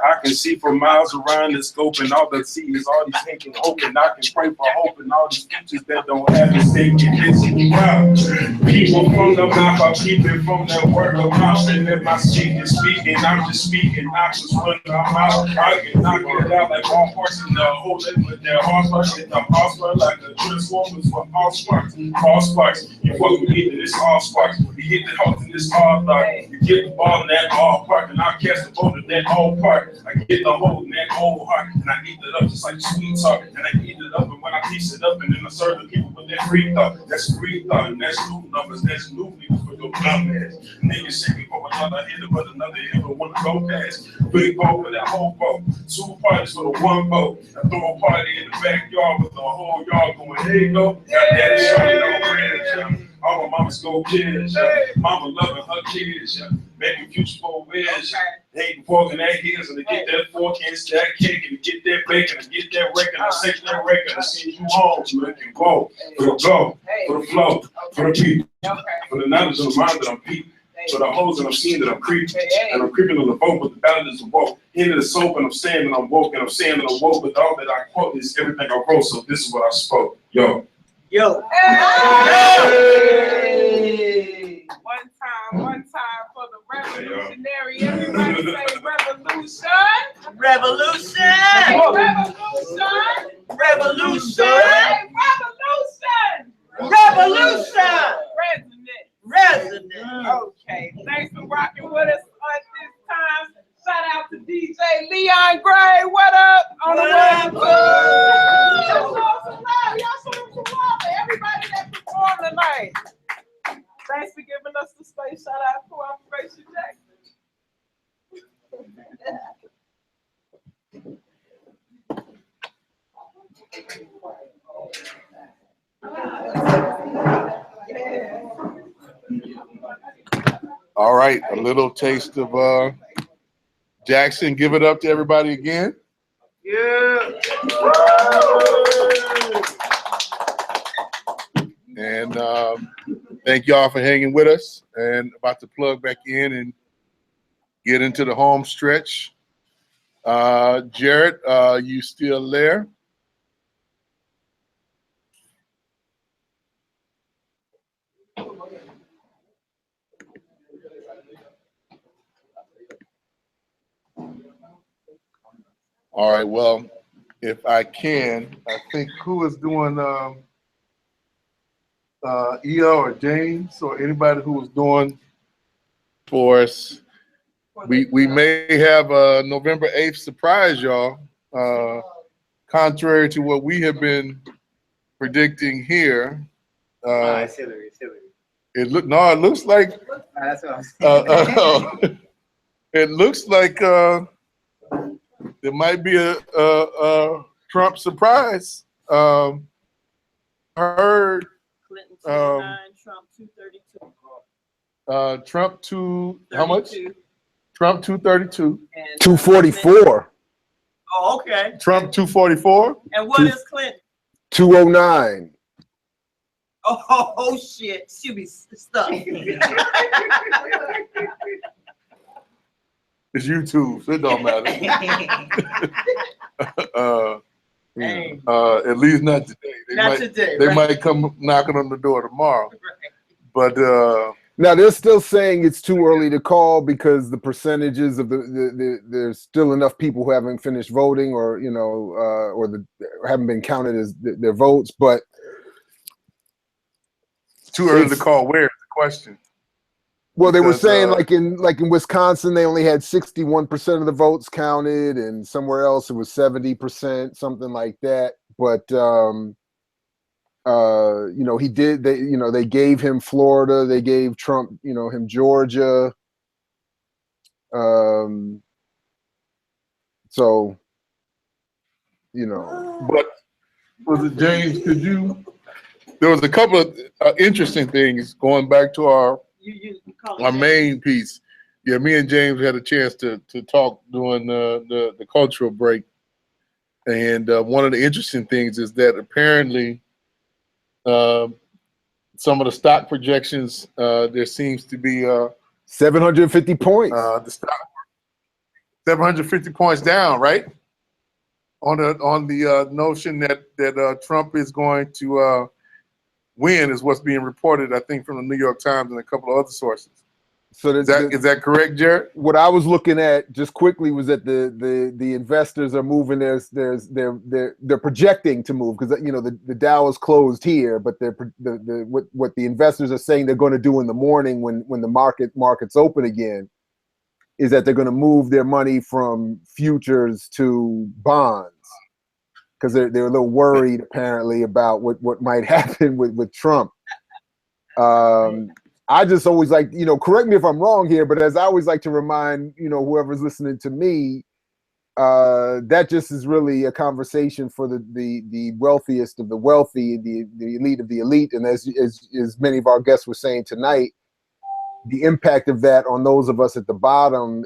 I can see for miles around the scope, and all that see is all these thinking, hoping. I can pray for hope and all these futures that don't have a stake in this. People from the mouth, I keep it from that word of mouth. And if my speaking, I'm just speaking. I just run my mouth. I can knock it out like all parts in the whole live with their heart sparks. And the heart sparks like the transformers for all sparks. All sparks. You fuck with me, and it's all sparks. You hit the heart in this all dark. You get the ball in that all park, and I catch the boat in that all park. I get the hole in that old heart, and I eat it up just like sweet talk. And I eat it up, and when I piece it up, and then I serve the people with that free thought. That's free thought, and that's new numbers, that's new people for your dumb ass. Niggas shaking for another hitter, but another hitter wanna go past. Big vote for that whole vote. 2 parties for the 1 vote. I throw a party in the backyard with the whole yard going, there you go. Got daddy showing no bridge. All my mamas go kids. Mama loving her kids. Making future for wish. Hating pork and that heels, and to get that fork and stack cake, and to get that bacon, and get that record, and take that record, and send you home so it can go. For the go, for the flow, for the people, for the knowledge of the mind that I'm peeping. For the hoes that I'm seeing that I'm creeping, and I'm creeping on the boat, but the battle is the woke. Into the soap, and I'm saying that I'm woke, and I'm saying that I'm woke, but all that I quote is everything I wrote, so this is what I spoke. Yo. Yo. Hey. One time for the revolutionary. Everybody say revolution. Revolution. Revolution. Revolution. Revolution. Resident. Okay. Thanks for rocking with us at this time. Shout out to DJ Leon Gray. What up? On the web. Y'all show some love to everybody that performed tonight. Thanks for giving us the space. Shout out to Operation Jackson. All right, a little taste of Jackson. Give it up to everybody again. Yeah. And thank y'all for hanging with us. And about to plug back in and get into the home stretch. Jared, you still there? All right, well, if I can, I think who is doing EO or James or anybody who was doing for us. We may have a November 8th surprise, y'all. Contrary to what we have been predicting here. It's Hillary. It looks like That's what I'm saying. it looks like there might be a Trump surprise. Heard Clinton 29, Trump 232. Trump how much? Trump 232. 244. Oh, okay. Trump 244. And what is Clinton? 209. Oh shit, she'll be stuck. It's YouTube, so it don't matter. At least not today. They might come knocking on the door tomorrow. Right. But now they're still saying it's too early to call because the percentages of there's still enough people who haven't finished voting, or haven't been counted as their votes. But too early to call. Where's the question? Well, they were saying like in Wisconsin, they only had 61% of the votes counted, and somewhere else it was 70%, something like that. But he did. They gave him Florida, they gave Trump, him Georgia. But was it James? Could you there was a couple of interesting things going back to our main piece. Yeah, me and James had a chance to talk during the cultural break. And one of the interesting things is that apparently some of the stock projections, there seems to be 750 points. The stock 750 points down, right? On the notion that Trump is going to win is what's being reported, I think, from the New York Times and a couple of other sources. So is that correct, Jared? What I was looking at just quickly was that the investors are moving. They're projecting to move because the Dow is closed here, but what the investors are saying they're going to do in the morning when the markets open again is that they're going to move their money from futures to bonds because they're a little worried apparently about what might happen with Trump. I just always like, correct me if I'm wrong here, but as I always like to remind, whoever's listening to me, that just is really a conversation for the wealthiest of the wealthy, the elite of the elite. And as many of our guests were saying tonight, the impact of that on those of us at the bottom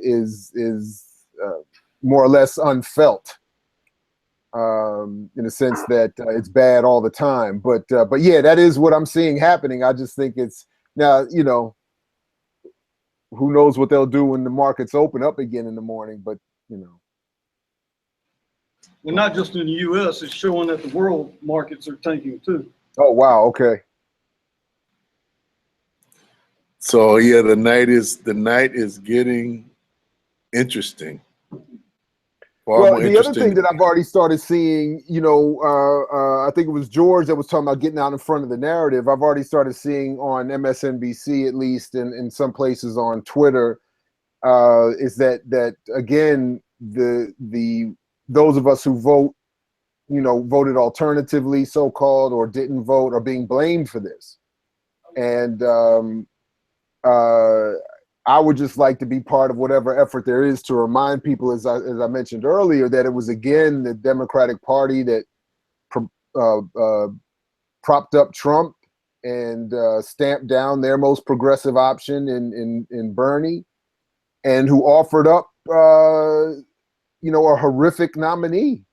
is more or less unfelt. In a sense that it's bad all the time, but yeah, that is what I'm seeing happening. I just think it's now, who knows what they'll do when the markets open up again in the morning, but well, not just in the U.S., it's showing that the world markets are tanking too. Oh wow, okay. So yeah, the night is getting interesting. Well, the other thing that I've already started seeing, I think it was George that was talking about getting out in front of the narrative. I've already started seeing on MSNBC, at least, and in some places on Twitter, is that again, those of us who vote, voted alternatively, so-called, or didn't vote, are being blamed for this. And I would just like to be part of whatever effort there is to remind people, as I mentioned earlier, that it was again the Democratic Party that propped up Trump and stamped down their most progressive option in Bernie, and who offered up a horrific nominee.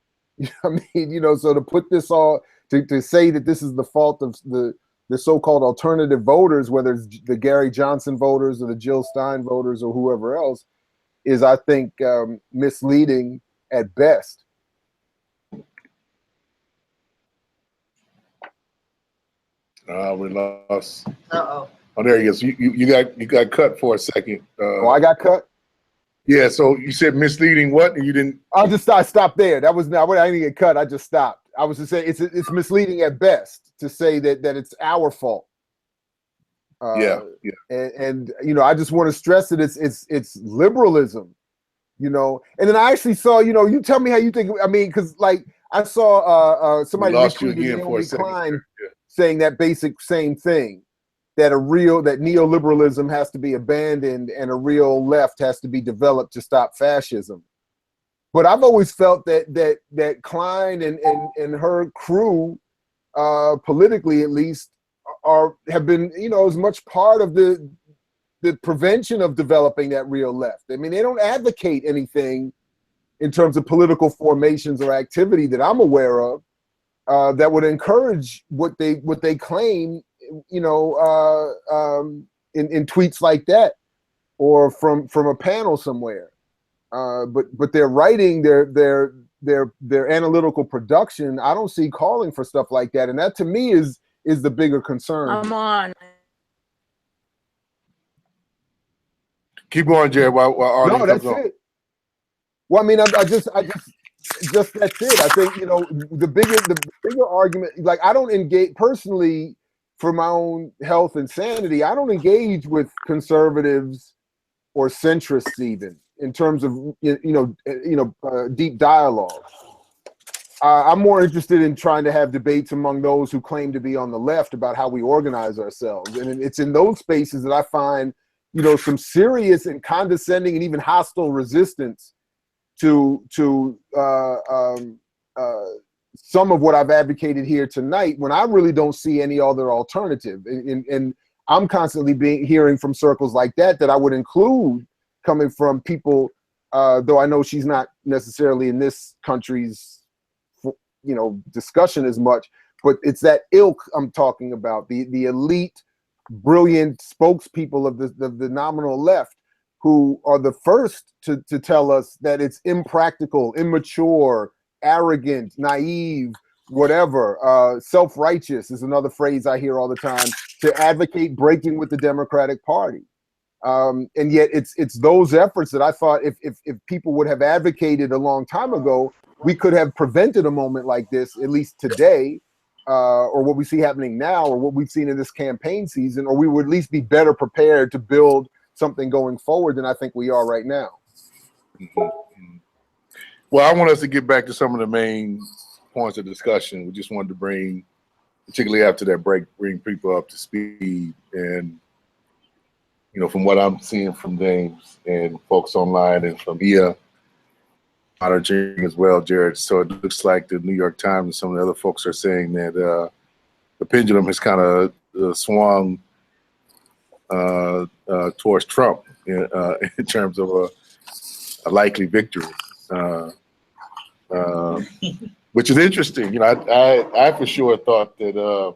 I mean, so to put this all to say that this is the fault of the so-called alternative voters, whether it's the Gary Johnson voters or the Jill Stein voters or whoever else, is, I think, misleading at best. We lost. Uh-oh. Oh, there he is. You got cut for a second. I got cut? Yeah, so you said misleading what? And you didn't... I stopped there. That was not what I didn't get cut. I just stopped. I was just saying it's misleading at best to say that it's our fault. Yeah. And I just want to stress that it's liberalism, and then I actually saw, you tell me how you think. I mean, because like I saw somebody retweeted Naomi Klein saying that basic same thing, that neoliberalism has to be abandoned and a real left has to be developed to stop fascism. But I've always felt that Klein and her crew, politically at least, have been as much part of the prevention of developing that real left. I mean, they don't advocate anything in terms of political formations or activity that I'm aware of that would encourage what they claim, in tweets like that or from a panel somewhere. But their writing, their analytical production, I don't see calling for stuff like that, and that to me is the bigger concern. Come on. Keep going, Jared. While no, that's it. Well, I mean, I just that's it. I think the bigger argument. Like, I don't engage personally for my own health and sanity. I don't engage with conservatives or centrists even in terms of deep dialogue. I'm more interested in trying to have debates among those who claim to be on the left about how we organize ourselves, and it's in those spaces that I find some serious and condescending and even hostile resistance to some of what I've advocated here tonight when I really don't see any other alternative. And I'm constantly hearing from circles like that I would include coming from people, though I know she's not necessarily in this country's, discussion as much, but it's that ilk I'm talking about, the elite, brilliant spokespeople of the nominal left, who are the first to tell us that it's impractical, immature, arrogant, naive, whatever. Self-righteous is another phrase I hear all the time, to advocate breaking with the Democratic Party. And yet it's those efforts that I thought if people would have advocated a long time ago, we could have prevented a moment like this, at least today, or what we see happening now, or what we've seen in this campaign season, or we would at least be better prepared to build something going forward than I think we are right now. Well, I want us to get back to some of the main points of discussion. We just wanted to bring, particularly after that break, bring people up to speed. And, from what I'm seeing from James and folks online and from Ia, monitoring as well, Jared. So it looks like the New York Times and some of the other folks are saying that the pendulum has kind of swung towards Trump in terms of a likely victory, which is interesting. I for sure thought that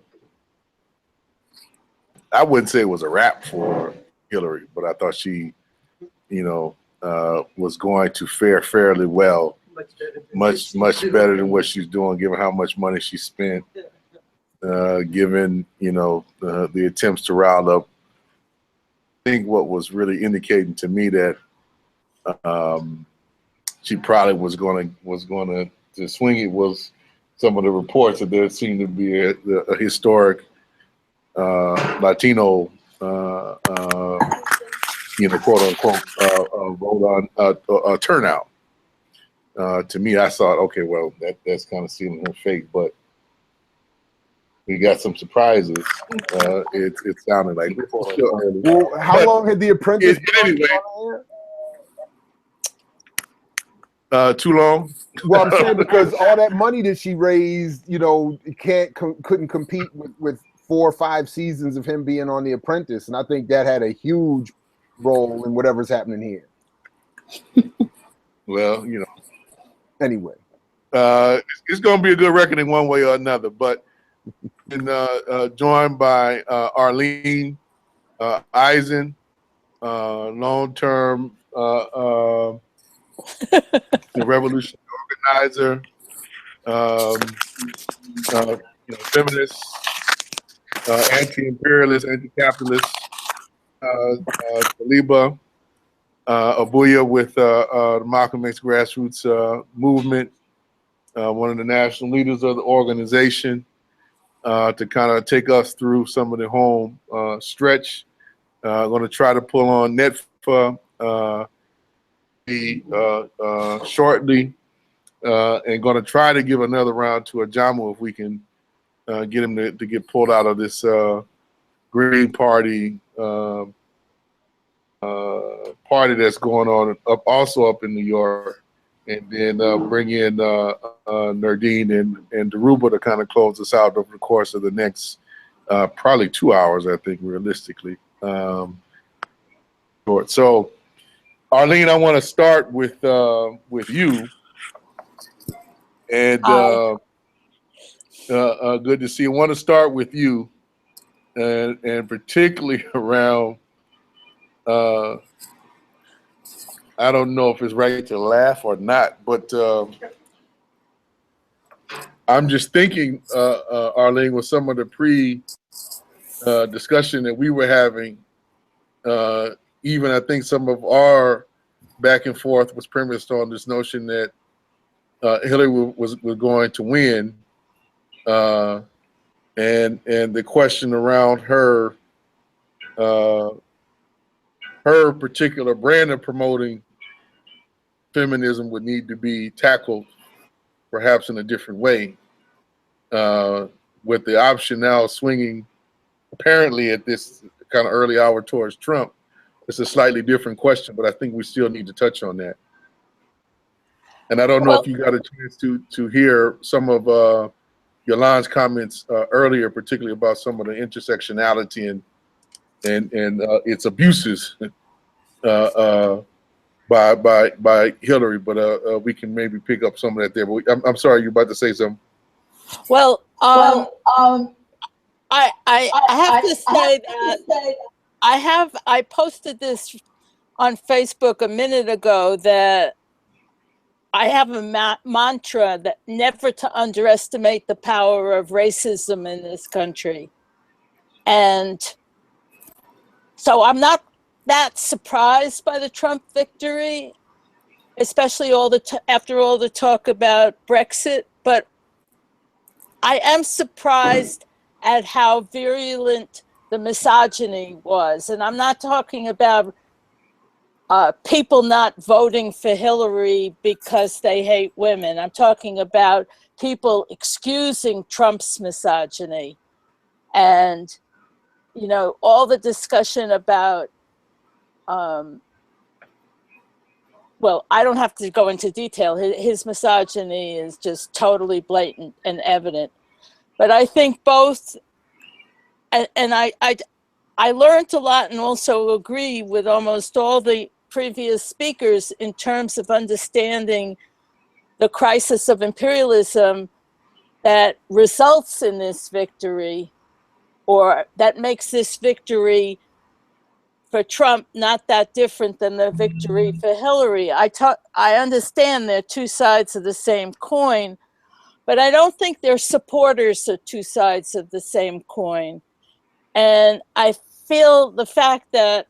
I wouldn't say it was a wrap for Hillary, but I thought she, was going to fare fairly well, much better than what she's doing, given how much money she spent, given the attempts to rile up. I think what was really indicating to me that she probably was going to swing it was some of the reports that there seemed to be a historic Latino, quote unquote, vote on turnout. To me, I thought, okay, well, that's kind of sealing her fate, but we got some surprises. It sounded like. Well, how long had The Apprentice been on air? Too long. Well, I'm saying because all that money that she raised, couldn't compete with 4 or 5 seasons of him being on The Apprentice, and I think that had a huge role in whatever's happening here. Well, Anyway, it's going to be a good reckoning one way or another, but. Been joined by Arlene Eisen, long-term revolution organizer, feminist, anti-imperialist, anti-capitalist, Taliba Abuya with the Malcolm X grassroots movement, one of the national leaders of the organization. To kind of take us through some of the home stretch. Going to try to pull on Netfa shortly, and going to try to give another round to Ajamu if we can get him to get pulled out of this Green Party party that's going on also up in New York. And then bring in Nardine and Daruba to kind of close us out over the course of the next probably 2 hours, I think, realistically. So, Arlene, I want to start with you. And good to see you. I want to start with you, and particularly around. I don't know if it's right to laugh or not, but I'm just thinking, Arlene, with some of the discussion that we were having, even I think some of our back and forth was premised on this notion that Hillary was going to win, and the question around her particular brand of promoting feminism would need to be tackled perhaps in a different way, with the option now swinging apparently at this kind of early hour towards Trump. It's a slightly different question, but I think we still need to touch on that. And I don't know Well, if you got a chance to hear some of Yolande's comments earlier, particularly about some of the intersectionality and its abuses by Hillary. But we can maybe pick up some of that there. But I'm sorry, you're about to say something. well, I have to say that I posted this on Facebook a minute ago that I have a mantra that never to underestimate the power of racism in this country. And so I'm not that surprised by the Trump victory, especially after all the talk about Brexit, but I am surprised at how virulent the misogyny was. And I'm not talking about people not voting for Hillary because they hate women. I'm talking about people excusing Trump's misogyny. And, you know, all the discussion about, well, I don't have to go into detail. His misogyny is just totally blatant and evident. But I think both, and I learned a lot and also agree with almost all the previous speakers in terms of understanding the crisis of imperialism that results in this victory, or that makes this victory for Trump not that different than the victory for Hillary. I understand they're two sides of the same coin, but I don't think they're supporters of two sides of the same coin. And I feel the fact that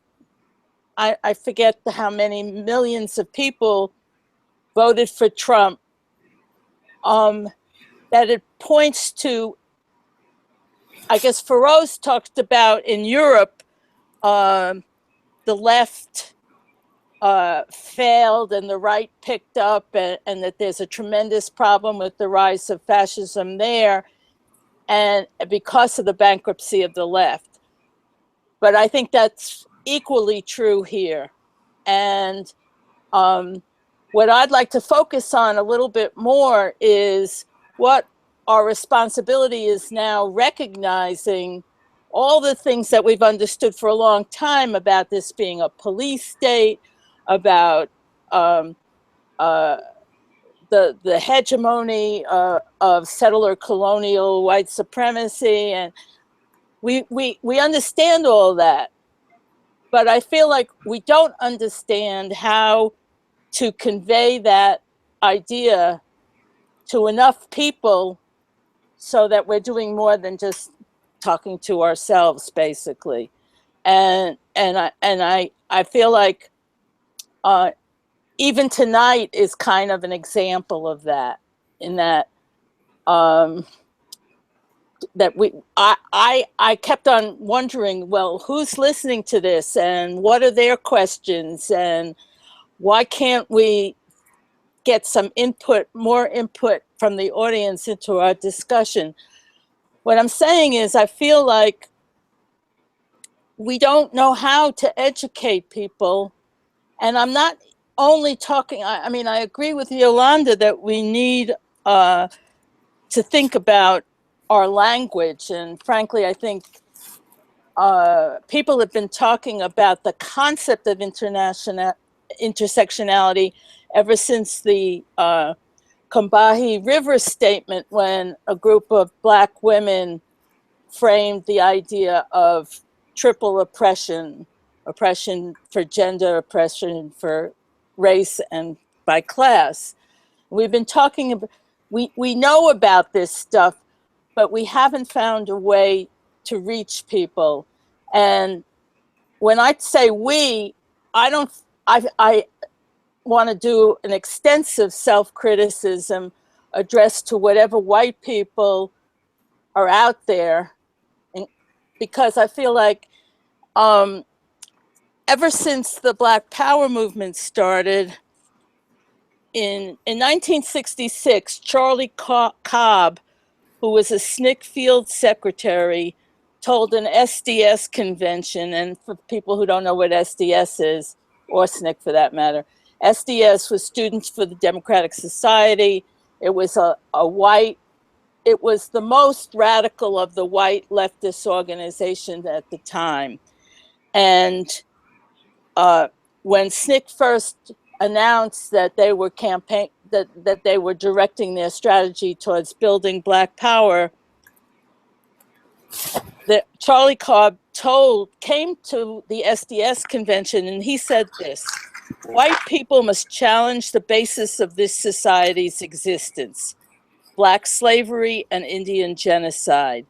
I forget how many millions of people voted for Trump, that it points to, I guess Feroz talked about in Europe, the left failed and the right picked up, and that there's a tremendous problem with the rise of fascism there, and because of the bankruptcy of the left. But I think that's equally true here. And what I'd like to focus on a little bit more is what our responsibility is now, recognizing all the things that we've understood for a long time about this being a police state, about the hegemony of settler-colonial white supremacy, and we understand all that. But I feel like we don't understand how to convey that idea to enough people so that we're doing more than just talking to ourselves, basically. And I feel like even tonight is kind of an example of that, in that I kept on wondering, well, who's listening to this and what are their questions, and why can't we get some input, more input from the audience into our discussion? What I'm saying is, I feel like we don't know how to educate people. And I'm not only talking, I mean, I agree with Yolanda that we need to think about our language. And frankly, I think people have been talking about the concept of intersectionality ever since the Combahee River statement, when a group of Black women framed the idea of triple oppression: oppression for gender, oppression for race, and by class. We've been talking about, we know about this stuff, but we haven't found a way to reach people. And when I say we, I want to do an extensive self-criticism addressed to whatever white people are out there, and because I feel like ever since the Black Power movement started in 1966, Charlie Cobb, who was a SNCC field secretary, told an SDS convention, and for people who don't know what SDS is, or SNCC for that matter, SDS was Students for the Democratic Society. It was it was the most radical of the white leftist organizations at the time. And when SNCC first announced that they were that they were directing their strategy towards building Black power, that Charlie Cobb came to the SDS convention and he said this: white people must challenge the basis of this society's existence, Black slavery and Indian genocide.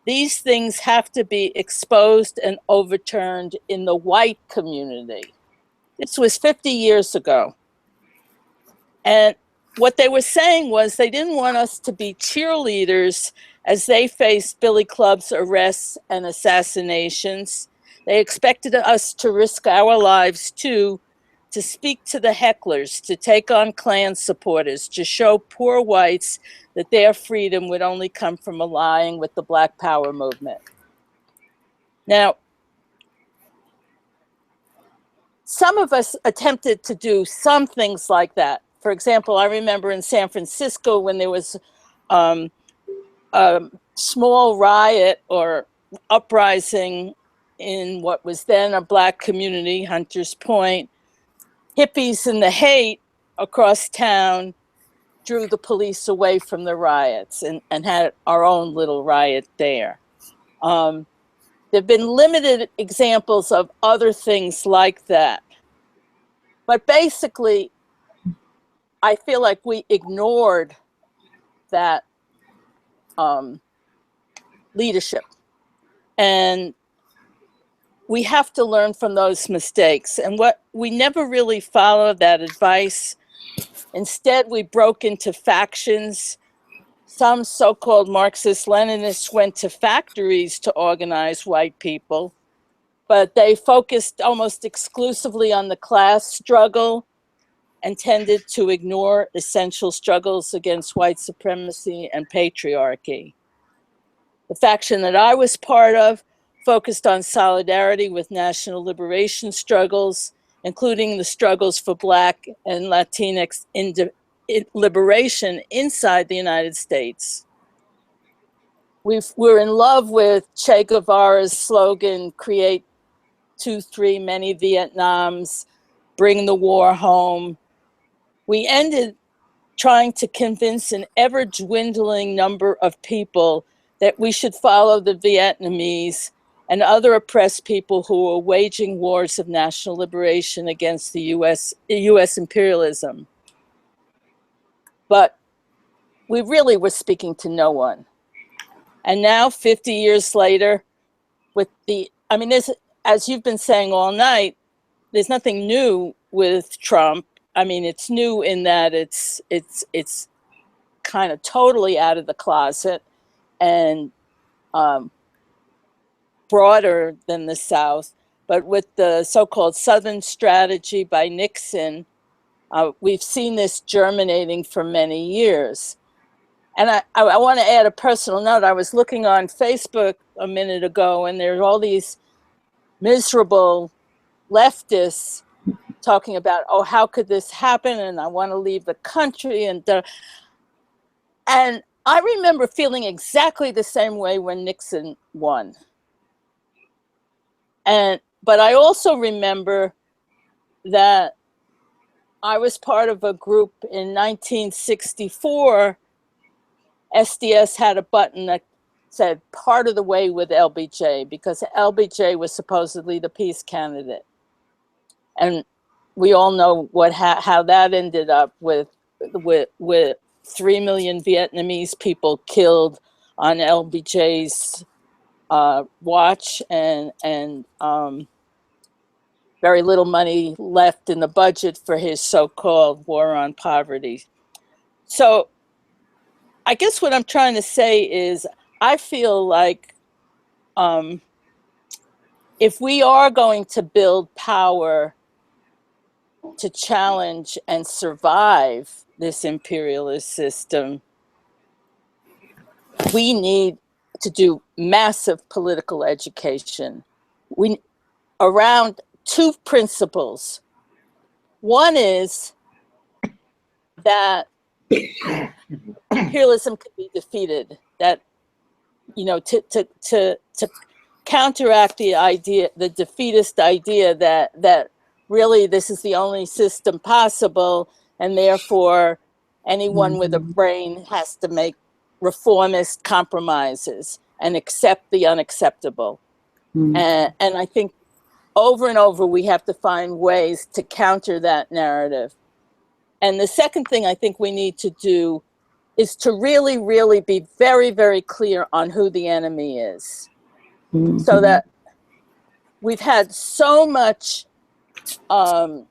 These things have to be exposed and overturned in the white community. This was 50 years ago. And what they were saying was they didn't want us to be cheerleaders as they faced Billy Club's arrests and assassinations. They expected us to risk our lives too, to speak to the hecklers, to take on Klan supporters, to show poor whites that their freedom would only come from allying with the Black Power movement. Now, some of us attempted to do some things like that. For example, I remember in San Francisco when there was a small riot or uprising in what was then a Black community, Hunters Point. Hippies and the hate across town drew the police away from the riots and had our own little riot there. There have been limited examples of other things like that. But basically, I feel like we ignored that leadership. And we have to learn from those mistakes. And we never really followed that advice. Instead, we broke into factions. Some so-called Marxist-Leninists went to factories to organize white people, but they focused almost exclusively on the class struggle and tended to ignore essential struggles against white supremacy and patriarchy. The faction that I was part of focused on solidarity with national liberation struggles, including the struggles for Black and Latinx liberation inside the United States. We're in love with Che Guevara's slogan, create 2-3 many Vietnams, bring the war home. We ended trying to convince an ever dwindling number of people that we should follow the Vietnamese and other oppressed people who were waging wars of national liberation against the US imperialism. But we really were speaking to no one. And now, 50 years later, as you've been saying all night, there's nothing new with Trump. I mean, it's new in that it's kind of totally out of the closet and broader than the South. But with the so-called Southern strategy by Nixon, we've seen this germinating for many years. And I want to add a personal note. I was looking on Facebook a minute ago, and there's all these miserable leftists talking about, oh, how could this happen? And I want to leave the country. And I remember feeling exactly the same way when Nixon won. But I also remember that I was part of a group in 1964. SDS had a button that said part of the way with LBJ, because LBJ was supposedly the peace candidate. And we all know how that ended up with 3 million Vietnamese people killed on LBJ's watch, and very little money left in the budget for his so-called war on poverty. So I guess what I'm trying to say is I feel like if we are going to build power to challenge and survive this imperialist system, we need to do massive political education. Around 2 principles. One is that imperialism can be defeated, that, you know, to counteract the idea, the defeatist idea that really this is the only system possible, and therefore anyone with a brain has to make reformist compromises and accept the unacceptable. And I think over and over we have to find ways to counter that narrative. And the second thing I think we need to do is to really, really be very, very clear on who the enemy is. So that we've had so much, you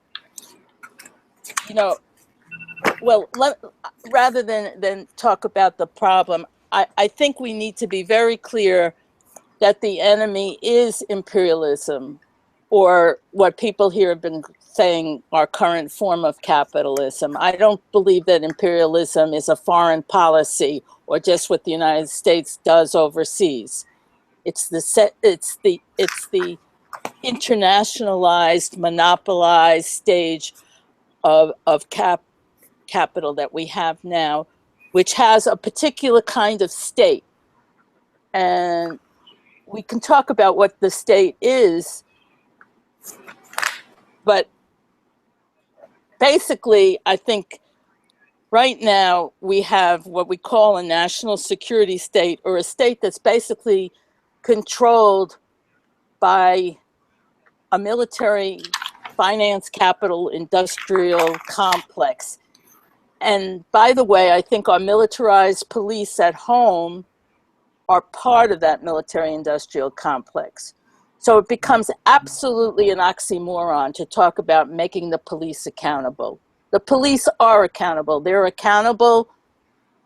know, well, rather than talk about the problem, I think we need to be very clear that the enemy is imperialism, or what people here have been saying, our current form of capitalism. I don't believe that imperialism is a foreign policy or just what the United States does overseas. It's the internationalized, monopolized stage of capital that we have now, which has a particular kind of state. And we can talk about what the state is, but basically, I think right now we have what we call a national security state, or a state that's basically controlled by a military, finance, capital, industrial complex. And by the way, I think our militarized police at home are part of that military industrial complex. So it becomes absolutely an oxymoron to talk about making the police accountable. The police are accountable. They're accountable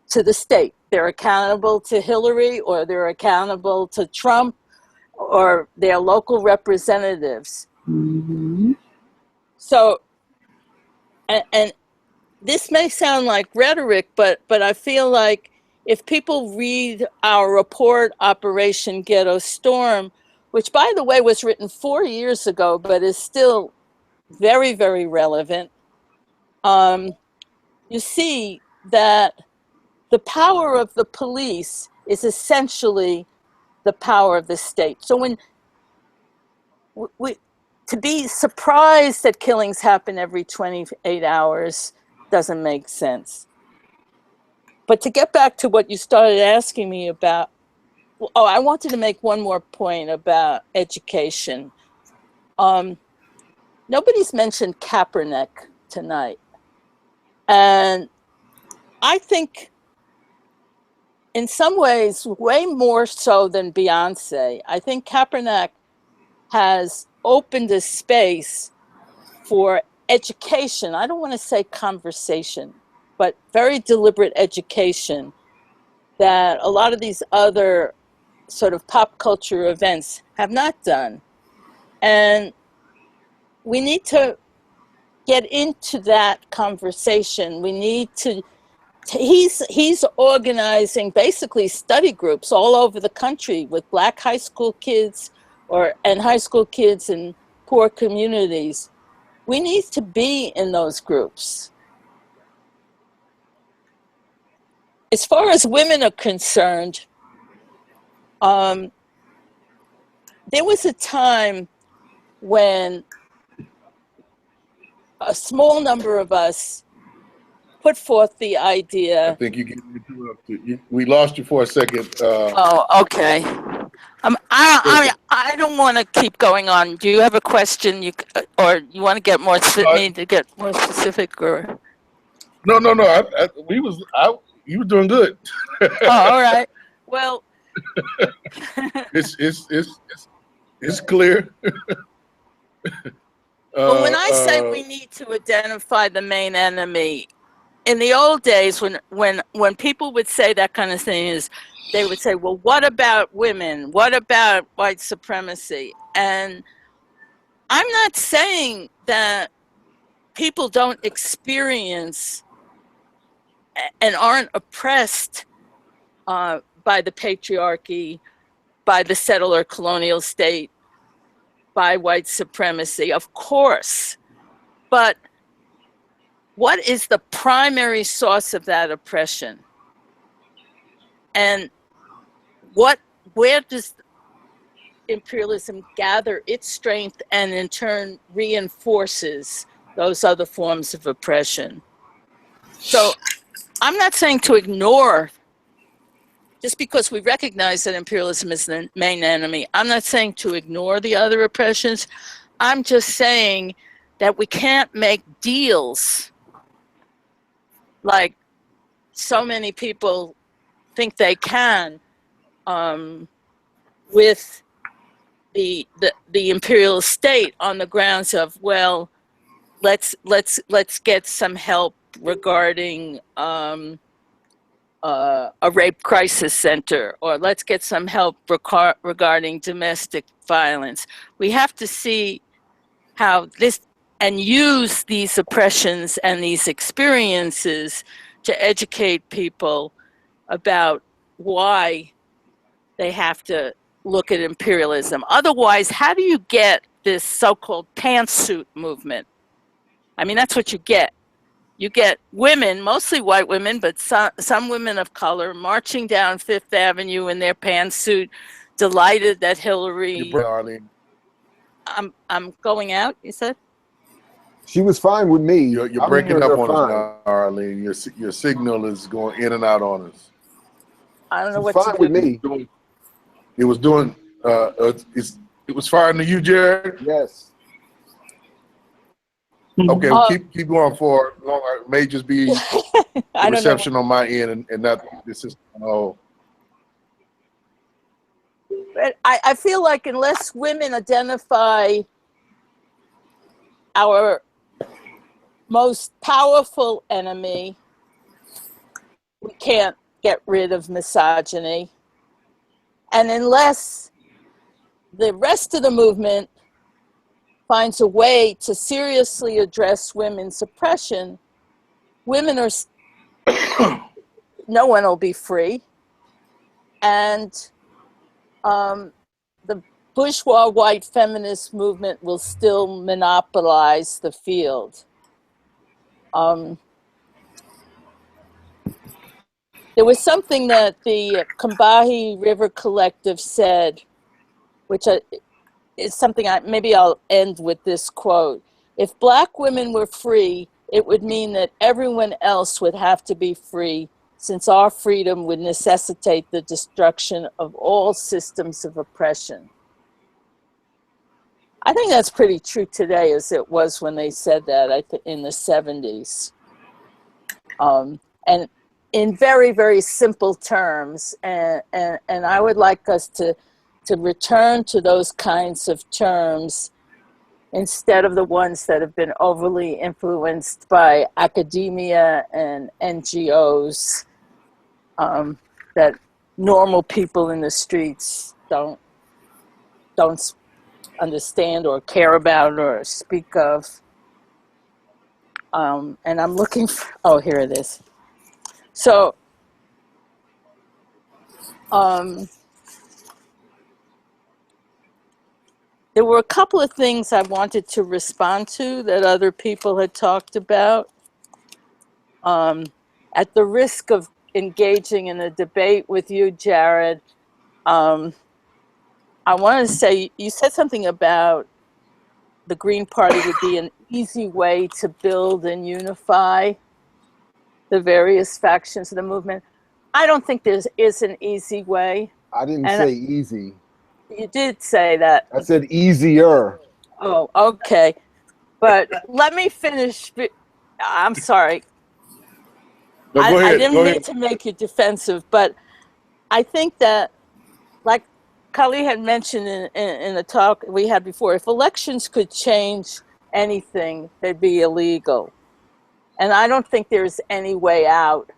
to the state. They're accountable to Hillary, or they're accountable to Trump, or their local representatives. So, and this may sound like rhetoric, but I feel like if people read our report, Operation Ghetto Storm, which by the way was written 4 years ago, but is still very, very relevant, you see that the power of the police is essentially the power of the state. So when to be surprised that killings happen every 28 hours doesn't make sense. But to get back to what you started asking me about, oh, I wanted to make one more point about education. Nobody's mentioned Kaepernick tonight. And I think in some ways, way more so than Beyonce, I think Kaepernick has opened a space for education. I don't want to say conversation, but very deliberate education that a lot of these other sort of pop culture events have not done. And we need to get into that conversation. We need to, he's organizing basically study groups all over the country with Black high school kids and high school kids in poor communities. We need to be in those groups. As far as women are concerned, there was a time when a small number of us put forth the idea. I think you get interrupted. We lost you for a second. Oh, okay. I don't want to keep going on. Do you have a question? Or you want to get more specific, or? No. You were doing good. Oh, all right. Well, it's clear. Well, when I say we need to identify the main enemy, in the old days, when people would say that kind of thing, they would say, well, what about women? What about white supremacy? And I'm not saying that people don't experience and aren't oppressed by the patriarchy, by the settler-colonial state, by white supremacy, of course. But what is the primary source of that oppression? And where does imperialism gather its strength and in turn reinforces those other forms of oppression? So I'm not saying to ignore, just because we recognize that imperialism is the main enemy, I'm not saying to ignore the other oppressions. I'm just saying that we can't make deals like so many people think they can with the imperial state on the grounds of, well, let's get some help regarding a rape crisis center, or let's get some help regarding domestic violence. We have to see how this, and use these oppressions and these experiences to educate people about why they have to look at imperialism. Otherwise, how do you get this so-called pantsuit movement? I mean, that's what you get. You get women, mostly white women, but some women of color, marching down Fifth Avenue in their pantsuit, delighted that Hillary... I'm going out, you said? She was fine with me. You're breaking up on us now, Arlene. Your signal is going in and out on us. I don't know what fine to with do. me. It was doing. It was firing to you, Jared. Yes. Okay, well, keep going forward. It may just be the reception on my end and not the system. Oh. But I feel like unless women identify our most powerful enemy, we can't get rid of misogyny. And unless the rest of the movement finds a way to seriously address women's oppression, women are, no one will be free. And the bourgeois white feminist movement will still monopolize the field. There was something that the Combahee River Collective said, which is something maybe I'll end with this quote. If Black women were free, it would mean that everyone else would have to be free, since our freedom would necessitate the destruction of all systems of oppression. I think that's pretty true today as it was when they said that in the 70s. And in very, very simple terms, and I would like us to return to those kinds of terms instead of the ones that have been overly influenced by academia and NGOs that normal people in the streets don't understand or care about or speak of. And I'm looking for, oh, here it is. So, there were a couple of things I wanted to respond to that other people had talked about. At the risk of engaging in a debate with you, Jared, I want to say, you said something about the Green Party would be an easy way to build and unify the various factions of the movement. I don't think there is an easy way. I didn't say easy. You did say that. I said easier. Oh, okay. But let me finish. I'm sorry. No, go ahead. I didn't mean to make you defensive, but I think that, like Kali had mentioned in the talk we had before, if elections could change anything, they'd be illegal. And I don't think there's any way out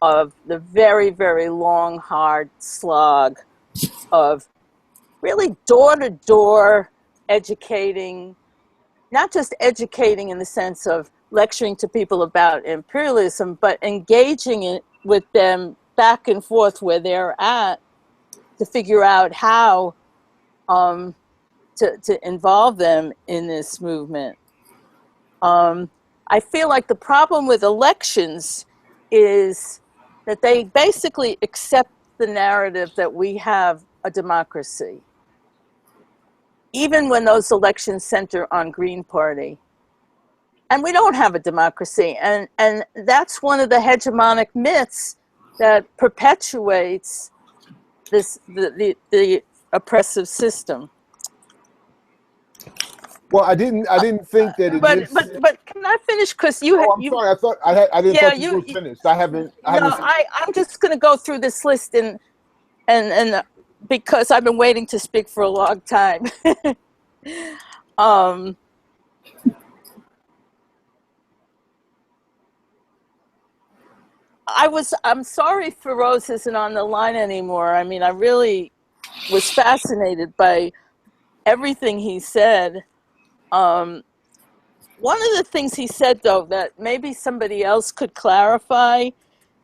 of the very, very long, hard slog of really door-to-door educating, not just educating in the sense of lecturing to people about imperialism, but engaging with them back and forth where they're at to figure out how to involve them in this movement. I feel like the problem with elections is that they basically accept the narrative that we have a democracy, even when those elections center on Green Party. And we don't have a democracy. And that's one of the hegemonic myths that perpetuates this the oppressive system. Well, I didn't think that it but can I finish? Because you. Oh, I'm sorry. I thought I didn't Yeah, thought you were finished. I haven't. No, I'm just going to go through this list and because I've been waiting to speak for a long time. I'm sorry Feroz isn't on the line anymore. I mean, I really was fascinated by everything he said. One of the things he said, though, that maybe somebody else could clarify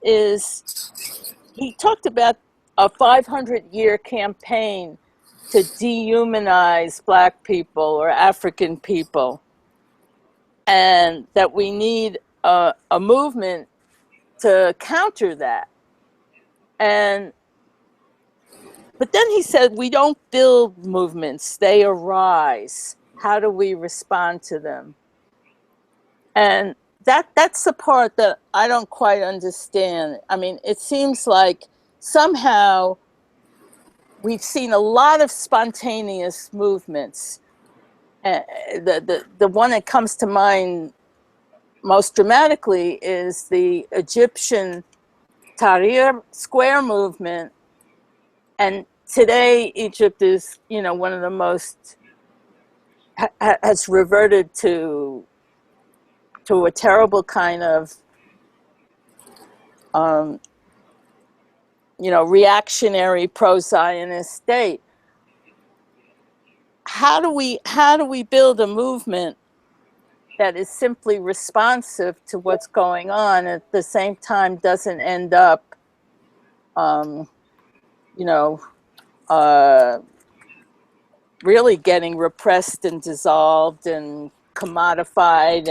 is he talked about a 500-year campaign to dehumanize Black people or African people, and that we need a movement to counter that. But then he said, we don't build movements, they arise. How do we respond to them? And that's the part that I don't quite understand. I mean, it seems like somehow we've seen a lot of spontaneous movements. The one that comes to mind most dramatically is the Egyptian Tahrir Square movement. And today, Egypt is, one of the most, has reverted to a terrible kind of, reactionary pro-Zionist state. How do we build a movement that is simply responsive to what's going on, at the same time doesn't end up, really getting repressed and dissolved and commodified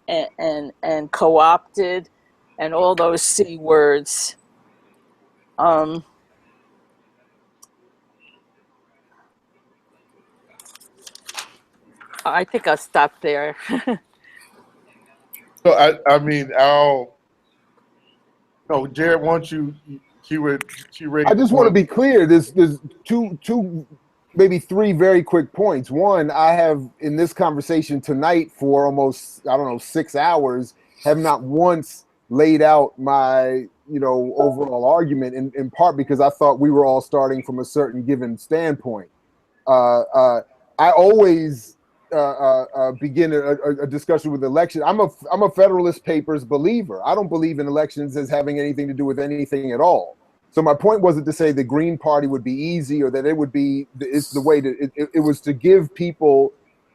and co-opted and all those C words. I think I'll stop there. So Jared, why don't you raised I just want to be clear. There's two, maybe three very quick points. One, I have in this conversation tonight for almost 6 hours, have not once laid out my overall argument. In part because I thought we were all starting from a certain given standpoint. I always begin a discussion with election. I'm a Federalist Papers believer. I don't believe in elections as having anything to do with anything at all. So my point wasn't to say the Green Party would be easy or that it would be, it's the way to, it was to give people,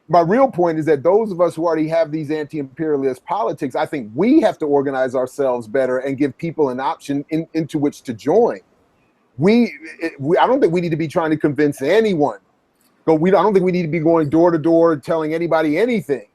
my real point is that those of us who already have these anti-imperialist politics, I think we have to organize ourselves better and give people an option into which to join. I don't think we need to be trying to convince anyone. I don't think we need to be going door to door telling anybody anything.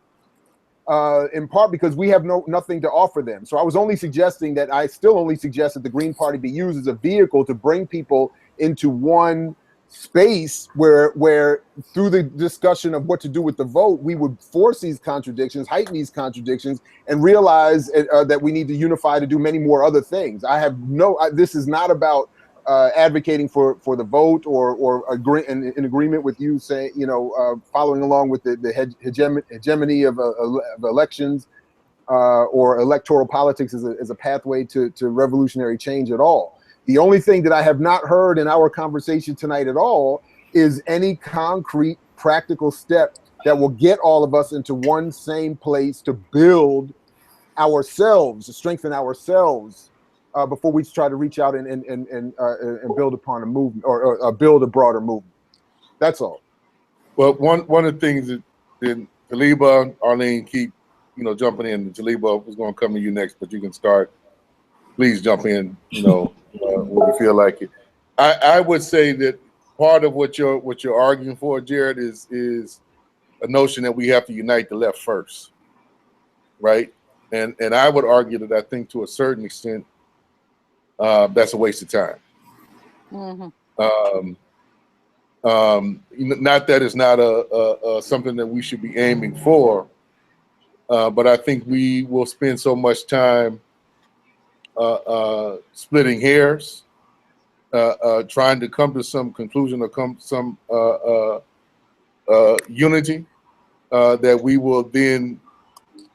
In part because we have nothing to offer them. So I was only suggesting that I still only suggest that the Green Party be used as a vehicle to bring people into one space where through the discussion of what to do with the vote, we would force these contradictions, heighten these contradictions, and realize that we need to unify to do many more other things. This is not about advocating for the vote or in agreement with you saying, following along with the hegemony of elections or electoral politics as a pathway to revolutionary change at all. The only thing that I have not heard in our conversation tonight at all is any concrete practical step that will get all of us into one same place to build ourselves, to strengthen ourselves before we try to reach out and build upon a movement or build a broader movement. That's all. Well, one of the things that Jaliba, Arlene, keep jumping in. Jaliba was going to come to you next, but you can start. Please jump in. When you feel like it. I would say that part of what you're arguing for, Jared, is a notion that we have to unite the left first, right? And I would argue that I think to a certain extent, that's a waste of time. Mm-hmm. Not that it's not something that we should be aiming for, but I think we will spend so much time splitting hairs, trying to come to some conclusion or some unity, that we will then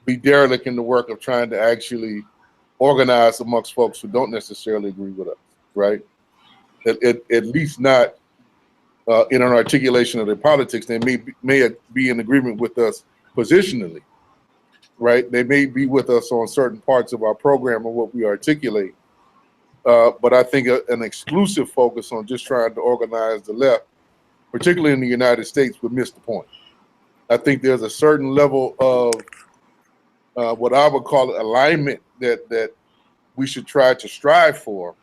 be derelict in the work of trying to actually organize amongst folks who don't necessarily agree with us, right? At least not in an articulation of their politics. They may be in agreement with us positionally, right? They may be with us on certain parts of our program or what we articulate. But I think an exclusive focus on just trying to organize the left, particularly in the United States, would miss the point. I think there's a certain level of what I would call alignment that we should try to strive for,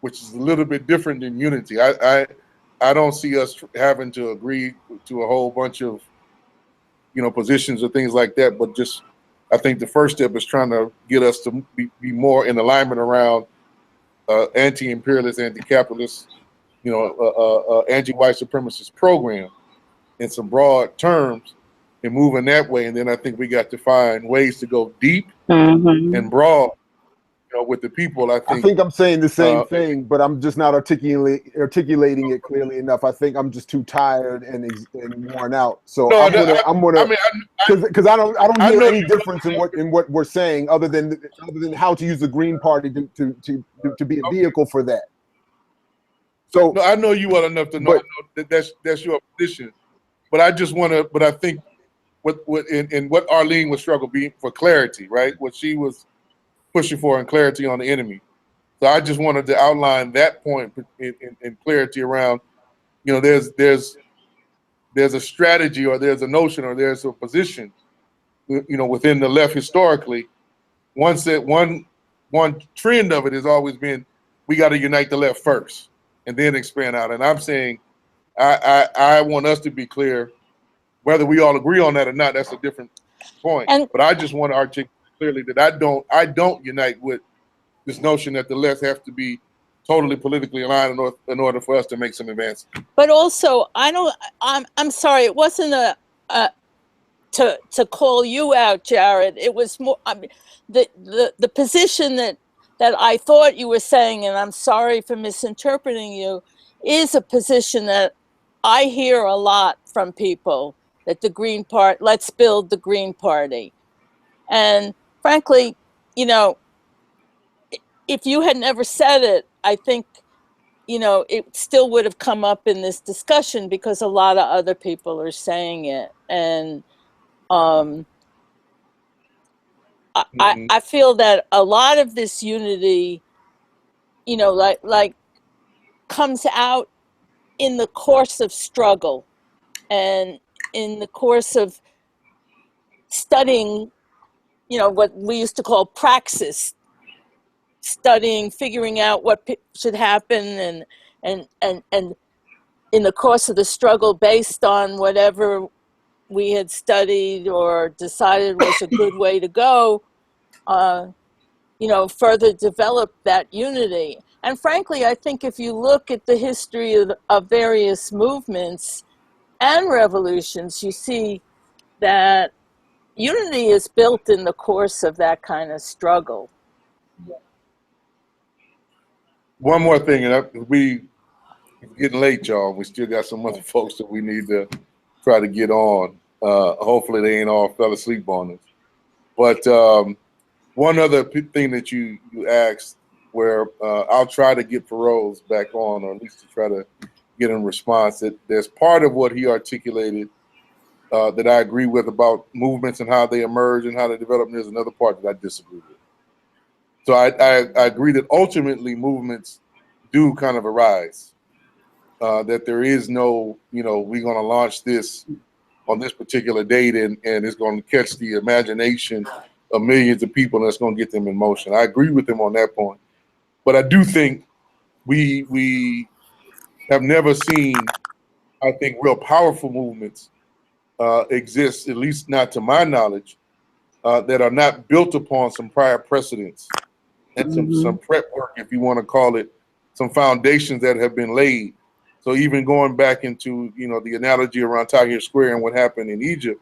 which is a little bit different than unity. I don't see us having to agree to a whole bunch of, positions or things like that, but just I think the first step is trying to get us to be more in alignment around anti-imperialist, anti-capitalist, anti-white supremacist program in some broad terms and moving that way. And then I think we got to find ways to go deep and broad, with the people. I think I'm saying the same thing, but I'm just not articulating it clearly enough. I think I'm just too tired and worn out. So no, I'm gonna because I don't hear any difference in what we're saying other than how to use the Green Party to be a vehicle for that. So no, I know you well enough to know that that's your position, but I just want to. But I think what Arlene would struggle being for clarity, right? What she was pushing for and clarity on the enemy. So I just wanted to outline that point in clarity around, there's a strategy or there's a notion or there's a position, within the left historically. One trend of it has always been, we got to unite the left first and then expand out. And I'm saying, I want us to be clear, whether we all agree on that or not, that's a different point. But I just want to articulate clearly that I don't unite with this notion that the left have to be totally politically aligned in order for us to make some advances. But also, I'm sorry, it wasn't to call you out, Jared. It was more, the position that I thought you were saying, and I'm sorry for misinterpreting you, is a position that I hear a lot from people, that the Green Party, let's build the Green Party. And frankly, if you had never said it, I think, it still would have come up in this discussion because a lot of other people are saying it. And I feel that a lot of this unity, like comes out in the course of struggle and in the course of studying, what we used to call praxis, studying, figuring out what should happen, and in the course of the struggle, based on whatever we had studied or decided was a good way to go, further develop that unity. And frankly, I think if you look at the history of various movements and revolutions, you see that unity is built in the course of that kind of struggle. One more thing, and it's getting late, y'all. We still got some other folks that we need to try to get on. Hopefully they ain't all fell asleep on us. But one other thing that you asked, where I'll try to get Feroz back on, or at least to try to get in response, that there's part of what he articulated that I agree with about movements and how they emerge and how they develop, and there's another part that I disagree with. So I agree that ultimately movements do kind of arise, that there is no, we're going to launch this on this particular date and it's going to catch the imagination of millions of people and it's going to get them in motion. I agree with him on that point. But I do think we have never seen, I think, real powerful movements exist, at least not to my knowledge, that are not built upon some prior precedents and some prep work, if you want to call it, some foundations that have been laid. So even going back into, you know, the analogy around Tahrir Square and what happened in Egypt,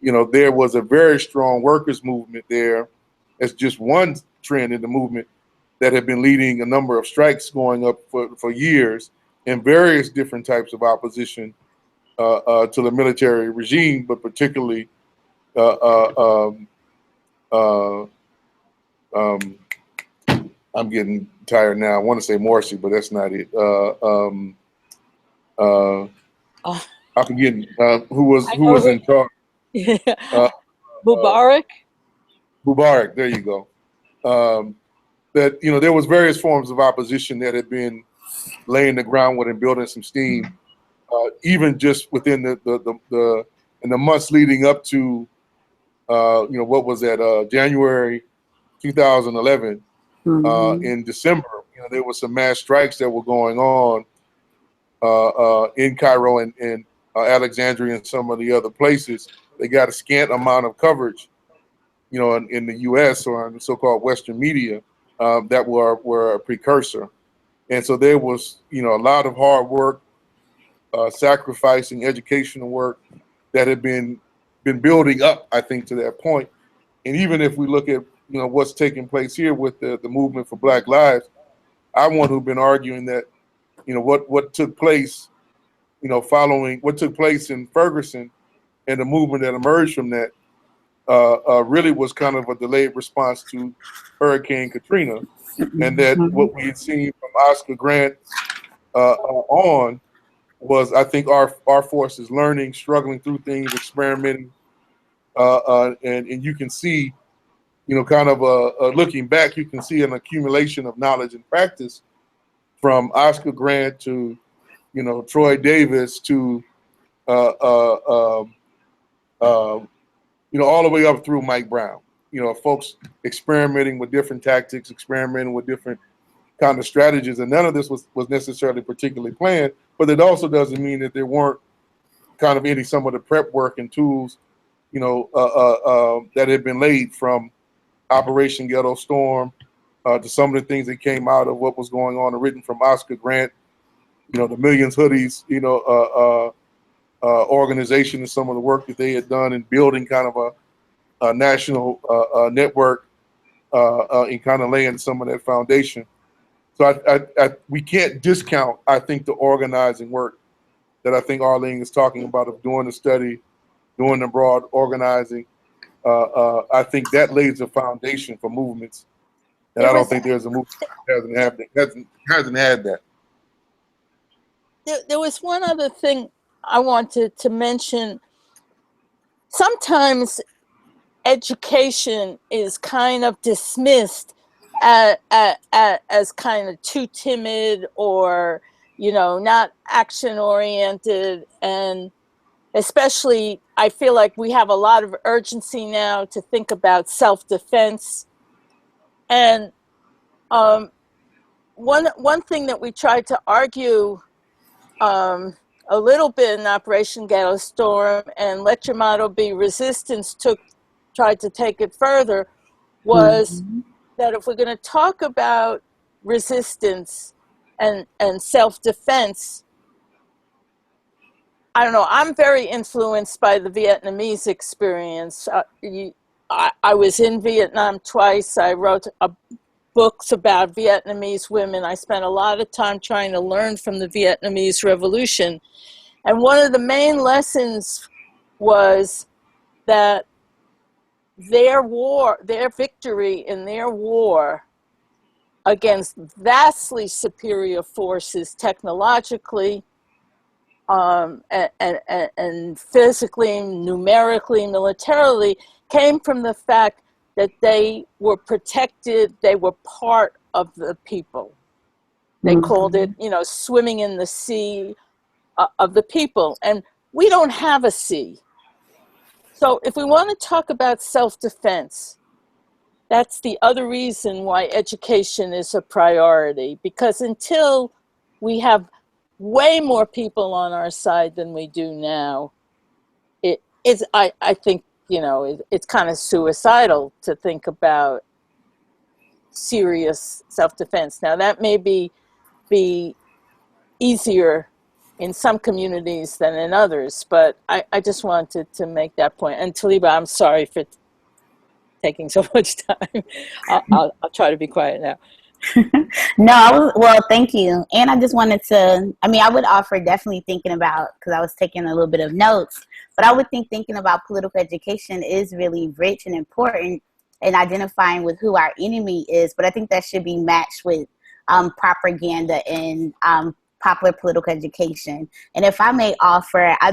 you know, there was a very strong workers movement there as just one trend in the movement that had been leading a number of strikes going up for years in various different types of opposition to the military regime, but particularly I'm getting tired now. I want to say Morsi, but that's not it. I'm forgetting who was in charge. Mubarak. Mubarak, there you go. That, you know, there was various forms of opposition that had been laying the groundwork and building some steam, even just within the in the months leading up to, you know, what was that, January 2011. In December, you know, there were some mass strikes that were going on in Cairo and Alexandria and some of the other places. They got a scant amount of coverage, you know, in the U.S. or in the so-called Western media that were a precursor. And so there was, you know, a lot of hard work, sacrificing educational work that had been building up, I think, to that point. And even if we look at, you know, what's taking place here with the movement for Black Lives, I'm one who's been arguing that, you know, what took place, you know, following what took place in Ferguson and the movement that emerged from that really was kind of a delayed response to Hurricane Katrina, and that what we had seen from Oscar Grant on was, I think, our forces learning, struggling through things, experimenting, and you can see, you know, kind of looking back, you can see an accumulation of knowledge and practice from Oscar Grant to, you know, Troy Davis to, you know, all the way up through Mike Brown. You know, folks experimenting with different tactics, experimenting with different kind of strategies, and none of this was necessarily particularly planned. But it also doesn't mean that there weren't kind of some of the prep work and tools, you know, that had been laid from Operation Ghetto Storm to some of the things that came out of what was going on, written from Oscar Grant, you know, the Millions Hoodies, you know, organization, and some of the work that they had done in building kind of a national network and kind of laying some of that foundation. So we can't discount, I think, the organizing work that I think Arlene is talking about, of doing the study, doing the broad organizing. I think that lays a foundation for movements, and I don't think there's a movement that hasn't had that. There was one other thing I wanted to mention. Sometimes education is kind of dismissed as kind of too timid, or, you know, not action oriented. And especially, I feel like we have a lot of urgency now to think about self-defense. And one thing that we tried to argue a little bit in Operation Ghetto Storm, and Let Your Motto Be Resistance tried to take it further, was that if we're going to talk about resistance and self-defense, I don't know, I'm very influenced by the Vietnamese experience. I was in Vietnam twice. I wrote books about Vietnamese women. I spent a lot of time trying to learn from the Vietnamese Revolution. And one of the main lessons was that their victory in their war against vastly superior forces technologically, and physically, numerically, militarily, came from the fact that they were protected, they were part of the people. They called it, you know, swimming in the sea of the people. And we don't have a sea. So if we want to talk about self-defense, that's the other reason why education is a priority, because until we have way more people on our side than we do now, I think you know, it's kind of suicidal to think about serious self-defense. Now that may be easier in some communities than in others, but I just wanted to make that point. And Taliba, I'm sorry for taking so much time. I'll try to be quiet now. No, well, thank you. And I just wanted to, I mean, I would offer definitely thinking about, because I was taking a little bit of notes, but I would think thinking about political education is really rich and important in identifying with who our enemy is. But I think that should be matched with propaganda and popular political education. And if I may offer, I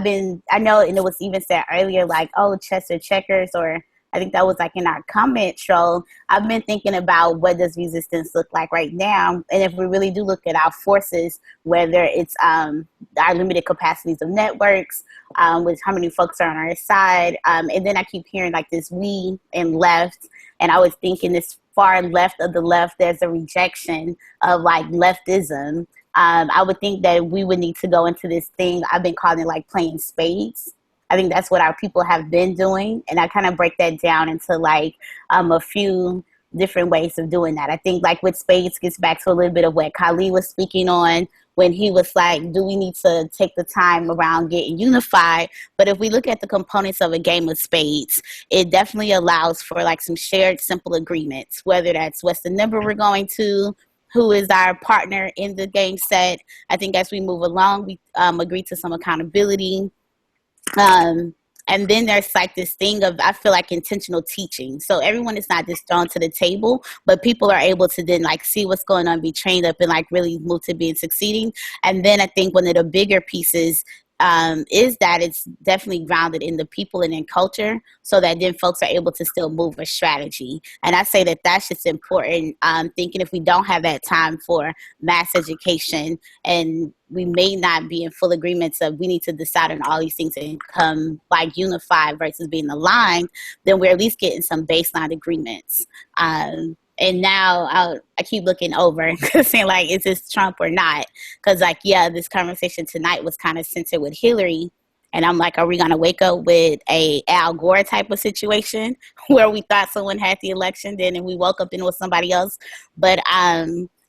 know, and it was even said earlier, like, oh, chess or checkers, or I think that was like in our comment show. I've been thinking about what does resistance look like right now. And if we really do look at our forces, whether it's our limited capacities of networks, with how many folks are on our side. And then I keep hearing like this we and left. And I was thinking this far left of the left, there's a rejection of like leftism. I would think that we would need to go into this thing I've been calling like playing spades. I think that's what our people have been doing. And I kind of break that down into like a few different ways of doing that. I think like with spades gets back to a little bit of what Kali was speaking on when he was like, do we need to take the time around getting unified? But if we look at the components of a game of spades, it definitely allows for like some shared simple agreements, whether that's what's the number we're going to, who is our partner in the game set. I think as we move along, we agree to some accountability. And then there's like this thing of, I feel like, intentional teaching. So everyone is not just thrown to the table, but people are able to then like see what's going on, be trained up, and like really move to being succeeding. And then I think one of the bigger pieces is that it's definitely grounded in the people and in culture, so that then folks are able to still move a strategy. And I say that that's just important, thinking if we don't have that time for mass education, and we may not be in full agreements of we need to decide on all these things and come like unified versus being aligned, then we're at least getting some baseline agreements. And now I keep looking over saying like, is this Trump or not? Because like, yeah, this conversation tonight was kind of centered with Hillary. And I'm like, are we going to wake up with a Al Gore type of situation where we thought someone had the election then and we woke up and it was somebody else? But I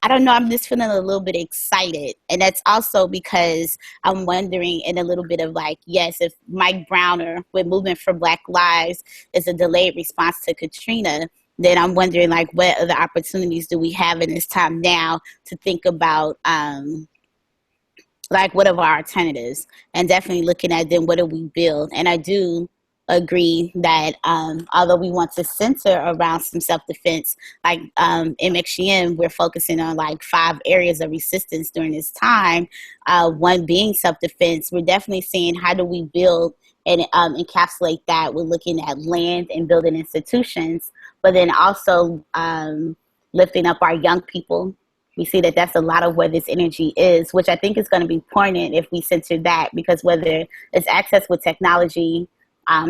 don't know. I'm just feeling a little bit excited. And that's also because I'm wondering in a little bit of like, yes, if Mike Browner with Movement for Black Lives is a delayed response to Katrina, then I'm wondering like what other opportunities do we have in this time now to think about like what are our alternatives, and definitely looking at then what do we build. And I do agree that although we want to center around some self-defense, like MXGM, we're focusing on like 5 areas of resistance during this time, one being self-defense. We're definitely seeing how do we build and encapsulate that. We're looking at land and building institutions, but then also lifting up our young people. We see that that's a lot of where this energy is, which I think is going to be poignant if we center that, because whether it's access with technology,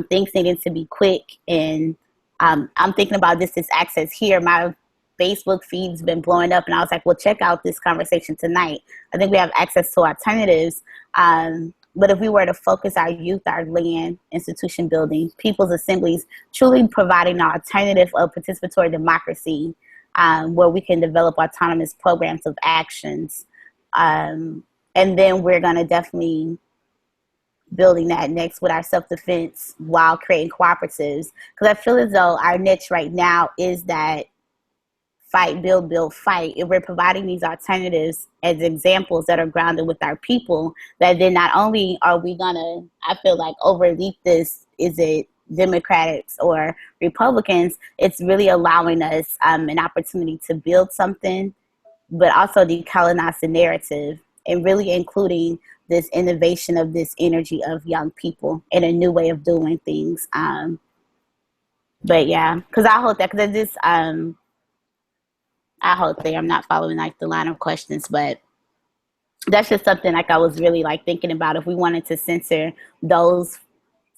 things needing to be quick, and I'm thinking about this access here. My Facebook feed's been blowing up, and I was like, well, check out this conversation tonight. I think we have access to alternatives. But if we were to focus our youth, our land, institution building, people's assemblies, truly providing an alternative of participatory democracy, where we can develop autonomous programs of actions. And then we're going to definitely building that next with our self-defense while creating cooperatives. Because I feel as though our niche right now is that fight, build, fight. If we're providing these alternatives as examples that are grounded with our people, that then not only are we gonna, I feel like, overleap this, is it Democrats or Republicans, it's really allowing us an opportunity to build something, but also decolonize the narrative, and really including this innovation of this energy of young people and a new way of doing things. But yeah, because I hope that, because this, I hope that I'm not following like the line of questions, but that's just something like I was really like thinking about. If we wanted to censor those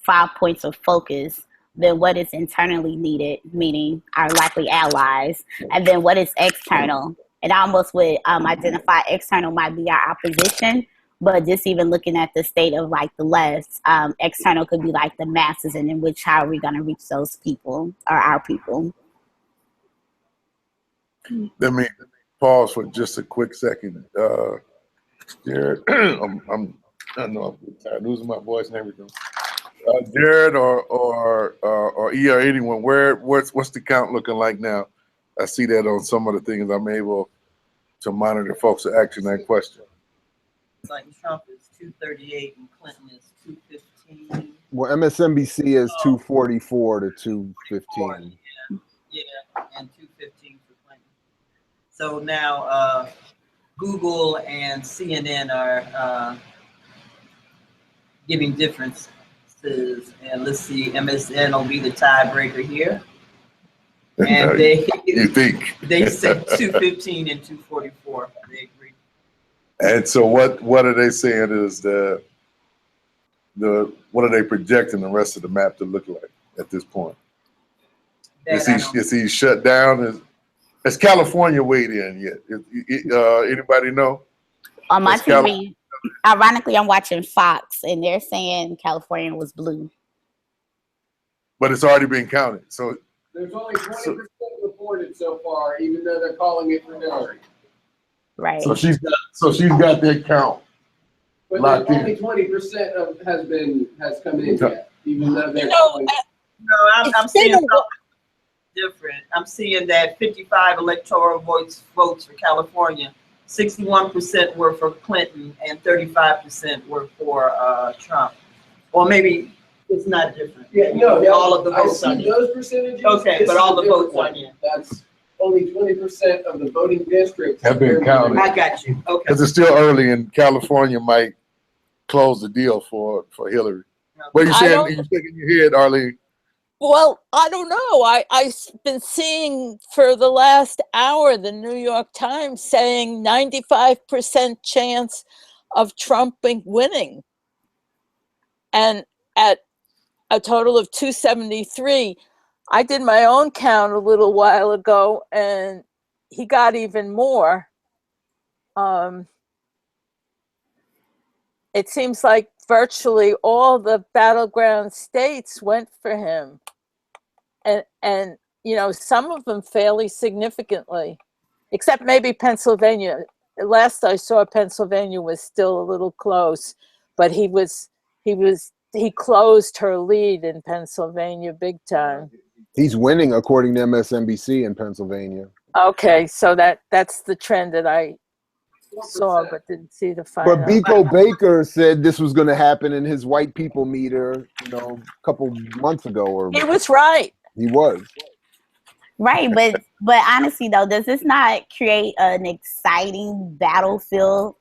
5 points of focus, then what is internally needed, meaning our likely allies, and then what is external. And I almost would identify external might be our opposition, But just even looking at the state of like the left, external could be like the masses, and in which how are we going to reach those people or our people? Let me pause for just a quick second. Jared, I know I'm tired, losing my voice and everything. Jared or E or anyone, what's the count looking like now? I see that on some of the things I'm able to monitor folks are asking that question. Like Trump is 238 and Clinton is 215. Well, MSNBC is 244 to 215. Yeah, and 215 for Clinton. So now Google and CNN are giving differences. And let's see, MSN will be the tiebreaker here. And they you think they said 215 and 244. They agree. And so what are they saying is what are they projecting the rest of the map to look like at this point? Is he shut down? Has California weighed in yet? Anybody know? On my TV, ironically, I'm watching Fox, and they're saying California was blue. But it's already been counted. So there's only 20% reported so far, even though they're calling it for Hillary. Right. So she's got that count. But only 20% has come in yet, even though they're calling it. No, I'm seeing something different. I'm seeing that 55 electoral votes for California, 61% were for Clinton and 35% were for Trump. Or maybe it's not different. Yeah, no, all of the votes I on see you. those percentages. Okay, but all the votes on you. That's only 20% of the voting districts have been counted. I got you. Okay. Because it's still early, and California might close the deal for Hillary. What are you saying? You're shaking your head, Arlene. Well, I don't know. I've been seeing for the last hour the New York Times saying 95% chance of Trump winning. And at a total of 273, I did my own count a little while ago, and he got even more. It seems like virtually all the battleground states went for him. And you know, some of them fairly significantly, except maybe Pennsylvania. Last I saw, Pennsylvania was still a little close, but he closed her lead in Pennsylvania big time. He's winning according to MSNBC in Pennsylvania. Okay, so that's the trend that I saw, but didn't see the final. But Biko Baker said this was going to happen in his white people meter, a couple months ago. Or he was right. He was. Right, but honestly though, does this not create an exciting battlefield,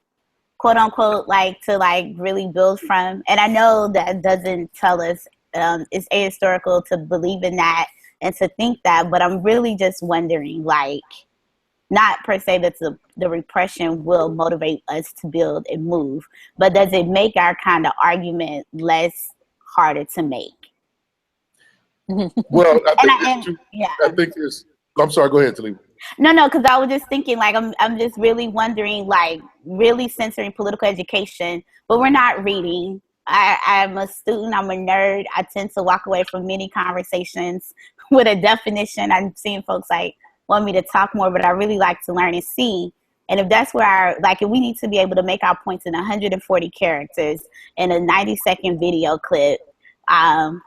quote unquote, to really build from? And I know that doesn't tell us it's ahistorical to believe in that and to think that, but I'm really just wondering, not per se that the repression will motivate us to build and move, but does it make our kind of argument less harder to make? Well, I think it's. I'm sorry. Go ahead, Talib. No, because I was just thinking, I'm just really wondering, really censoring political education, but we're not reading. I'm a student. I'm a nerd. I tend to walk away from many conversations with a definition. I'm seeing folks want me to talk more, but I really like to learn and see. And if that's where if we need to be able to make our points in 140 characters in a 90-second video clip,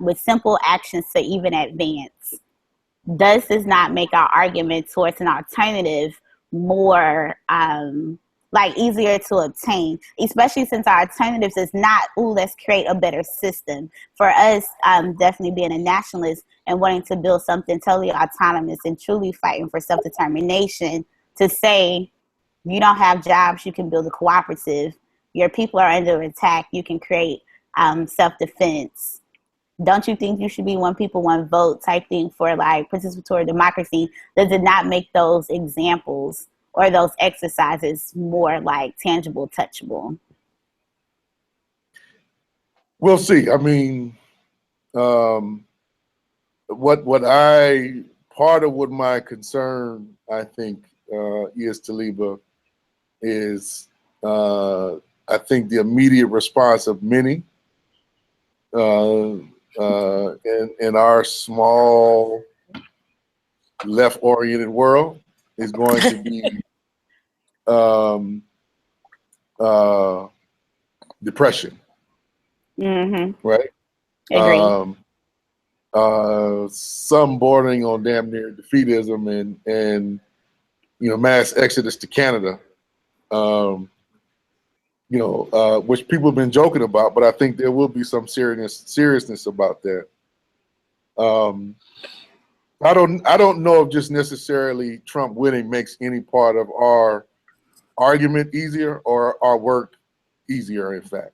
with simple actions to even advance, does this not make our argument towards an alternative more easier to obtain, especially since our alternatives is not, let's create a better system. For us, definitely being a nationalist and wanting to build something totally autonomous and truly fighting for self-determination, to say, you don't have jobs, you can build a cooperative. Your people are under attack, you can create self-defense. Don't you think you should be one people, one vote type thing for participatory democracy? Does it not make those examples or those exercises more tangible, touchable? We'll see. I mean, part of what my concern, I think, is, Taliba, is I think the immediate response of many in our small left-oriented world is going to be depression, right? Agree. Some bordering on damn near defeatism and mass exodus to Canada, which people have been joking about, but I think there will be some seriousness about that. I don't know if just necessarily Trump winning makes any part of our argument easier or our work easier, in fact.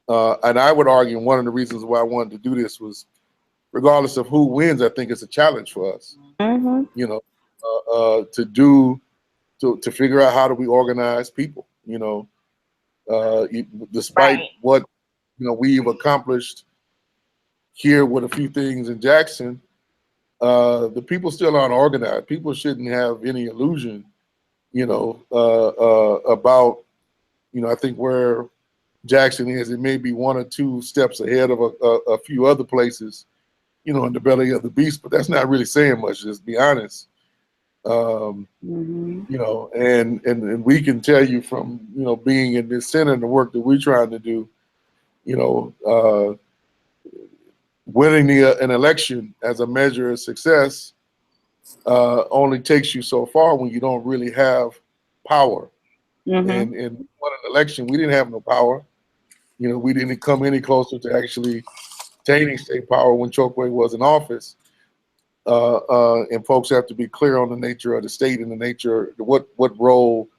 And I would argue one of the reasons why I wanted to do this was, regardless of who wins, I think it's a challenge for us, to figure out how do we organize people, despite what, we've accomplished here with a few things in Jackson, the people still aren't organized. People shouldn't have any illusion, about, I think where Jackson is, it may be 1 or 2 steps ahead of a few other places, in the belly of the beast, but that's not really saying much, just to be honest. And we can tell you from, being in this center and the work that we're trying to do, winning an election as a measure of success only takes you so far when you don't really have power. And won an election, we didn't have no power. We didn't come any closer to actually attaining state power when Chokwe was in office. And folks have to be clear on the nature of the state and the nature, what role,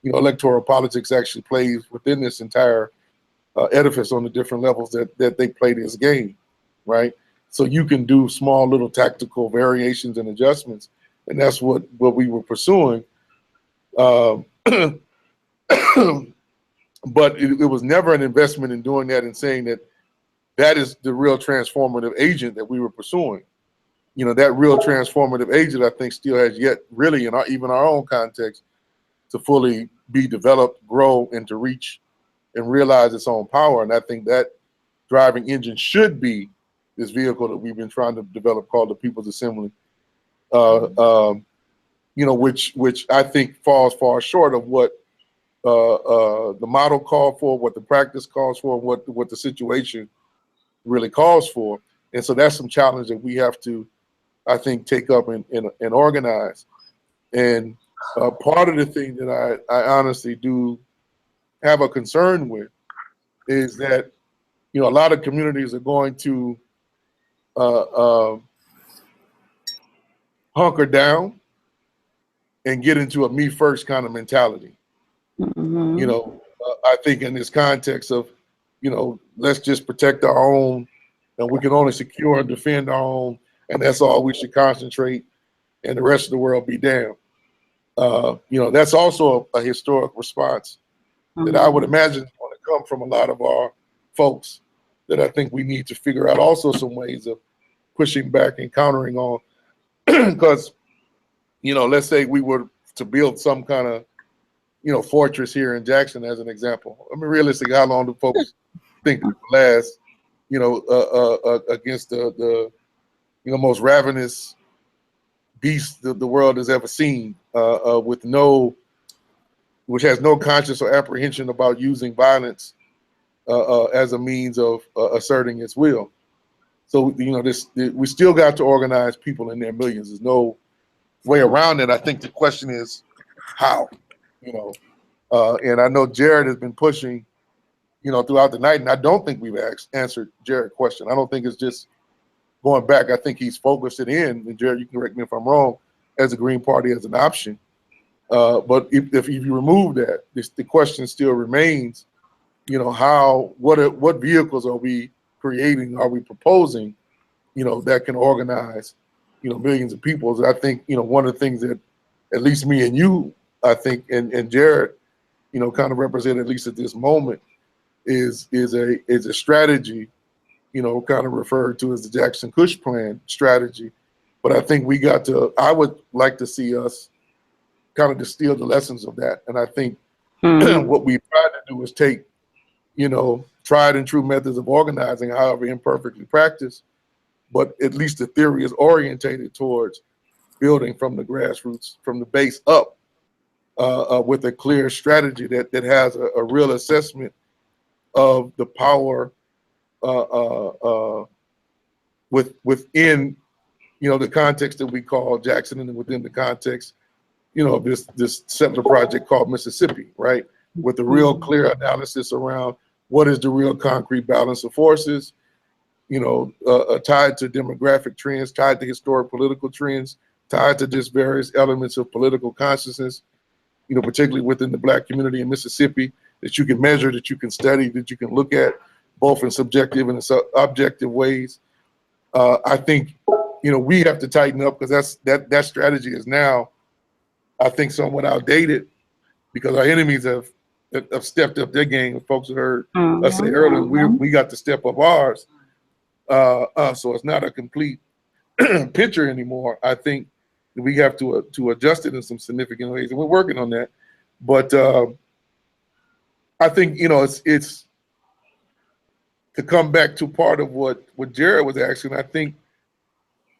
electoral politics actually plays within this entire edifice on the different levels that they play this game, right? So you can do small little tactical variations and adjustments, and that's what we were pursuing. But it was never an investment in doing that and saying that is the real transformative agent that we were pursuing. That real transformative agent, I think, still has yet really, in even our own context, to fully be developed, grow, and to reach and realize its own power. And I think that driving engine should be this vehicle that we've been trying to develop called the People's Assembly, which I think falls far short of what the model called for, what the practice calls for, what the situation really calls for. And so that's some challenge that we have to, I think, take up and organize. And part of the thing that I honestly do have a concern with is that, a lot of communities are going to hunker down and get into a me first kind of mentality. I think in this context of, let's just protect our own, and we can only secure and defend our own, and that's all we should concentrate, and the rest of the world be damned. That's also a historic response that I would imagine is going to come from a lot of our folks that I think we need to figure out also some ways of pushing back and countering on. Because, let's say we were to build some kind of, fortress here in Jackson as an example. I mean, realistically, how long do folks think it will last, against the most ravenous beast that the world has ever seen, which has no conscience or apprehension about using violence as a means of asserting its will. So, we still got to organize people in their millions. There's no way around it. I think the question is how, and I know Jared has been pushing, throughout the night, and I don't think we've answered Jared's question. I don't think it's just going back. I think he's focused it in, and Jared, you can correct me if I'm wrong, as a Green Party as an option. But if you remove that, the question still remains, what vehicles are we creating, are we proposing, that can organize, millions of people. I think, one of the things that at least me and you, I think, and Jared, kind of represent, at least at this moment, is a strategy, kind of referred to as the Jackson Kush plan strategy. But I think I would like to see us kind of distill the lessons of that. And I think what we tried to to do is take, tried and true methods of organizing, however imperfectly practiced, but at least the theory is orientated towards building from the grassroots, from the base up, with a clear strategy that has a real assessment of the power within, the context that we call Jackson, and within the context, of this settler project called Mississippi, right? With a real clear analysis around what is the real concrete balance of forces, tied to demographic trends, tied to historic political trends, tied to just various elements of political consciousness, particularly within the Black community in Mississippi, that you can measure, that you can study, that you can look at, both in subjective and objective ways. I think, we have to tighten up, because that strategy is now, I think, somewhat outdated, because our enemies have stepped up their game. Folks have heard us say earlier, we got to step up ours. So it's not a complete picture anymore. I think we have to adjust it in some significant ways, and we're working on that. But I think, it's to come back to part of what Jared was asking. I think,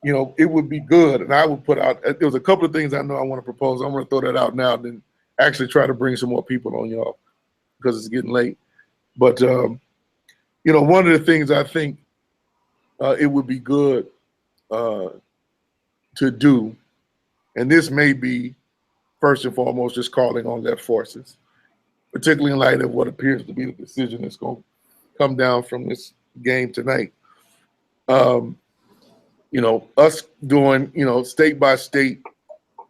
it would be good, and I would put out, there was a couple of things I know I want to propose. I'm going to throw that out now, and then actually try to bring some more people on, y'all, because it's getting late. But, one of the things I think it would be good to do, and this may be first and foremost just calling on left forces, particularly in light of what appears to be the decision that's going to come down from this game tonight. Us doing, state by state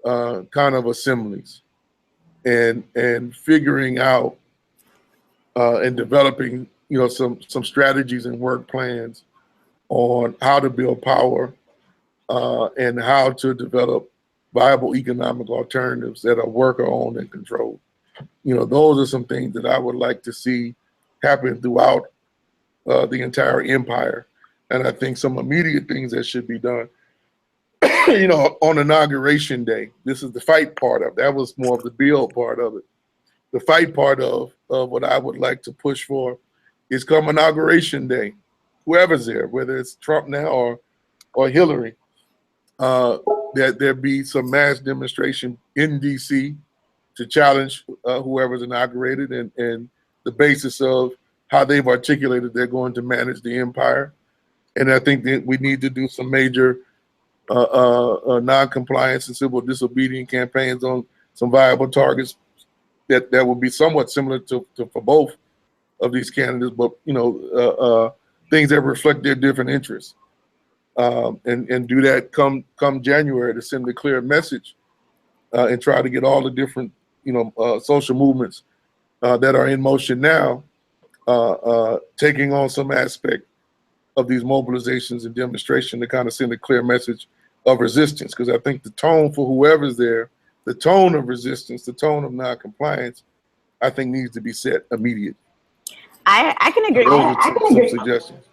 kind of assemblies, and figuring out and developing, some strategies and work plans on how to build power and how to develop viable economic alternatives that are worker owned and controlled. Those are some things that I would like to see happen throughout the entire empire. And I think some immediate things that should be done, on Inauguration Day. This is the fight part of it. That was more of the build part of it. The fight part of what I would like to push for is come Inauguration Day, whoever's there, whether it's Trump now or Hillary, that there be some mass demonstration in DC to challenge whoever's inaugurated, and the basis of how they've articulated they're going to manage the empire. And I think that we need to do some major non-compliance and civil disobedience campaigns on some viable targets that will be somewhat similar to for both of these candidates, but things that reflect their different interests, and do that come January to send a clear message, and try to get all the different social movements that are in motion now taking on some aspect of these mobilizations and demonstration to kind of send a clear message of resistance. Because I think the tone for whoever's there, the tone of resistance, the tone of non-compliance, I think needs to be set immediately. I can agree. Those are some suggestions.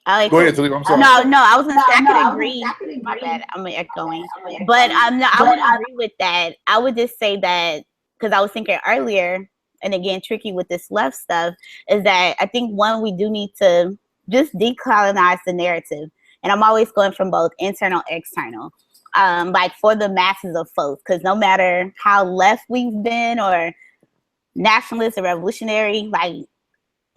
Go ahead, Talib. I'm sorry. No, I was gonna say I can agree. My bad, I'm echoing. But no, I would agree with that. I would just say that, because I was thinking earlier, and again, tricky with this left stuff, is that I think, one, we do need to just decolonize the narrative. And I'm always going from both internal, external, like for the masses of folks, because no matter how left we've been or nationalist or revolutionary, like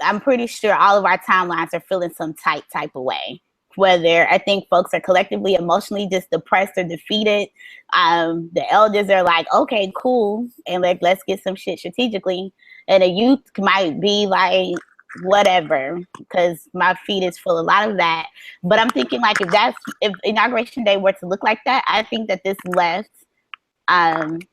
I'm pretty sure all of our timelines are feeling some type of way. Whether I think folks are collectively emotionally just depressed or defeated. The elders are like, okay, cool, and let's get some shit strategically. And the youth might be like, whatever, because my feed is full of a lot of that. But I'm thinking, like, if Inauguration Day were to look like that, I think that this left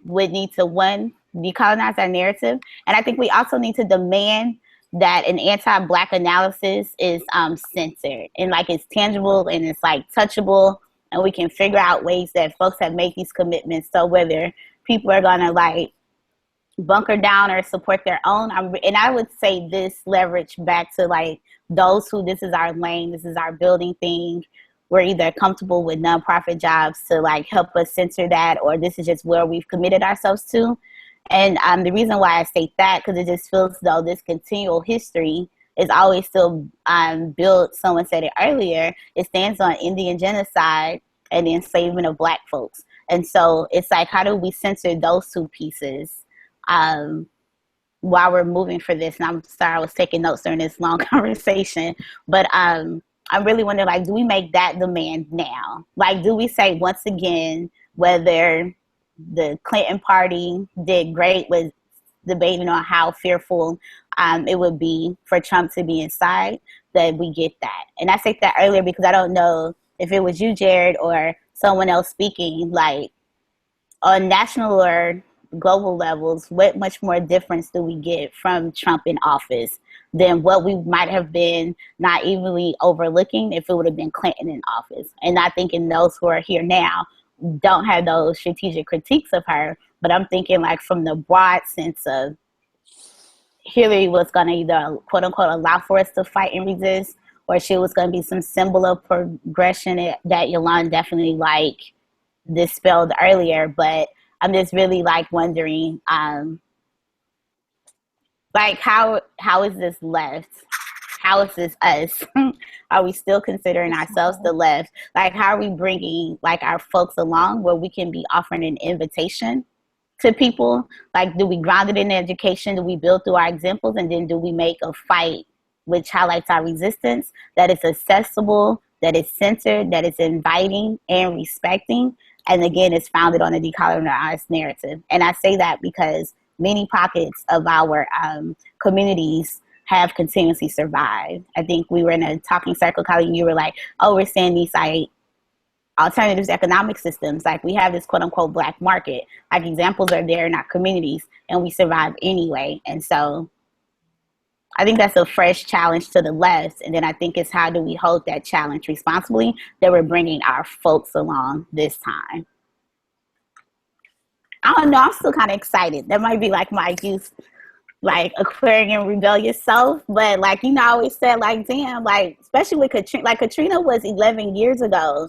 would need to, one, decolonize our narrative. And I think we also need to demand that an anti-Black analysis is censored, and like it's tangible and it's like touchable, and we can figure out ways that folks have made these commitments. So whether people are gonna like bunker down or support their own, and I would say this leverage back to like those who, this is our lane, this is our building thing. We're either comfortable with nonprofit jobs to like help us censor that, or this is just where we've committed ourselves to. And the reason why I state that, because it just feels as though this continual history is always still built, someone said it earlier, it stands on Indian genocide and the enslavement of Black folks. And so it's like, how do we censor those two pieces while we're moving for this? And I'm sorry, I was taking notes during this long conversation, but I'm really wondering, like, do we make that demand now? Like, do we say once again, whether the Clinton party did great with debating on how fearful it would be for Trump to be inside, that we get that? And I said that earlier because I don't know if it was you, Jared, or someone else speaking, like on national or global levels, what much more difference do we get from Trump in office than what we might have been naively overlooking if it would have been Clinton in office? And I thinking those who are here now don't have those strategic critiques of her, but I'm thinking like from the broad sense of Hillary was going to either quote unquote allow for us to fight and resist, or she was going to be some symbol of progression that Yolanda definitely like dispelled earlier. But I'm just really like wondering, like how is this left? How is this us? Are we still considering ourselves the left? Like, how are we bringing like our folks along where we can be offering an invitation to people? Like, do we ground it in education? Do we build through our examples? And then do we make a fight which highlights our resistance, that is accessible, that is centered, that is inviting and respecting? And again, it's founded on a decolonized narrative. And I say that because many pockets of our communities have continuously survived. I think we were in a talking circle, Kali, and you were like, oh, we're seeing these like alternatives economic systems. Like we have this quote unquote Black market. Like examples are there in our communities and we survive anyway. And so I think that's a fresh challenge to the left. And then I think it's how do we hold that challenge responsibly, that we're bringing our folks along this time. I don't know, I'm still kind of excited. That might be like my youth, like Aquarian rebellious self, but like, you know, I always said like, damn, like, especially with Katrina, like Katrina was 11 years ago,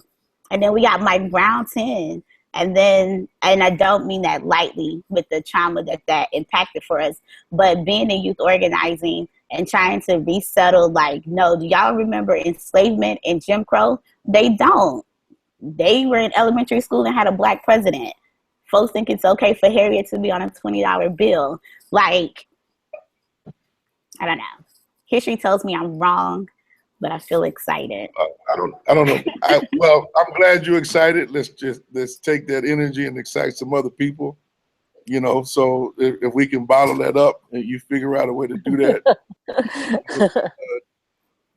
and then we got Mike Brown 10, and then, and I don't mean that lightly with the trauma that impacted for us, but being in youth organizing and trying to resettle, like, no, do y'all remember enslavement and Jim Crow? They don't. They were in elementary school and had a Black president. Folks think it's okay for Harriet to be on a $20 bill. Like, I don't know. History tells me I'm wrong, but I feel excited. I don't know. Well, I'm glad you're excited. Let's take that energy and excite some other people. You know, so if we can bottle that up and you figure out a way to do that,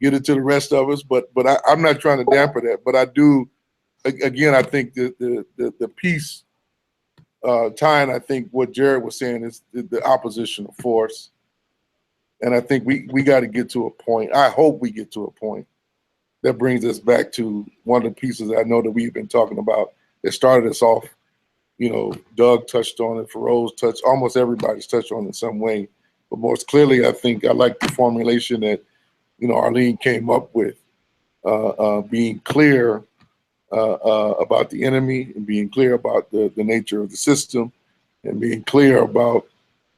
get it to the rest of us. But I'm not trying to damper that. But I do. Again, I think the piece tying, I think what Jared was saying is the oppositional force. And I think we got to get to a point. I hope we get to a point that brings us back to one of the pieces I know that we've been talking about that started us off. You know, Doug touched on it, Feroz touched, almost everybody's touched on it in some way. But most clearly, I think I like the formulation that, you know, Arlene came up with, being clear about the enemy and being clear about the nature of the system and being clear about,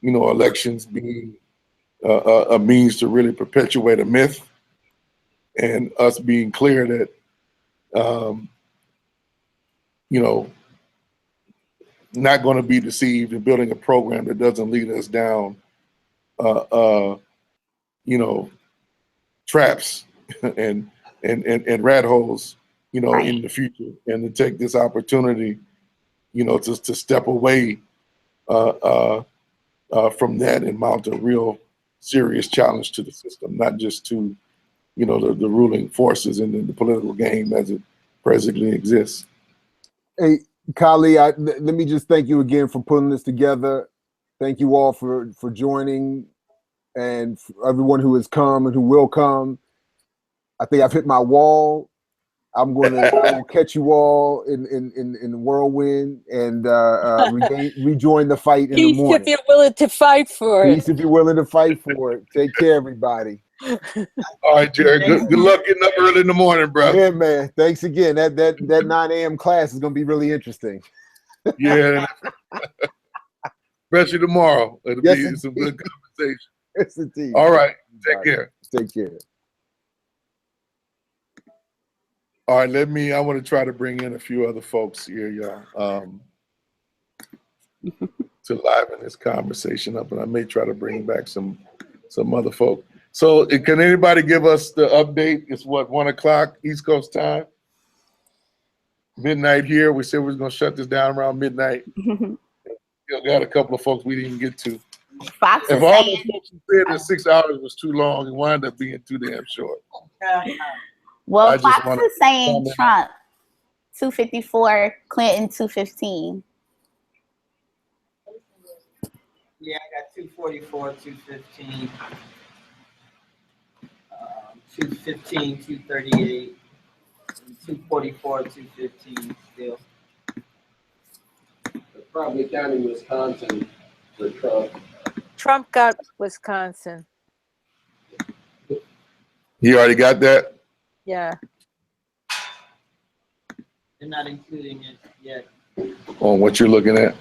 you know, elections being a means to really perpetuate a myth, and us being clear that, you know, not going to be deceived in building a program that doesn't lead us down, you know, traps and rat holes, you know, in the future, and to take this opportunity, you know, to step away from that and mount a real serious challenge to the system, not just to, you know, the ruling forces in the political game as it presently exists. Hey, Kali, let me just thank you again for putting this together. Thank you all for joining, and for everyone who has come and who will come. I think I've hit my wall. I will catch you all in the whirlwind and rejoin the fight in the morning. Peace if you're willing to fight for it. Peace if you're willing to fight for it. Take care, everybody. All right, Jared. Good luck getting up early in the morning, bro. Yeah, man. Thanks again. That 9 a.m. class is gonna be really interesting. Yeah. Especially tomorrow. It'll Yes, be some good conversation. Yes, indeed. All right. Take care. Take care. All right, I want to try to bring in a few other folks here, y'all, to liven this conversation up, and I may try to bring back some other folk. So can anybody give us the update? It's what, 1 o'clock East Coast time? Midnight here. We said we was going to shut this down around midnight. We got a couple of folks we didn't get to. Fox if is all saying, the folks who said that 6 hours was too long, it wound up being too damn short. well, Fox is saying Trump 254, Clinton 215. Yeah, I got 244, 215, 215, 238, 244, 215 still. They're probably counting Wisconsin for Trump. Trump got Wisconsin. You already got that? Yeah. They're not including it yet. On what you're looking at?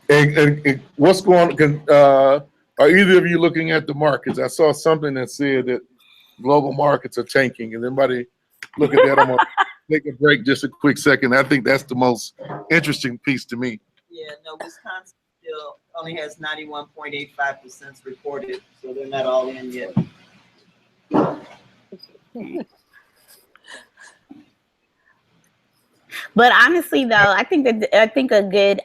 And what's going on? Are either of you looking at the markets? I saw something that said that global markets are tanking. And everybody look at that. I'm going to take a break just a quick second. I think that's the most interesting piece to me. Yeah, no, Wisconsin still only has 91.85% reported, so they're not all in yet. But honestly, though, I think a good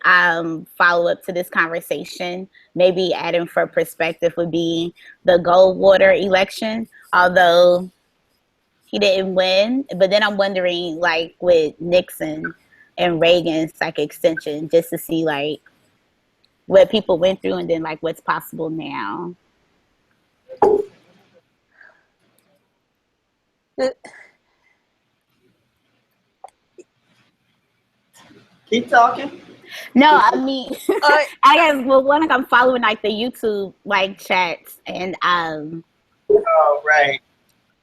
follow up to this conversation, maybe adding for perspective, would be the Goldwater election. Although he didn't win, but then I'm wondering, like with Nixon and Reagan's like extension, just to see like what people went through and then like what's possible now. Keep talking. No, I mean, I guess, well, one, I'm following like the YouTube like chats and oh, right.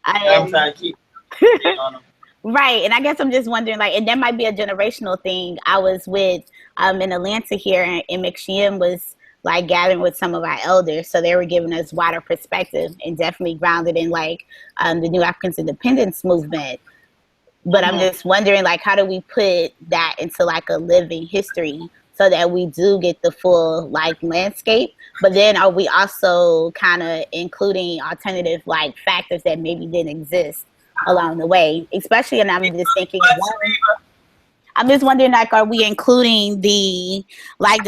I'm trying to keep on them. Right, and I guess I'm just wondering, like, and that might be a generational thing. I was with in Atlanta here, and McShim was like gathering with some of our elders, so they were giving us wider perspective and definitely grounded in like the New African Independence movement. But I'm just wondering, like, how do we put that into like a living history so that we do get the full like landscape? But then are we also kind of including alternative like factors that maybe didn't exist along the way? Especially, and I'm just thinking, I'm just wondering, like, are we including the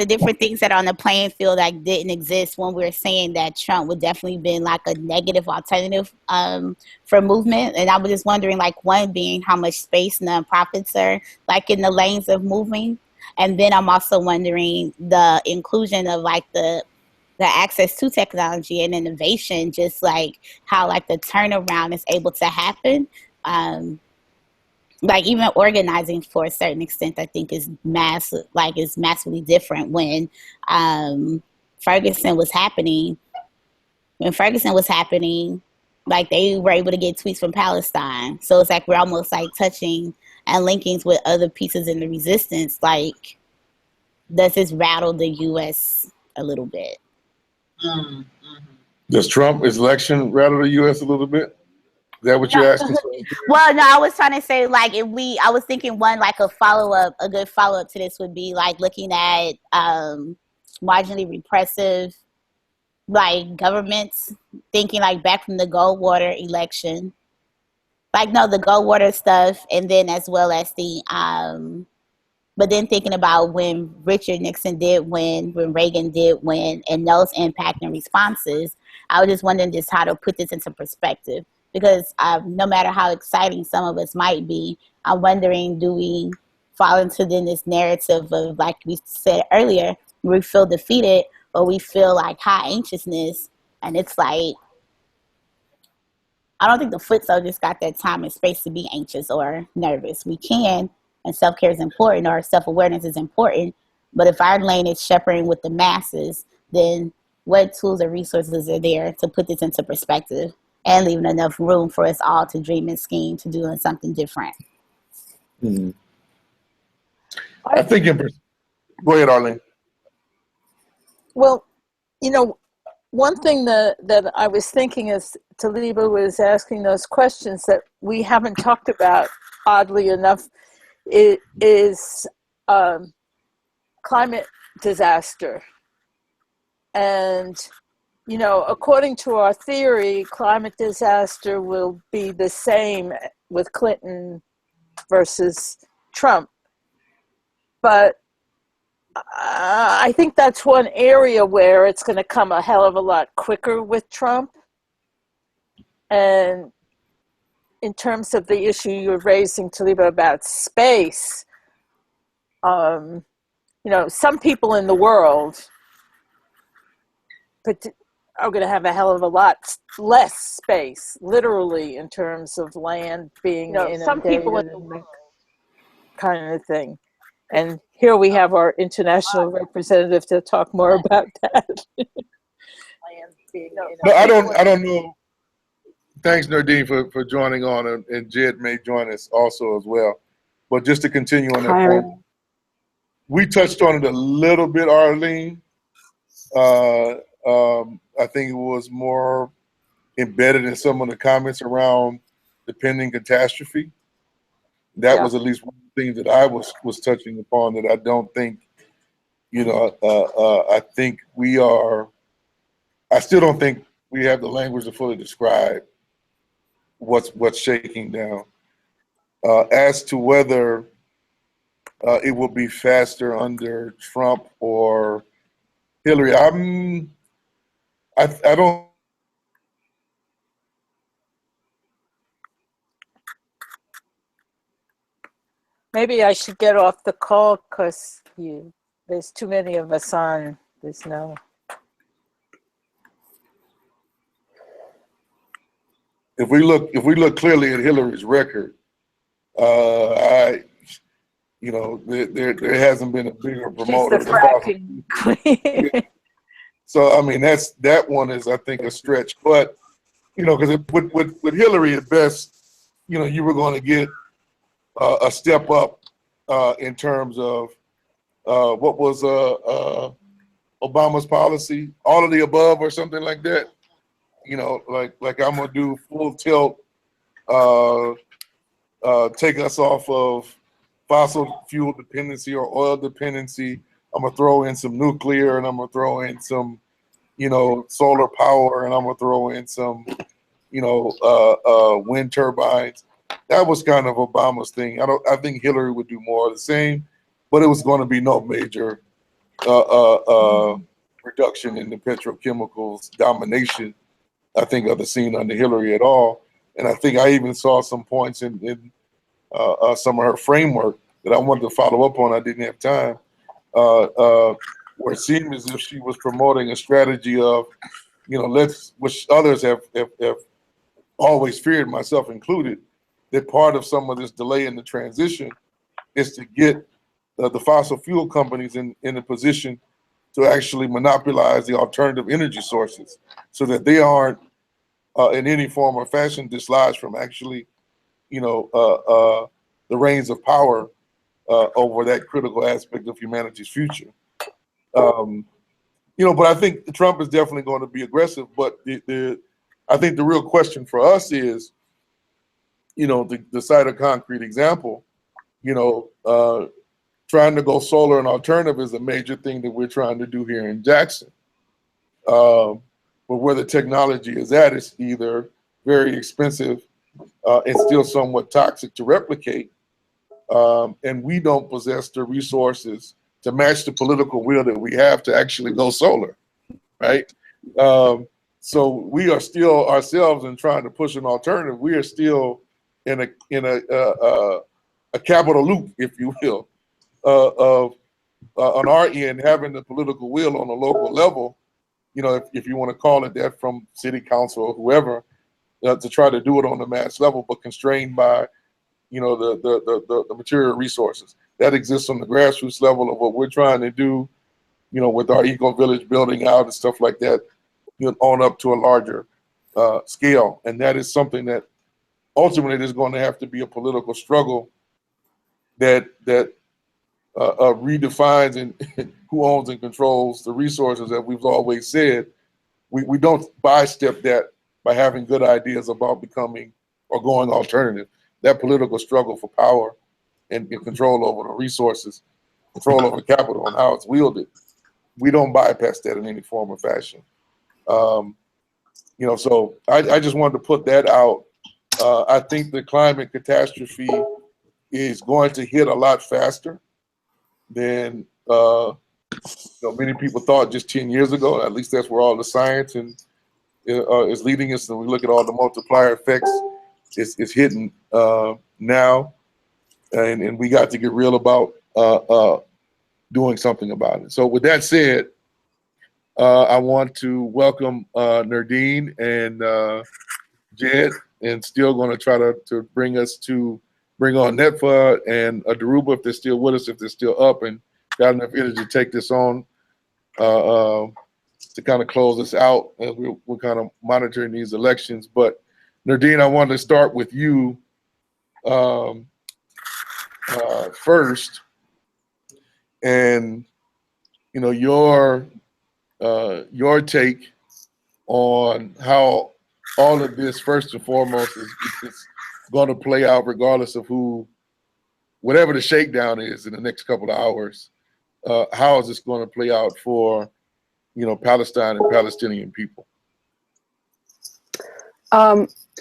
different things that are on the playing field that didn't exist when we were saying that Trump would definitely been like a negative alternative for movement? And I was just wondering, like, one being how much space nonprofits are like in the lanes of moving, and then I'm also wondering the inclusion of like the access to technology and innovation, just like how like the turnaround is able to happen. Like even organizing for a certain extent, I think is massively different when Ferguson was happening. When Ferguson was happening, like they were able to get tweets from Palestine. So it's like we're almost like touching and linking with other pieces in the resistance. Like, does this rattle the U.S. a little bit? Does Trump's election rattle the U.S. a little bit? Is that what you're asking? Well, no, I was trying to say, like, I was thinking one, like a good follow-up to this would be like looking at marginally repressive, like governments, thinking like back from the Goldwater election, like, no, the Goldwater stuff, and then as well as the, but then thinking about when Richard Nixon did win, when Reagan did win, and those impact and responses. I was just wondering just how to put this into perspective. Because no matter how exciting some of us might be, I'm wondering, do we fall into then this narrative of, like we said earlier, we feel defeated or we feel like high anxiousness? And it's like, I don't think the foot soldiers got that time and space to be anxious or nervous. We can, and self-care is important, or self-awareness is important. But if our lane is shepherding with the masses, then what tools or resources are there to put this into perspective? And leaving enough room for us all to dream and scheme to doing something different. I think, go ahead, Arlene. Well, you know, one thing that I was thinking as Taliba was asking those questions that we haven't talked about, oddly enough, is climate disaster. And, you know, according to our theory, climate disaster will be the same with Clinton versus Trump. But I think that's one area where it's going to come a hell of a lot quicker with Trump. And in terms of the issue you're raising, Taliba, about space, you know, some people in the world are going to have a hell of a lot less space, literally, in terms of land being inundated, some people in the world, kind of thing. And here we have our international representative to talk more about that. No, I don't know. Thanks, Nardine, for joining on, and Jed may join us also as well. But just to continue on that point, we touched on it a little bit, Arlene. I think it was more embedded in some of the comments around the pending catastrophe. That was at least one of the things that I was touching upon, that I don't think, you know, I think we are, I still don't think we have the language to fully describe what's shaking down. As to whether it will be faster under Trump or Hillary, I don't. Maybe I should get off the call because there's too many of us on. There's no. If we look clearly at Hillary's record, you know, there hasn't been a bigger promoter. She's the fracking queen. So I mean, that one is, I think, a stretch. But you know, because with Hillary at best, you know, you were going to get a step up in terms of what was Obama's policy, all of the above or something like that. You know, like I'm gonna do full tilt, take us off of fossil fuel dependency or oil dependency. I'm gonna throw in some nuclear, and I'm gonna throw in some, you know, solar power, and I'm gonna throw in some, you know, wind turbines. That was kind of Obama's thing. I think Hillary would do more of the same, but it was going to be no major reduction in the petrochemicals domination, I think, of the scene under Hillary at all. And I think I even saw some points in some of her framework that I wanted to follow up on. I didn't have time, where it seemed as if she was promoting a strategy of, you know, which others have always feared, myself included, that part of some of this delay in the transition is to get the fossil fuel companies in a position to actually monopolize the alternative energy sources, so that they aren't in any form or fashion dislodged from actually, you know, the reins of power over that critical aspect of humanity's future. You know, but I think Trump is definitely going to be aggressive. But I think the real question for us is, you know, the cite a concrete example, you know, trying to go solar and alternative is a major thing that we're trying to do here in Jackson. But where the technology is at, it's either very expensive and still somewhat toxic to replicate, and we don't possess the resources to match the political will that we have to actually go solar, right? So we are still ourselves in trying to push an alternative. We are still in a capital loop, if you will, of on our end having the political will on a local level, you know, if you want to call it that, from city council or whoever, to try to do it on the mass level, but constrained by, you know, the material resources that exists on the grassroots level of what we're trying to do, you know, with our eco village building out and stuff like that, you know, on up to a larger scale. And that is something that ultimately there's going to have to be a political struggle that redefines and who owns and controls the resources that we've always said. We don't bystep that by having good ideas about becoming or going alternative. That political struggle for power and control over the resources, control over capital and how it's wielded, we don't bypass that in any form or fashion. You know, so I just wanted to put that out. I think the climate catastrophe is going to hit a lot faster than you know, many people thought just 10 years ago. At least that's where all the science and is leading us. And we look at all the multiplier effects. It's hitting now, and we got to get real about doing something about it. So with that said, I want to welcome Nardine and Jed, and still going to try to bring on Netfa and Daruba if they're still with us, if they're still up and got enough energy to take this on to kind of close this out as we're kind of monitoring these elections. But Nardine, I wanted to start with you first, and you know your take on how all of this, first and foremost, is going to play out regardless of whatever the shakedown is in the next couple of hours. How is this going to play out for, you know, Palestine and Palestinian people?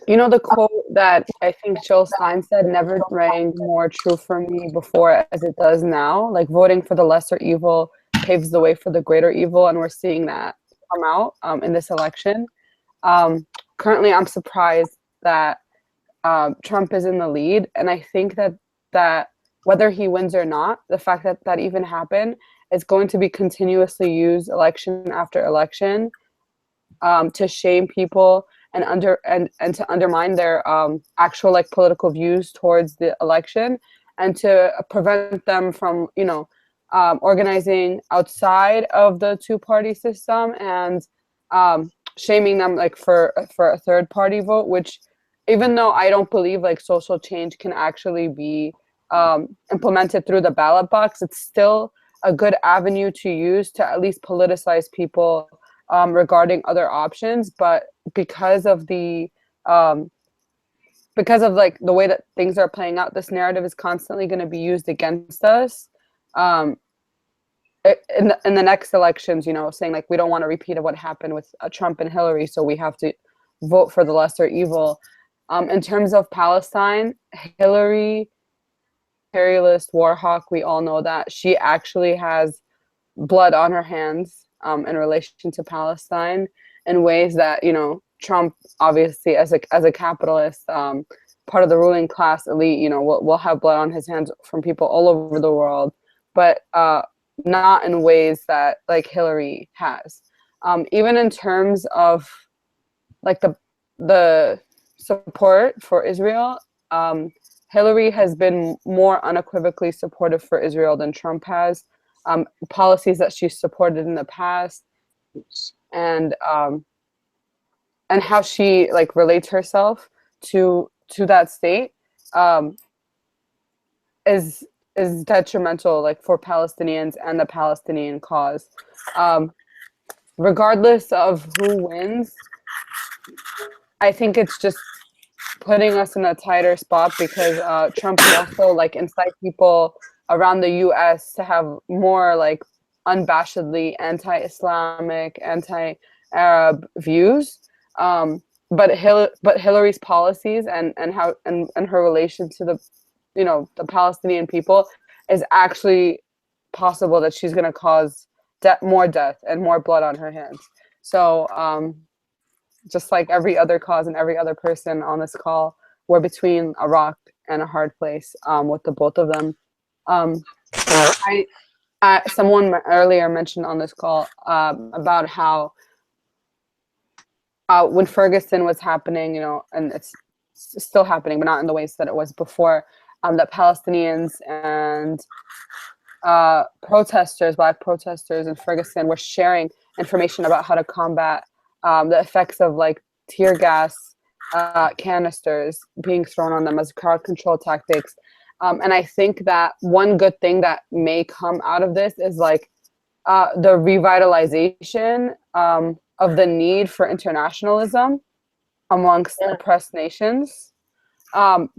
You know, the quote that I think Joel Stein said never rang more true for me before as it does now. Like, voting for the lesser evil paves the way for the greater evil, and we're seeing that come out in this election. Currently, I'm surprised that Trump is in the lead, and I think that whether he wins or not, the fact that that even happened is going to be continuously used election after election to shame people and to undermine their actual like political views towards the election, and to prevent them from, you know, organizing outside of the two-party system and shaming them like for a third-party vote, which, even though I don't believe like social change can actually be implemented through the ballot box, it's still a good avenue to use to at least politicize people regarding other options. But because of like the way that things are playing out, this narrative is constantly going to be used against us in the next elections, you know, saying like we don't want to repeat of what happened with Trump and Hillary, so we have to vote for the lesser evil. In terms of Palestine, Hillary, imperialist, war hawk, we all know that she actually has blood on her hands in relation to Palestine in ways that, you know, Trump, obviously as a capitalist, part of the ruling class elite, you know, will have blood on his hands from people all over the world, but not in ways that like Hillary has. Even in terms of like the support for Israel, Hillary has been more unequivocally supportive for Israel than Trump has. Policies that she's supported in the past, and how she like relates herself to that state is detrimental like for Palestinians and the Palestinian cause. Regardless of who wins, I think it's just putting us in a tighter spot, because Trump can also like incite people around the U.S. to have more like unabashedly anti-Islamic, anti-Arab views. But Hillary's policies and her relation to the, you know, the Palestinian people is actually possible that she's going to cause more death and more blood on her hands. So just like every other cause and every other person on this call, we're between a rock and a hard place with the both of them. Someone earlier mentioned on this call about how when Ferguson was happening, you know, and it's still happening, but not in the ways that it was before, that Palestinians and protesters, Black protesters in Ferguson, were sharing information about how to combat the effects of like tear gas canisters being thrown on them as crowd control tactics. And I think that one good thing that may come out of this is like the revitalization of the need for internationalism amongst oppressed nations,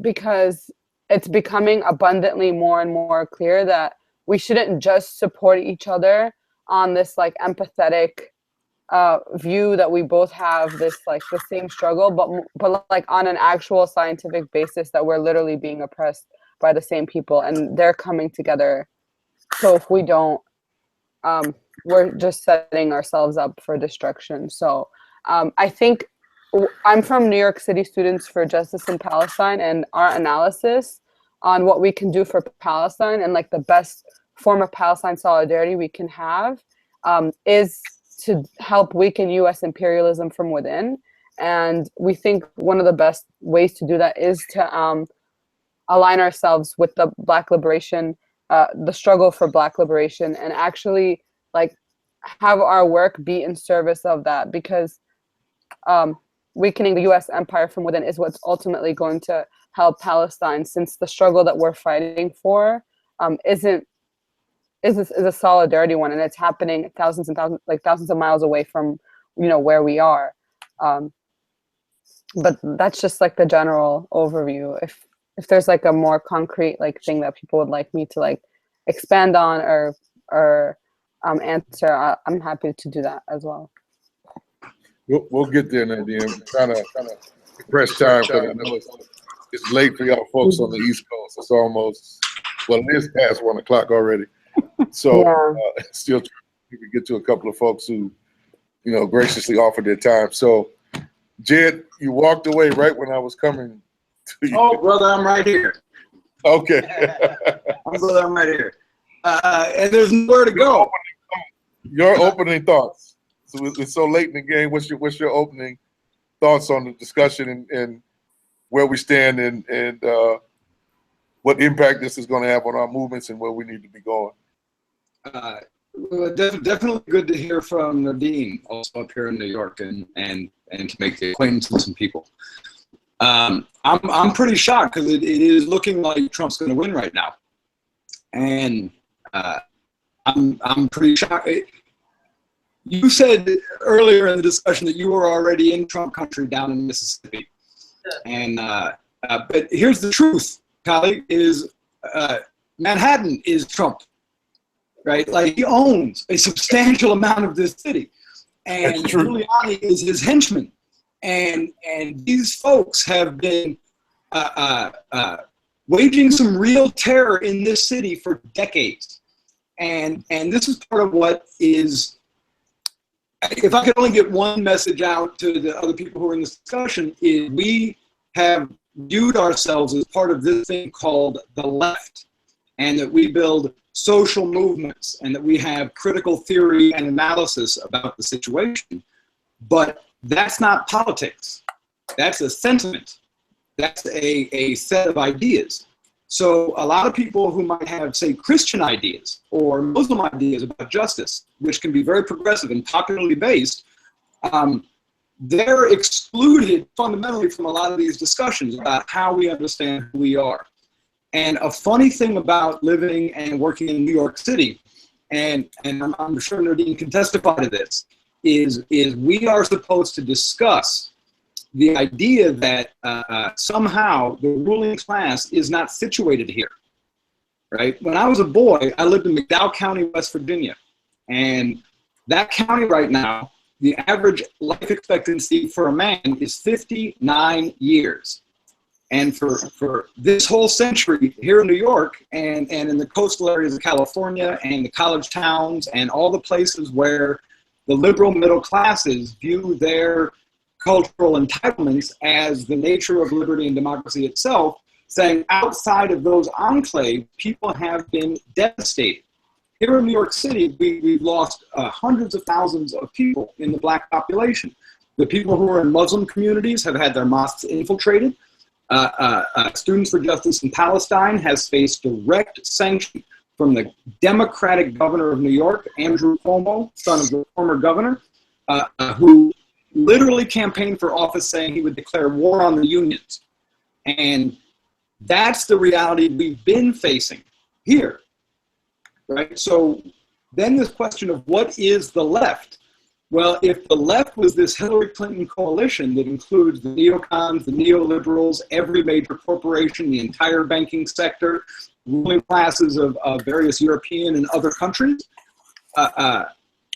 because it's becoming abundantly more and more clear that we shouldn't just support each other on this like empathetic view that we both have this like the same struggle, but like on an actual scientific basis that we're literally being oppressed by the same people and they're coming together. So if we don't, we're just setting ourselves up for destruction. So I think I'm from New York City Students for Justice in Palestine, and our analysis on what we can do for Palestine and like the best form of Palestine solidarity we can have is to help weaken U.S. imperialism from within. And we think one of the best ways to do that is to align ourselves with the Black liberation, the struggle for Black liberation, and actually like have our work be in service of that, because weakening the U.S. empire from within is what's ultimately going to help Palestine, since the struggle that we're fighting for is a solidarity one, and it's happening thousands of miles away from where we are. But that's just like the general overview. If there's like a more concrete like thing that people would like me to like expand on or answer, I'm happy to do that as well. We'll get there, Nadine. Kind of press time because I know it's late for y'all folks on the East Coast. It's almost, well, it is past 1 o'clock already. So still trying to get to a couple of folks who, graciously offered their time. So, Jed, you walked away right when I was coming to you. Oh, brother, I'm right here. Okay. Brother, I'm right here. And there's nowhere to go. Your opening thoughts. So it's so late in the game. What's your opening thoughts on the discussion and where we stand and what impact this is going to have on our movements and where we need to be going? Well, definitely good to hear from Nadine, also up here in New York, and to make the acquaintance with some people. I'm pretty shocked because it is looking like Trump's going to win right now, and I'm pretty shocked. You said earlier in the discussion that you were already in Trump country down in Mississippi, and but here's the truth, colleague: is Manhattan is Trump, right? Like he owns a substantial amount of this city, and Giuliani is his henchman, and these folks have been waging some real terror in this city for decades, and this is part of what is. If I could only get one message out to the other people who are in this discussion, is we have viewed ourselves as part of this thing called the left, and that we build social movements and that we have critical theory and analysis about the situation. But that's not politics. That's a sentiment. That's a set of ideas. So a lot of people who might have, say, Christian ideas or Muslim ideas about justice, which can be very progressive and popularly based, they're excluded fundamentally from a lot of these discussions about how we understand who we are. And a funny thing about living and working in New York City, and I'm sure Nadine can testify to this, is we are supposed to discuss the idea that somehow the ruling class is not situated here, right? When I was a boy, I lived in McDowell County, West Virginia. And that county right now, the average life expectancy for a man is 59 years. And for this whole century here in New York and in the coastal areas of California and the college towns and all the places where the liberal middle classes view their cultural entitlements as the nature of liberty and democracy itself, saying outside of those enclaves, people have been devastated. Here in New York City, we've lost hundreds of thousands of people in the Black population. The people who are in Muslim communities have had their mosques infiltrated. Students for Justice in Palestine has faced direct sanction from the Democratic governor of New York, Andrew Cuomo, son of the former governor, who literally campaigned for office saying he would declare war on the unions. And That's the reality we've been facing here, right? So then this question of what is the left? Well, if the left was this Hillary Clinton coalition that includes the neocons, the neoliberals, every major corporation, the entire banking sector, ruling classes of various European and other countries,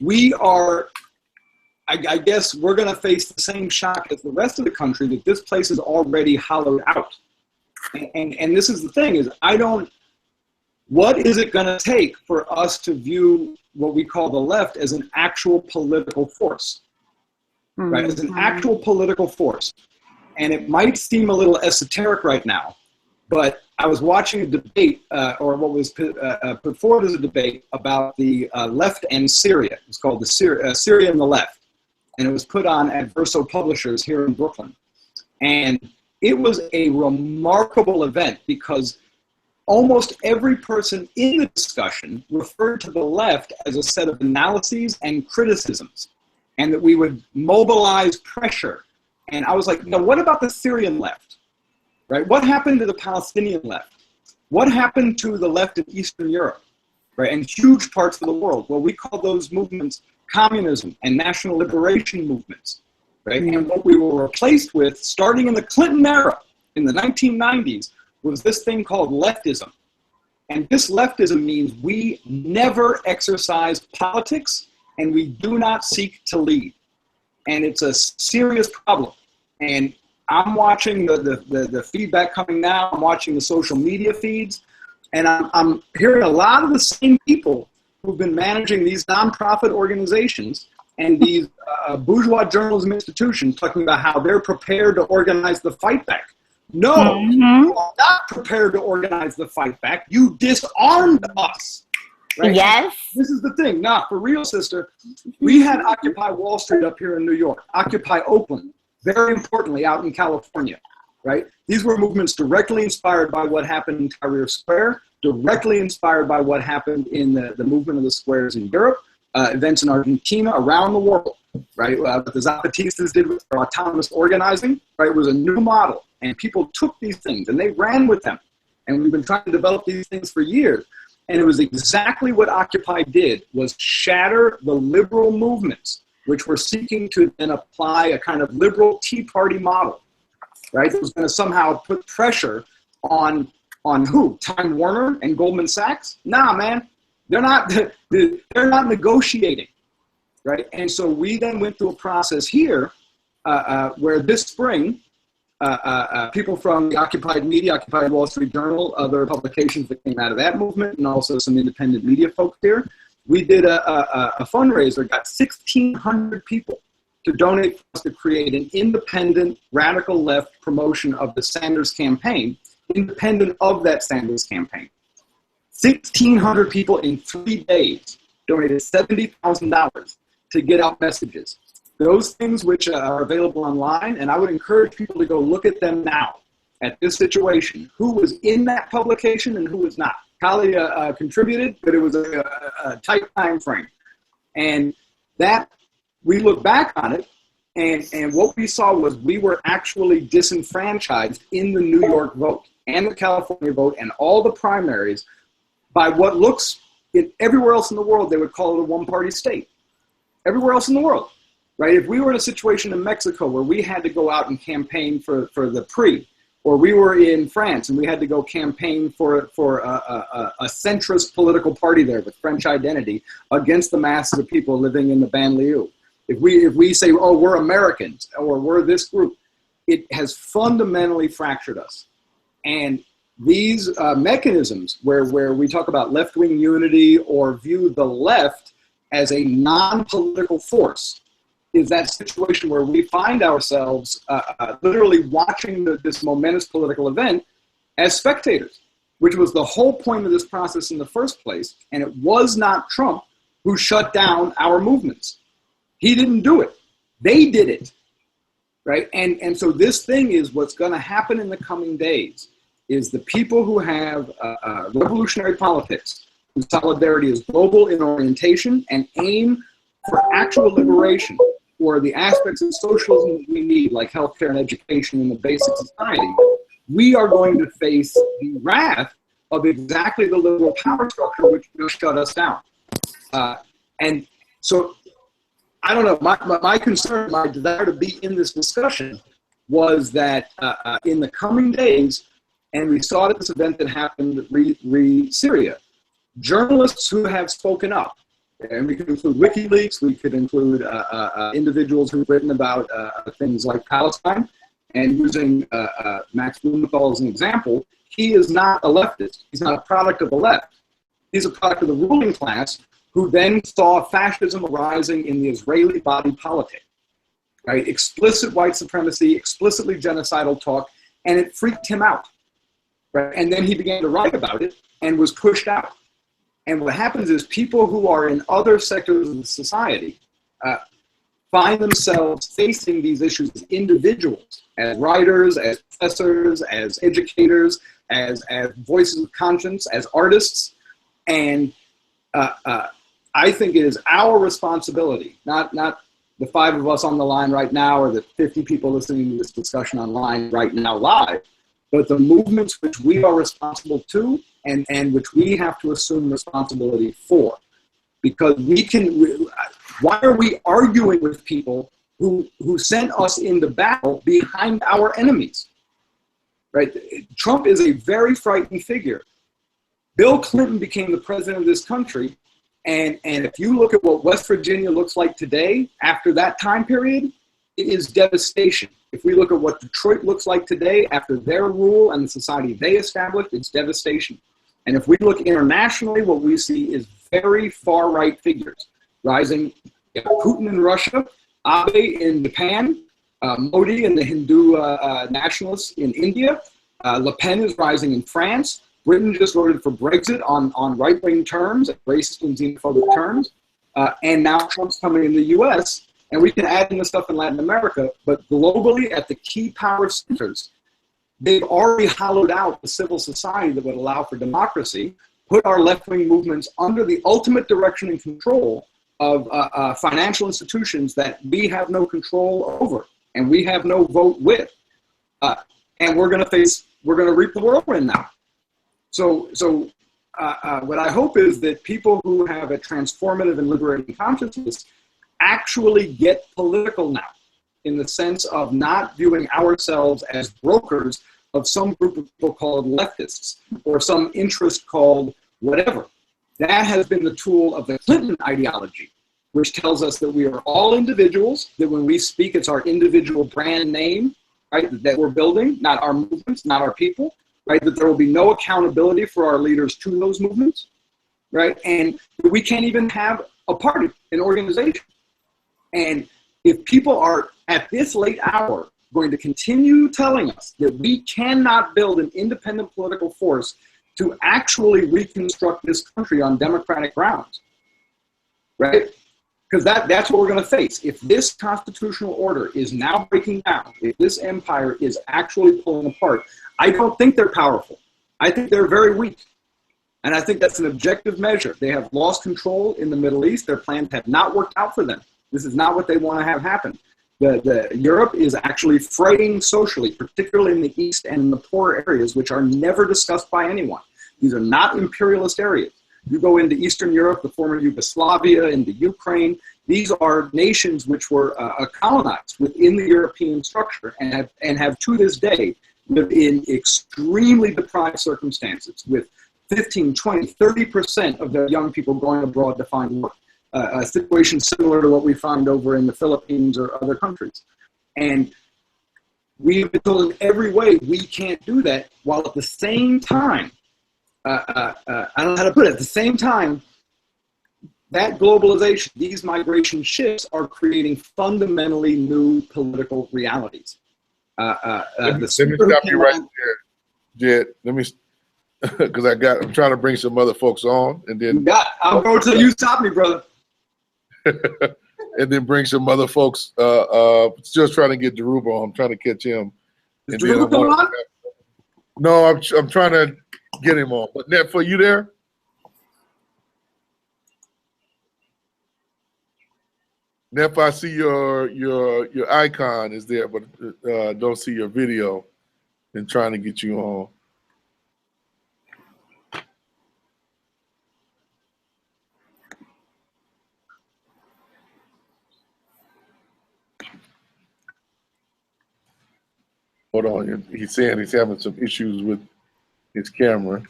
we are, I guess we're going to face the same shock as the rest of the country, that this place is already hollowed out. And this is the thing, is what is it going to take for us to view what we call the left as an actual political force, right? As an actual political force. And it might seem a little esoteric right now, but I was watching a debate, or what was put forward as a debate about the left and Syria. It's called the Syria and the Left. And it was put on at Verso Publishers here in Brooklyn. And it was a remarkable event because almost every person in the discussion referred to the left as a set of analyses and criticisms, and that we would mobilize pressure. And I was like, no, what about the Syrian left, right? What happened to the Palestinian left? What happened to the left in Eastern Europe, right? And huge parts of the world? Well, we call those movements communism and national liberation movements, right? And what we were replaced with, starting in the Clinton era, in the 1990s, was this thing called leftism. And this leftism means we never exercise politics and we do not seek to lead. And it's a serious problem. And I'm watching the feedback coming now, I'm watching the social media feeds, and I'm hearing a lot of the same people who've been managing these nonprofit organizations and these bourgeois journalism institutions talking about how they're prepared to organize the fight back. No, you are not prepared to organize the fight back. You disarmed us. Right? Yes. This is the thing. Nah, for real, sister. We had Occupy Wall Street up here in New York, Occupy Oakland, very importantly out in California, right? These were movements directly inspired by what happened in Tahrir Square, directly inspired by what happened in the movement of the squares in Europe, events in Argentina, around the world, right? What the Zapatistas did with their autonomous organizing, right, was a new model. And people took these things and they ran with them. And we've been trying to develop these things for years. And it was exactly what Occupy did, was shatter the liberal movements, which were seeking to then apply a kind of liberal Tea Party model, right? It was going to somehow put pressure on who? Time Warner and Goldman Sachs? Nah, man, they're not negotiating, right? And so we then went through a process here where this spring, people from the Occupied Media, Occupied Wall Street Journal, other publications that came out of that movement, and also some independent media folks here, we did a fundraiser, got 1,600 people to donate for us to create an independent radical left promotion of the Sanders campaign, independent of that Sanders campaign. 1,600 people in 3 days donated $70,000 to get out messages. Those things which are available online, and I would encourage people to go look at them now, at this situation. Who was in that publication and who was not. Kali contributed, but it was a tight time frame. And that, we look back on it, and what we saw was we were actually disenfranchised in the New York vote and the California vote and all the primaries by what looks, everywhere else in the world, they would call it a one-party state. Everywhere else in the world. Right? If we were in a situation in Mexico where we had to go out and campaign for the PRI, or we were in France and we had to go campaign for a centrist political party there with French identity against the masses of people living in the banlieue. If we say, oh, we're Americans or we're this group, it has fundamentally fractured us. And these mechanisms where we talk about left-wing unity or view the left as a non-political force is that situation where we find ourselves literally watching this momentous political event as spectators, which was the whole point of this process in the first place. And it was not Trump who shut down our movements. He didn't do it. They did it, right? And so this thing is what's going to happen in the coming days is the people who have revolutionary politics, whose solidarity is global in orientation and aim for actual liberation, or the aspects of socialism that we need, like healthcare and education and the basic society, we are going to face the wrath of exactly the liberal power structure which will shut us down. And so, I don't know, my concern, my desire to be in this discussion was that in the coming days, and we saw it at this event that happened at Syria, journalists who have spoken up, and we could include WikiLeaks, we could include individuals who've written about things like Palestine, and using Max Blumenthal as an example, he is not a leftist. He's not a product of the left. He's a product of the ruling class who then saw fascism arising in the Israeli body politic, right? Explicit white supremacy, explicitly genocidal talk, and it freaked him out, right? And then he began to write about it and was pushed out. And what happens is people who are in other sectors of society find themselves facing these issues as individuals, as writers, as professors, as educators, as voices of conscience, as artists. And I think it is our responsibility, not the 5 of us on the line right now or the 50 people listening to this discussion online right now live, but the movements which we are responsible to and which we have to assume responsibility for. Because why are we arguing with people who sent us into battle behind our enemies? Right? Trump is a very frightening figure. Bill Clinton became the president of this country, and if you look at what West Virginia looks like today, after that time period, it is devastation. If we look at what Detroit looks like today, after their rule and the society they established, it's devastation. And if we look internationally, what we see is very far-right figures rising. You have Putin in Russia, Abe in Japan, Modi and the Hindu nationalists in India. Le Pen is rising in France. Britain just voted for Brexit on right-wing terms, racist and xenophobic terms. And now Trump's coming in the US, and we can add in the stuff in Latin America, but globally at the key power centers, they've already hollowed out the civil society that would allow for democracy, put our left-wing movements under the ultimate direction and control of financial institutions that we have no control over and we have no vote with. And we're going to reap the whirlwind now. So what I hope is that people who have a transformative and liberating consciousness actually get political now, in the sense of not viewing ourselves as brokers of some group of people called leftists or some interest called whatever. That has been the tool of the Clinton ideology, which tells us that we are all individuals, that when we speak, it's our individual brand name, right, that we're building, not our movements, not our people, right, that there will be no accountability for our leaders to those movements, right, and we can't even have a party, an organization. And if people are at this late hour going to continue telling us that we cannot build an independent political force to actually reconstruct this country on democratic grounds, right? Because that's what we're going to face. If this constitutional order is now breaking down, if this empire is actually pulling apart, I don't think they're powerful. I think they're very weak. And I think that's an objective measure. They have lost control in the Middle East. Their plans have not worked out for them. This is not what they want to have happen. Europe is actually fraying socially, particularly in the East and in the poorer areas, which are never discussed by anyone. These are not imperialist areas. You go into Eastern Europe, the former Yugoslavia, into Ukraine. These are nations which were colonized within the European structure and have to this day lived in extremely deprived circumstances with 15, 20, 30% of their young people going abroad to find work. A situation similar to what we find over in the Philippines or other countries. And we've been told in every way we can't do that, while at the same time, I don't know how to put it, at the same time, that globalization, these migration shifts are creating fundamentally new political realities. Let me stop you right there, Jed. Let me, because I'm trying to bring some other folks on, and then I'll go till you stop me, brother. And then bring some other folks. Just trying to get Daruba on. I'm trying to catch him. Is Daruba on? No, I'm trying to get him on. But Neff, are you there? Neff, I see your icon is there, but don't see your video. and trying to get you on. Hold on, he's saying he's having some issues with his camera.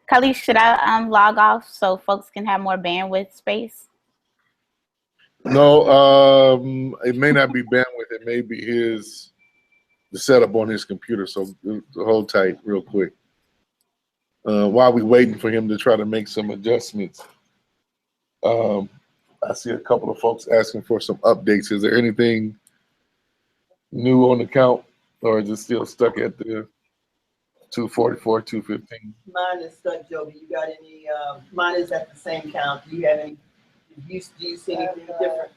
Khalid, should I log off so folks can have more bandwidth space? No, it may not be bandwidth. It may be the setup on his computer. So hold tight real quick. While we're waiting for him to try to make some adjustments, I see a couple of folks asking for some updates. Is there anything new on the count, or is it still stuck at the 244, 215? Mine is stuck, Joby. You got any? Mine is at the same count. Do you have any? Do you see anything different?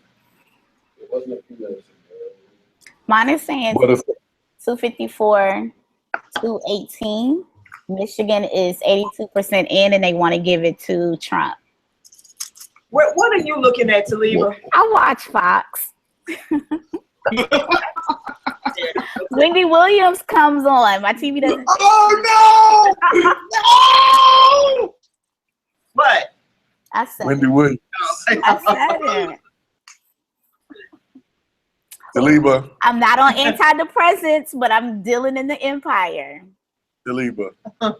It wasn't a few minutes. Mine is saying 254, 218. Michigan is 82% in, and they want to give it to Trump. What are you looking at, Taliba? I watch Fox. Wendy Williams comes on. My TV doesn't. Oh no! No! What? I said Wendy Williams. I said it. Taliba. I'm not on antidepressants, but I'm dealing in the empire. Taliba. No,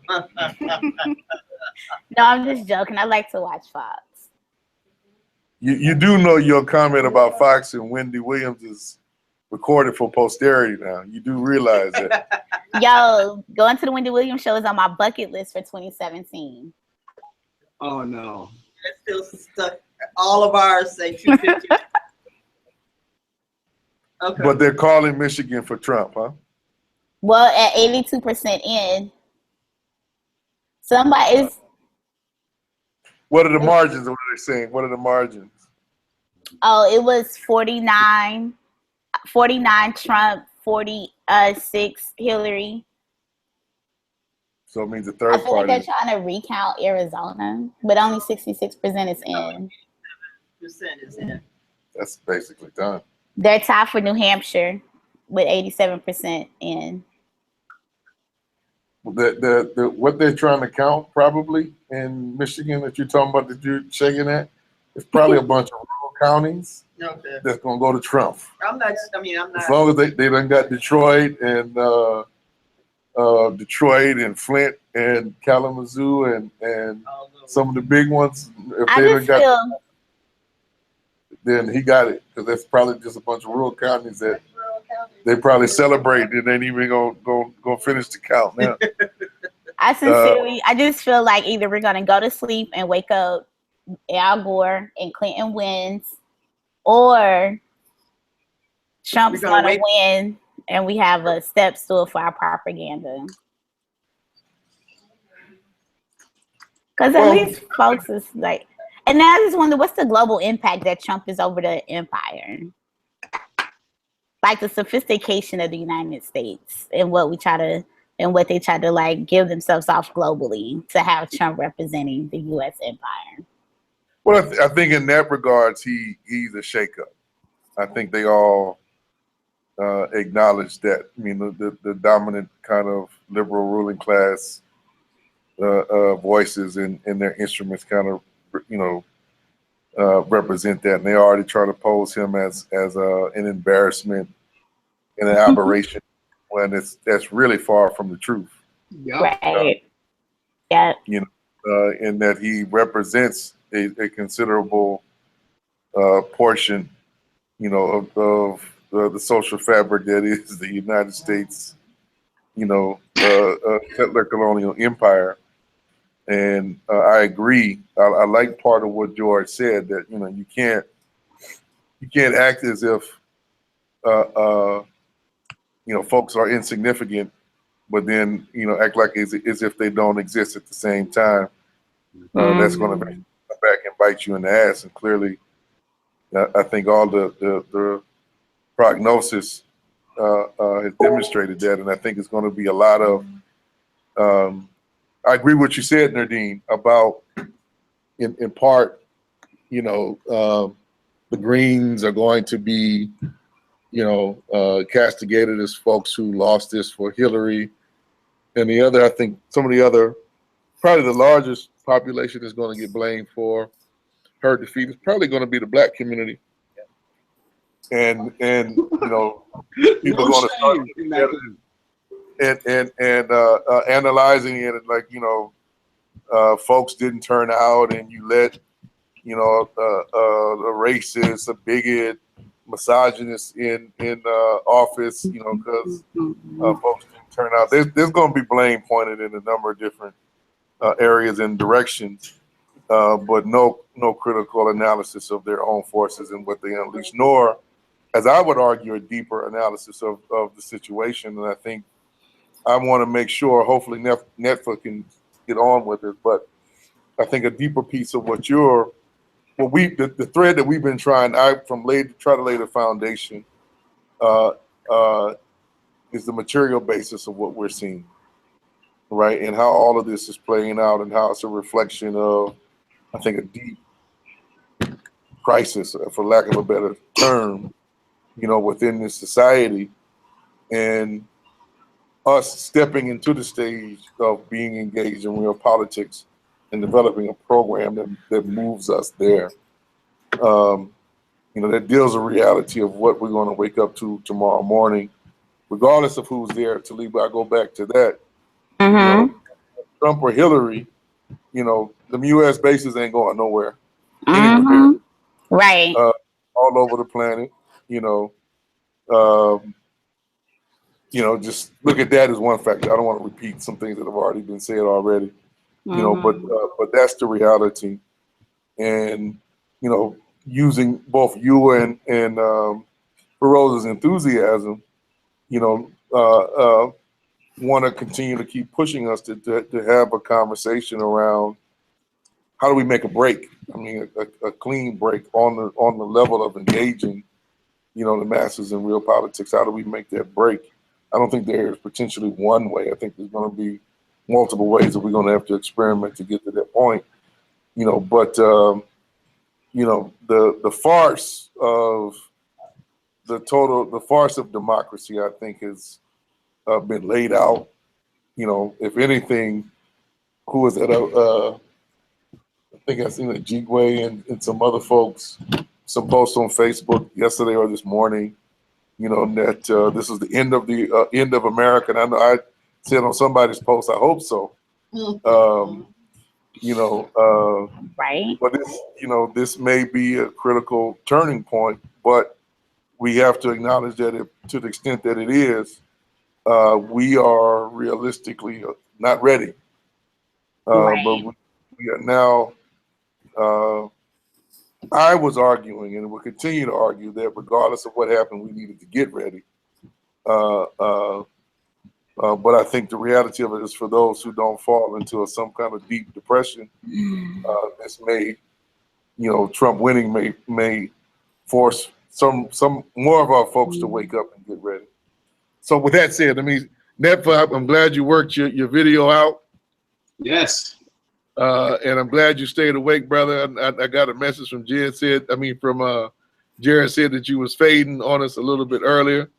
I'm just joking. I like to watch Fox. You do know your comment about Fox and Wendy Williams is recorded for posterity now. You do realize that. Yo, going to the Wendy Williams show is on my bucket list for 2017. Oh no. It's still stuck. All of ours say 250. Okay. But they're calling Michigan for Trump, huh? Well, at 82% in. Somebody's. What are the margins? What are they saying? What are the margins? Oh, it was 49 Trump, 46 Hillary. So it means the I third feel like party. they're trying to recount Arizona, but only 66% is in. Percent is in. That's basically done. They're tied for New Hampshire with 87% in. What they're trying to count probably in Michigan that you're talking about that you're shaking at, it's probably a bunch of rural counties Okay. that's gonna go to Trump. I'm not. As long as they done got Detroit and Flint and Kalamazoo and some of the big ones. If I they done just got, feel then he got it, because that's probably just a bunch of rural counties that they probably celebrate and ain't even gonna finish the count now. I just feel like either we're gonna go to sleep and wake up Al Gore and Clinton wins, or Trump's gonna win and we have a step stool for our propaganda. Because at least folks is like, and now I just wonder what's the global impact that Trump is over the empire? Like the sophistication of the United States and what they try to like give themselves off globally to have Trump representing the U.S. empire. Well, I think in that regards, he's a shakeup. I think they all acknowledge that. I mean, the dominant kind of liberal ruling class voices and their instruments kind of, represent that, and they already try to pose him as an embarrassment and an aberration when that's really far from the truth. Right. Yeah. In that he represents a considerable portion, of the social fabric that is the United States, settler-colonial empire. And I agree. I like part of what George said, that you can't act as if folks are insignificant, but then act like as if they don't exist at the same time. That's going to come back and bite you in the ass. And clearly, I think all the prognosis has demonstrated that, and I think it's going to be a lot of. I agree with what you said, Nadine, about in part, the Greens are going to be castigated as folks who lost this for Hillary. And the other, I think some of the other, probably the largest population is going to get blamed for her defeat is probably going to be the Black community. And people are going to start looking at it and analyzing it, and like, folks didn't turn out, and you let, a racist, a bigot, misogynist in office, because folks didn't turn out. There's going to be blame pointed in a number of different areas and directions, but no critical analysis of their own forces and what they unleashed, nor, as I would argue, a deeper analysis of the situation. And I think I want to make sure, hopefully Netflix can get on with it, but I think a deeper piece of the thread that we've been trying, try to lay the foundation, is the material basis of what we're seeing, right? And how all of this is playing out, and how it's a reflection of, I think, a deep crisis, for lack of a better term, within this society, and us stepping into the stage of being engaged in real politics and developing a program that moves us there. That deals with reality of what we're going to wake up to tomorrow morning, regardless of who's there. To leave, I go back to that. Trump or Hillary, the U.S. bases ain't going nowhere. Anywhere. Right. All over the planet. Just look at that as one factor. I don't want to repeat some things that have already been said already. But that's the reality. And using both you and Feroza's enthusiasm, want to continue to keep pushing us to have a conversation around how do we make a break? I mean, a clean break on the level of engaging, the masses in real politics. How do we make that break? I don't think there's potentially one way. I think there's going to be multiple ways that we're going to have to experiment to get to that point. But the farce of the farce of democracy, I think, has been laid out. If anything, who was that? I think I seen a Jigwe and some other folks, some posts on Facebook yesterday or this morning, that this is the end of America. And I know I said on somebody's post, I hope so. Right. But this may be a critical turning point, but we have to acknowledge that to the extent that it is, we are realistically not ready. Right. But we are now. I was arguing, and will continue to argue, that regardless of what happened, we needed to get ready. But I think the reality of it is, for those who don't fall into some kind of deep depression, this may, Trump winning may force some more of our folks to wake up and get ready. So with that said, Netflix, I'm glad you worked your video out. Yes. And I'm glad you stayed awake, brother. I got a message from Jared said that you was fading on us a little bit earlier.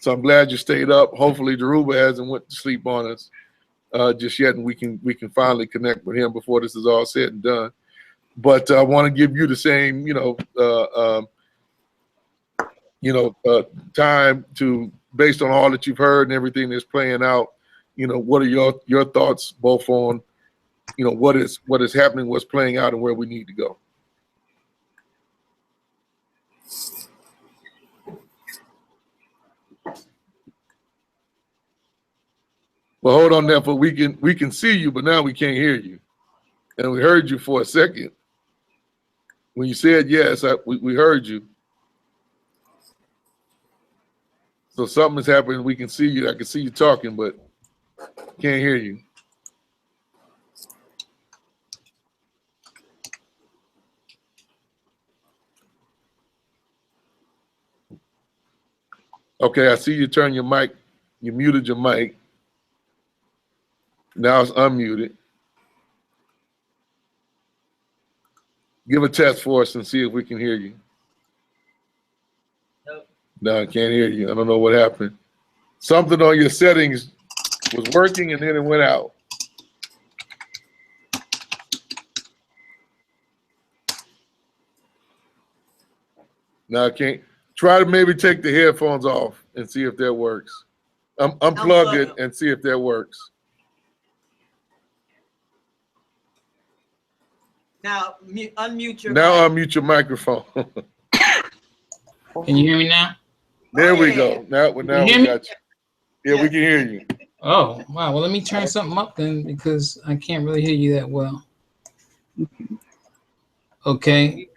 So I'm glad you stayed up. Hopefully Daruba hasn't went to sleep on us just yet, and we can finally connect with him before this is all said and done. But I want to give you the same, time to, based on all that you've heard and everything that's playing out, what are your thoughts both on what is happening, what's playing out, and where we need to go? Well, hold on there, for we can see you, but now we can't hear you. And we heard you for a second. When you said yes, we heard you. So something is happening. We can see you. I can see you talking, but can't hear you. Okay, I see you turn your mic. You muted your mic. Now it's unmuted. Give a test for us and see if we can hear you. No, I can't hear you. I don't know what happened. Something on your settings was working and then it went out. Now I can't. Try to maybe take the headphones off and see if that works. Unplug it and see if that works. Now unmute your Now mic. unmute your microphone. Can you hear me now? There we go. Now we got you. Yeah, we can hear you. Oh, wow. Well, let me turn something up then because I can't really hear you that well. Okay.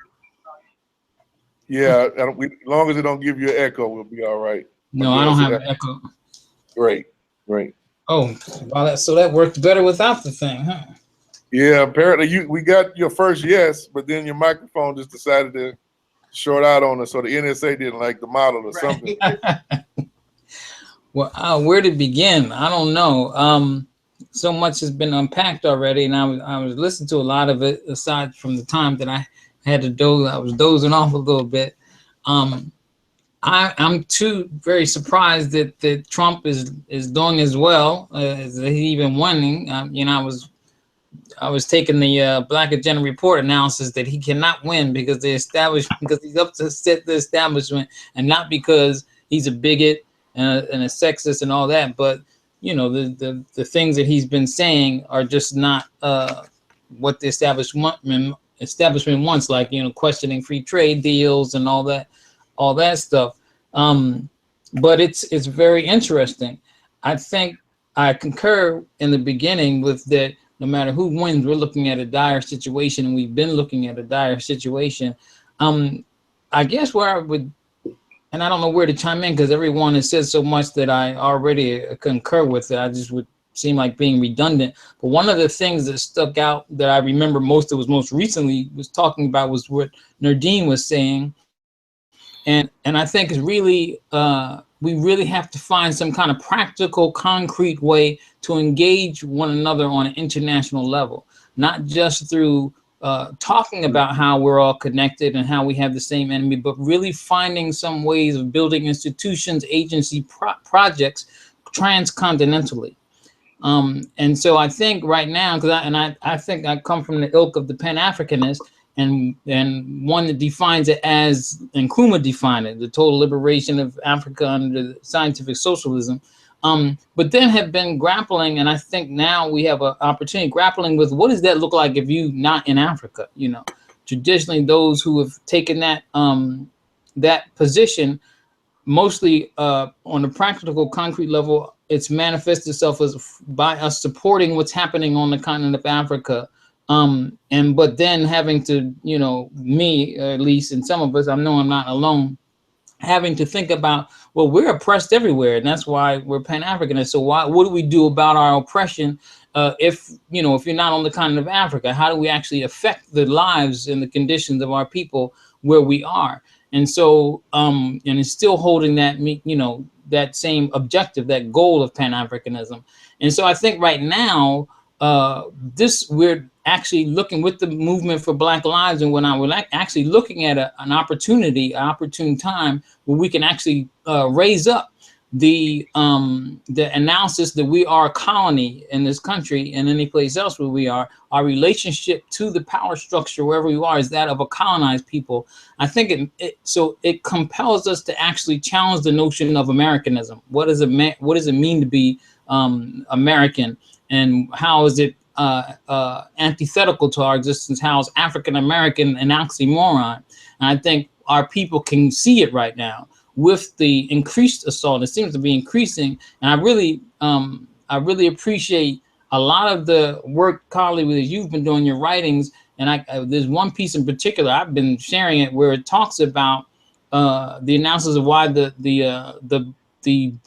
Yeah, as long as it don't give you an echo, we'll be all right. No, I don't have an echo. Great, great. Oh, wow. So that worked better without the thing, huh? Yeah, apparently we got your first yes, but then your microphone just decided to short out on us, so the NSA didn't like the model or something. Well, where to begin? I don't know. So much has been unpacked already, and I was listening to a lot of it. Aside from the time that I had to doze, I was dozing off a little bit. I'm too very surprised that Trump is doing as well as he even winning. You know, I was taking the Black Agenda Report analysis that he cannot win because he's up to set the establishment, and not because he's a bigot and a sexist and all that. But you know, the things that he's been saying are just not what the establishment wants, like, you know, questioning free trade deals and all that stuff. But it's very interesting. I think I concur in the beginning with that. No matter who wins, we're looking at a dire situation, and we've been looking at a dire situation. I guess where I would, and I don't know where to chime in because everyone has said so much that I already concur with it. I just would seem like being redundant. But one of the things that stuck out that I remember most recently was talking about was what Nardine was saying. And I think it's really, we really have to find some kind of practical, concrete way to engage one another on an international level, not just through talking about how we're all connected and how we have the same enemy, but really finding some ways of building institutions, agency projects transcontinentally. And so I think right now, because I think I come from the ilk of the Pan-Africanist, and one that defines it as, and Nkrumah defined it, the total liberation of Africa under scientific socialism, but then have been grappling, and I think now we have an opportunity grappling with what does that look like if you not in Africa. You know, traditionally those who have taken that that position, mostly on a practical, concrete level, it's manifested itself as by us supporting what's happening on the continent of Africa. But then having to, you know, me, at least, and some of us, I know I'm not alone, having to think about, well, we're oppressed everywhere, and that's why we're Pan-Africanists. So what do we do about our oppression if, you know, if you're not on the continent of Africa? How do we actually affect the lives and the conditions of our people where we are? And so, and it's still holding that, you know, that same objective, that goal of Pan-Africanism. And so I think right now, we're actually looking with the movement for Black Lives, and when I was actually looking at an opportune time where we can actually raise up the analysis that we are a colony in this country and any place else where we are. Our relationship to the power structure wherever we are is that of a colonized people. I think it compels us to actually challenge the notion of Americanism. What does it mean to be American? And how is it antithetical to our existence? How is African American an oxymoron? And I think our people can see it right now with the increased assault. It seems to be increasing, and I really appreciate a lot of the work, Carly, that you've been doing, your writings. And there's one piece in particular I've been sharing it where it talks about the analysis of why the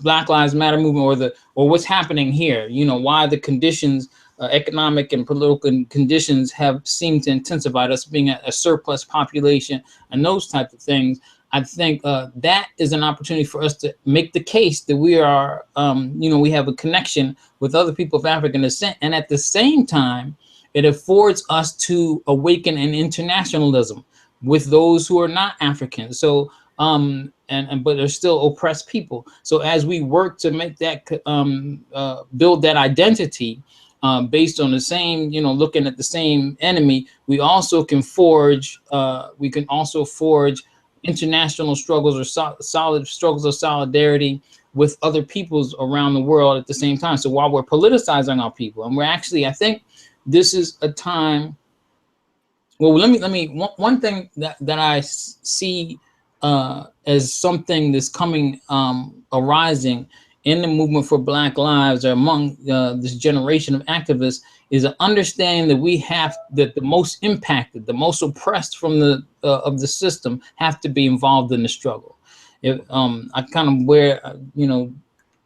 Black Lives Matter movement, or what's happening here, you know, why the conditions, economic and political conditions have seemed to intensify, us being a surplus population and those types of things. I think that is an opportunity for us to make the case that we are, you know, we have a connection with other people of African descent. And at the same time, it affords us to awaken an internationalism with those who are not African. So but they're still oppressed people. So as we work to make that build that identity based on the same, looking at the same enemy, we also can forge international struggles or solid struggles of solidarity with other peoples around the world at the same time. So while we're politicizing our people, and we're actually, I think this is a time. Well, let me one thing that I see as something that's coming arising in the movement for Black Lives, or among this generation of activists, is an understanding that the most impacted, the most oppressed from of the system have to be involved in the struggle. I kind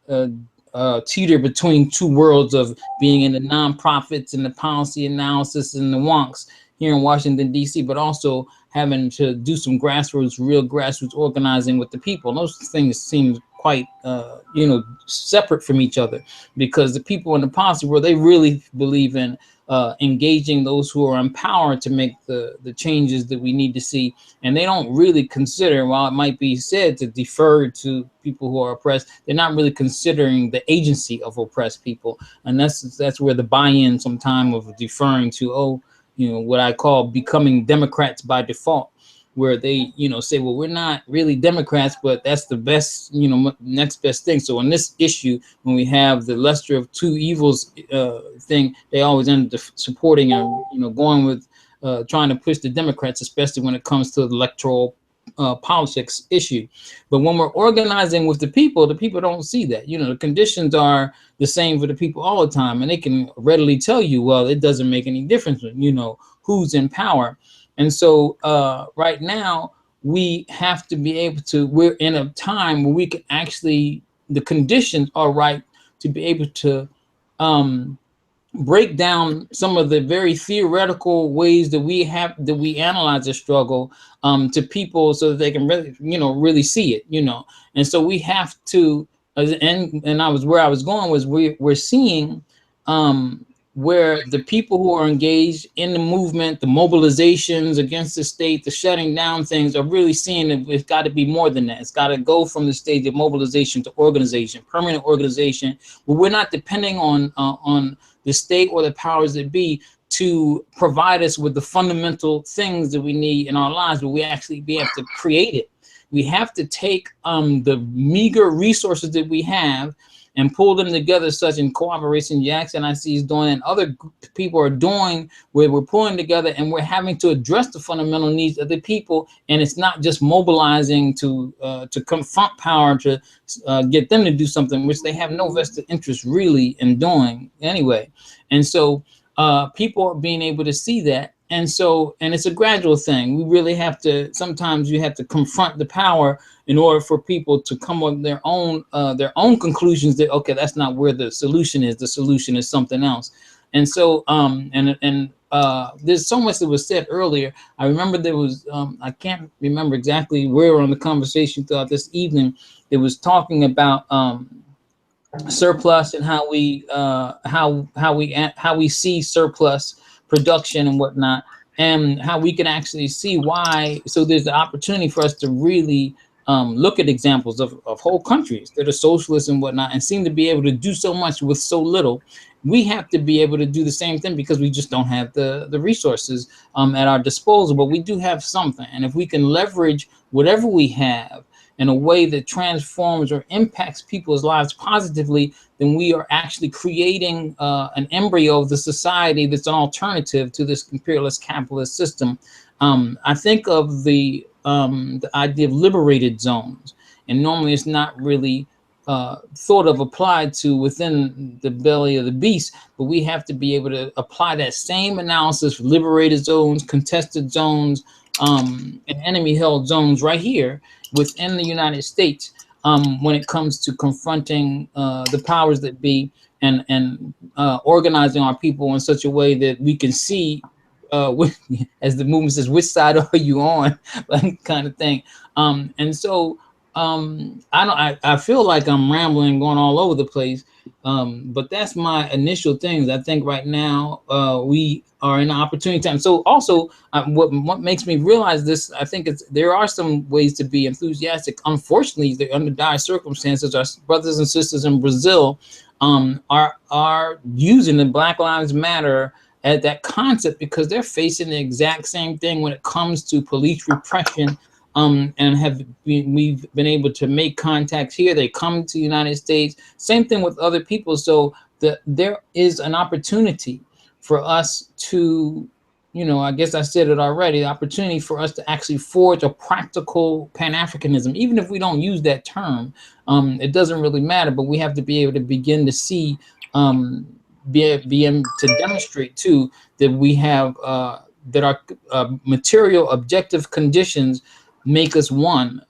of teeter between two worlds of being in the nonprofits and the policy analysis and the wonks here in Washington, D.C., but also having to do some real grassroots organizing with the people. And those things seem quite, separate from each other, because the people in the policy world, they really believe in engaging those who are empowered to make the changes that we need to see. And they don't really consider, while it might be said to defer to people who are oppressed, they're not really considering the agency of oppressed people. And that's where the buy-in sometime of deferring to, what I call becoming Democrats by default, where they, say, well, we're not really Democrats, but that's the best, next best thing. So in this issue, when we have the lesser of two evils thing, they always end up supporting and, going with trying to push the Democrats, especially when it comes to the electoral politics issue. But when we're organizing with the people don't see that. The conditions are the same for the people all the time, and they can readily tell you, well, it doesn't make any difference, who's in power. And so right now we have to be able to, we're in a time where we can actually, the conditions are right to be able to break down some of the very theoretical ways that we analyze the struggle to people, so that they can really, really see it, And so we have to, and where I was going was we're seeing where the people who are engaged in the movement, the mobilizations against the state, the shutting down things, are really seeing that it's got to be more than that. It's got to go from the stage of mobilization to organization, permanent organization, where we're not depending on the state or the powers that be to provide us with the fundamental things that we need in our lives, but we have to create it. We have to take the meager resources that we have and pull them together, such in cooperation Jackson I see is doing, and other people are doing, where we're pulling together and we're having to address the fundamental needs of the people. And it's not just mobilizing to confront power, to get them to do something which they have no vested interest really in doing anyway. And so people are being able to see that. And it's a gradual thing. We really have to, sometimes you have to confront the power in order for people to come up with their own conclusions that, okay, that's not where the solution is. The solution is something else. And so, there's so much that was said earlier. I remember there was, I can't remember exactly where on the conversation throughout this evening, it was talking about surplus and how we see surplus production and whatnot, and how we can actually see why. So there's the opportunity for us to really look at examples of whole countries that are socialist and whatnot, and seem to be able to do so much with so little. We have to be able to do the same thing, because we just don't have the resources at our disposal, but we do have something. And if we can leverage whatever we have in a way that transforms or impacts people's lives positively, then we are actually creating an embryo of the society that's an alternative to this imperialist capitalist system. I think of the idea of liberated zones, and normally it's not really thought of, applied to within the belly of the beast, but we have to be able to apply that same analysis for liberated zones, contested zones, and enemy held zones right here within the United States, when it comes to confronting the powers that be, and organizing our people in such a way that we can see, as the movement says, which side are you on, like, kind of thing. And so I feel like I'm rambling, going all over the place, But that's my initial things. I think right now we are in an opportunity time. So also, what makes me realize this, I think there are some ways to be enthusiastic. Unfortunately, they're under dire circumstances. Our brothers and sisters in Brazil are using the Black Lives Matter at that concept because they're facing the exact same thing when it comes to police repression. And we've been able to make contacts here. They come to the United States. Same thing with other people. So there is an opportunity for us to, I guess I said it already, the opportunity for us to actually forge a practical Pan-Africanism. Even if we don't use that term, it doesn't really matter, but we have to be able to begin to see, be able to demonstrate too, that we have, that our material objective conditions make us one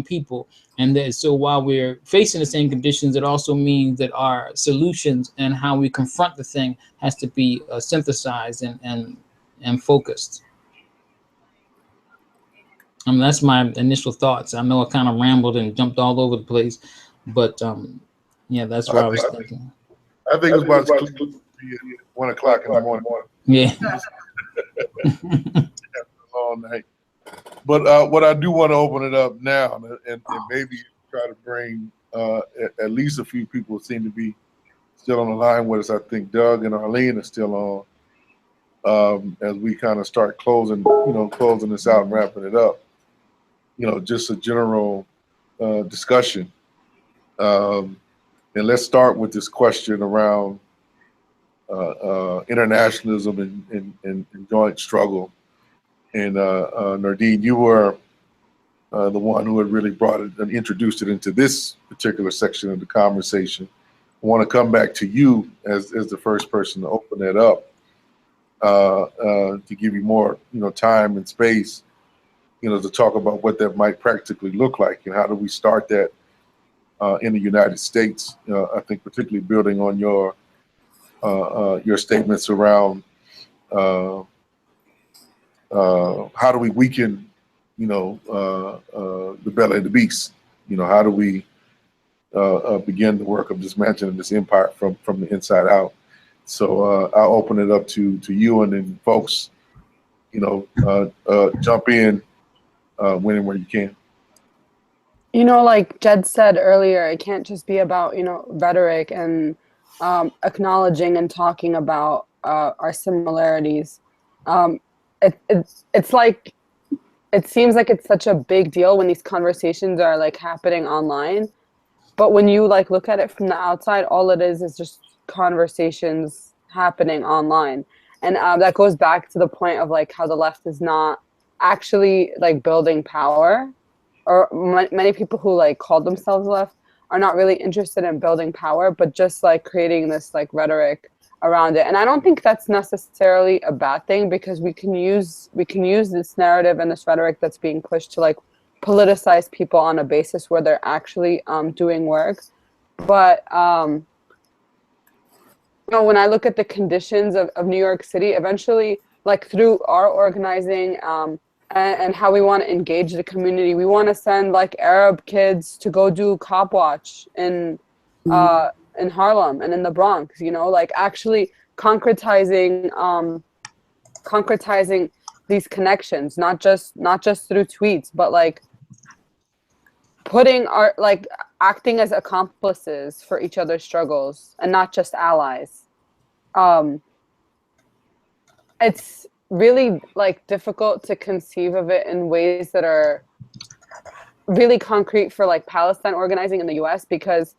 people. And so while we're facing the same conditions, it also means that our solutions and how we confront the thing has to be synthesized and focused. That's my initial thoughts. I know I kind of rambled and jumped all over the place, but yeah, that's what I was thinking. I think it was about 1 o'clock in the morning. Yeah. Long night. But what I do want to open it up now, and maybe try to bring at least a few people who seem to be still on the line with us. I think Doug and Arlene are still on as we kind of start closing this out and wrapping it up. Just a general discussion. And let's start with this question around internationalism and joint struggle. And Nardine, you were the one who had really brought it and introduced it into this particular section of the conversation. I want to come back to you as the first person to open that up, to give you more time and space, to talk about what that might practically look like and how do we start that in the United States. I think particularly building on your statements around how do we weaken, the belly of the beast? How do we begin the work of dismantling this empire from the inside out? So I'll open it up to you, and then folks, jump in when and where you can. Like Jed said earlier, it can't just be about, rhetoric and acknowledging and talking about our similarities. It's like, it seems like it's such a big deal when these conversations are like happening online, but when you like look at it from the outside, all it is just conversations happening online. And that goes back to the point of like how the left is not actually like building power, or many people who like call themselves left are not really interested in building power, but just like creating this like rhetoric around it. And I don't think that's necessarily a bad thing, because we can use this narrative and this rhetoric that's being pushed to like politicize people on a basis where they're actually doing work. But when I look at the conditions of New York City, eventually, like through our organizing and how we want to engage the community, we want to send like Arab kids to go do cop watch in Harlem and in the Bronx, like actually concretizing these connections, not just through tweets, but like putting our, like acting as accomplices for each other's struggles and not just allies. It's really like difficult to conceive of it in ways that are really concrete for like Palestine organizing in the US, because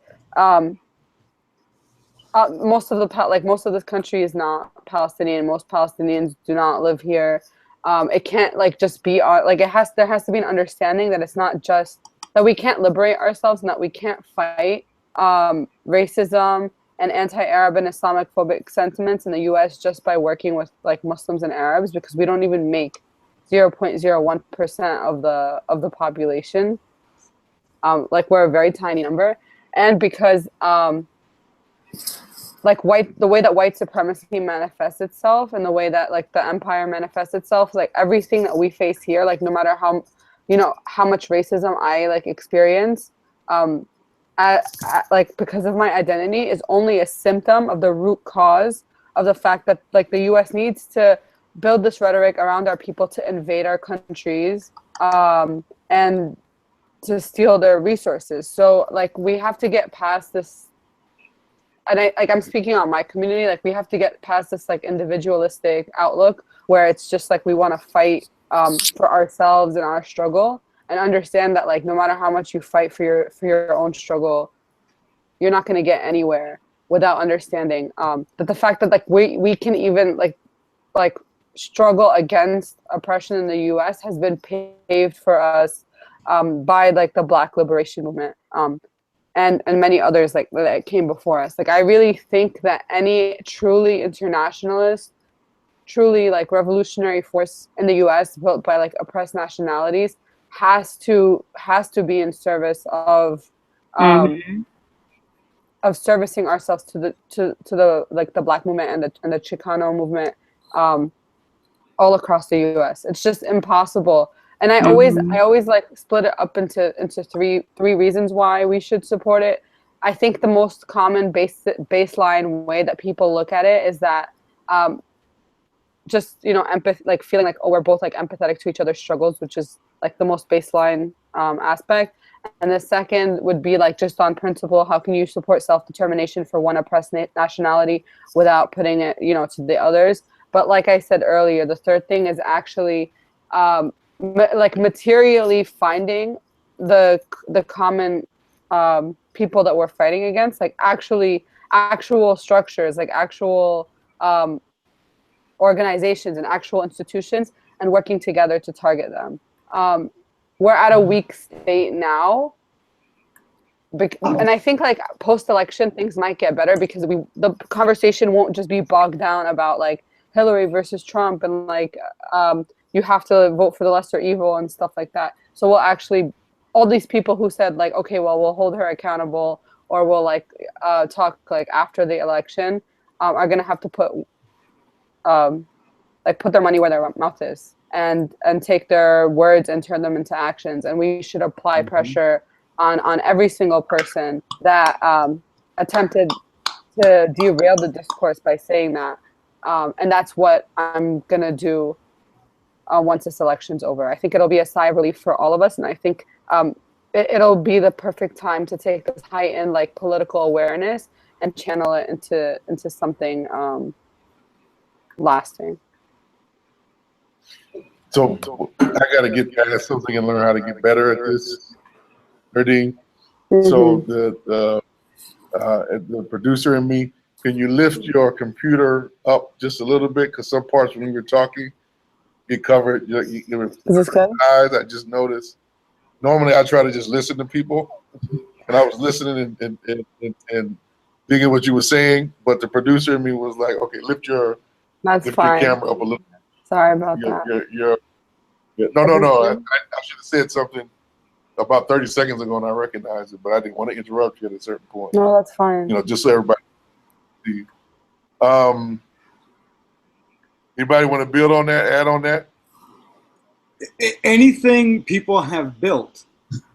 most of this country is not Palestinian. Most Palestinians do not live here. It can't like just be like there has to be an understanding that it's not just that we can't liberate ourselves and that we can't fight racism and anti-Arab and Islamophobic sentiments in the U.S. just by working with like Muslims and Arabs, because we don't even make 0.01% of the population. Like we're a very tiny number, and because like the way that white supremacy manifests itself and the way that like the empire manifests itself, like everything that we face here, like no matter how much racism I like experience, like because of my identity is only a symptom of the root cause of the fact that like the US needs to build this rhetoric around our people to invade our countries and to steal their resources. So like we have to get past this, and I'm speaking on my community, like we have to get past this like individualistic outlook where it's just like we want to fight for ourselves and our struggle, and understand that like no matter how much you fight for your own struggle, you're not going to get anywhere without understanding that the fact that like we can even like struggle against oppression in the US has been paved for us by like the Black liberation movement and many others like that came before us. Like I really think that any truly internationalist, truly like revolutionary force in the US built by like oppressed nationalities has to be in service of servicing ourselves to the like the Black movement and the Chicano movement all across the US. It's just impossible. And I always like split it up into three reasons why we should support it. I think the most common baseline way that people look at it is that just, you know, empathy, like feeling like, oh, we're both like empathetic to each other's struggles, which is like the most baseline aspect. And the second would be like just on principle, how can you support self-determination for one oppressed nationality without putting it, you know, to the others? But like I said earlier, the third thing is actually like materially finding the common people that we're fighting against, like actual structures, like actual organizations and actual institutions, and working together to target them. We're at a weak state now, and I think like post-election things might get better because the conversation won't just be bogged down about like Hillary versus Trump and like you have to vote for the lesser evil and stuff like that. So we'll actually, all these people who said like, okay, well, we'll hold her accountable or we'll like talk like after the election are gonna have to put their money where their mouth is and take their words and turn them into actions. And we should apply pressure on every single person that attempted to derail the discourse by saying that. And that's what I'm gonna do once this election's over. I think it'll be a sigh of relief for all of us, and I think it'll be the perfect time to take this heightened like political awareness and channel it into something lasting. So I got to get past something and learn how to get better at this, Nadine. So the producer and me, can you lift your computer up just a little bit? Because some parts when you're talking, get covered. Is this good? Eyes, I just noticed. Normally, I try to just listen to people, and I was listening and thinking what you were saying, but the producer and me was like, "Okay, lift your camera up a little." Sorry about that. No. I should have said something about 30 seconds ago, and I recognized it, but I didn't want to interrupt you at a certain point. No, that's fine. You know, just so everybody see. Anybody want to build on that, add on that? Anything people have built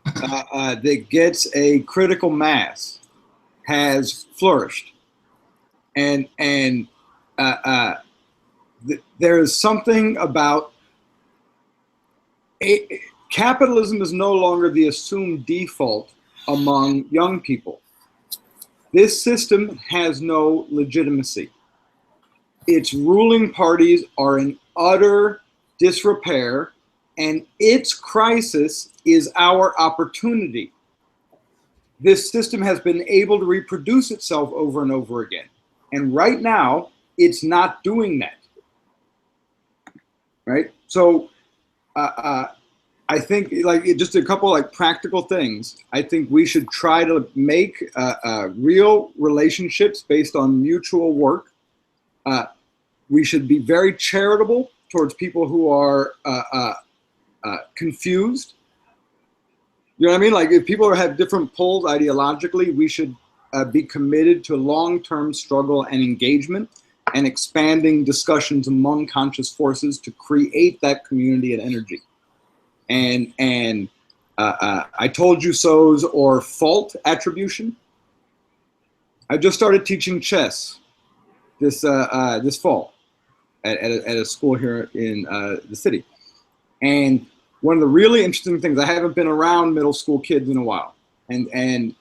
that gets a critical mass has flourished, and there is something about capitalism is no longer the assumed default among young people. This system has no legitimacy. Its ruling parties are in utter disrepair, and its crisis is our opportunity. This system has been able to reproduce itself over and over again. And right now, it's not doing that. Right? So I think like just a couple like practical things. I think we should try to make real relationships based on mutual work. We should be very charitable towards people who are confused. You know what I mean? Like if people have different poles ideologically, we should be committed to long-term struggle and engagement and expanding discussions among conscious forces to create that community and energy. And I told you so's or fault attribution. I just started teaching chess this fall at a school here in the city. And one of the really interesting things, I haven't been around middle school kids in a while, and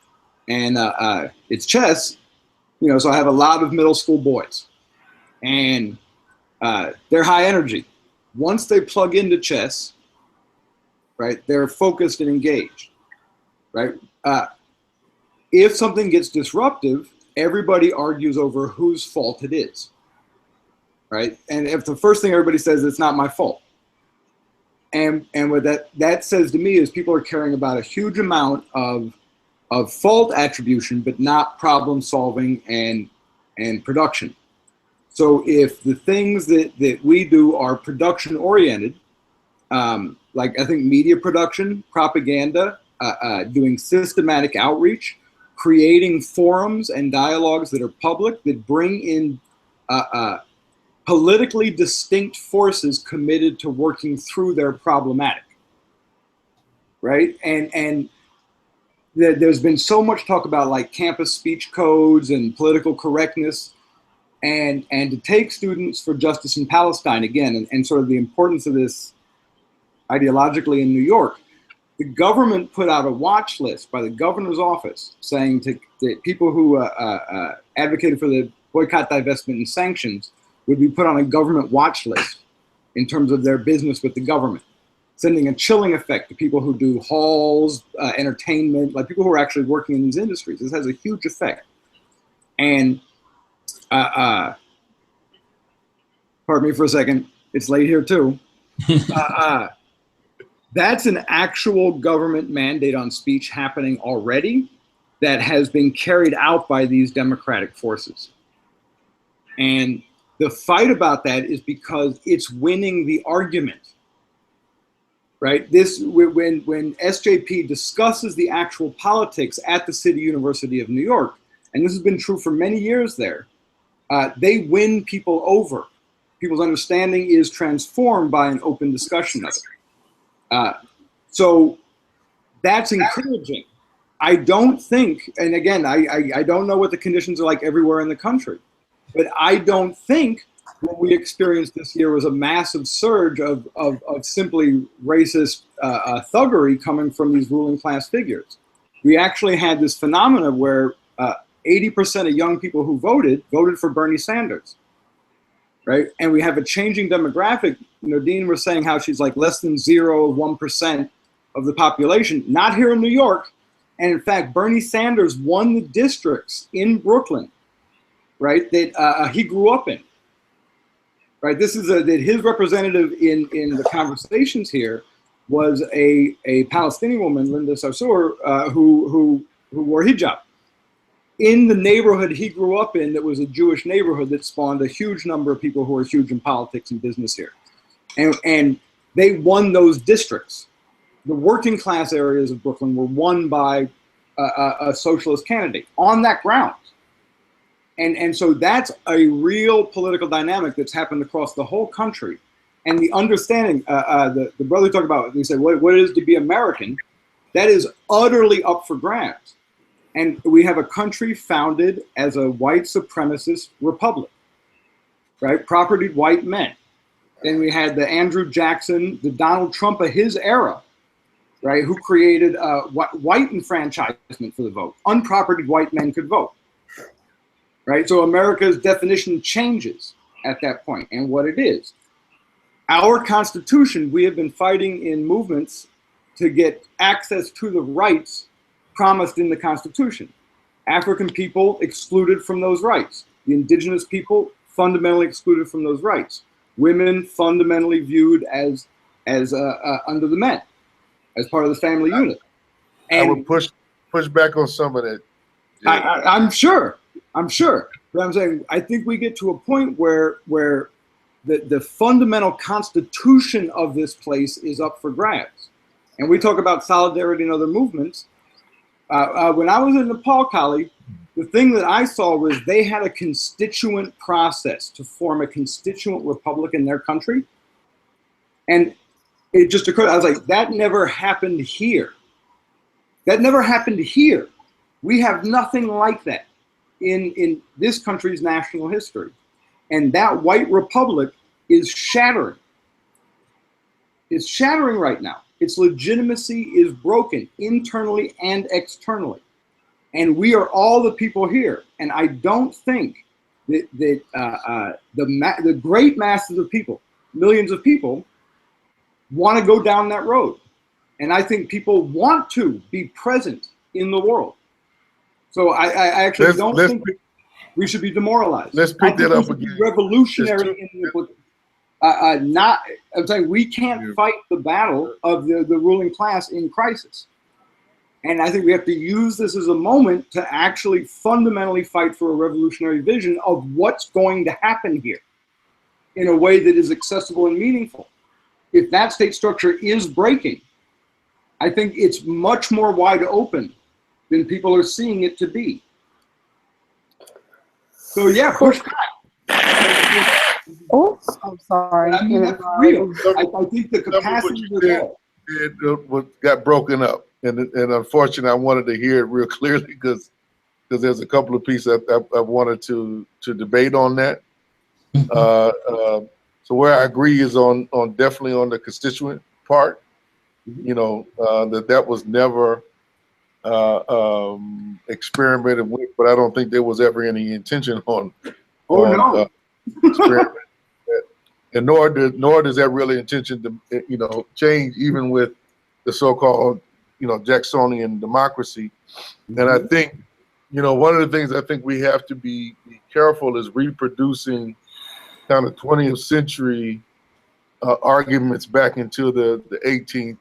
it's chess, so I have a lot of middle school boys, and they're high energy. Once they plug into chess, right, they're focused and engaged, right? If something gets disruptive, everybody argues over whose fault it is, right? And if the first thing everybody says, it's not my fault. And what that says to me is people are caring about a huge amount of fault attribution, but not problem solving and production. So if the things that we do are production oriented, like I think media production, propaganda, doing systematic outreach, creating forums and dialogues that are public, that bring in politically distinct forces committed to working through their problematic, right? And there's been so much talk about like campus speech codes and political correctness, and to take Students for Justice in Palestine again, and sort of the importance of this ideologically in New York. The government put out a watch list by the governor's office saying to people who advocated for the boycott, divestment, and sanctions would be put on a government watch list in terms of their business with the government, sending a chilling effect to people who do halls, entertainment, like people who are actually working in these industries. This has a huge effect. And pardon me for a second, it's late here too. That's an actual government mandate on speech happening already that has been carried out by these democratic forces. And the fight about that is because it's winning the argument, right? When SJP discusses the actual politics at the City University of New York, and this has been true for many years there, they win people over. People's understanding is transformed by an open discussion of it. So that's encouraging. I don't think, and again, I don't know what the conditions are like everywhere in the country, but I don't think what we experienced this year was a massive surge of simply racist thuggery coming from these ruling class figures. We actually had this phenomena where 80% of young people who voted for Bernie Sanders. Right? And we have a changing demographic. Dean was saying how she's like less than 0.1% of the population, not here in New York. And in fact, Bernie Sanders won the districts in Brooklyn, right, that he grew up in. Right? This is that his representative in the conversations here was a Palestinian woman, Linda Sarsour, who wore hijab. In the neighborhood he grew up in, that was a Jewish neighborhood that spawned a huge number of people who are huge in politics and business here. And they won those districts. The working class areas of Brooklyn were won by a socialist candidate on that ground. And so that's a real political dynamic that's happened across the whole country. And the understanding, the brother talked about, he said, what it is to be American, that is utterly up for grabs. And we have a country founded as a white supremacist republic, right? Propertied white men. Then we had the Andrew Jackson, the Donald Trump of his era, right? Who created white enfranchisement for the vote. Unpropertied white men could vote, right? So America's definition changes at that point and what it is. Our Constitution, we have been fighting in movements to get access to the rights promised in the Constitution. African people excluded from those rights. The indigenous people fundamentally excluded from those rights. Women fundamentally viewed as under the men, as part of the family unit. And I would push back on some of that. I'm sure. But I'm saying, I think we get to a point where the fundamental constitution of this place is up for grabs. And we talk about solidarity in other movements. When I was in Nepal, Kali, the thing that I saw was they had a constituent process to form a constituent republic in their country. And it just occurred, I was like, that never happened here. That never happened here. We have nothing like that in this country's national history. And that white republic is shattering. It's shattering right now. Its legitimacy is broken internally and externally. And we are all the people here. And I don't think that the great masses of people, millions of people, want to go down that road. And I think people want to be present in the world. So I actually don't think we should be demoralized. Let's pick that up again. Revolutionary in the I'm saying we can't fight the battle of the ruling class in crisis. And I think we have to use this as a moment to actually fundamentally fight for a revolutionary vision of what's going to happen here in a way that is accessible and meaningful. If that state structure is breaking, I think it's much more wide open than people are seeing it to be. So yeah, push back. Oh, I'm sorry. I mean, that's real. I think the capacity was there. It got broken up, and unfortunately, I wanted to hear it real clearly because there's a couple of pieces I wanted to debate on that. So where I agree is on definitely on the constituent part. You know, that was never experimented with, but I don't think there was ever any intention on. Experiment. And nor does that really intention to change, even with the so-called Jacksonian democracy. And I think one of the things I think we have to be careful is reproducing kind of 20th century arguments back into the 18th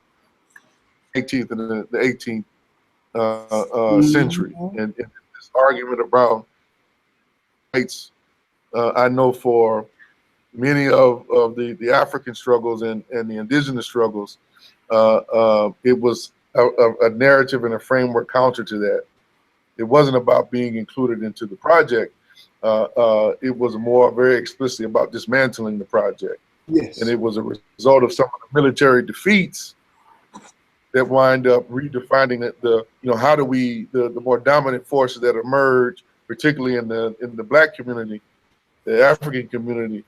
and the 18th century, and this argument about rights. I know for many of the African struggles and the indigenous struggles, it was a narrative and a framework counter to that. It wasn't about being included into the project. It was more very explicitly about dismantling the project. Yes. And it was a result of some of the military defeats that wind up redefining how do we, the more dominant forces that emerge, particularly in the Black community, the African community,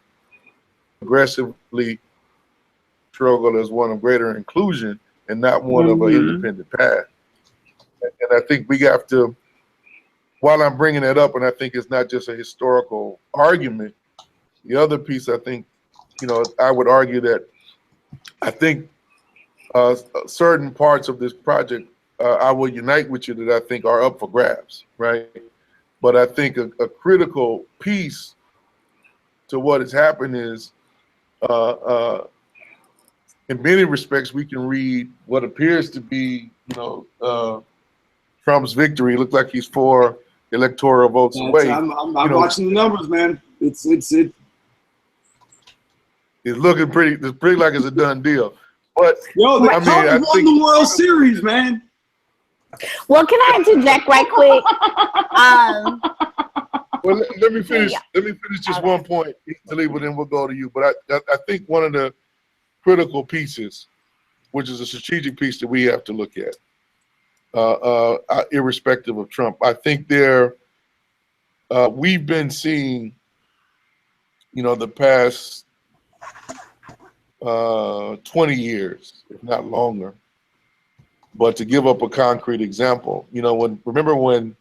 aggressively struggle as one of greater inclusion and not one of an independent path. And I think we have to, while I'm bringing that up, and I think it's not just a historical argument, the other piece I think, I would argue that I think certain parts of this project, I will unite with you that I think are up for grabs, right? But I think a critical piece to what has happened is, in many respects, we can read what appears to be, Trump's victory. It looks like he's 4 electoral votes away. I'm watching the numbers, man. It's looking pretty like it's a done deal. But I think the World Series, man. Well, can I interject right quick? Well, let me finish. Let me finish just one point, Talib, then we'll go to you. But I think one of the critical pieces, which is a strategic piece that we have to look at, irrespective of Trump, I think we've been seeing, the past 20 years, if not longer. But to give up a concrete example, remember when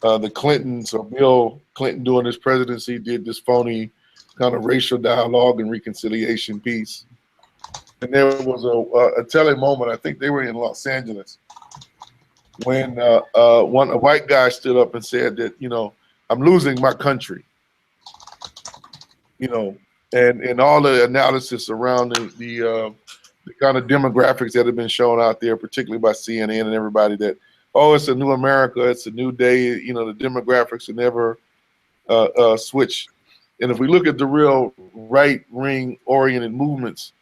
the Clintons, or Bill Clinton during his presidency, did this phony kind of racial dialogue and reconciliation piece. And there was a telling moment, I think they were in Los Angeles, when a white guy stood up and said that, I'm losing my country. And all the analysis around the kind of demographics that have been shown out there, particularly by CNN and everybody, that, oh, it's a new America, it's a new day, the demographics are never switch. And if we look at the real right-wing oriented movements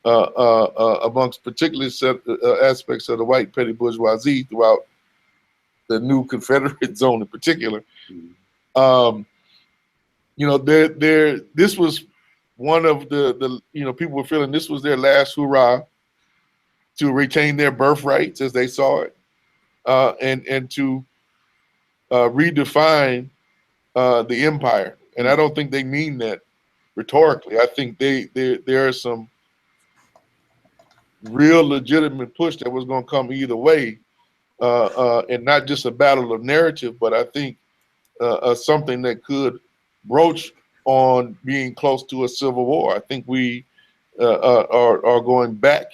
amongst particular aspects of the white petty bourgeoisie throughout the new Confederate zone in particular, this was one of the people were feeling this was their last hurrah to retain their birthrights as they saw it, and to redefine the empire. And I don't think they mean that rhetorically. I think there is some real legitimate push that was going to come either way, and not just a battle of narrative, but I think something that could broach on being close to a civil war. I think we are going back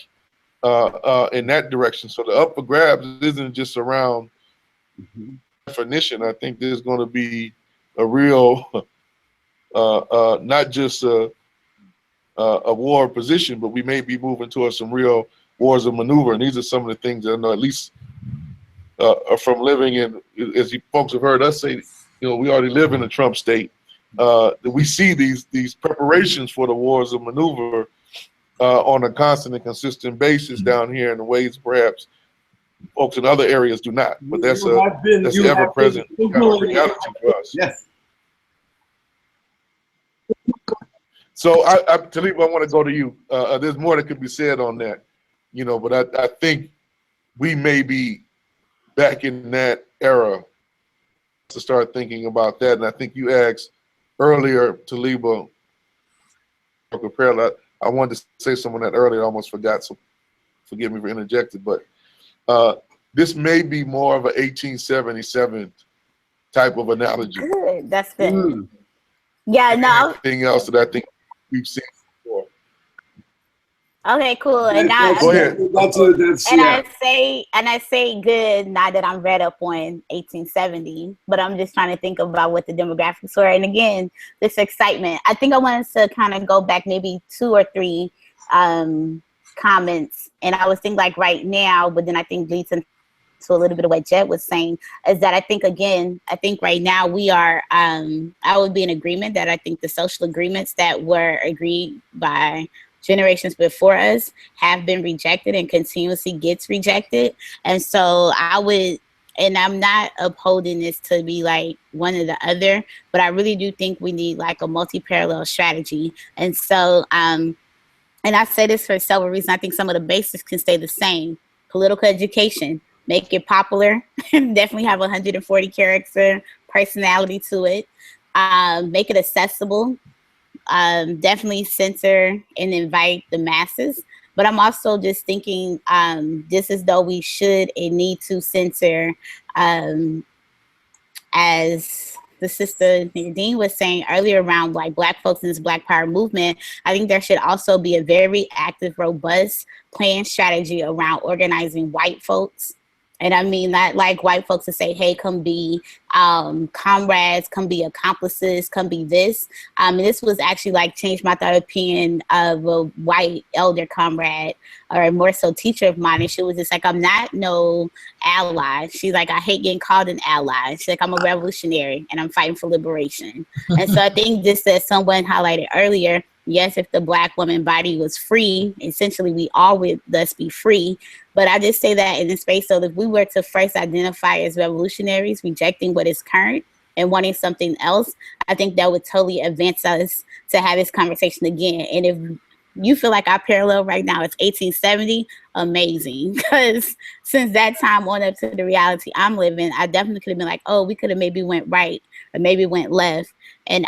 in that direction. So the up for grabs isn't just around definition. I think there's going to be a real, not just a war position, but we may be moving towards some real wars of maneuver. And these are some of the things that I know, at least from living in, as you folks have heard us say, you know, we already live in a Trump state. That we see these preparations for the wars of maneuver on a constant and consistent basis down here in the ways perhaps folks in other areas do not. But that's ever present kind of reality for us. Yes. So Talib, I want to go to you. There's more that could be said on that, you know, but I think we may be back in that era to start thinking about that. And I think you asked earlier, Taliba, I wanted to say something that earlier, I almost forgot, so forgive me for interjecting, but this may be more of an 1877 type of analogy. Good, that's good. Yeah, no. Anything else that I think we've seen before. Okay, cool. And now, go ahead. I say good, not that I'm read up on 1870, but I'm just trying to think about what the demographics were. And again, this excitement. I think I wanted to kind of go back maybe 2 or 3 comments. And I was thinking like right now, but then I think leads into a little bit of what Jet was saying, is that I think right now we are, I would be in agreement that I think the social agreements that were agreed by generations before us have been rejected and continuously gets rejected. And so I would, and I'm not upholding this to be like one or the other, but I really do think we need like a multi-parallel strategy. And so, and I say this for several reasons. I think some of the basics can stay the same. Political education, make it popular, definitely have 140 character personality to it, make it accessible, definitely censor and invite the masses. But I'm also just thinking just as though we should and need to censor, as the sister Nadine was saying earlier around like Black folks in this Black Power movement, I think there should also be a very active, robust plan strategy around organizing white folks. And I mean that like white folks to say, hey, come be comrades, come be accomplices, come be this. And this was actually like changed my thought opinion of a white elder comrade, or more so teacher of mine. And she was just like, I'm not no ally. She's like, I hate getting called an ally. She's like, I'm a revolutionary and I'm fighting for liberation. And so I think just as someone highlighted earlier, yes, if the Black woman body was free, essentially we all would thus be free. But I just say that in the space so that if we were to first identify as revolutionaries, rejecting what is current and wanting something else, I think that would totally advance us to have this conversation again. And if you feel like our parallel right now is 1870, amazing. Because since that time on up to the reality I'm living, I definitely could have been like, oh, we could have maybe went right or maybe went left. And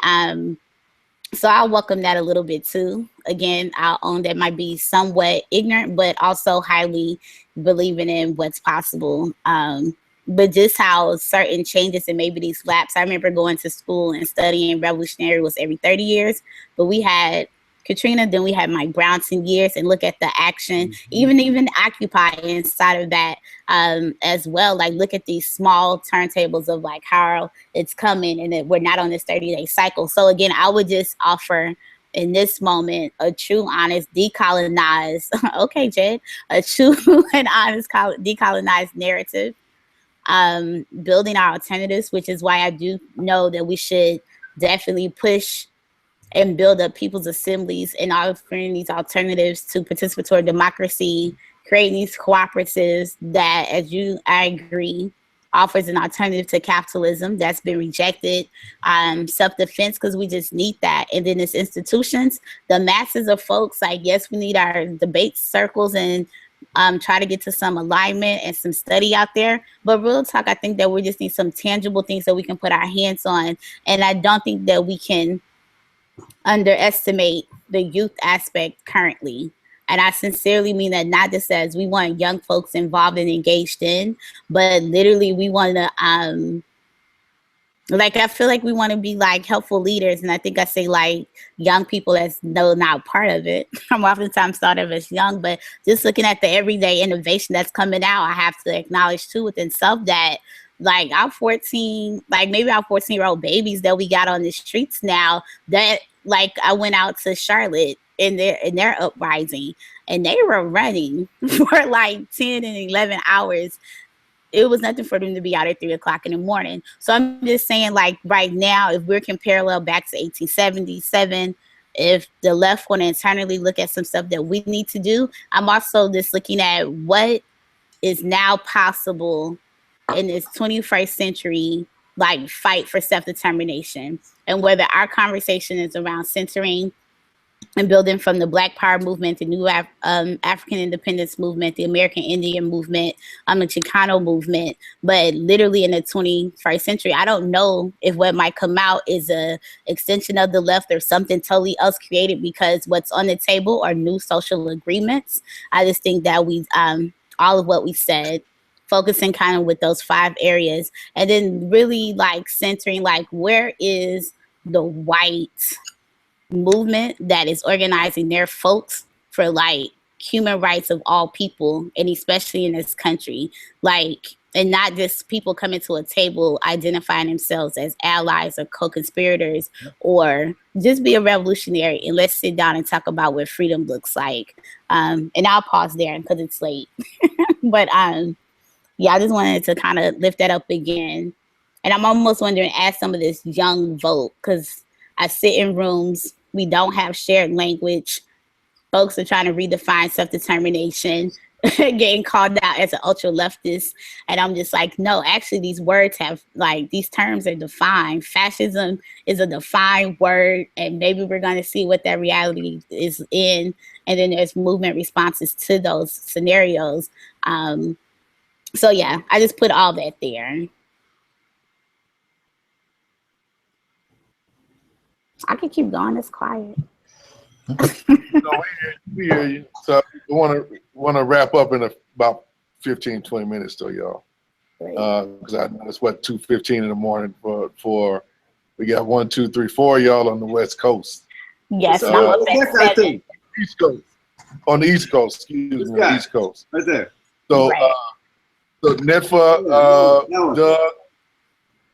so I'll welcome that a little bit too. Again, I'll own that might be somewhat ignorant, but also highly believing in what's possible. But just how certain changes and maybe these laps. I remember going to school and studying revolutionary was every 30 years, but we had Katrina, then we had Mike Brown 10 years, and look at the action, even Occupy inside of that as well. Like look at these small turntables of like how it's coming and that we're not on this 30-day cycle. So again, I would just offer in this moment a true, honest, decolonized, okay, Jed, a true and honest decolonized narrative, building our alternatives, which is why I do know that we should definitely push and build up people's assemblies and offering these alternatives to participatory democracy, creating these cooperatives that, I agree, offers an alternative to capitalism that's been rejected, self-defense, because we just need that. And then it's institutions, the masses of folks, like, yes, we need our debate circles and try to get to some alignment and some study out there. But real talk, I think that we just need some tangible things that we can put our hands on. And I don't think that we can underestimate the youth aspect currently. And I sincerely mean that not just as we want young folks involved and engaged in, but literally we want to, like, I feel like we want to be like helpful leaders. And I think I say like young people as no, not part of it. I'm oftentimes thought of as young, but just looking at the everyday innovation that's coming out, I have to acknowledge too within self that like our 14, like maybe our 14-year-old babies that we got on the streets now, that like I went out to Charlotte in their uprising and they were running for like 10 and 11 hours. It was nothing for them to be out at 3 o'clock in the morning. So I'm just saying, like, right now, if we can parallel back to 1877, if the left want to internally look at some stuff that we need to do, I'm also just looking at what is now possible in this 21st century, like, fight for self-determination, and whether our conversation is around centering and building from the Black Power movement, the new African independence movement, the American Indian movement, the Chicano movement. But literally in the 21st century, I don't know if what might come out is a extension of the left or something totally else created, because what's on the table are new social agreements. I just think that we, all of what we said, focusing kind of with those 5 areas, and then really like centering, like, where is the white movement that is organizing their folks for like human rights of all people, and especially in this country, like, and not just people coming to a table identifying themselves as allies or co-conspirators, or just be a revolutionary and let's sit down and talk about what freedom looks like. And I'll pause there because it's late. But yeah, I just wanted to kind of lift that up again. And I'm almost wondering, as some of this young vote, because I sit in rooms, we don't have shared language. Folks are trying to redefine self-determination, getting called out as an ultra leftist. And I'm just like, no, actually these words have, like, these terms are defined. Fascism is a defined word, and maybe we're going to see what that reality is in. And then there's movement responses to those scenarios. So yeah, I just put all that there. I can keep going. It's quiet. No, we hear you. So we want to wrap up in about 15, 20 minutes, though, y'all. Because I know it's what 2:15 in the morning for we got 1, 2, 3, 4 y'all on the West Coast. Yes, So, I'm up at 7. East Coast. On the East Coast, excuse me, East Coast. Right there. So, so Netfa, Doug,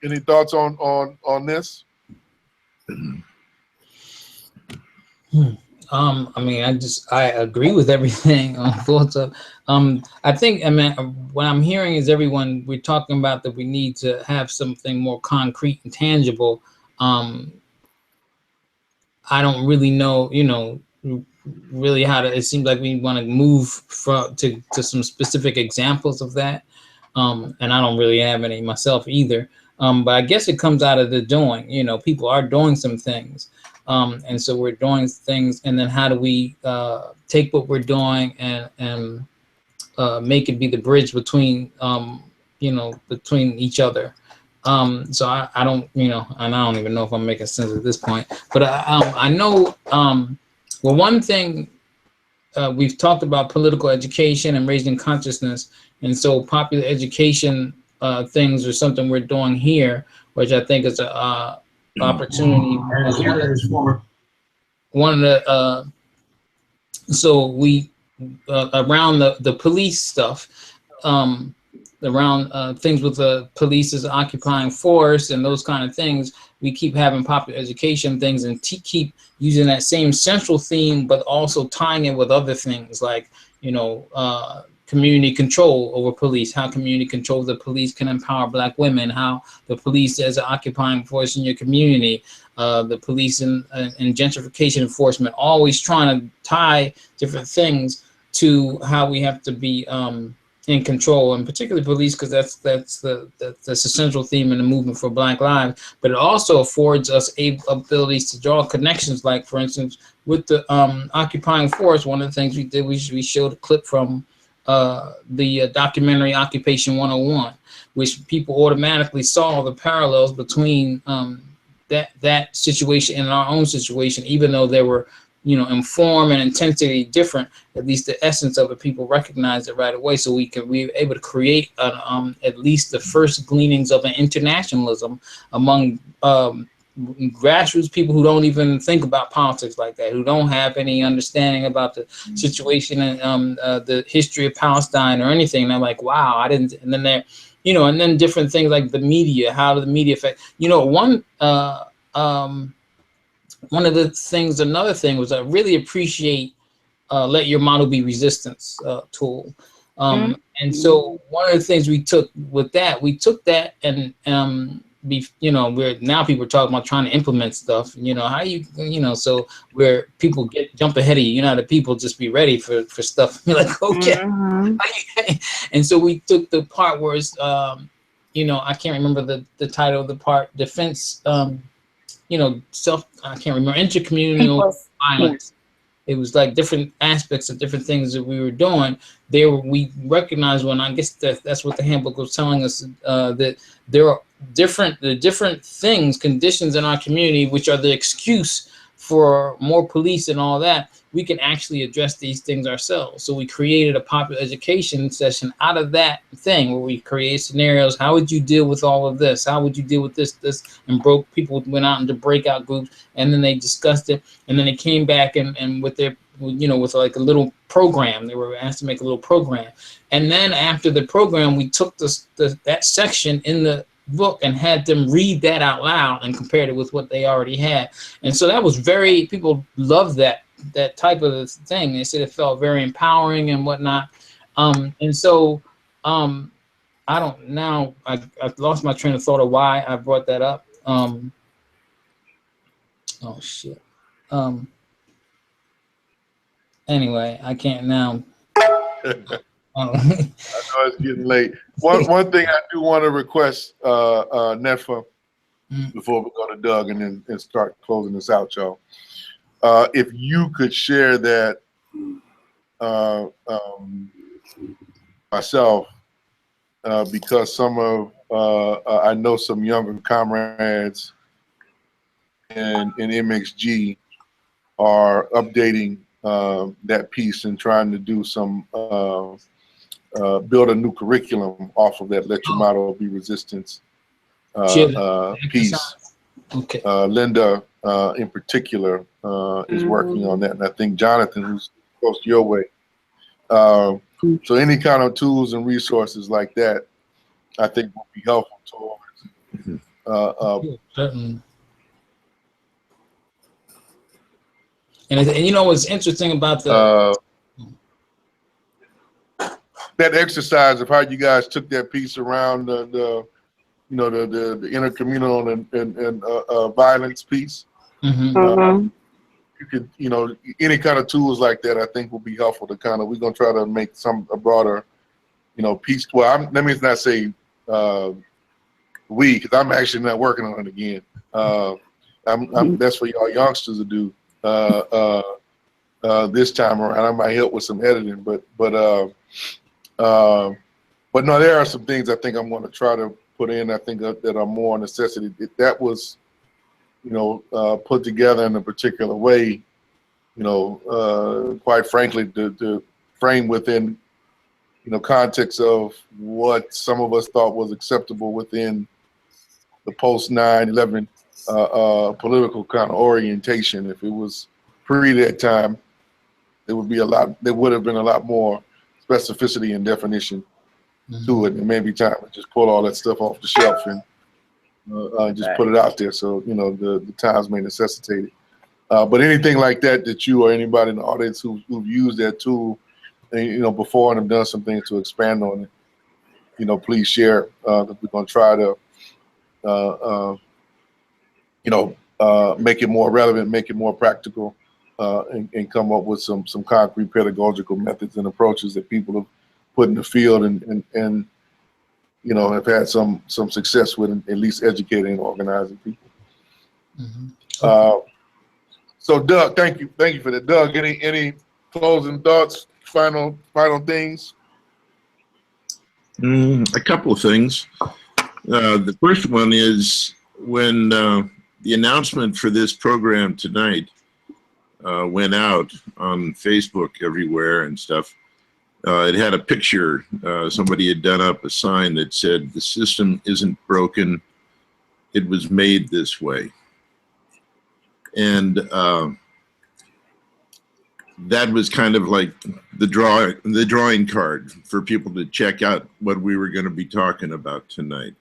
any thoughts on this? I mean, I agree with everything on thoughts of, I think, I mean, what I'm hearing is we're talking about that we need to have something more concrete and tangible. I don't really know, really how to, it seems like we want to move to some specific examples of that. And I don't really have any myself either. But I guess it comes out of the doing, people are doing some things. And so we're doing things, and then how do we take what we're doing and make it be the bridge between, between each other. So I don't, and I don't even know if I'm making sense at this point, but I know, well, one thing, we've talked about political education and raising consciousness. And so popular education things are something we're doing here, which I think is a opportunity. One of the so we around the police stuff, around things with the police as occupying force and those kind of things, we keep having popular education things and keep using that same central theme, but also tying it with other things like, community control over police, how community control the police can empower Black women, how the police as an occupying force in your community, the police and gentrification enforcement, always trying to tie different things to how we have to be in control, and particularly police, because that's the central theme in the movement for Black lives. But it also affords us abilities to draw connections, like, for instance, with the occupying force. One of the things we did, we showed a clip from the documentary Occupation 101, which people automatically saw the parallels between that situation and our own situation, even though they were, you know, in form and intensity different. At least the essence of it, people recognized it right away. So we were able to create at least the first gleanings of an internationalism among grassroots people who don't even think about politics like that, who don't have any understanding about the situation and the history of Palestine or anything. And I'm like, wow, I didn't. And then they're, you know, and then different things like the media, how do the media affect, you know, one of the things, another thing was I really appreciate Let Your Model Be Resistance tool. And so one of the things we took with that, and you know, now people are talking about trying to implement stuff, you know, how you know, so where people jump ahead of you, you know, the people just be ready for stuff. You're like, okay. And so we took the part where it's, you know, I can't remember the title of the part, defense, you know, I can't remember, intercommunal violence. It was like different aspects of different things that we were doing. We recognized when, I guess that's what the handbook was telling us, that there are different things, conditions in our community, which are the excuse for more police and all that. We can actually address these things ourselves. So we created a popular education session out of that thing where we create scenarios. How would you deal with all of this? How would you deal with this, and people went out into breakout groups, and then they discussed it. And then they came back and with their, you know, with like a little program, they were asked to make a little program. And then after the program, we took that section in the book and had them read that out loud and compared it with what they already had. And so that was people loved that type of thing. They said it felt very empowering and whatnot. And so I've lost my train of thought of why I brought that up. Oh shit. Anyway, I can't now. I know it's getting late. One thing I do want to request, Nefa, before we go to Doug and then start closing this out, y'all. If you could share that myself, because some of I know some younger comrades in MXG are updating that piece and trying to do some build a new curriculum off of that Let Your Model Be Resistance piece. Okay. Linda in particular is working on that, and I think Jonathan, who's close to your way. So any kind of tools and resources like that, I think will be helpful towards and you know what's interesting about that exercise of how you guys took that piece around the intercommunal and violence piece. You could, you know, any kind of tools like that, I think will be helpful to kind of, we're going to try to make a broader, you know, piece. Well, let me not say we, because I'm actually not working on it again. That's for y'all youngsters to do this time around. I might help with some editing, but no, there are some things I think I'm going to try to put in. I think that are more necessity. That was, you know, put together in a particular way, you know, quite frankly, to frame within, you know, context of what some of us thought was acceptable within the post 9/11 political kind of orientation. If it was pre that time, there would have been a lot more specificity and definition to it, and maybe time to just pull all that stuff off the shelf and just put it out there. So, you know, the times may necessitate it. But anything like that you or anybody in the audience who've used that tool, you know, before and have done some things to expand on it, you know, please share. We're going to try to, you know, make it more relevant, make it more practical, and come up with some concrete pedagogical methods and approaches that people have put in the field and you know, have had some success with at least educating and organizing people. So Doug, thank you for that. Doug, any closing thoughts, final things A couple of things. The first one is when the announcement for this program tonight went out on Facebook everywhere and stuff. It had a picture. Somebody had done up a sign that said, "The system isn't broken. It was made this way." And that was kind of like the drawing card for people to check out what we were going to be talking about tonight.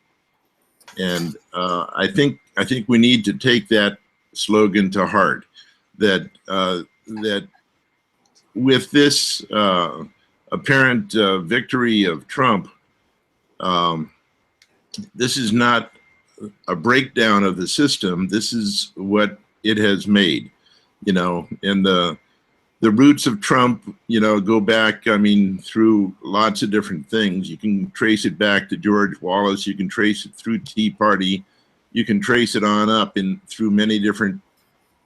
And I think we need to take that slogan to heart. That that with this apparent victory of Trump, this is not a breakdown of the system. This is what it has made, you know. And the roots of Trump, you know, go back, I mean, through lots of different things. You can trace it back to George Wallace. You can trace it through Tea Party. You can trace it on up through many different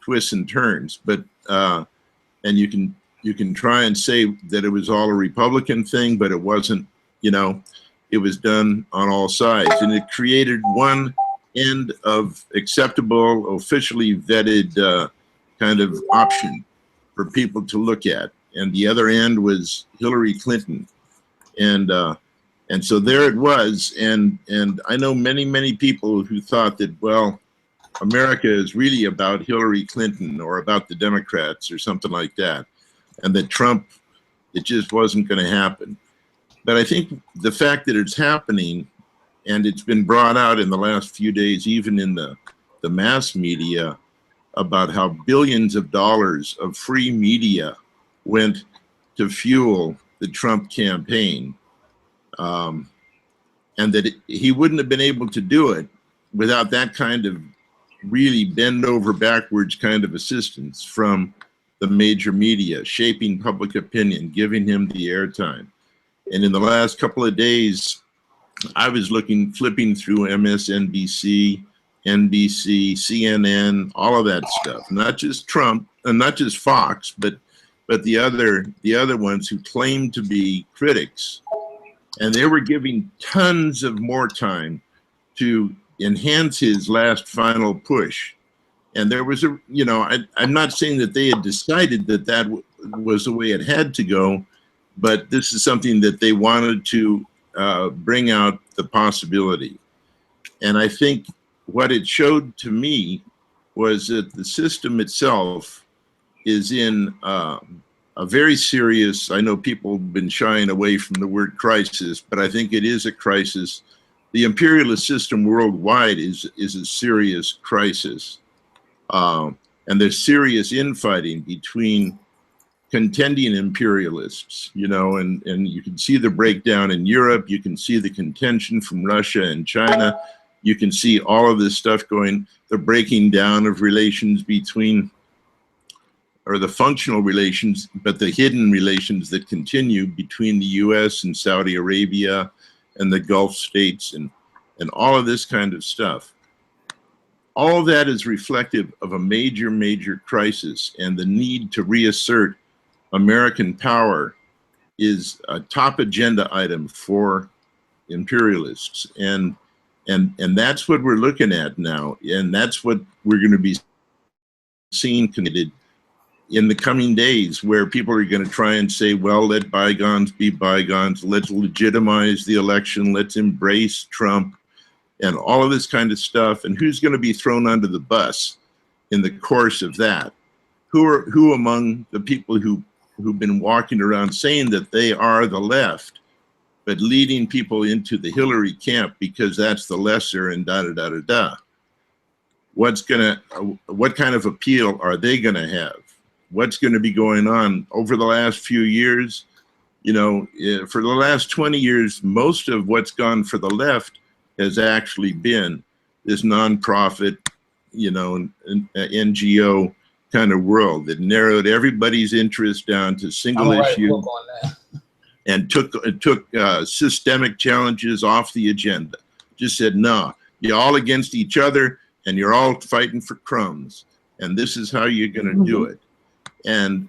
twists and turns. But and you can try and say that it was all a Republican thing, but it wasn't. You know, it was done on all sides, and it created one end of acceptable, officially vetted kind of option for people to look at, and the other end was Hillary Clinton, and so there it was, and I know many people who thought that, well, America is really about Hillary Clinton or about the Democrats or something like that, and that Trump, it just wasn't going to happen. But I think the fact that it's happening, and it's been brought out in the last few days, even in the mass media, about how billions of dollars of free media went to fuel the Trump campaign, and that he wouldn't have been able to do it without that kind of really bend over backwards kind of assistance from the major media, shaping public opinion, giving him the airtime. And in the last couple of days, I was flipping through MSNBC, NBC, CNN, all of that stuff. Not just Trump, and not just Fox, but the other ones who claim to be critics, and they were giving tons of more time to enhance his last final push. And there was a, you know, I'm not saying that they had decided that that was the way it had to go, but this is something that they wanted to bring out the possibility. And I think what it showed to me was that the system itself is in a very serious, I know people have been shying away from the word crisis, but I think it is a crisis. The imperialist system worldwide is a serious crisis. And there's serious infighting between contending imperialists, you know, and you can see the breakdown in Europe. You can see the contention from Russia and China. You can see all of this stuff going, the breaking down of relations between, or the functional relations, but the hidden relations that continue between the US and Saudi Arabia and the Gulf states and all of this kind of stuff. All of that is reflective of a major crisis, and the need to reassert American power is a top agenda item for imperialists. And that's what we're looking at now, and that's what we're going to be seeing committed in the coming days, where people are going to try and say, well, let bygones be bygones, let's legitimize the election, let's embrace Trump, and all of this kind of stuff. And who's going to be thrown under the bus in the course of that? Who among the people who've been walking around saying that they are the left, but leading people into the Hillary camp because that's the lesser and da-da-da-da-da. What kind of appeal are they going to have? What's going to be going on over the last few years? You know, for the last 20 years, most of what's gone for the left has actually been this nonprofit, you know, NGO kind of world that narrowed everybody's interest down to single issue and took systemic challenges off the agenda. Just said, no, you're all against each other and you're all fighting for crumbs, and this is how you're going to do it. And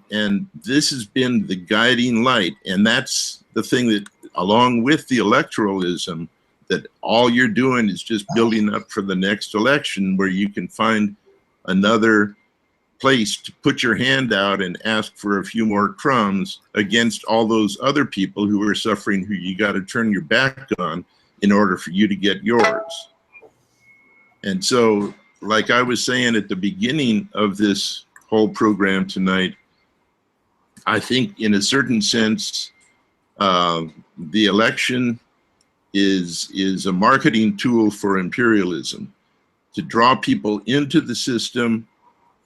this has been the guiding light, and that's the thing along with the electoralism, that all you're doing is just building up for the next election where you can find another place to put your hand out and ask for a few more crumbs against all those other people who are suffering, who you got to turn your back on in order for you to get yours. And so, like I was saying at the beginning of this whole program tonight, I think in a certain sense, the election is a marketing tool for imperialism, to draw people into the system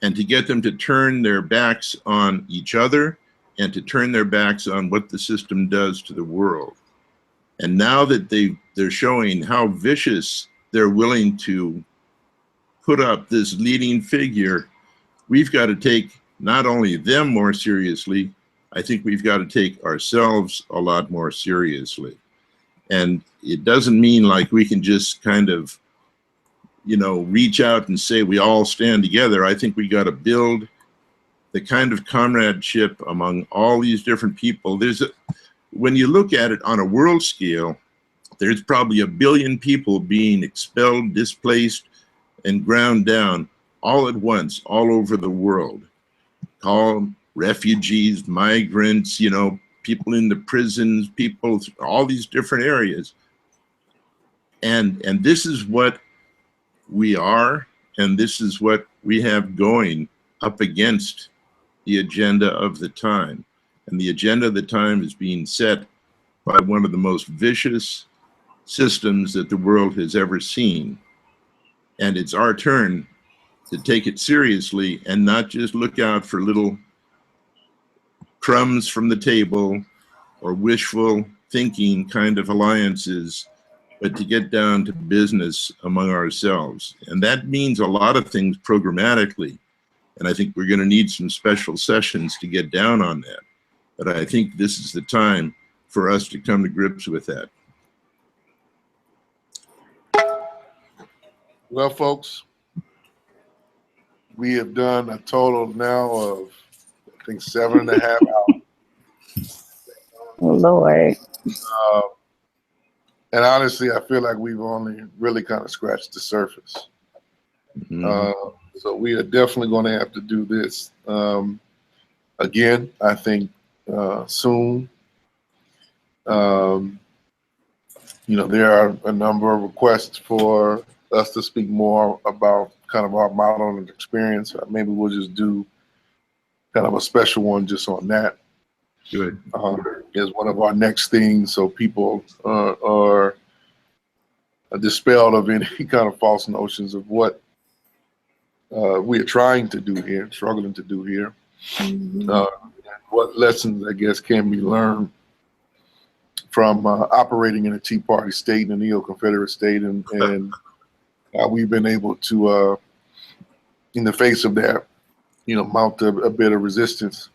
and to get them to turn their backs on each other and to turn their backs on what the system does to the world. And now that they're showing how vicious they're willing to put up this leading figure, we've got to take not only them more seriously, I think we've got to take ourselves a lot more seriously. And it doesn't mean like we can just kind of, you know, reach out and say we all stand together. I think we got to build the kind of comradeship among all these different people. When you look at it on a world scale, there's probably 1 billion people being expelled, displaced, and ground down all at once, all over the world. Call them refugees, migrants, you know, people in the prisons, people, all these different areas. And this is what we are, and this is what we have going up against the agenda of the time. And the agenda of the time is being set by one of the most vicious systems that the world has ever seen. And it's our turn to take it seriously and not just look out for little crumbs from the table or wishful thinking kind of alliances, but to get down to business among ourselves. And that means a lot of things programmatically. And I think we're going to need some special sessions to get down on that. But I think this is the time for us to come to grips with that. Well, folks, we have done a total now of, I think, 7.5 hours. Oh, Lord. And honestly, I feel like we've only really kind of scratched the surface. So we are definitely going to have to do this again, I think, soon. You know, there are a number of requests for us to speak more about kind of our model and experience. Maybe we'll just do kind of a special one just on that. Good. Is one of our next things, so people are dispelled of any kind of false notions of what we are trying to do here, struggling to do here. What lessons, I guess, can be learned from operating in a Tea Party state, in a neo-Confederate state, and we've been able to, in the face of that, you know, mount a bit of resistance.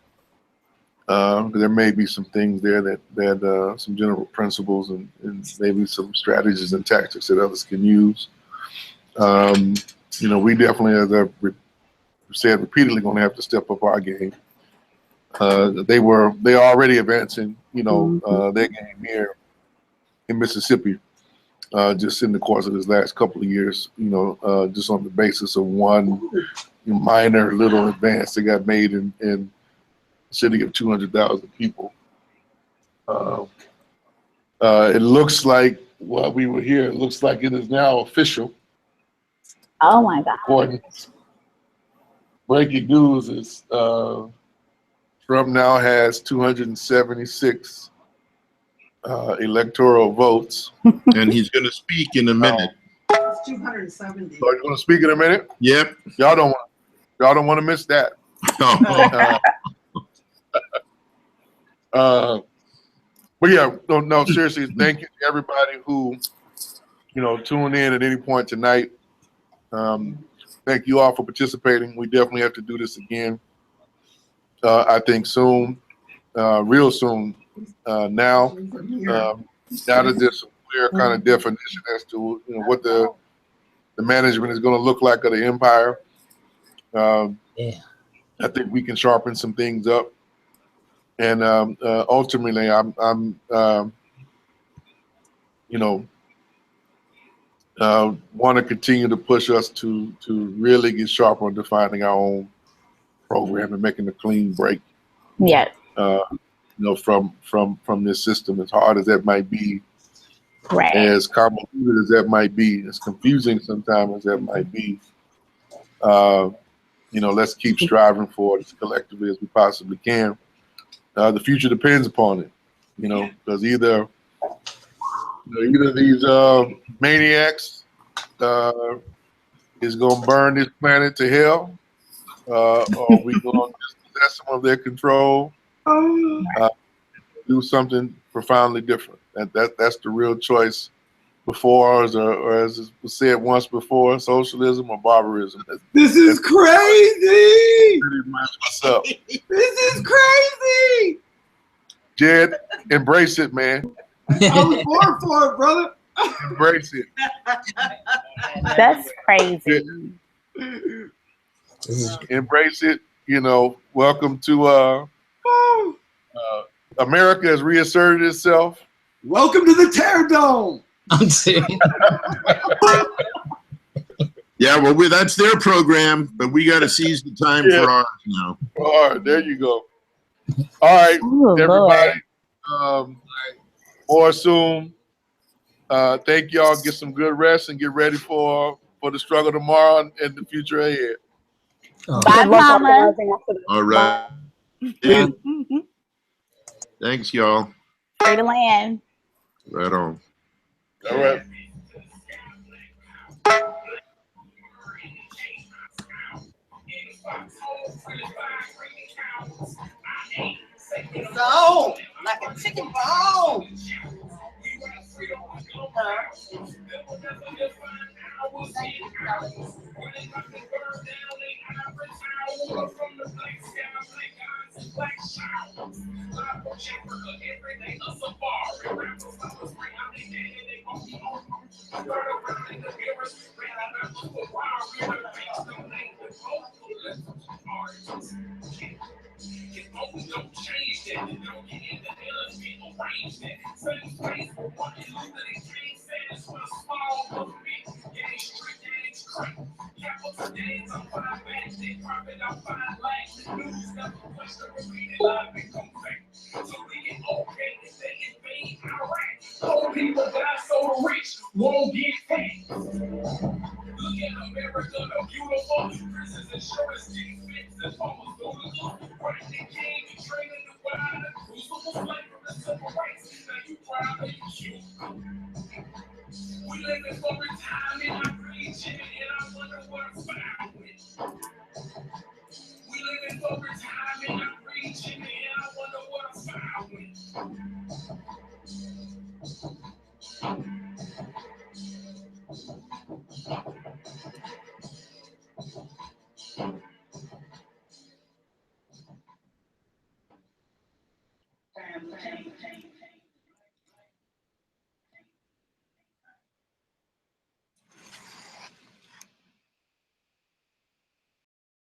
There may be some things there that some general principles and maybe some strategies and tactics that others can use. You know, we definitely, as I've said repeatedly, going to have to step up our game. They are already advancing, you know, their game here in Mississippi, just in the course of this last couple of years, you know, just on the basis of one minor little advance that got made in a city of 200,000 people. It looks like, while we were here, it looks like it is now official. Oh my God. According, breaking news is Trump now has 276 electoral votes. And he's going to speak in a minute. It's 270. So you're going to speak in a minute? Yep. Y'all don't want to miss that. But yeah, no, seriously, thank you to everybody who, you know, tuned in at any point tonight. Thank you all for participating. We definitely have to do this again. I think soon, real soon. Now that there's some clear kind of definition as to, you know, what the management is going to look like of the empire. I think we can sharpen some things up, and ultimately, I'm want to continue to push us to really get sharp on defining our own program and making a clean break. Yeah. From this system, as hard as that might be, right, as convoluted as that might be, as confusing sometimes as that might be, let's keep striving for it as collectively as we possibly can. The future depends upon it, because either these maniacs is going to burn this planet to hell, or we're going to dispossess some of their control, do something profoundly different. That's the real choice before us, or as was said once before, socialism or barbarism. This is crazy! Pretty much what's up. This is crazy! Jed, embrace it, man. I was born for it, brother. Embrace it. That's crazy. Embrace it. Welcome to America has reasserted itself. Welcome to the Terror Dome. I'm serious. Yeah, well, that's their program, but we got to seize the time for ours now. All right, there you go. All right, everybody. More soon. Thank y'all. Get some good rest and get ready for the struggle tomorrow and the future ahead. Bye, Mama. All right. Yeah. Thanks, y'all. Free to land. Right on. All right. So, like a chicken bone. People die so rich, won't get paid. Look at America, the beautiful prisons, insurance, defense, and homes. Right, they came and traded the wild, crucible slavery, civil rights. Now you proud of you. We live in for retirement, I'm preaching.